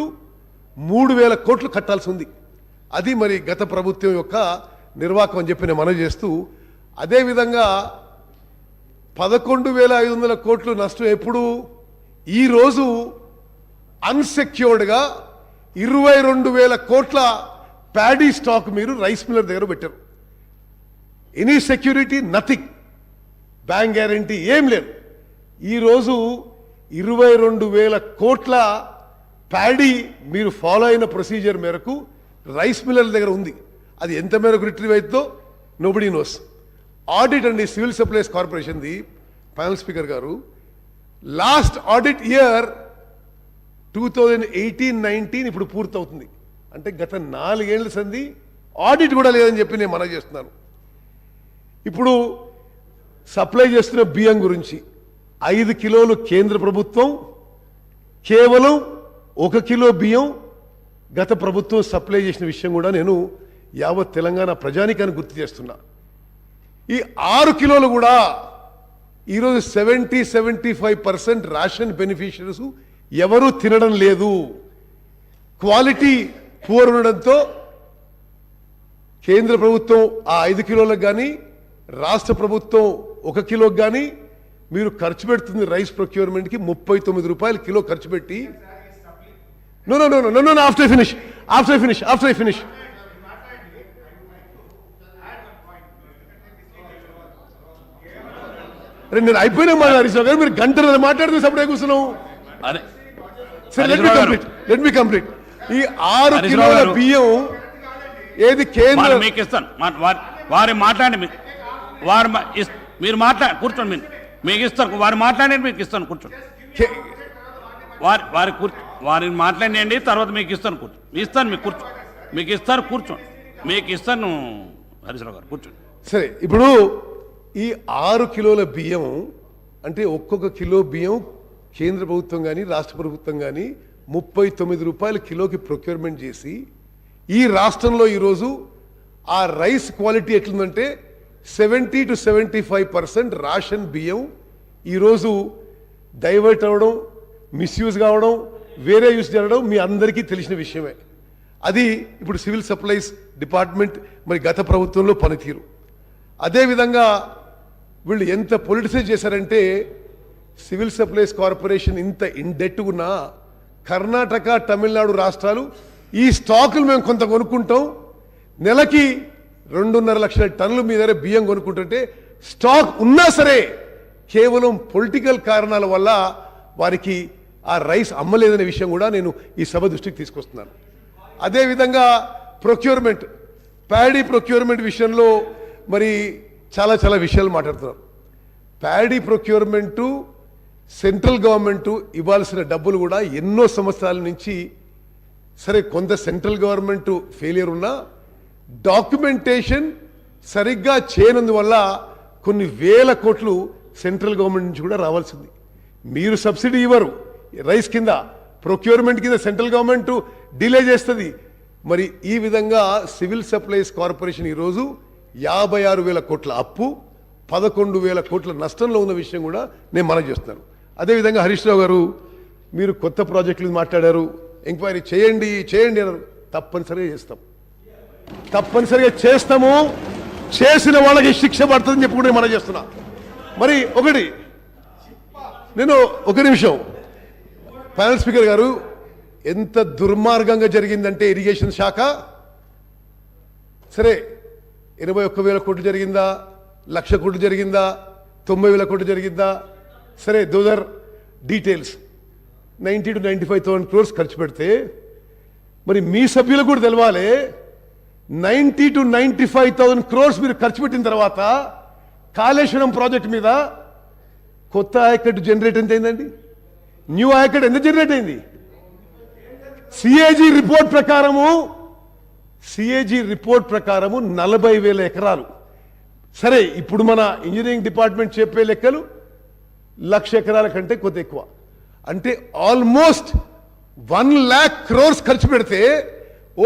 3,000 కోట్లు కట్టాల్సి ఉంది. అది మరి గత ప్రభుత్వం యొక్క నిర్వాహకం అని చెప్పి నేను మనవి చేస్తూ, అదేవిధంగా 11,500 కోట్లు నష్టం ఎప్పుడు? ఈరోజు అన్సెక్యూర్డ్గా 22,000 కోట్ల ప్యాడీ స్టాక్ మీరు రైస్ మిల్లర్ దగ్గర పెట్టారు. Any security nothing, bank guarantee ఏం లేదు. ఈరోజు 22,000 కోట్ల ప్యాడీ మీరు ఫాలో అయిన ప్రొసీజర్ మేరకు రైస్ మిల్లర్ల దగ్గర ఉంది. అది ఎంత మేరకు రిట్రీవ్ అవుతుందో నోబడీ నోస్. ఆడిట్ అండి సివిల్ సప్లైస్ కార్పొరేషన్ది, ప్యానల్ స్పీకర్ గారు, లాస్ట్ ఆడిట్ ఇయర్ 2018-19 ఇప్పుడు పూర్తవుతుంది. అంటే గత 4 ఏళ్ల సంది ఆడిట్ కూడా లేదని చెప్పి నేను మనవి చేస్తున్నాను. ఇప్పుడు సప్లై చేస్తున్న బియ్యం గురించి 5 కిలోలు కేంద్ర ప్రభుత్వం, కేవలం 1 కిలో బియ్యం గత ప్రభుత్వం సప్లై చేసిన విషయం కూడా నేను యావత్ తెలంగాణ ప్రజానికాన్ని గుర్తు చేస్తున్నా. ఈ 6 కిలోలు కూడా ఈరోజు 70-75% రేషన్ బెనిఫిషరీస్ ఎవరూ తినడం లేదు. క్వాలిటీ పూర్ ఉండడంతో కేంద్ర ప్రభుత్వం ఆ 5 కిలోలకు కానీ రాష్ట్ర ప్రభుత్వం 1 కిలోకి కానీ మీరు ఖర్చు పెడుతుంది రైస్ ప్రొక్యూర్మెంట్కి 39 రూపాయలు కిలో ఖర్చు పెట్టి. నో ఆఫ్టర్ ఐ ఫినిష్ నేను అయిపోయినా హరీశ్రావు గారు, మీరు గంటలు మాట్లాడితే సపడే కూర్చున్నాం. Let me complete. ఈ 6 కిలోల బియ్యం ఏది కేంద్ర మీకు ఇస్తాను, వారి మాట్లాడి వారు మీరు మాట్లాడి కూర్చోండి, మీకు ఇస్తాను, వారు మాట్లాడి మీకు ఇస్తాను కూర్చోండి, వారిని మాట్లాడండి, తర్వాత మీకు ఇస్తాను కూర్చోండి, మీకు ఇస్తాను హరీశ్రావు గారు కూర్చోండి. సరే, ఇప్పుడు ఈ 6 కిలోల బియ్యం అంటే ఒక్కొక్క కిలో బియ్యం కేంద్ర ప్రభుత్వం కానీ రాష్ట్ర ప్రభుత్వం కానీ 39 రూపాయల కిలోకి ప్రొక్యూర్మెంట్ చేసి, ఈ రాష్ట్రంలో ఈరోజు ఆ రైస్ క్వాలిటీ ఎట్లుందంటే 70-75% రేషన్ బియ్యం ఈరోజు డైవర్ట్ అవ్వడం, మిస్యూజ్ కావడం, వేరే యూస్ జరగడం మీ అందరికీ తెలిసిన విషయమే. అది ఇప్పుడు సివిల్ సప్లైస్ డిపార్ట్మెంట్ మరి గత ప్రభుత్వంలో పనితీరు. అదేవిధంగా వీళ్ళు ఎంత పొలిటిసైజ్ చేశారంటే, సివిల్ సప్లైస్ కార్పొరేషన్ ఇంత ఇండెట్ ఉన్నా కర్ణాటక, తమిళనాడు రాష్ట్రాలు ఈ స్టాకులు మేము కొంత కొనుక్కుంటాం, నెలకి 2.5 లక్షల టన్నులు మీ దగ్గర బియ్యం కొనుక్కుంటుంటే స్టాక్ ఉన్నా సరే కేవలం పొలిటికల్ కారణాల వల్ల వారికి ఆ రైస్ అమ్మలేదనే విషయం కూడా నేను ఈ సభ దృష్టికి తీసుకొస్తున్నాను. అదేవిధంగా ప్రొక్యూర్మెంట్, ప్యాడీ ప్రొక్యూర్మెంట్ విషయంలో మరి చాలా విషయాలు మాట్లాడుతున్నారు. ప్యాడీ ప్రొక్యూర్మెంటు సెంట్రల్ గవర్నమెంట్ ఇవ్వాల్సిన డబ్బులు కూడా ఎన్నో సంవత్సరాల నుంచి, సరే కొంత సెంట్రల్ గవర్నమెంట్ ఫెయిలియర్ ఉన్నా డాక్యుమెంటేషన్ సరిగ్గా చేయనందువల్ల కొన్ని వేల కోట్లు సెంట్రల్ గవర్నమెంట్ నుంచి కూడా రావాల్సింది. మీరు సబ్సిడీ ఇవ్వరు రైస్ కింద, ప్రొక్యూర్మెంట్ కింద సెంట్రల్ గవర్నమెంట్ డిలే చేస్తుంది. మరి ఈ విధంగా సివిల్ సప్లైస్ కార్పొరేషన్ ఈరోజు 56,000 కోట్ల అప్పు, 11,000 కోట్ల నష్టంలో ఉన్న విషయం కూడా నేను మనవి చేస్తున్నాను. అదేవిధంగా హరీశ్రావు గారు, మీరు కొత్త ప్రాజెక్టులు మాట్లాడారు, ఎంక్వైరీ చేయండి అన్నారు. తప్పనిసరిగా చేస్తాము, చేసిన వాళ్ళకి శిక్ష పడుతుందని చెప్పి కూడా నేను మనవి చేస్తున్నా. మరి నేను ఒక నిమిషం, ప్యానల్ స్పీకర్ గారు, ఎంత దుర్మార్గంగా జరిగిందంటే ఇరిగేషన్ శాఖ, సరే 21,000 కోట్లు జరిగిందా, 1,00,000 కోట్లు జరిగిందా, 90,000 కోట్లు జరిగిందా, సరే దోస్ ఆర్ డీటెయిల్స్. 90-95,000 crores ఖర్చు పెడితే మరి మీ సభ్యులకు కూడా తెలవాలి, 90-95,000 crores మీరు ఖర్చు పెట్టిన తర్వాత కాళేశ్వరం ప్రాజెక్ట్ మీద కొత్త ఆయకట్టు జనరేట్ ఎంత అయిందండి? న్యూ ఆయకట్టు ఎంత జనరేట్ అయింది? సిఏజీ రిపోర్ట్ ప్రకారము 40,000 ఎకరాలు. సరే, ఇప్పుడు మన ఇంజనీరింగ్ డిపార్ట్మెంట్ చెప్పే లెక్కలు 1,00,000 ఎకరాల కంటే కొద్ది ఎక్కువ. అంటే ఆల్మోస్ట్ 1,00,000 crores ఖర్చు పెడితే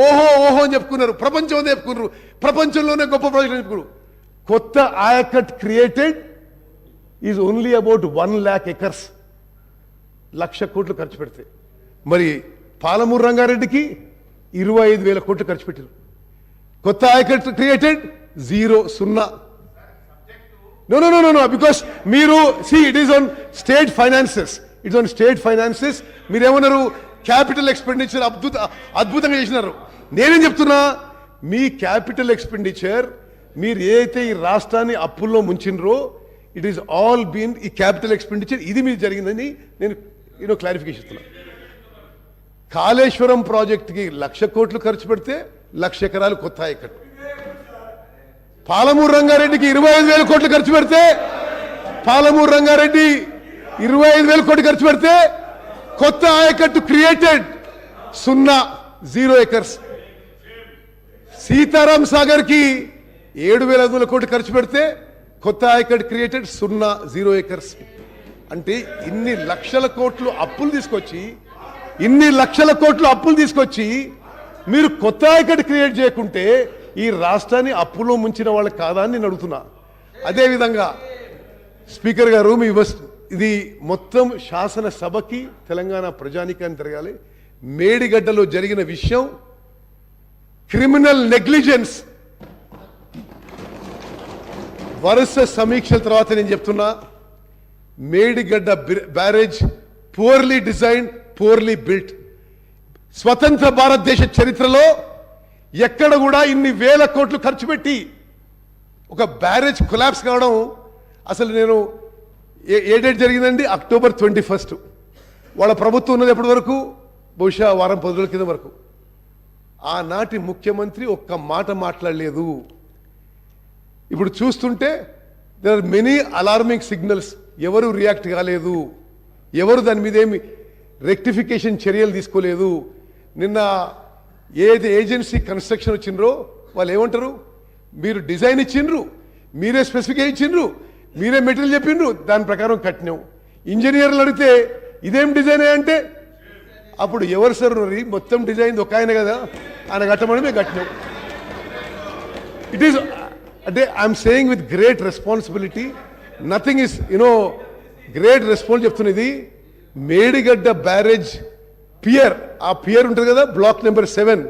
ఓహో అని చెప్పుకున్నారు, ప్రపంచంలోనే గొప్ప ప్రాజెక్ట్ అని చెప్పుకున్నారు. కొత్త ayacut created is only about 1 lakh acres. 1,00,000 కోట్లు ఖర్చు పెడితే మరి పాలమూరు రంగారెడ్డికి 25,000 కోట్లు ఖర్చు పెట్టారు. కొత్త ఆయకట్టు క్రియేటెడ్ 0. No, because మీరు it is on state finances. It's on state finances. మీరేమన్నారు క్యాపిటల్ ఎక్స్పెండిచర్ అద్భుతంగా చేసినారు. నేనేం చెప్తున్నా, మీ క్యాపిటల్ ఎక్స్పెండిచర్ మీరు ఏదైతే ఈ రాష్ట్రాన్ని అప్పుల్లో ముంచినరో ఇట్ ఈస్ ఆల్ బీన్ ఈ క్యాపిటల్ ఎక్స్పెండిచర్ ఇది మీరు జరిగిందని నేను క్లారిఫికేషన్ ఇస్తున్నా. కాళేశ్వరం ప్రాజెక్టుకి 1,00,000 కోట్లు ఖర్చు పెడితే 1,00,000 ఎకరాలు కొత్త ఆయకట్టు. పాలమూరు రంగారెడ్డికి 25,000 కోట్లు ఖర్చు పెడితే పాలమూరు రంగారెడ్డి 25,000 కోట్లు ఖర్చు పెడితే కొత్త ఆయకట్టు క్రియేటెడ్ 0 acres. సీతారాం సాగర్ కి 7,500 కోట్లు ఖర్చు పెడితే కొత్త ఆయకట్టు క్రియేటెడ్ 0 acres. అంటే ఇన్ని లక్షల కోట్లు అప్పులు తీసుకొచ్చి మీరు కొత్త ఆయకట్టు క్రియేట్ చేయకుంటే ఈ రాష్ట్రాన్ని అప్పులో ముంచిన వాళ్ళు కాదా అని నేను అడుగుతున్నా. అదేవిధంగా స్పీకర్ గారు ఇది మొత్తం శాసనసభకి తెలంగాణ ప్రజానీకాన్ని జరగాలి. మేడిగడ్డలో జరిగిన విషయం క్రిమినల్ నెగ్లిజెన్స్. వరుస సమీక్షల తర్వాత నేను చెప్తున్నా, Medigadda barrage purely design, purely built. స్వతంత్ర భారతదేశ చరిత్రలో ఎక్కడ కూడా ఇన్ని 1,000 కోట్లు ఖర్చు పెట్టి ఒక బ్యారేజ్ కొలాప్స్ కావడం అసలు నేను ఏ డేట్ జరిగిందండి? October 21. వాళ్ళ ప్రభుత్వం ఉన్నది ఎప్పటి వరకు? బహుశా వారం 10 రోజుల కింద వరకు. ఆనాటి ముఖ్యమంత్రి ఒక్క మాట మాట్లాడలేదు. ఇప్పుడు చూస్తుంటే there are many alarming signals. ఎవరు రియాక్ట్ కాలేదు, ఎవరు దాని మీద ఏమి రెక్టిఫికేషన్ చర్యలు తీసుకోలేదు. నిన్న ఏది ఏజెన్సీ కన్స్ట్రక్షన్ వచ్చిండ్రో వాళ్ళు ఏమంటారు, మీరు డిజైన్ ఇచ్చిండ్రు, మీరే స్పెసిఫికేషన్ ఇచ్చిండ్రు, మీరే మెటీరియల్ చెప్పిండ్రు, దాని ప్రకారం కట్టినాం. ఇంజనీర్లు అడిగితే ఇదేం డిజైన్ అంటే అప్పుడు ఎవరు సార్ మొత్తం డిజైన్ ఒక ఆయన కదా, ఆయన కట్టమని మేము కట్టినాం. ఇట్ ఈస్ అంటే I'm saying with great responsibility, nothing is great response చెప్తున్నది. మేడిగడ్డ బ్యారేజ్ పియర్, ఆ పియర్ ఉంటుంది కదా, బ్లాక్ నెంబర్ 7,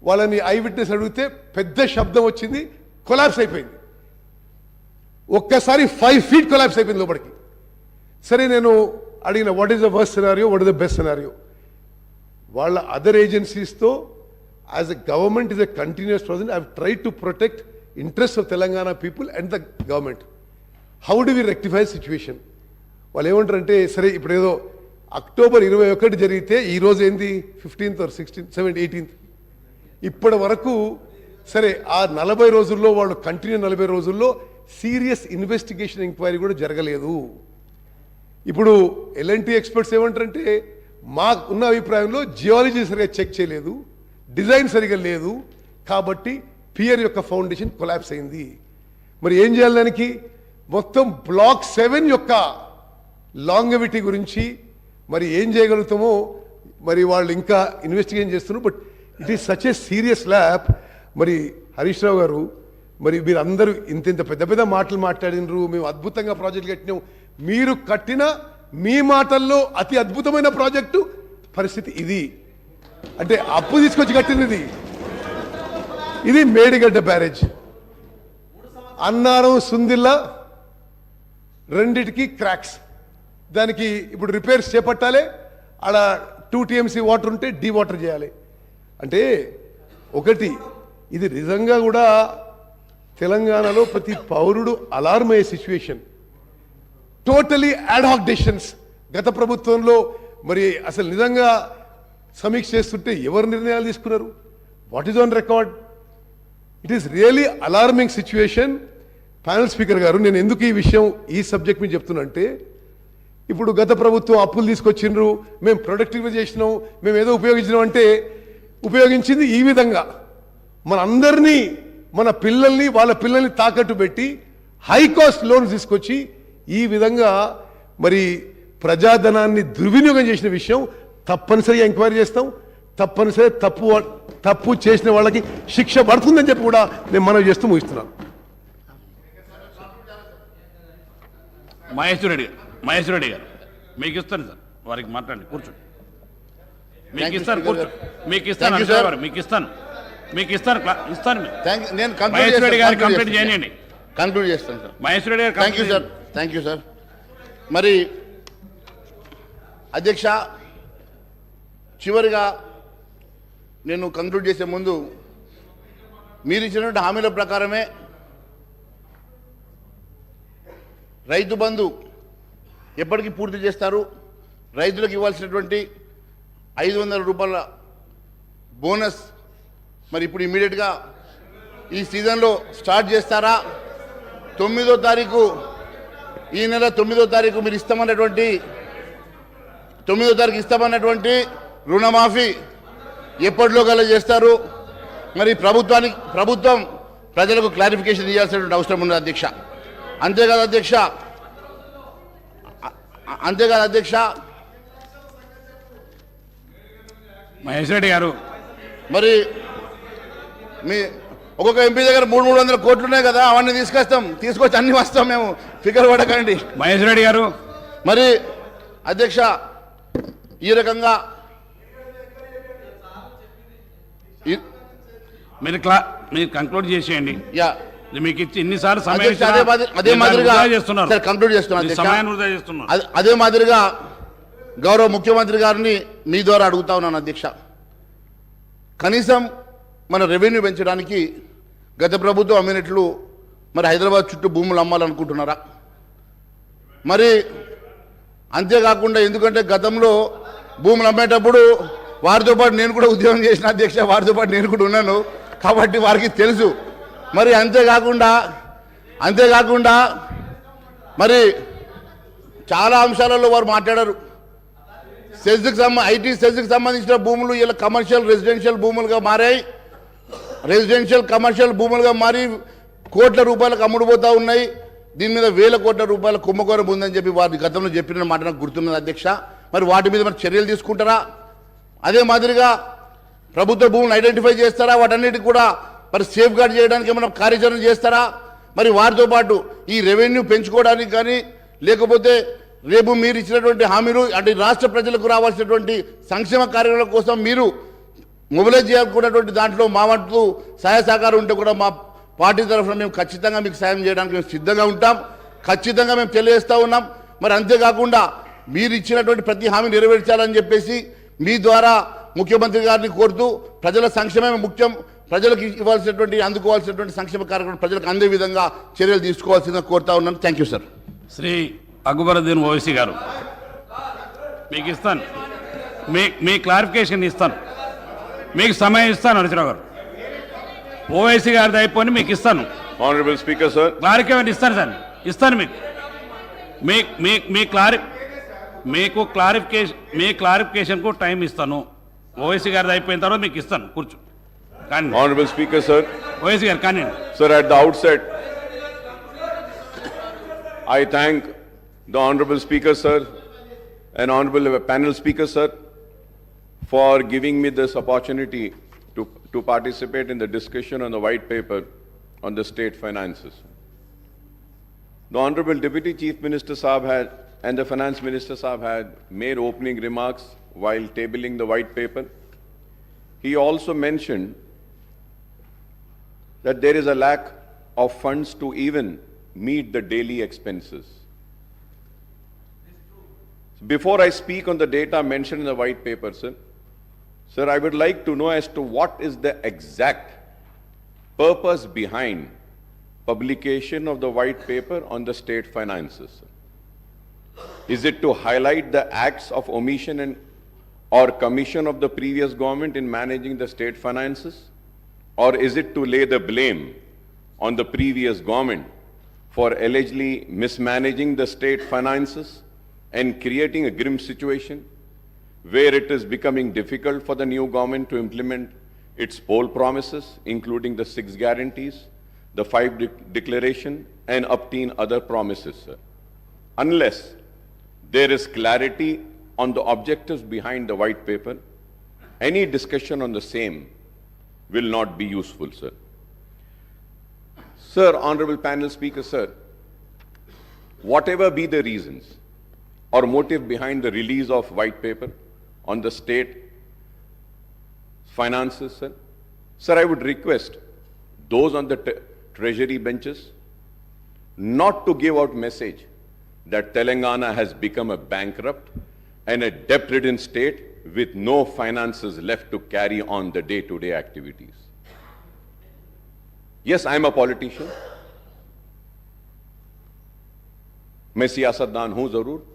వాళ్ళని ఐ విట్నెస్ అడిగితే పెద్ద శబ్దం వచ్చింది, కొలాప్స్ అయిపోయింది. ఒక్కసారి 5 feet కొలాప్స్ అయిపోయింది లోపలికి. సరే నేను అడిగిన what is the worst scenario, what is the best scenario. వాళ్ళ అదర్ ఏజెన్సీస్తో as a government is a continuous process. I have tried to protect interest of Telangana people and the government. How do we rectify situation? వాళ్ళు ఏమంటారంటే, సరే ఇప్పుడు ఏదో October 21 జరిగితే ఈరోజు ఏంది 15th or 16th 17th 18th, ఇప్పటి వరకు సరే ఆ 40 రోజుల్లో వాళ్ళు కంటిన్యూ 40 రోజుల్లో సీరియస్ ఇన్వెస్టిగేషన్ ఎంక్వైరీ కూడా జరగలేదు. ఇప్పుడు ఎల్ఎన్టీ ఎక్స్పర్ట్స్ ఏమంటారంటే, మాకు ఉన్న అభిప్రాయంలో జియాలజీ సరిగా చెక్ చేయలేదు, డిజైన్ సరిగా లేదు, కాబట్టి పియర్ యొక్క ఫౌండేషన్ కొలాప్స్ అయింది. మరి ఏం చేయాలి దానికి? మొత్తం బ్లాక్ 7 యొక్క లాంగవిటీ గురించి మరి ఏం చేయగలుగుతామో మరి వాళ్ళు ఇంకా ఇన్వెస్టిగేషన్ చేస్తున్నారు. But it is such a serious lab. మరి హరీష్ రావు గారు, మరి మీరు అందరూ ఇంత పెద్ద పెద్ద మాటలు మాట్లాడినరు, మేము అద్భుతంగా ప్రాజెక్ట్ కట్టినాం. మీరు కట్టిన మీ మాటల్లో అతి అద్భుతమైన ప్రాజెక్టు పరిస్థితి ఇది. అంటే అప్పు తీసుకొచ్చి కట్టినది ఇది మేడిగడ్డ బ్యారేజ్. అన్నారం సుందిల్లా రెండిటికి క్రాక్స్. దానికి ఇప్పుడు రిపేర్స్ చేపట్టాలి. అక్కడ 2 TMC వాటర్ ఉంటే డీ వాటర్ చేయాలి. అంటే ఒకటి, ఇది నిజంగా కూడా తెలంగాణలో ప్రతి పౌరుడు అలార్మ్ అయ్యే సిచ్యువేషన్. Totally యాడ్హాక్ decisions. గత ప్రభుత్వంలో మరి అసలు నిజంగా సమీక్ష చేస్తుంటే ఎవరు నిర్ణయాలు తీసుకున్నారు? What is on record? It is really alarming situation. Panel speaker గారు, నేను ఎందుకు ఈ విషయం ఈ సబ్జెక్ట్ మీద చెప్తున్నా అంటే, ఇప్పుడు గత ప్రభుత్వం అప్పులు తీసుకొచ్చిండ్రు, మేము ప్రొడక్టివ్గా చేసినాం, మేము ఏదో ఉపయోగించినాం అంటే ఉపయోగించింది ఈ విధంగా మన అందరినీ, మన పిల్లల్ని, వాళ్ళ పిల్లల్ని తాకట్టు పెట్టి హై కాస్ట్ లోన్స్ తీసుకొచ్చి ఈ విధంగా మరి ప్రజాధనాన్ని దుర్వినియోగం చేసిన విషయం తప్పనిసరిగా ఎంక్వైరీ చేస్తాం. తప్పనిసరి తప్పు చేసిన వాళ్ళకి శిక్ష పడుతుందని చెప్పి కూడా నేను మనవి చేస్తూ ముగిస్తున్నాను. మహేష్ రెడ్డి గారు మీకు ఇస్తాను సార్, వారికి మాట్లాడండి, కూర్చోండి. మీకు ఇస్తాను, కూర్చోండి. మీకు ఇస్తాను గారు, మీకు ఇస్తాను నేను మహేష్ రెడ్డి గారు కంప్లీట్ చేయండి. కంక్లూడ్ చేస్తాను సార్. మహేష్ రెడ్డి గారు thank you sir, thank you sir. మరి అధ్యక్ష, చివరిగా నేను కంక్లూడ్ చేసే ముందు మీరు ఇచ్చినటువంటి హామీల ప్రకారమే రైతు బంధు ఎప్పటికీ పూర్తి చేస్తారు, రైతులకు ఇవ్వాల్సినటువంటి 500 రూపాయల బోనస్ మరి ఇప్పుడు ఇమీడియట్గా ఈ సీజన్లో స్టార్ట్ చేస్తారా? 9వ తారీఖు, ఈ నెల 9వ తారీఖు మీరు ఇస్తామన్నటువంటి 9వ తారీఖు ఇస్తామన్నటువంటి రుణమాఫీ ఎప్పటిలో గల చేస్తారు? మరి ప్రభుత్వం ప్రజలకు క్లారిఫికేషన్ ఇవ్వాల్సినటువంటి అవసరం ఉంది అధ్యక్ష. అంతేకాదు అధ్యక్ష మహేష్ రెడ్డి గారు, మరి మీ ఒక్కొక్క ఎంపీ దగ్గర 300 కోట్లు ఉన్నాయి కదా, అవన్నీ తీసుకొచ్చి అన్ని వస్తాం మేము, ఫిగర్ పడకండి. మహేష్ రెడ్డి గారు, మరి అధ్యక్ష ఈ రకంగా మీరు కంక్లూడ్ చేసేయండి. యా, మీకు ఇచ్చి ఇన్నిసార్లు సమయం అదే మాదిరిగా చేస్తున్నారు, కంక్లూడ్ చేస్తున్నారు, సమయాన్ని వృధా చేస్తున్నారు. అదే మాదిరిగా గౌరవ ముఖ్యమంత్రి గారిని మీ ద్వారా అడుగుతా ఉన్నాను అధ్యక్ష. కనీసం మన రెవెన్యూ పెంచడానికి గత ప్రభుత్వం అమ్మినట్లు మరి హైదరాబాద్ చుట్టూ భూములు అమ్మాలనుకుంటున్నారా? మరి అంతేకాకుండా ఎందుకంటే గతంలో భూములు అమ్మేటప్పుడు వారితో పాటు నేను కూడా ఉద్యోగం చేసిన అధ్యక్ష, వారితో పాటు నేను కూడా ఉన్నాను కాబట్టి వారికి తెలుసు. మరి అంతేకాకుండా మరి చాలా అంశాలలో వారు మాట్లాడారు. ఐటీ సెజ్కి సంబంధించిన భూములు ఇలా కమర్షియల్ రెసిడెన్షియల్ భూములుగా మారాయి, కమర్షియల్ భూములుగా మారి కోట్ల రూపాయలకు అమ్ముడుపోతూ ఉన్నాయి. దీని మీద వేల కోట్ల రూపాయల కుంభకోణం ఉందని చెప్పి వారి గతంలో చెప్పిన మాట నాకు గుర్తున్నది అధ్యక్ష. మరి వాటి మీద మరి చర్యలు తీసుకుంటారా? అదే మాదిరిగా ప్రభుత్వ భూములను ఐడెంటిఫై చేస్తారా? వాటన్నిటికి కూడా మరి సేఫ్ గార్డ్ చేయడానికి ఏమైనా కార్యాచరణ చేస్తారా? మరి వారితో పాటు ఈ రెవెన్యూ పెంచుకోవడానికి కానీ లేకపోతే రేపు మీరు ఇచ్చినటువంటి హామీలు అంటే రాష్ట్ర ప్రజలకు రావాల్సినటువంటి సంక్షేమ కార్యక్రమాల కోసం మీరు మొబిలైజ్ చేయాలనుకున్నటువంటి దాంట్లో మా వంతు సహాయ సహకారం ఉంటే కూడా మా పార్టీ తరఫున మేము ఖచ్చితంగా మీకు సాయం చేయడానికి మేము సిద్ధంగా ఉంటాం, ఖచ్చితంగా మేము తెలియజేస్తూ ఉన్నాం. మరి అంతేకాకుండా మీరు ఇచ్చినటువంటి ప్రతి హామీ నెరవేర్చాలని చెప్పేసి మీ ద్వారా ముఖ్యమంత్రి గారిని కోరుతూ ప్రజల సంక్షేమమే ముఖ్యం, ప్రజలకు అందుకోవాల్సినటువంటి సంక్షేమ కార్యక్రమం ప్రజలకు అందే విధంగా చర్యలు తీసుకోవాల్సిందిగా కోరుతా ఉన్నాను. Thank you sir. Shri Akbaruddin Owaisi garu, మీకు ఇస్తాను, మీ క్లారిఫికేషన్ ఇస్తాను, మీకు సమయం ఇస్తాను. హరీశ్రావు గారు, ఓవైసీ గారిది అయిపోయి మీకు ఇస్తాను. ఆనరబుల్ స్పీకర్ సార్, క్లారిఫికేషన్ ఇస్తాను సార్, ఇస్తాను మీకు క్లారిఫికేషన్కు టైం ఇస్తాను. ఓవైసీ గారిది అయిపోయిన తర్వాత మీకు ఇస్తాను, కూర్చో. కానీ ఆనరబుల్ స్పీకర్ సార్, ఓవైసీ గారు కానీ sir, at the outset I thank the honorable speaker sir and honorable panel speaker sir for giving me this opportunity to participate in the discussion on the white paper on the state finances. The honorable deputy chief minister Saab and the finance minister Saab had made opening remarks while tabling the white paper. He also mentioned that there is a lack of funds to even meet the daily expenses. Before I speak on the data mentioned in the white paper, sir, I would like to know as to what is the exact purpose behind publication of the white paper on the state finances. Is it to highlight the acts of omission or commission of the previous government in managing the state finances? Or is it to lay the blame on the previous government for allegedly mismanaging the state finances and creating a grim situation where it is becoming difficult for the new government to implement its poll promises, including the 6 guarantees, the 5 declaration, and obtain other promises, sir? Unless there is clarity on the objectives behind the white paper, any discussion on the same will not be useful, sir. Sir, honorable panel speaker, sir, whatever be the reasons or motive behind the release of white paper on the state finances, sir, sir, I would request those on the treasury benches not to give out message that Telangana has become a bankrupt and a debt-ridden state with no finances left to carry on the day-to-day activities. Yes, I am a politician. मैं सियासतदान हूं जरूर,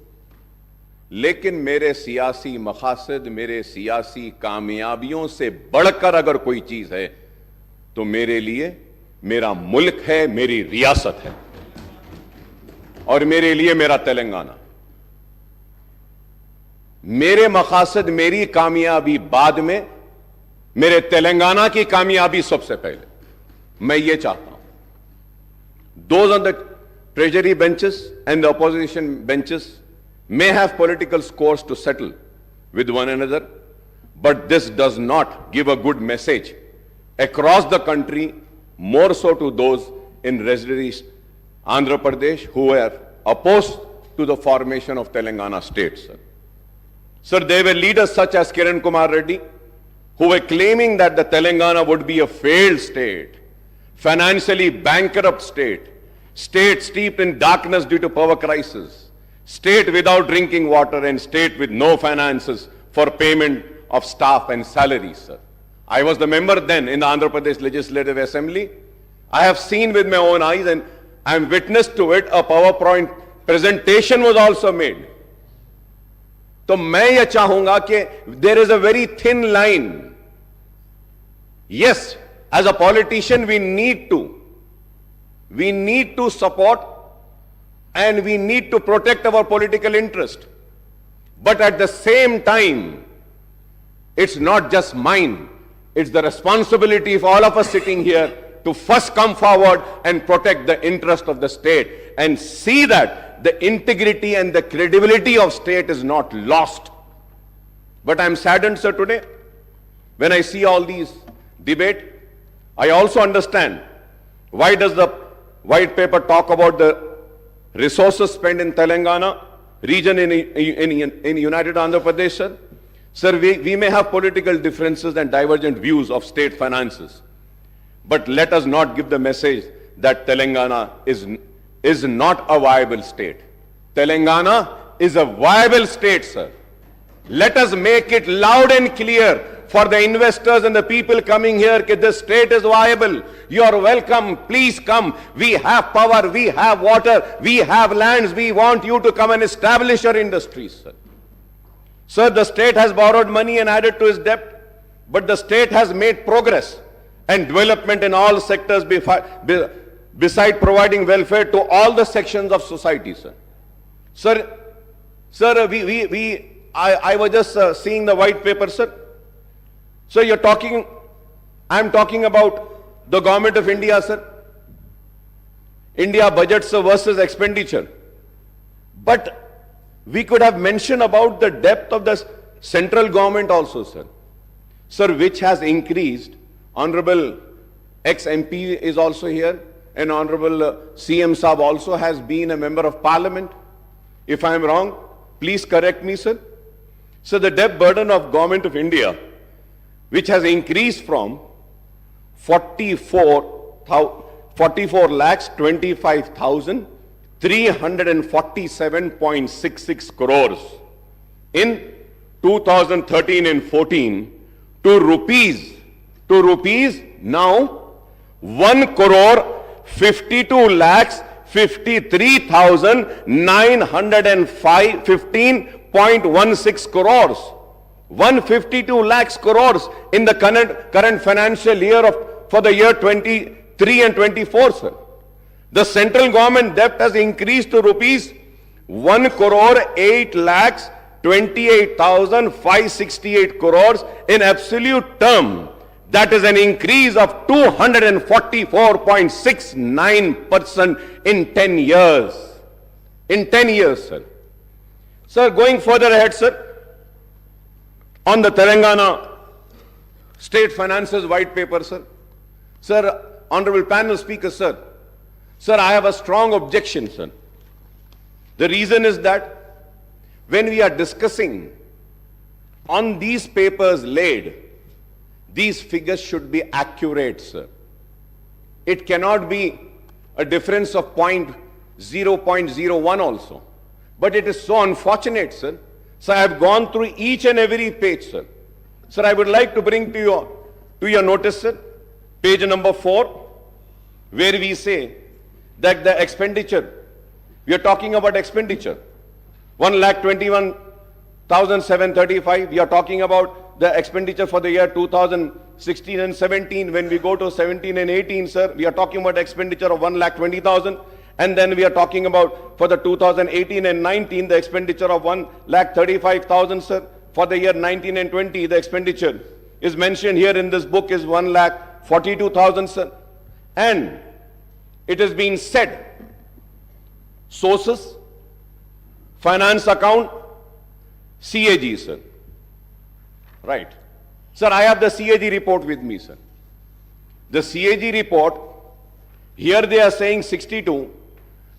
लेकिन मेरे सियासी मकासद, मेरे सियासी कामयाबियों से बढ़कर अगर कोई चीज है तो मेरे लिए मेरा मुल्क है, मेरी रियासत है और मेरे लिए मेरा तेलंगाना। मेरे मकासद, मेरी कामयाबी बाद में, मेरे तेलंगाना की कामयाबी सबसे पहले। मैं ये चाहता हूं those on the treasury benches and the opposition benches may have political scores to settle with one another, but this does not give a good message across the country, more so to those in residency Andhra Pradesh who are opposed to the formation of Telangana state, sir. Sir, there were leaders such as Kiran Kumar Reddy who were claiming that the Telangana would be a failed state, financially bankrupt state, state steeped in darkness due to power crisis, state without drinking water and state with no finances for payment of staff and salaries, sir. I was the member then in the Andhra Pradesh Legislative Assembly. I have seen with my own eyes and I am witness to it. A PowerPoint presentation was also made. तो मैं यह चाहूंगा कि there is a very thin line. Yes, as a politician we need to support and we need to protect our political interest. But at the same time, it's not just mine. It's the responsibility of all of us sitting here to first come forward and protect the interest of the state and see that the integrity and the credibility of state is not lost. But I'm saddened, sir, today when I see all these debate. I also understand why does the white paper talk about the resources spent in Telangana region in United Andhra Pradesh, sir. Sir, we may have political differences and divergent views of state finances, but let us not give the message that Telangana is not a viable state. Telangana is a viable state, sir. Let us make it loud and clear for the investors and the people coming here that this state is viable. You are welcome. Please come. We have power. We have water. We have lands. We want you to come and establish your industries, sir. Sir, the state has borrowed money and added to its debt, but the state has made progress and development in all sectors beside providing welfare to all the sections of society, sir. Sir, I was just seeing the white paper, sir. So I'm talking about the government of India, sir. India budgets versus expenditure. But we could have mentioned about the depth of the central government also, sir. Sir, which has increased. Honorable ex-MP is also here, and Honorable CM Saab also has been a member of parliament. If I am wrong, please correct me, sir. So the debt burden of government of India, which has increased from 44,25,347.66 crores in 2013 and 14 to rupees now 1,53,915.16 crores. 152 lakhs crores in the current financial year for the year 23 and 24, sir. The central government debt has increased to rupees 1,08,28,568 crores in absolute term. That is an increase of 244.69% in 10 years. In 10 years, sir. Sir, going further ahead, sir, on the Telangana State Finances White Paper, sir. Sir, Honorable Panel Speaker, sir. Sir, I have a strong objection, sir. The reason is that when we are discussing on these papers laid, these figures should be accurate, sir. It cannot be a difference of 0.01 also. But it is so unfortunate, sir. So I have gone through each and every page, sir. Sir, I would like to bring to your notice, sir, page number 4, where we say that the expenditure, we are talking about expenditure, 1,21,735. We are talking about the expenditure for the year 2016 and 17. When we go to 17 and 18, sir, we are talking about expenditure of 1,20,000. And then we are talking about for the 2018 and 19, the expenditure of 1,35,000, sir. For the year 19 and 20, the expenditure is mentioned here in this book is 1,42,000, sir. And it has been said, sources, finance account, CAG, sir. Right. Sir, I have the CAG report with me, sir. The CAG report, here they are saying 62.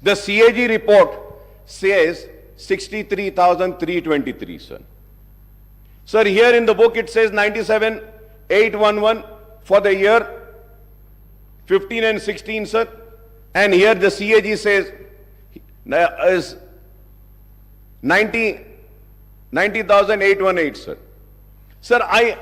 The CAG report says 63,323, sir. Sir, here in the book it says 97,811 for the year 15 and 16, sir. And here the CAG says is 90,818, sir. Sir, I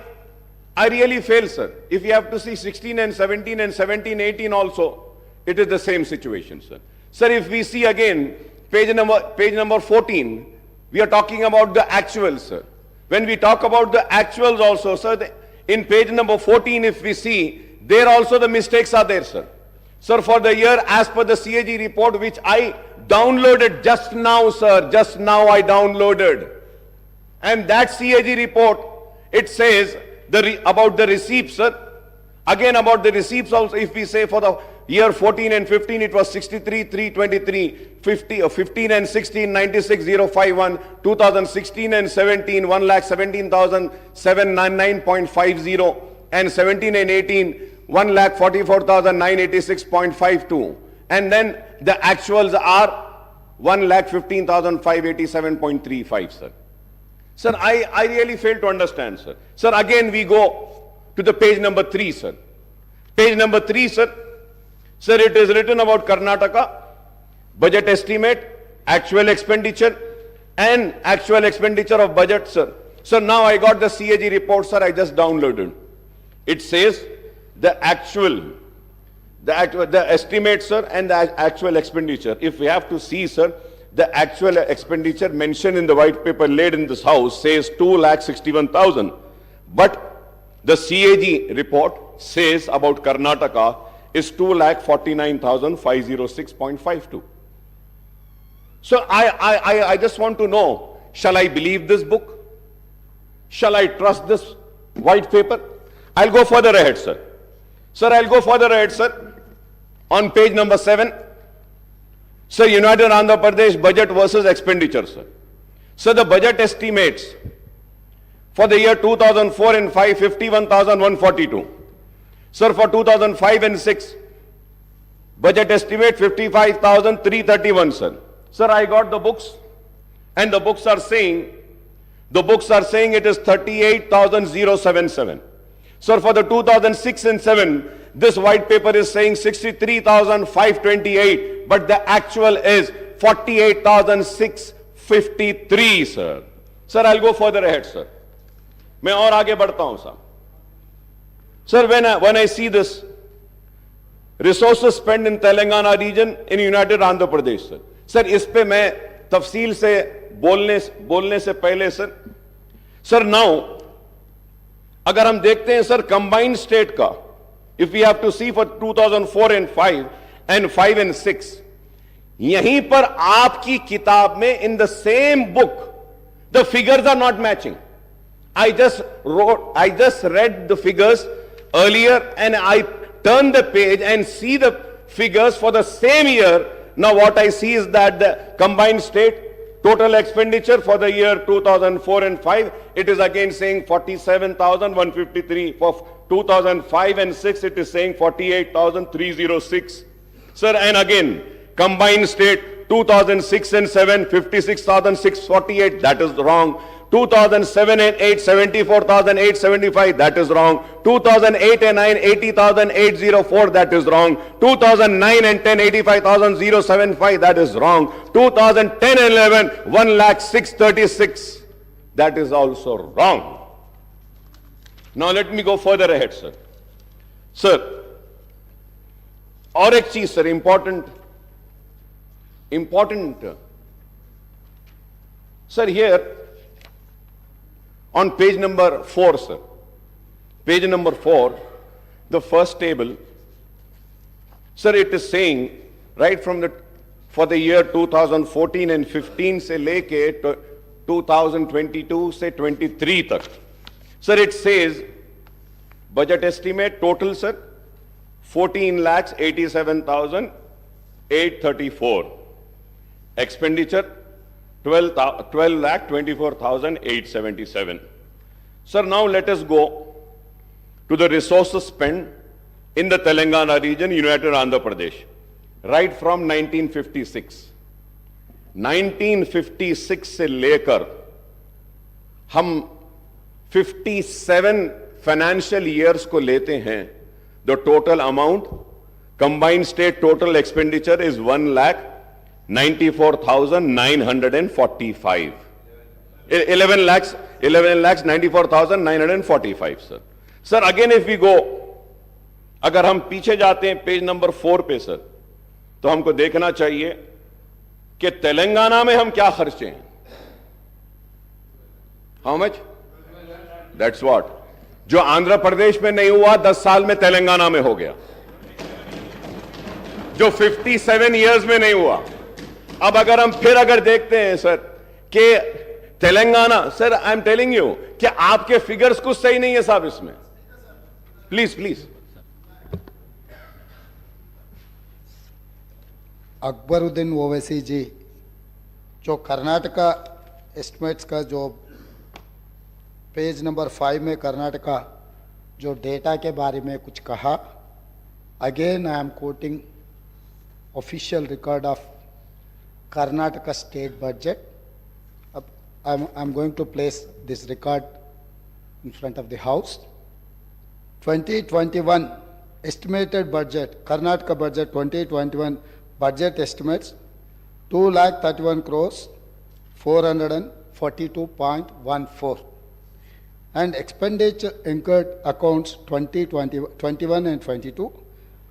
really fail, sir. If you have to see 16 and 17 and 17, 18 also, it is the same situation, sir. Sir, if we see again page number 14, we are talking about the actuals, sir. When we talk about the actuals also, sir, in page number 14, if we see, there also the mistakes are there, sir. Sir, for the year as per the CAG report, which I downloaded just now, sir, just now I downloaded. And that CAG report, it says about the receipts, sir. Again about the receipts also, if we say for the year 14 and 15, it was 63,323, 15 and 16, 96,051, 2016 and 17, 1,17,799.50, and 17 and 18, 1,44,986.52. And then the actuals are 1,15,587.35, sir. Sir, I really fail to understand, sir. Sir, again we go to the page number 3, sir. Page number 3, sir. Sir, it is written about Karnataka, budget estimate, actual expenditure, and actual expenditure of budget, sir. Sir, now I got the CAG report, sir, I just downloaded. It says the estimate, sir, and the actual expenditure. If we have to see, sir, the actual expenditure mentioned in the white paper laid in this house says 2,61,000. But the CAG report says about Karnataka is 2,49,506.52. So I just want to know, shall I believe this book? Shall I trust this white paper? I'll go further ahead, sir. Sir, I'll go further ahead, sir. On page number 7, sir, United Andhra Pradesh budget versus expenditure, sir. So the budget estimates for the year 2004 and 5, 51,142. Sir, for 2005 and 6, budget estimate 55,331, sir. Sir, I got the books, and the books are saying it is 38,077. Sir, for the 2006 and 7, this white paper is saying 63,528, but the actual is 48,653, sir. Sir, I'll go further ahead, sir. मैं और आगे बढ़ता हूं, साहब. Sir, when I see this, resources spent in Telangana region in United Andhra Pradesh, sir. Sir, इस पे मैं तफसील से बोलने से पहले, sir, now, अगर हम देखते हैं, sir, combined state का, if we have to see for 2004 and 5 and 5 and 6, यहीं पर आपकी किताब में in the same book, the figures are not matching. I just read the figures earlier and I turn the page and see the figures for the same year. Now what I see is that the combined state total expenditure for the year 2004 and 5, it is again saying 47,153. For 2005 and 6, it is saying 48,306. Sir, and again, combined state 2006 and 7, 56,648, that is wrong. 2007 and 8, 74,875, that is wrong. 2008 and 9, 80,804, that is wrong. 2009 and 10, 85,075, that is wrong. 2010 and 11, 1,06,636, that is also wrong. Now let me go further ahead, sir. Sir, और एक चीज sir important sir, here on page number 4, sir, page number 4, the first table, sir, it is saying right from for the year 2014 and 15 se leke 2022 se 23 tak, sir, it says budget estimate total, sir, 14,87,834. Expenditure 12,24,877. Sir, now let us go to the resources spent in the Telangana region, United Andhra Pradesh, right from 1956. 1956 से लेकर हम 57 financial years को लेते हैं, the total amount, combined state total expenditure is 1,94,945. 11,94,945, sir. Sir, again if we go, अगर हम पीछे जाते हैं पेज नंबर 4 पे सर, तो हमको देखना चाहिए कि तेलंगाना में हम क्या खर्चे हैं. How much? That's what. जो आंध्र प्रदेश में नहीं हुआ 10 साल में तेलंगाना में हो गया, जो 57 इयर्स में नहीं हुआ. अब अगर हम फिर अगर देखते हैं सर कि Telangana, sir I am telling you कि आपके फिगर्स कुछ सही नहीं है साहब इसमें. प्लीज अकबरुद्दीन ओवैसी जी, जो कर्नाटका एस्टिमेट्स का जो पेज नंबर 5 में कर्नाटका जो डेटा के बारे में कुछ कहा, again I am quoting official record of Karnataka state budget. I am going to place this record in front of the house. 2021 estimated budget, Karnataka budget 2021 budget estimates 2,31 crores 442.14, and expenditure incurred accounts 2021 and 22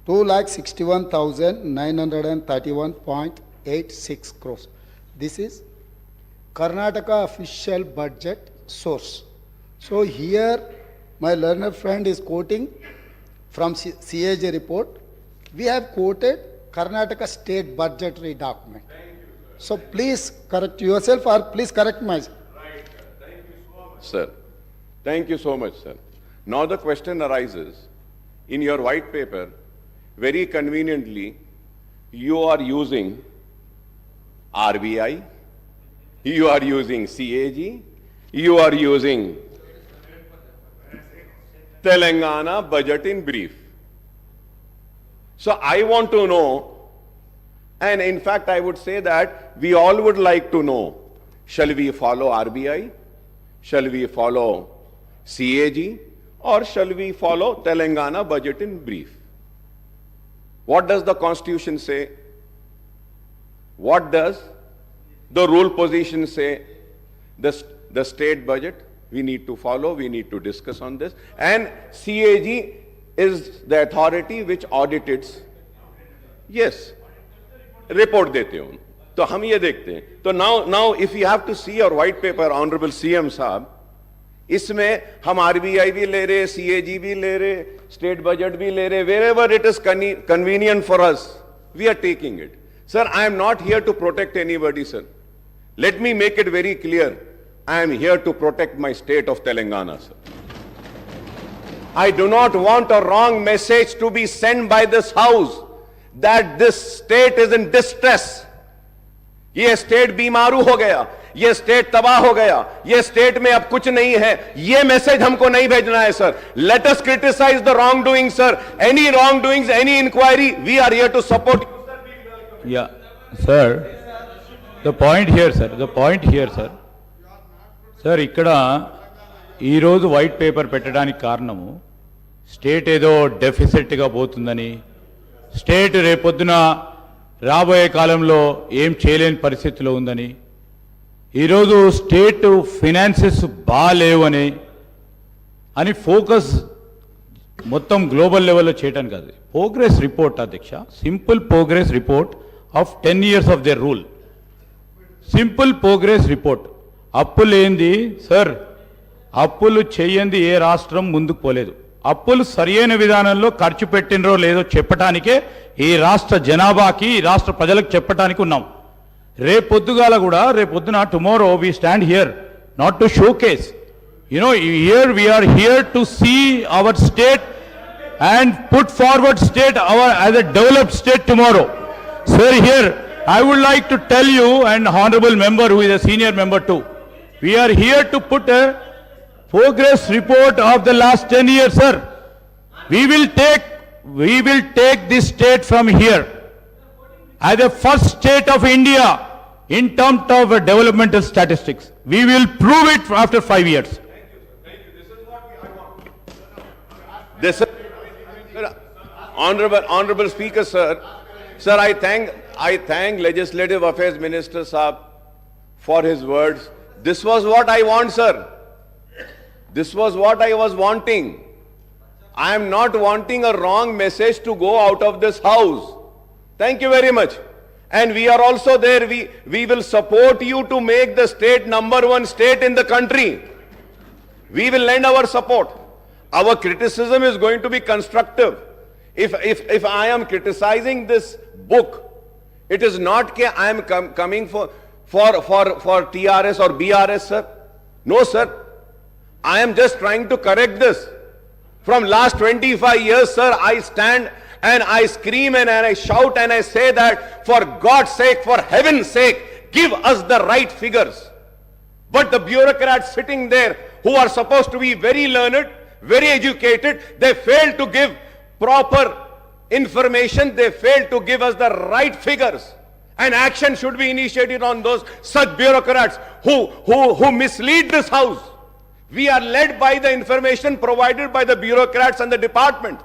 2,61,931.86 crores. This is Karnataka official budget source. So here my learned friend is quoting from CAG report. We have quoted Karnataka state budgetary document. So please correct yourself or please correct myself. Right, sir. Thank you so much, sir. Now the question arises, in your white paper, very conveniently, you are using RBI, you are using CAG, you are using Telangana budget in brief. So I want to know, and in fact I would say that we all would like to know, shall we follow RBI, shall we follow CAG, or shall we follow Telangana budget in brief? What does the Constitution say? What does the rule position say? The state budget we need to follow, we need to discuss on this. And CAG is the authority which audits. Yes, report dete ho. तो हम ये देखते हैं. तो now if you have to see your white paper, Honorable CM साहब, इसमें हम RBI भी ले रहे, CAG भी ले रहे, state budget भी ले रहे, wherever it is convenient for us, we are taking it. Sir, I am not here to protect anybody, sir. Let me make it very clear. I am here to protect my state of Telangana, sir. I do not want a wrong message to be sent by this house that this state is in distress. ये state बीमारू हो गया, ये state तबाह हो गया, ये state में अब कुछ नहीं है, ये मैसेज हमको नहीं भेजना है sir. Let us criticize the wrongdoing, sir. Any wrongdoings, any inquiry, we are here to support. Yeah, sir. The point here sir sir ఇక్కడ ఈరోజు వైట్ పేపర్ పెట్టడానికి కారణము స్టేట్ ఏదో డెఫిసిట్గా పోతుందని, స్టేట్ రేపొద్దున రాబోయే కాలంలో ఏం చేయలేని పరిస్థితిలో ఉందని, ఈరోజు స్టేట్ ఫినాన్సెస్ బాగాలేవని అని ఫోకస్ మొత్తం గ్లోబల్ లెవెల్లో చేయడానికి కాదు. ప్రోగ్రెస్ రిపోర్ట్ అధ్యక్ష, simple progress report of 10 years of their rule. Simple progress report. అప్పులు ఏంది సార్? అప్పులు చేయంది ఏ రాష్ట్రం ముందుకు పోలేదు. అప్పులు సరియైన విధానంలో ఖర్చు పెట్టినరో లేదో చెప్పటానికే ఈ రాష్ట్ర జనాభాకి, ఈ రాష్ట్ర ప్రజలకు చెప్పటానికి ఉన్నాం. రేపొద్దున tomorrow we stand here not to show case. Here we are here to see our state and put forward state as a developed state tomorrow. Sir, here I would like to tell you, and honorable member who is a senior member too, we are here to put a progress report of the last 10 years, sir. We will take this state from here as the first state of India in terms of developmental statistics. We will prove it after 5 years. This is, honorable Speaker, sir. Sir, I thank Legislative Affairs Minister Saab for his words. This was what I want, sir. This was what I was wanting. I am not wanting a wrong message to go out of this house. Thank you very much. And we are also there. We will support you to make the state #1 state in the country. We will lend our support. Our criticism is going to be constructive. If I am criticizing this book, it is not that I am coming for TRS or BRS, sir. No, sir. I am just trying to correct this. From last 25 years, sir, I stand and I scream and I shout and I say that, for God's sake, for heaven's sake, give us the right figures. But the bureaucrats sitting there, who are supposed to be very learned, very educated, they fail to give proper information. They fail to give us the right figures. And action should be initiated on those such bureaucrats who mislead this house. We are led by the information provided by the bureaucrats and the department.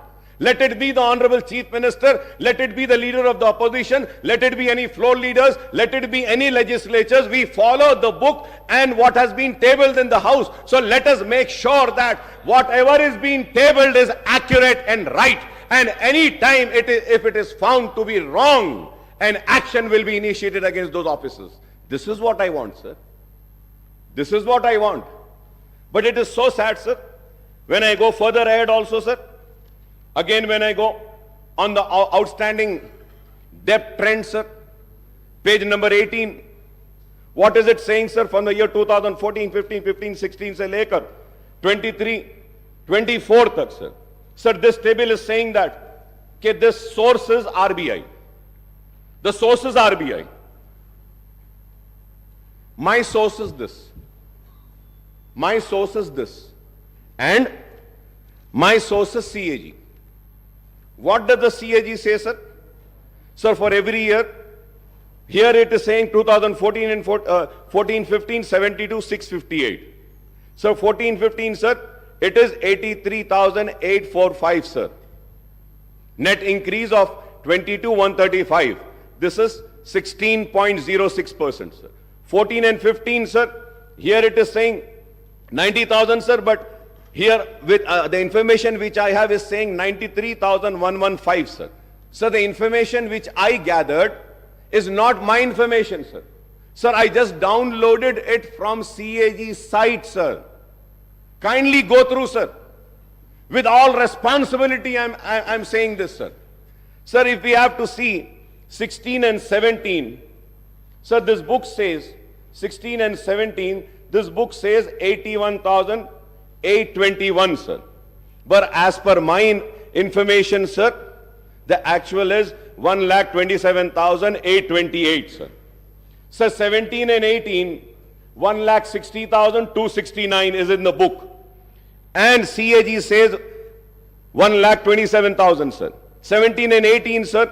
Let it be the Honorable Chief Minister, let it be the leader of the opposition, let it be any floor leaders, let it be any legislatures. We follow the book and what has been tabled in the house. So let us make sure that whatever is being tabled is accurate and right. And any time if it is found to be wrong, an action will be initiated against those officers. This is what I want, sir. This is what I want. But it is so sad, sir. When I go further ahead also, sir, again when I go on the outstanding debt trend, sir, page number 18, what is it saying, sir, from the year 2014, 15, 15, 16 se lekar 23, 24 tak, sir. Sir, this table is saying that this source is RBI. The source is RBI. My source is this. My source is this. And my source is CAG. What does the CAG say, sir? Sir, for every year, here it is saying 2014 and 14-15, 72, 658. So 14-15, sir, it is 83,845, sir. Net increase of 22,135. This is 16.06%, sir. 14 and 15, sir, here it is saying 90,000, sir, but here with the information which I have is saying 93,115, sir. Sir, the information which I gathered is not my information, sir. Sir, I just downloaded it from CAG site, sir. Kindly go through, sir. With all responsibility, I'm saying this, sir. Sir, if we have to see 16 and 17, sir, this book says 16 and 17, this book says 81,821, sir. But as per my information, sir, the actual is 1,27,828, sir. Sir, 17 and 18, 1,60,269 is in the book. And CAG says 1,27,000, sir. 17 and 18, sir.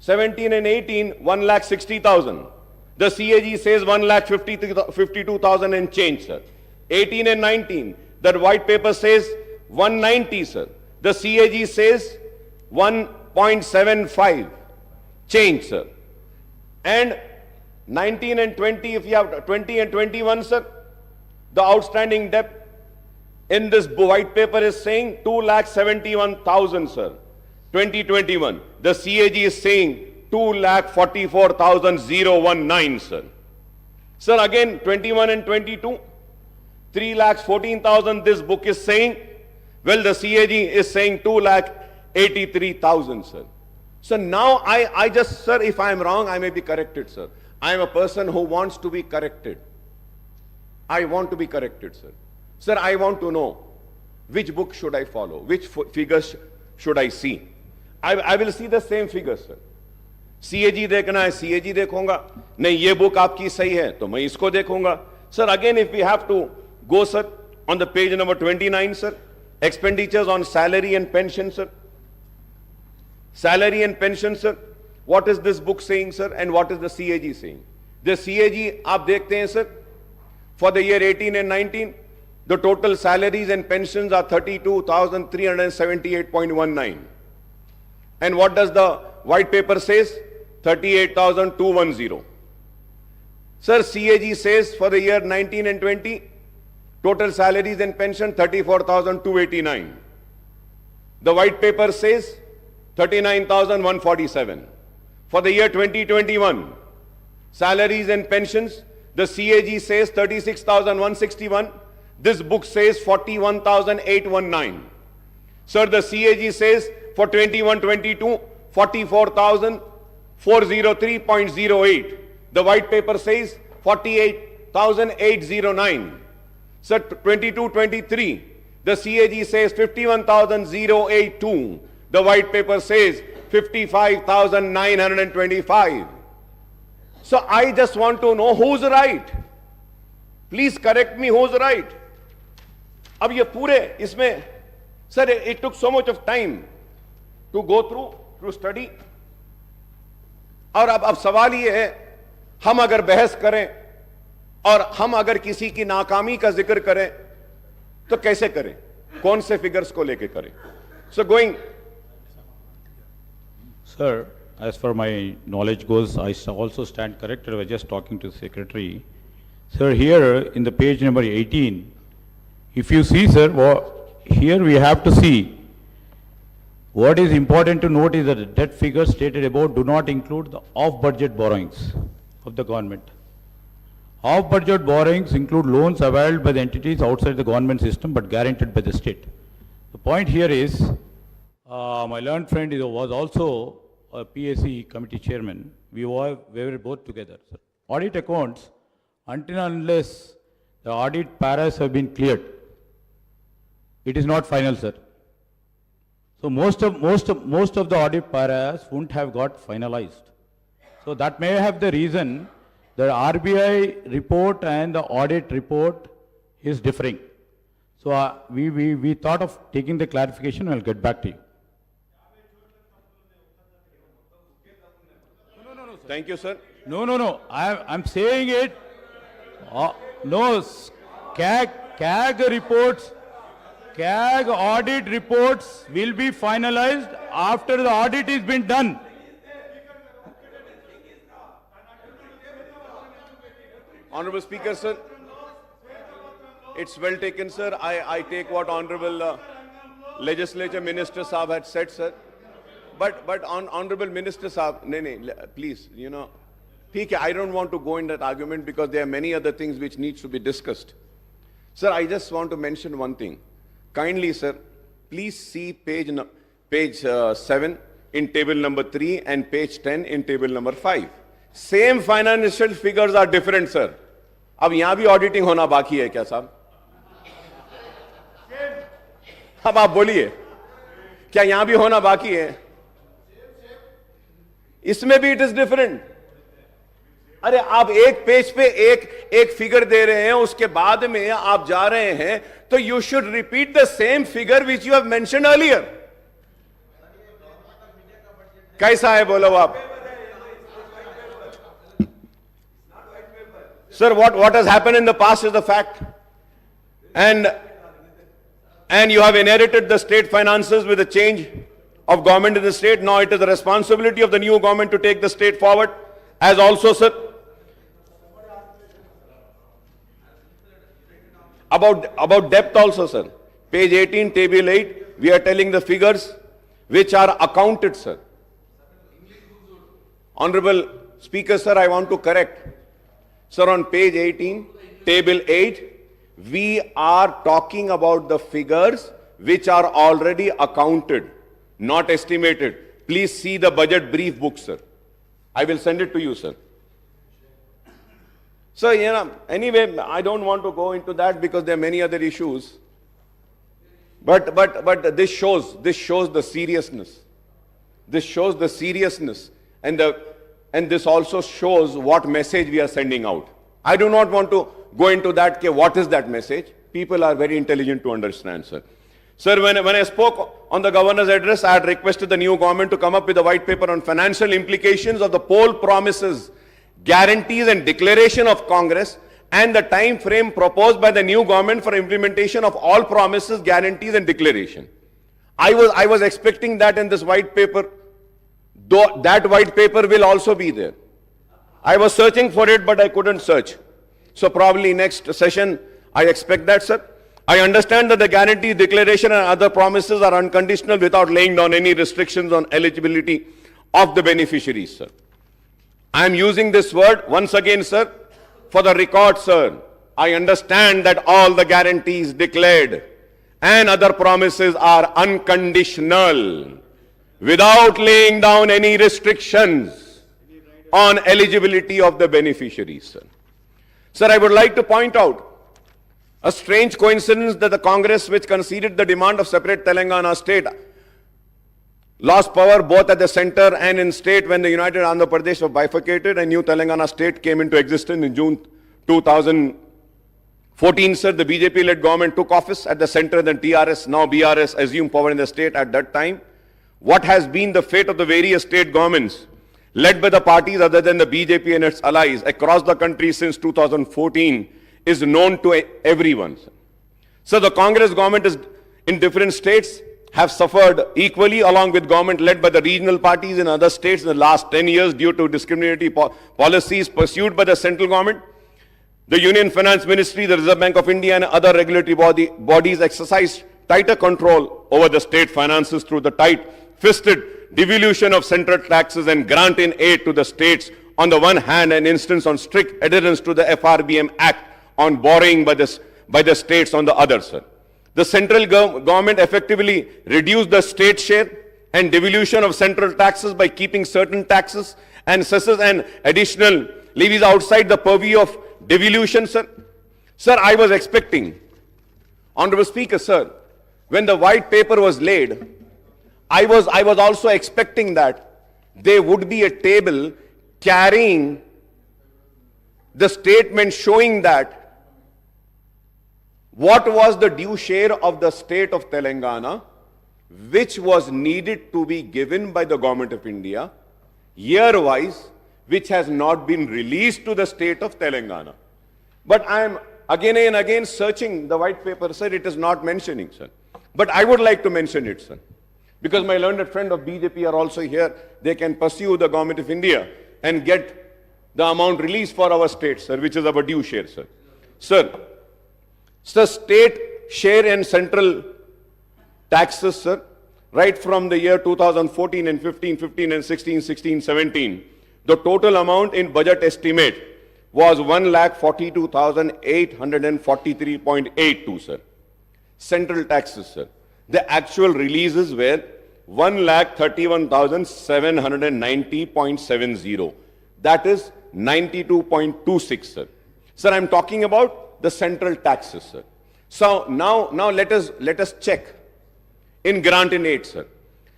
17 and 18, 1,60,000. The CAG says 1,52,000 and change, sir. 18 and 19, the white paper says 190, sir. The CAG says 1.75 change, sir. And 19 and 20, if you have 20 and 21, sir, the outstanding debt in this white paper is saying 2,71,000, sir. 2021. The CAG is saying 2,44,019, sir. Sir, again, 21 and 22, 3,14,000 this book is saying. Well, the CAG is saying 2,83,000, sir. So now I just, sir, if I am wrong, I may be corrected, sir. I am a person who wants to be corrected. I want to be corrected, sir. Sir, I want to know which book should I follow, which figures should I see. I will see the same figures, sir. CAG देखना है, CAG देखूंगा. नहीं, ये book आपकी सही है, तो मैं इसको देखूंगा. Sir, again, if we have to go, sir, on the page number 29, sir, expenditures on salary and pension, sir. Salary and pension, sir. What is this book saying, sir, and what is the CAG saying? The CAG, आप देखते हैं, sir, for the year 18 and 19, the total salaries and pensions are 32,378.19. And what does the white paper says? 38,210. Sir, CAG says for the year 19 and 20, total salaries and pension 34,289. The white paper says 39,147. For the year 2021, salaries and pensions, the CAG says 36,161. This book says 41,819. Sir, the CAG says for 21-22, 44,403.08. The white paper says 48,809. Sir, 22-23, the CAG says 51,082. The white paper says 55,925. So I just want to know who's right. Please correct me, who's right. अब ये पूरे इसमें, sir, it took so much of time to go through, to study. और अब सवाल ये है, हम अगर बहस करें और हम अगर किसी की नाकामी का जिक्र करें तो कैसे करें, कौन से फिगर्स को लेके करें? So going. Sir, as far my knowledge goes, I also stand corrected. I was just talking to the secretary. Sir, here in the page number 18, if you see, sir, here we have to see what is important to note is that the debt figures stated above do not include the off-budget borrowings of the government. Off-budget borrowings include loans availed by the entities outside the government system but guaranteed by the state. The point here is, my learned friend was also a PAC committee chairman. We were both together. Sir. Audit accounts, until and unless the audit paras have been cleared, it is not final, sir. So most of the audit paras wouldn't have got finalized. So that may have the reason the RBI report and the audit report is differing. So we thought of taking the clarification. I'll get back to you. Thank you, sir. No. I'm saying it. No, CAG reports, CAG audit reports will be finalized after the audit is been done. Honorable Speaker, sir. It's well taken, sir. I take what Honorable Legislature Minister Saab had said, sir. But Honorable Minister Saab, please, I don't want to go in that argument because there are many other things which needs to be discussed. Sir, I just want to mention one thing. Kindly, sir, please see page 7 in table number 3 and page 10 in table number 5. Same financial figures are different, sir. अब यहाँ भी auditing होना बाकी है क्या साहब? अब आप बोलिए, क्या यहाँ भी होना बाकी है? इसमें भी it is different. अरे आप एक पेज पे एक फिगर दे रहे हैं, उसके बाद में आप जा रहे हैं, तो you should repeat the same figure which you have mentioned earlier. कैसा है बोलो आप? Sir, what has happened in the past is the fact. And you have inherited the state finances with a change of government in the state. Now it is the responsibility of the new government to take the state forward. As also, sir, about depth also, sir. Page 18, table 8, we are telling the figures which are accounted, sir. Honorable Speaker, sir, I want to correct. Sir, on page 18, table 8, we are talking about the figures which are already accounted, not estimated. Please see the budget brief book, sir. I will send it to you, sir. So, anyway, I don't want to go into that because there are many other issues. But this shows the seriousness. This shows the seriousness, and this also shows what message we are sending out. I do not want to go into that. What is that message? People are very intelligent to understand, sir. Sir, when I spoke on the governor's address, I had requested the new government to come up with a white paper on financial implications of the poll promises, guarantees and declaration of Congress, and the time frame proposed by the new government for implementation of all promises, guarantees and declaration. I was expecting that in this white paper, though that white paper will also be there. I was searching for it, but I couldn't search. So probably next session, I expect that, sir. I understand that the guarantee, declaration and other promises are unconditional without laying down any restrictions on eligibility of the beneficiaries, sir. I am using this word once again, sir, for the record, sir. I understand that all the guarantees declared and other promises are unconditional without laying down any restrictions on eligibility of the beneficiaries, sir. Sir, I would like to point out a strange coincidence that the Congress, which conceded the demand of separate Telangana state, lost power both at the center and in state when the United Andhra Pradesh was bifurcated and new Telangana state came into existence in June 2014. Sir, the BJP-led government took office at the center, then TRS, now BRS, assumed power in the state at that time. What has been the fate of the various state governments led by the parties other than the BJP and its allies across the country since 2014 is known to everyone. So the Congress government is in different states have suffered equally along with government led by the regional parties in other states in the last 10 years due to discriminatory policies pursued by the central government. The Union Finance Ministry, the Reserve Bank of India and other regulatory bodies exercise tighter control over the state finances through the tight-fisted devolution of central taxes and grant in aid to the states on the one hand, an instance on strict adherence to the FRBM Act on borrowing by the states on the other, sir. The central government effectively reduced the state share and devolution of central taxes by keeping certain taxes and cesses and additional levies outside the purview of devolution, sir. Sir, I was expecting, Honorable Speaker, sir, when the white paper was laid, I was also expecting that there would be a table carrying the statement showing that what was the due share of the state of Telangana, which was needed to be given by the government of India, year-wise, which has not been released to the state of Telangana. But I am again and again searching the white paper, sir, it is not mentioning, sir. But I would like to mention it, sir. Because my learned friend of BJP are also here, they can pursue the government of India and get the amount released for our state, sir, which is our due share, sir. Sir, state share and central taxes, sir, right from the year 2014 and 15 and 16, 17, the total amount in budget estimate was 1,42,843.82, sir. Central taxes, sir. The actual releases were 1,31,790.70. That is 92.26, sir. Sir, I'm talking about the central taxes, sir. So now let us check in grant in aid, sir.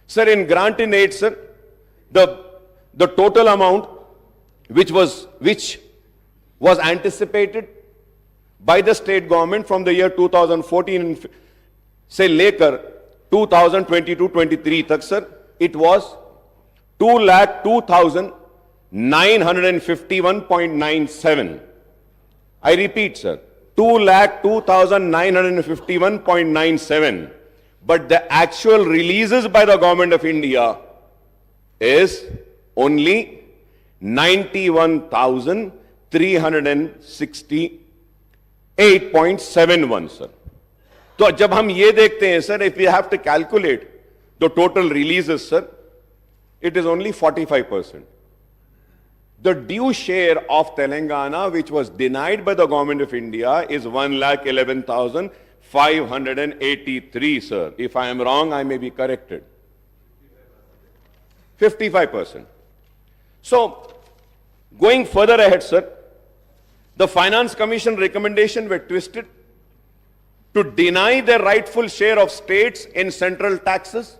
Sir, in grant in aid, sir, the total amount which was anticipated by the state government from the year 2014 and say later 2022-23 tak, sir, it was 2,02,951.97. I repeat, sir, 2,02,951.97. But the actual releases by the government of India is only 91,368.71, sir. So, जब हम ये देखते हैं, sir, if we have to calculate the total releases, sir, it is only 45%. The due share of Telangana, which was denied by the government of India, is 1,11,583, sir. If I am wrong, I may be corrected. 55%. So, going further ahead, sir, the Finance Commission recommendation were twisted to deny the rightful share of states in central taxes,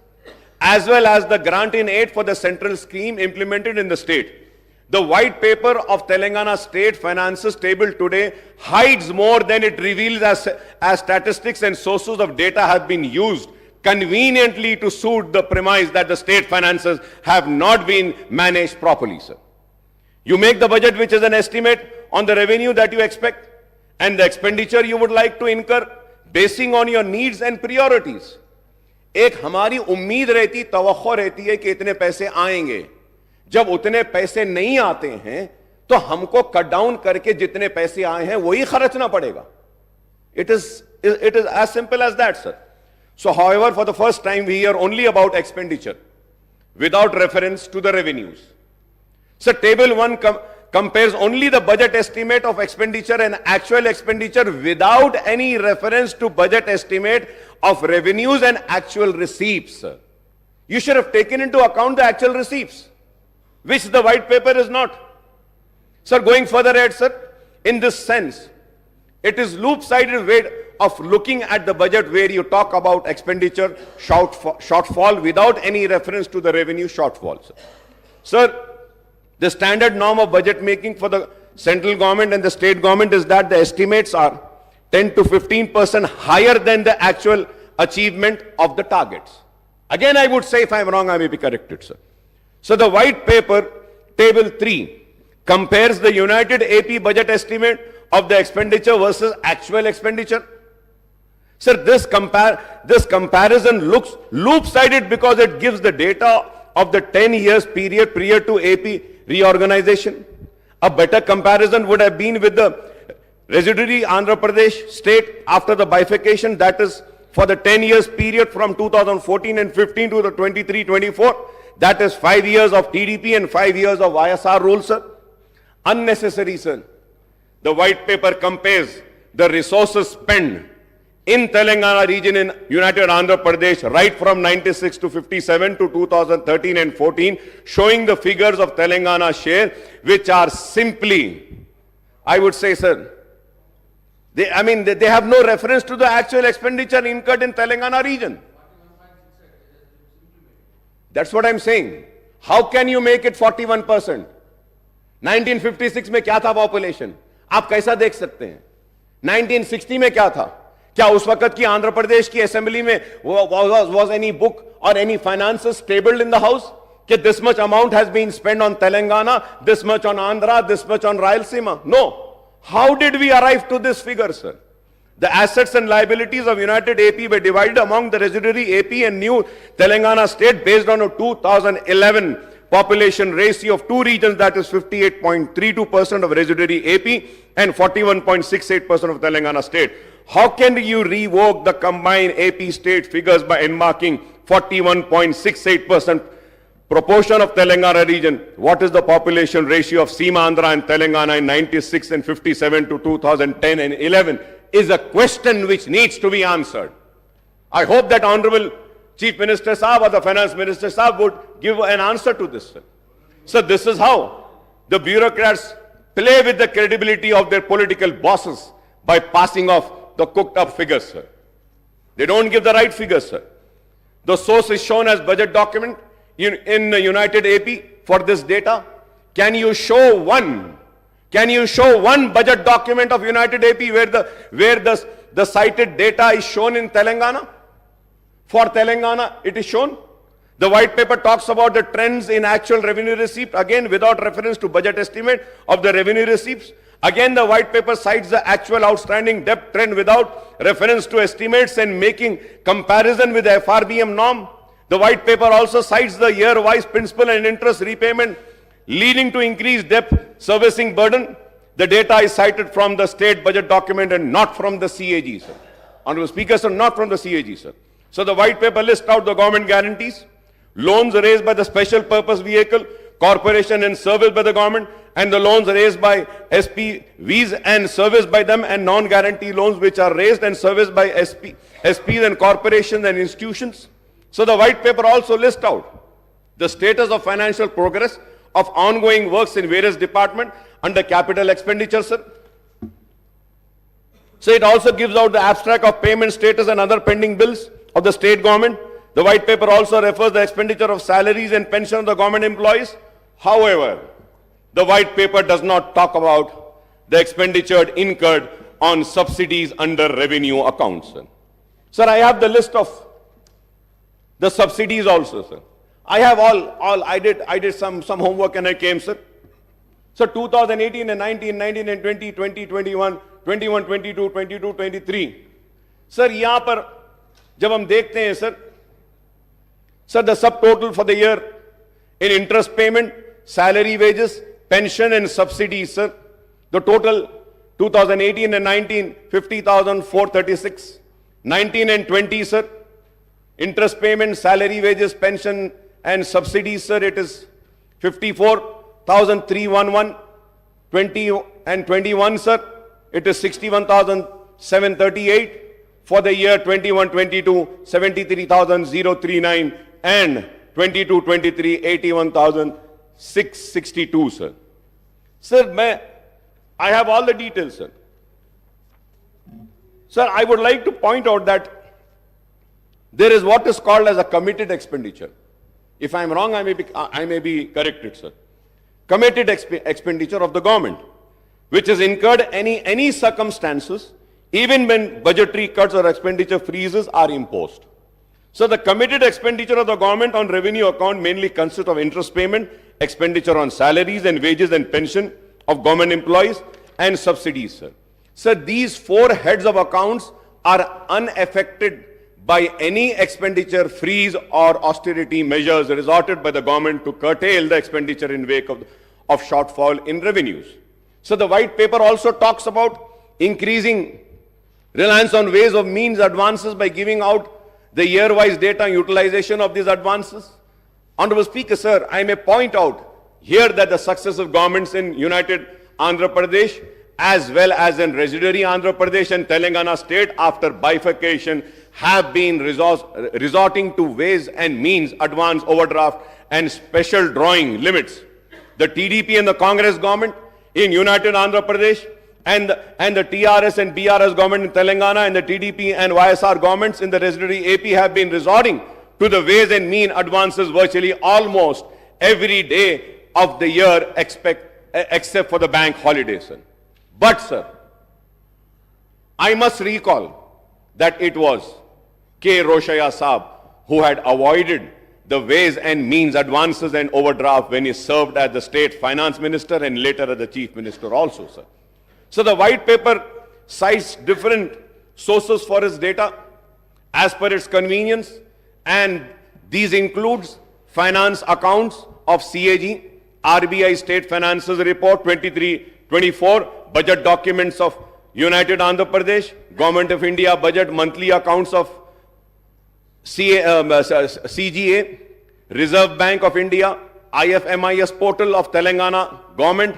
as well as the grant in aid for the central scheme implemented in the state. The white paper of Telangana state finances table today hides more than it reveals as statistics and sources of data have been used conveniently to suit the premise that the state finances have not been managed properly, sir. You make the budget, which is an estimate on the revenue that you expect and the expenditure you would like to incur basing on your needs and priorities. एक हमारी उम्मीद रहती, तवक्को रहती है कि इतने पैसे आएंगे. जब उतने पैसे नहीं आते हैं तो हमको कट डाउन करके जितने पैसे आए हैं वही खर्चना पड़ेगा. It is as simple as that, sir. So, however, for the first time we hear only about expenditure without reference to the revenues. So, table 1 compares only the budget estimate of expenditure and actual expenditure without any reference to budget estimate of revenues and actual receipts, sir. You should have taken into account the actual receipts, which the white paper is not. Sir, going further ahead, sir, in this sense, it is loop-sided way of looking at the budget where you talk about expenditure shortfall without any reference to the revenue shortfall, sir. Sir, the standard norm of budget making for the central government and the state government is that the estimates are 10 to 15% higher than the actual achievement of the targets. Again, I would say, if I am wrong, I may be corrected, sir. So the white paper, table 3, compares the United AP budget estimate of the expenditure versus actual expenditure. Sir, this comparison looks loop-sided because it gives the data of the 10 years period prior to AP reorganization. A better comparison would have been with the residuary Andhra Pradesh state after the bifurcation, that is for the 10 years period from 2014 and 15 to the 23-24. That is 5 years of TDP and 5 years of YSR rule, sir. Unnecessary, sir. The white paper compares the resources spent in Telangana region in United Andhra Pradesh right from 96 to 57 to 2013 and 14, showing the figures of Telangana share, which are simply, I would say, sir, they have no reference to the actual expenditure incurred in Telangana region. That's what I'm saying. How can you make it 41%? 1956 में क्या था population? आप कैसा देख सकते हैं? 1960 में क्या था? क्या उस वक्त की आंध्र प्रदेश की असेंबली में was any book or any finances tabled in the house? That this much amount has been spent on Telangana, this much on Andhra, this much on Rayalaseema? No. How did we arrive to this figure, sir? The assets and liabilities of United AP were divided among the residuary AP and new Telangana state based on a 2011 population ratio of two regions, that is 58.32% of residuary AP and 41.68% of Telangana state. How can you revoke the combined AP state figures by enmarking 41.68% proportion of Telangana region? What is the population ratio of Seema Andhra and Telangana in 96 and 57 to 2010 and 11 is a question which needs to be answered. I hope that Honorable Chief Minister Saab or the Finance Minister Saab would give an answer to this, sir. So this is how the bureaucrats play with the credibility of their political bosses by passing off the cooked up figures, sir. They don't give the right figures, sir. The source is shown as budget document in the United AP for this data. Can you show one budget document of United AP where the cited data is shown in Telangana? For Telangana, it is shown. The white paper talks about the trends in actual revenue receipt, again without reference to budget estimate of the revenue receipts. Again, the white paper cites the actual outstanding debt trend without reference to estimates and making comparison with the FRBM norm. The white paper also cites the year-wise principal and interest repayment leading to increased debt servicing burden. The data is cited from the state budget document and not from the CAG, sir. Honorable Speaker, sir, not from the CAG, sir. So the white paper lists out the government guarantees, loans raised by the special purpose vehicle, corporation and serviced by the government, and the loans raised by SPVs and serviced by them, and non-guarantee loans which are raised and serviced by SPs and corporations and institutions. So the white paper also lists out the status of financial progress of ongoing works in various departments under capital expenditure, sir. So it also gives out the abstract of payment status and other pending bills of the state government. The white paper also refers the expenditure of salaries and pension of the government employees. However, the white paper does not talk about the expenditure incurred on subsidies under revenue accounts, sir. Sir, I have the list of the subsidies also, sir. I have I did some homework and I came, sir. So 2018 and 19, 19 and 20, 20, 21, 21, 22, 22, 23. Sir, यहाँ पर जब हम देखते हैं, sir, the subtotal for the year in interest payment, salary, wages, pension and subsidies, sir, the total 2018 and 19, 50,436. 19 and 20, sir, interest payment, salary, wages, pension and subsidies, sir, it is 54,311. 20 and 21, sir, it is 61,738. For the year 21-22, 73,039, and 22-23, 81,662, sir. Sir, I have all the details, sir. Sir, I would like to point out that there is what is called as a committed expenditure. If I am wrong, I may be corrected, sir. Committed expenditure of the government, which is incurred any circumstances, even when budgetary cuts or expenditure freezes are imposed. So the committed expenditure of the government on revenue account mainly consists of interest payment, expenditure on salaries and wages and pension of government employees, and subsidies, sir. So these four heads of accounts are unaffected by any expenditure freeze or austerity measures resorted by the government to curtail the expenditure in wake of shortfall in revenues. So the white paper also talks about increasing reliance on ways of means advances by giving out the year-wise data and utilization of these advances. Honorable Speaker, sir, I may point out here that the successive governments in United Andhra Pradesh as well as in residuary Andhra Pradesh and Telangana state after bifurcation have been resorting to ways and means advance overdraft and special drawing limits. The TDP and the Congress government in United Andhra Pradesh and the TRS and BRS government in Telangana and the TDP and YSR governments in the residuary AP have been resorting to the ways and mean advances virtually almost every day of the year except for the bank holidays, sir. But, sir, I must recall that it was K. Roshaya Saab who had avoided the ways and means advances and overdraft when he served as the state finance minister and later as the chief minister also, sir. So the white paper cites different sources for its data as per its convenience, and these includes finance accounts of CAG, RBI State Finances Report 23-24, budget documents of United Andhra Pradesh, Government of India budget monthly accounts of CGA, Reserve Bank of India, IFMIS portal of Telangana government,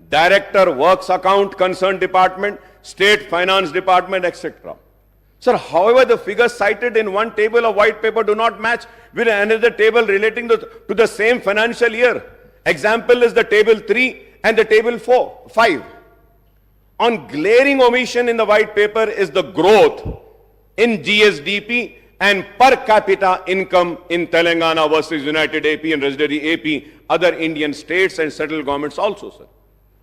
Director Works Account Concerned Department, State Finance Department, etc. Sir, however, the figures cited in one table of white paper do not match with another table relating to the same financial year. Example is the table 3 and the table 5. On glaring omission in the white paper is the growth in GSDP and per capita income in Telangana versus United AP and residuary AP, other Indian states and central governments also, sir.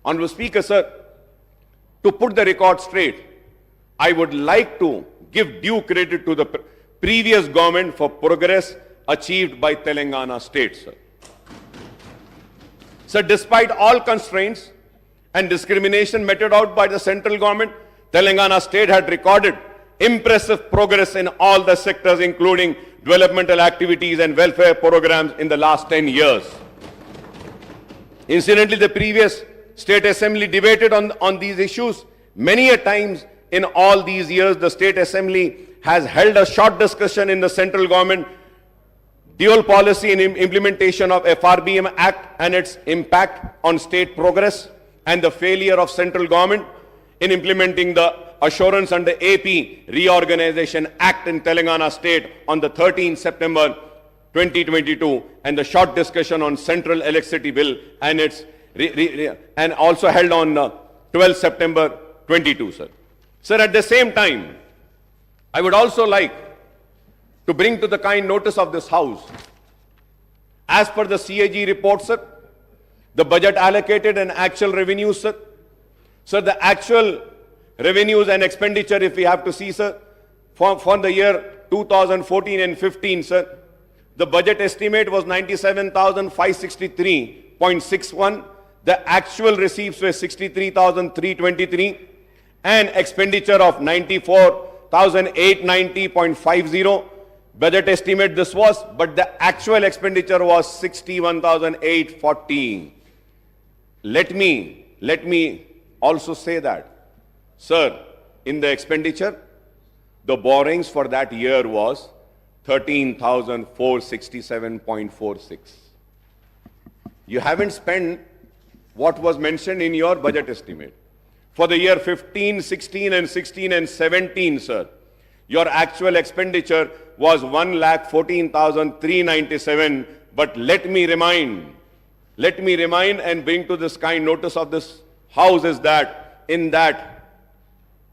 Honorable Speaker, sir, to put the record straight, I would like to give due credit to the previous government for progress achieved by Telangana state, sir. So despite all constraints and discrimination meted out by the central government, Telangana state had recorded impressive progress in all the sectors, including developmental activities and welfare programs in the last 10 years. Incidentally, the previous State Assembly debated on these issues many a times. In all these years, the State Assembly has held a short discussion in the central government dual policy and implementation of FRBM Act and its impact on state progress, and the failure of central government in implementing the Assurance under AP Reorganization Act in Telangana state on the 13th September 2022, and the short discussion on Central Electricity Bill and its and also held on 12th September 22, sir. Sir, at the same time, I would also like to bring to the kind notice of this House, as per the CAG report, sir, the budget allocated and actual revenues, sir. Sir, the actual revenues and expenditure, if we have to see, sir, for the year 2014 and 15, sir, the budget estimate was 97,563.61. The actual receipts were 63,323, and expenditure of 94,890.50. Budget estimate this was, but the actual expenditure was 61,814. Let me also say that, sir, in the expenditure, the borrowings for that year was 13,467.46. You haven't spent what was mentioned in your budget estimate. For the year 15, 16 and 16 and 17, sir, your actual expenditure was 1,14,397. But let me remind and bring to this kind notice of this House is that in that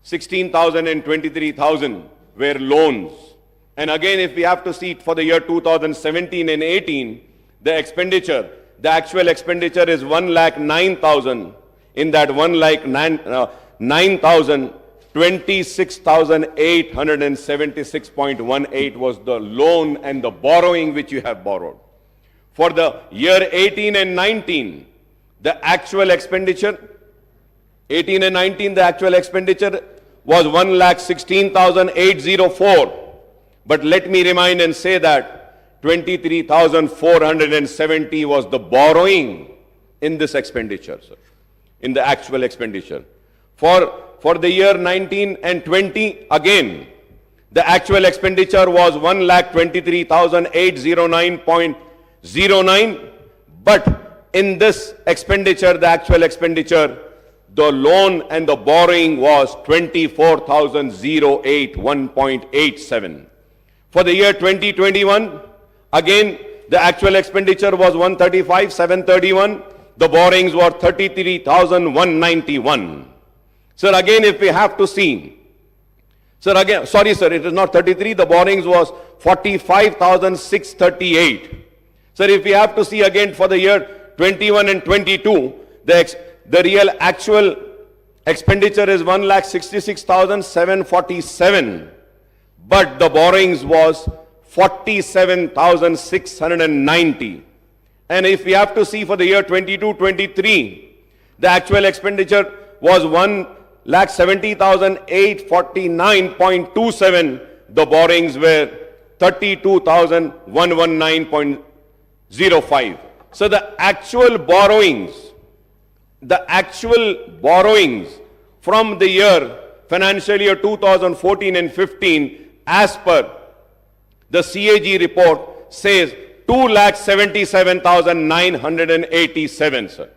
16,000 and 23,000 were loans. And again, if we have to see it for the year 2017 and 18, the actual expenditure is 1,09,000. In that 1,09,000, 26,876.18 was the loan and the borrowing which you have borrowed. For the year 18 and 19, the actual expenditure, 18 and 19, the actual expenditure was 1,16,804. But let me remind and say that 23,470 was the borrowing in this expenditure, sir, in the actual expenditure. For the year 19 and 20, again, the actual expenditure was 1,23,809.09. But in this expenditure, the actual expenditure, the loan and the borrowing was 24,081.87. For the year 2021, again, the actual expenditure was 135,731. The borrowings were 33,191. Sir, again, if we have to see, sir, again, sorry, sir, it is not 33. The borrowings was 45,638. Sir, if we have to see again for the year 21 and 22, the real actual expenditure is 1,66,747. But the borrowings was 47,690. And if we have to see for the year 22-23, the actual expenditure was 1,70,849.27. The borrowings were 32,119.05. So the actual borrowings from the year, financial year 2014 and 15, as per the CAG report, says 2,77,987, sir.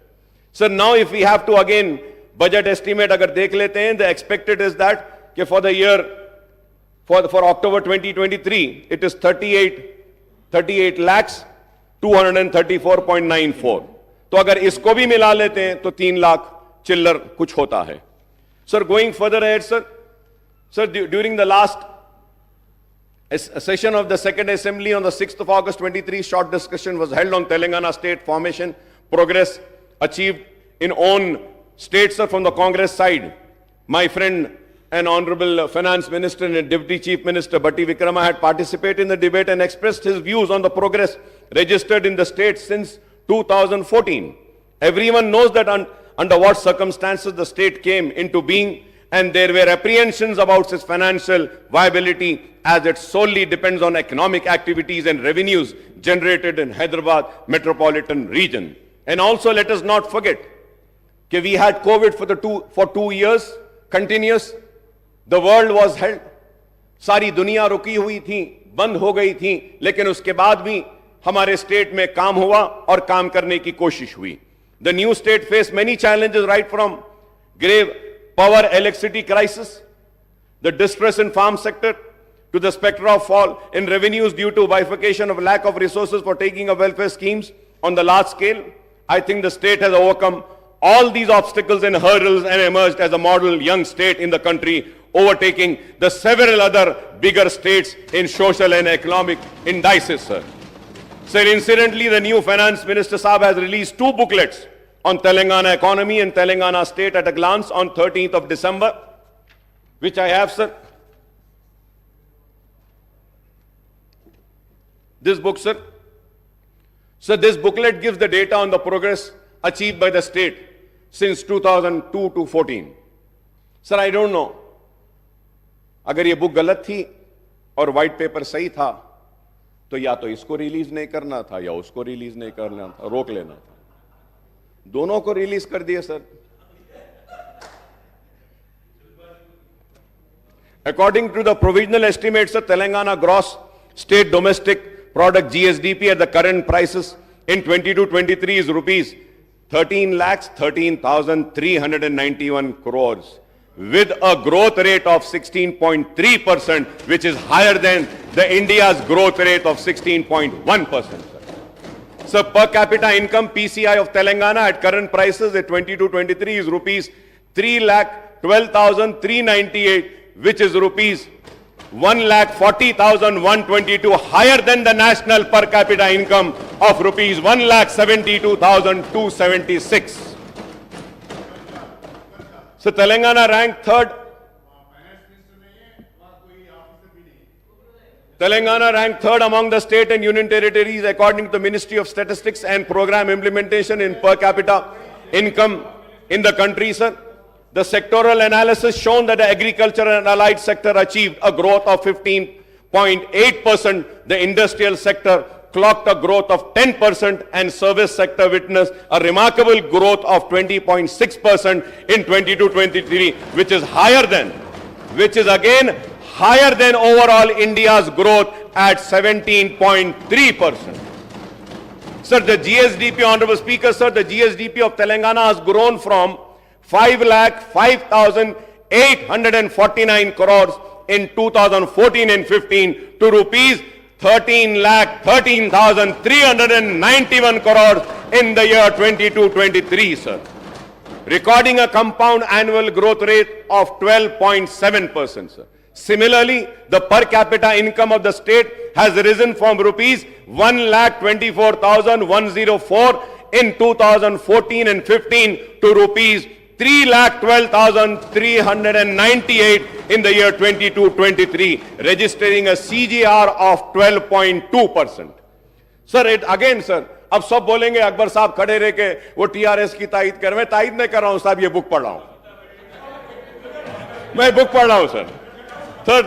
So now if we have to again budget estimate agar dekh lete hain, the expected is that for the year, for October 2023, it is 38 lakhs 234.94. तो अगर इसको भी मिला लेते हैं तो 3 लाख चिल्लर कुछ होता है. Sir, going further ahead, sir, during the last session of the Second Assembly on the 6th of August 23, short discussion was held on Telangana state formation, progress achieved in own states, sir, from the Congress side. My friend and Honorable Finance Minister and Deputy Chief Minister Batti Vikrama had participated in the debate and expressed his views on the progress registered in the states since 2014. Everyone knows that under what circumstances the state came into being, and there were apprehensions about its financial viability as it solely depends on economic activities and revenues generated in Hyderabad metropolitan region. And also let us not forget that we had COVID for 2 years continuous. The world was held. सारी दुनिया रुकी हुई थी, बंद हो गई थी, लेकिन उसके बाद भी हमारे स्टेट में काम हुआ और काम करने की कोशिश हुई. The new state faced many challenges, right from grave power electricity crisis, the distress in farm sector, to the specter of fall in revenues due to bifurcation of lack of resources for taking of welfare schemes on the large scale. I think the state has overcome all these obstacles and hurdles and emerged as a model young state in the country, overtaking the several other bigger states in social and economic indices, sir. Sir, incidentally, the new Finance Minister Saab has released 2 booklets on Telangana economy and Telangana state at a glance on 13th of December, which I have, sir. This book, sir. So this booklet gives the data on the progress achieved by the state since 2002 to 14. Sir, I don't know. अगर ये book गलत थी और white paper सही था, तो या तो इसको रिलीज नहीं करना था या उसको रिलीज नहीं करना था, रोक लेना था. दोनों को रिलीज कर दिए, sir. According to the provisional estimates of Telangana gross state domestic product GSDP at the current prices in 22-23 is rupees 13,13,391 crores with a growth rate of 16.3%, which is higher than the India's growth rate of 16.1%. So per capita income PCI of Telangana at current prices at 22-23 is rupees 3,12,398, which is rupees 1,40,122, higher than the national per capita income of rupees 1,72,276. So Telangana ranked third. Telangana ranked third among the state and union territories according to the Ministry of Statistics and Program Implementation in per capita income in the country, sir. The sectoral analysis shown that the agriculture and allied sector achieved a growth of 15.8%, the industrial sector clocked a growth of 10%, and service sector witnessed a remarkable growth of 20.6% in 22-23, which is again higher than overall India's growth at 17.3%. Sir, the GSDP, Honorable Speaker, sir, the GSDP of Telangana has grown from 5,05,849 crores in 2014 and 15 to rupees 13,13,391 crores in the year 22-23, sir, recording a compound annual growth rate of 12.7%, sir. Similarly, the per capita income of the state has risen from rupees 1,24,104 in 2014 and 15 to rupees 3,12,398 in the year 22-23, registering a CGR of 12.2%. Sir, it again, sir, अब सब बोलेंगे अकबर साहब खड़े रह के वो TRS की तायद कर, मैं तायद नहीं कर रहा हूं साहब, ये बुक पढ़ रहा हूं, मैं बुक पढ़ रहा हूं sir. Third,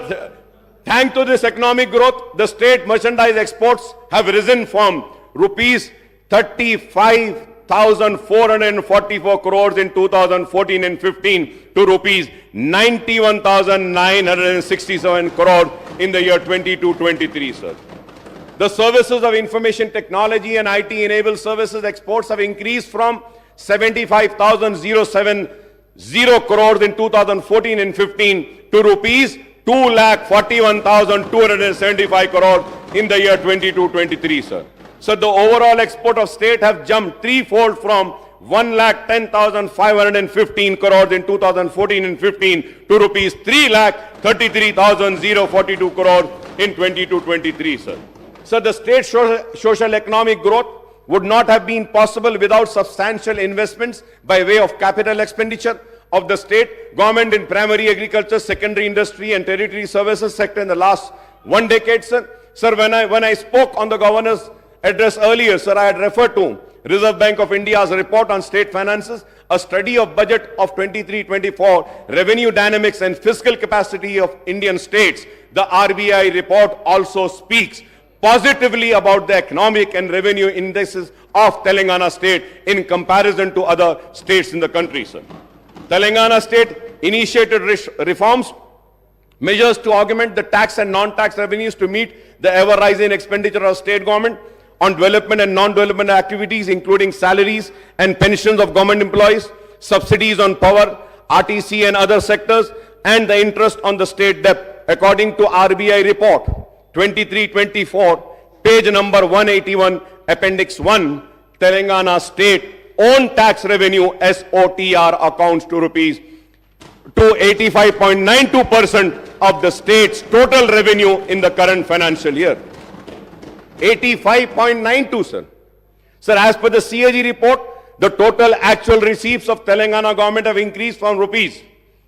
thanks to this economic growth, the state merchandise exports have risen from rupees 35,444 crores in 2014 and 15 to rupees 91,967 crores in the year 22-23, sir. The services of information technology and IT-enabled services exports have increased from 75,070 crores in 2014 and 15 to rupees 2,41,275 crores in the year 22-23, sir. So the overall export of state have jumped threefold from 1,10,515 crores in 2014 and 15 to rupees 3,33,042 crores in 22-23, sir. So the state social economic growth would not have been possible without substantial investments by way of capital expenditure of the state government in primary agriculture, secondary industry and territory services sector in the last 1 decade, sir. Sir, when I spoke on the governor's address earlier, sir, I had referred to Reserve Bank of India's report on state finances, a study of budget of 23-24, revenue dynamics and fiscal capacity of Indian states, the RBI report also speaks positively about the economic and revenue indices of Telangana state in comparison to other states in the country, sir. Telangana state initiated reforms, measures to augment the tax and non-tax revenues to meet the ever-rising expenditure of state government on development and non-development activities, including salaries and pensions of government employees, subsidies on power, RTC and other sectors, and the interest on the state debt, according to RBI report 23-24, page number 181, appendix 1, Telangana state own tax revenue SOTR accounts to rupees to 85.92% of the state's total revenue in the current financial year. 85.92, sir. Sir, as per the CAG report, the total actual receipts of Telangana government have increased from rupees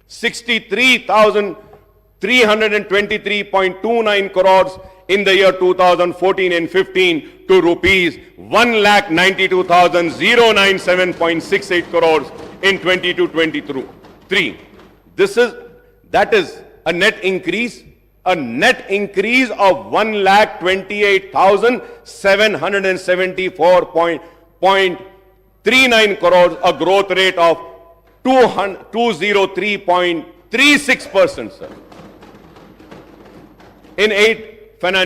63,323.29 crores in the year 2014 and 15 to rupees 1,92,097.68 crores in 22-23. That is a net increase of 1,28,774.39 crores, a growth rate of 203.36%, sir. In 8 financial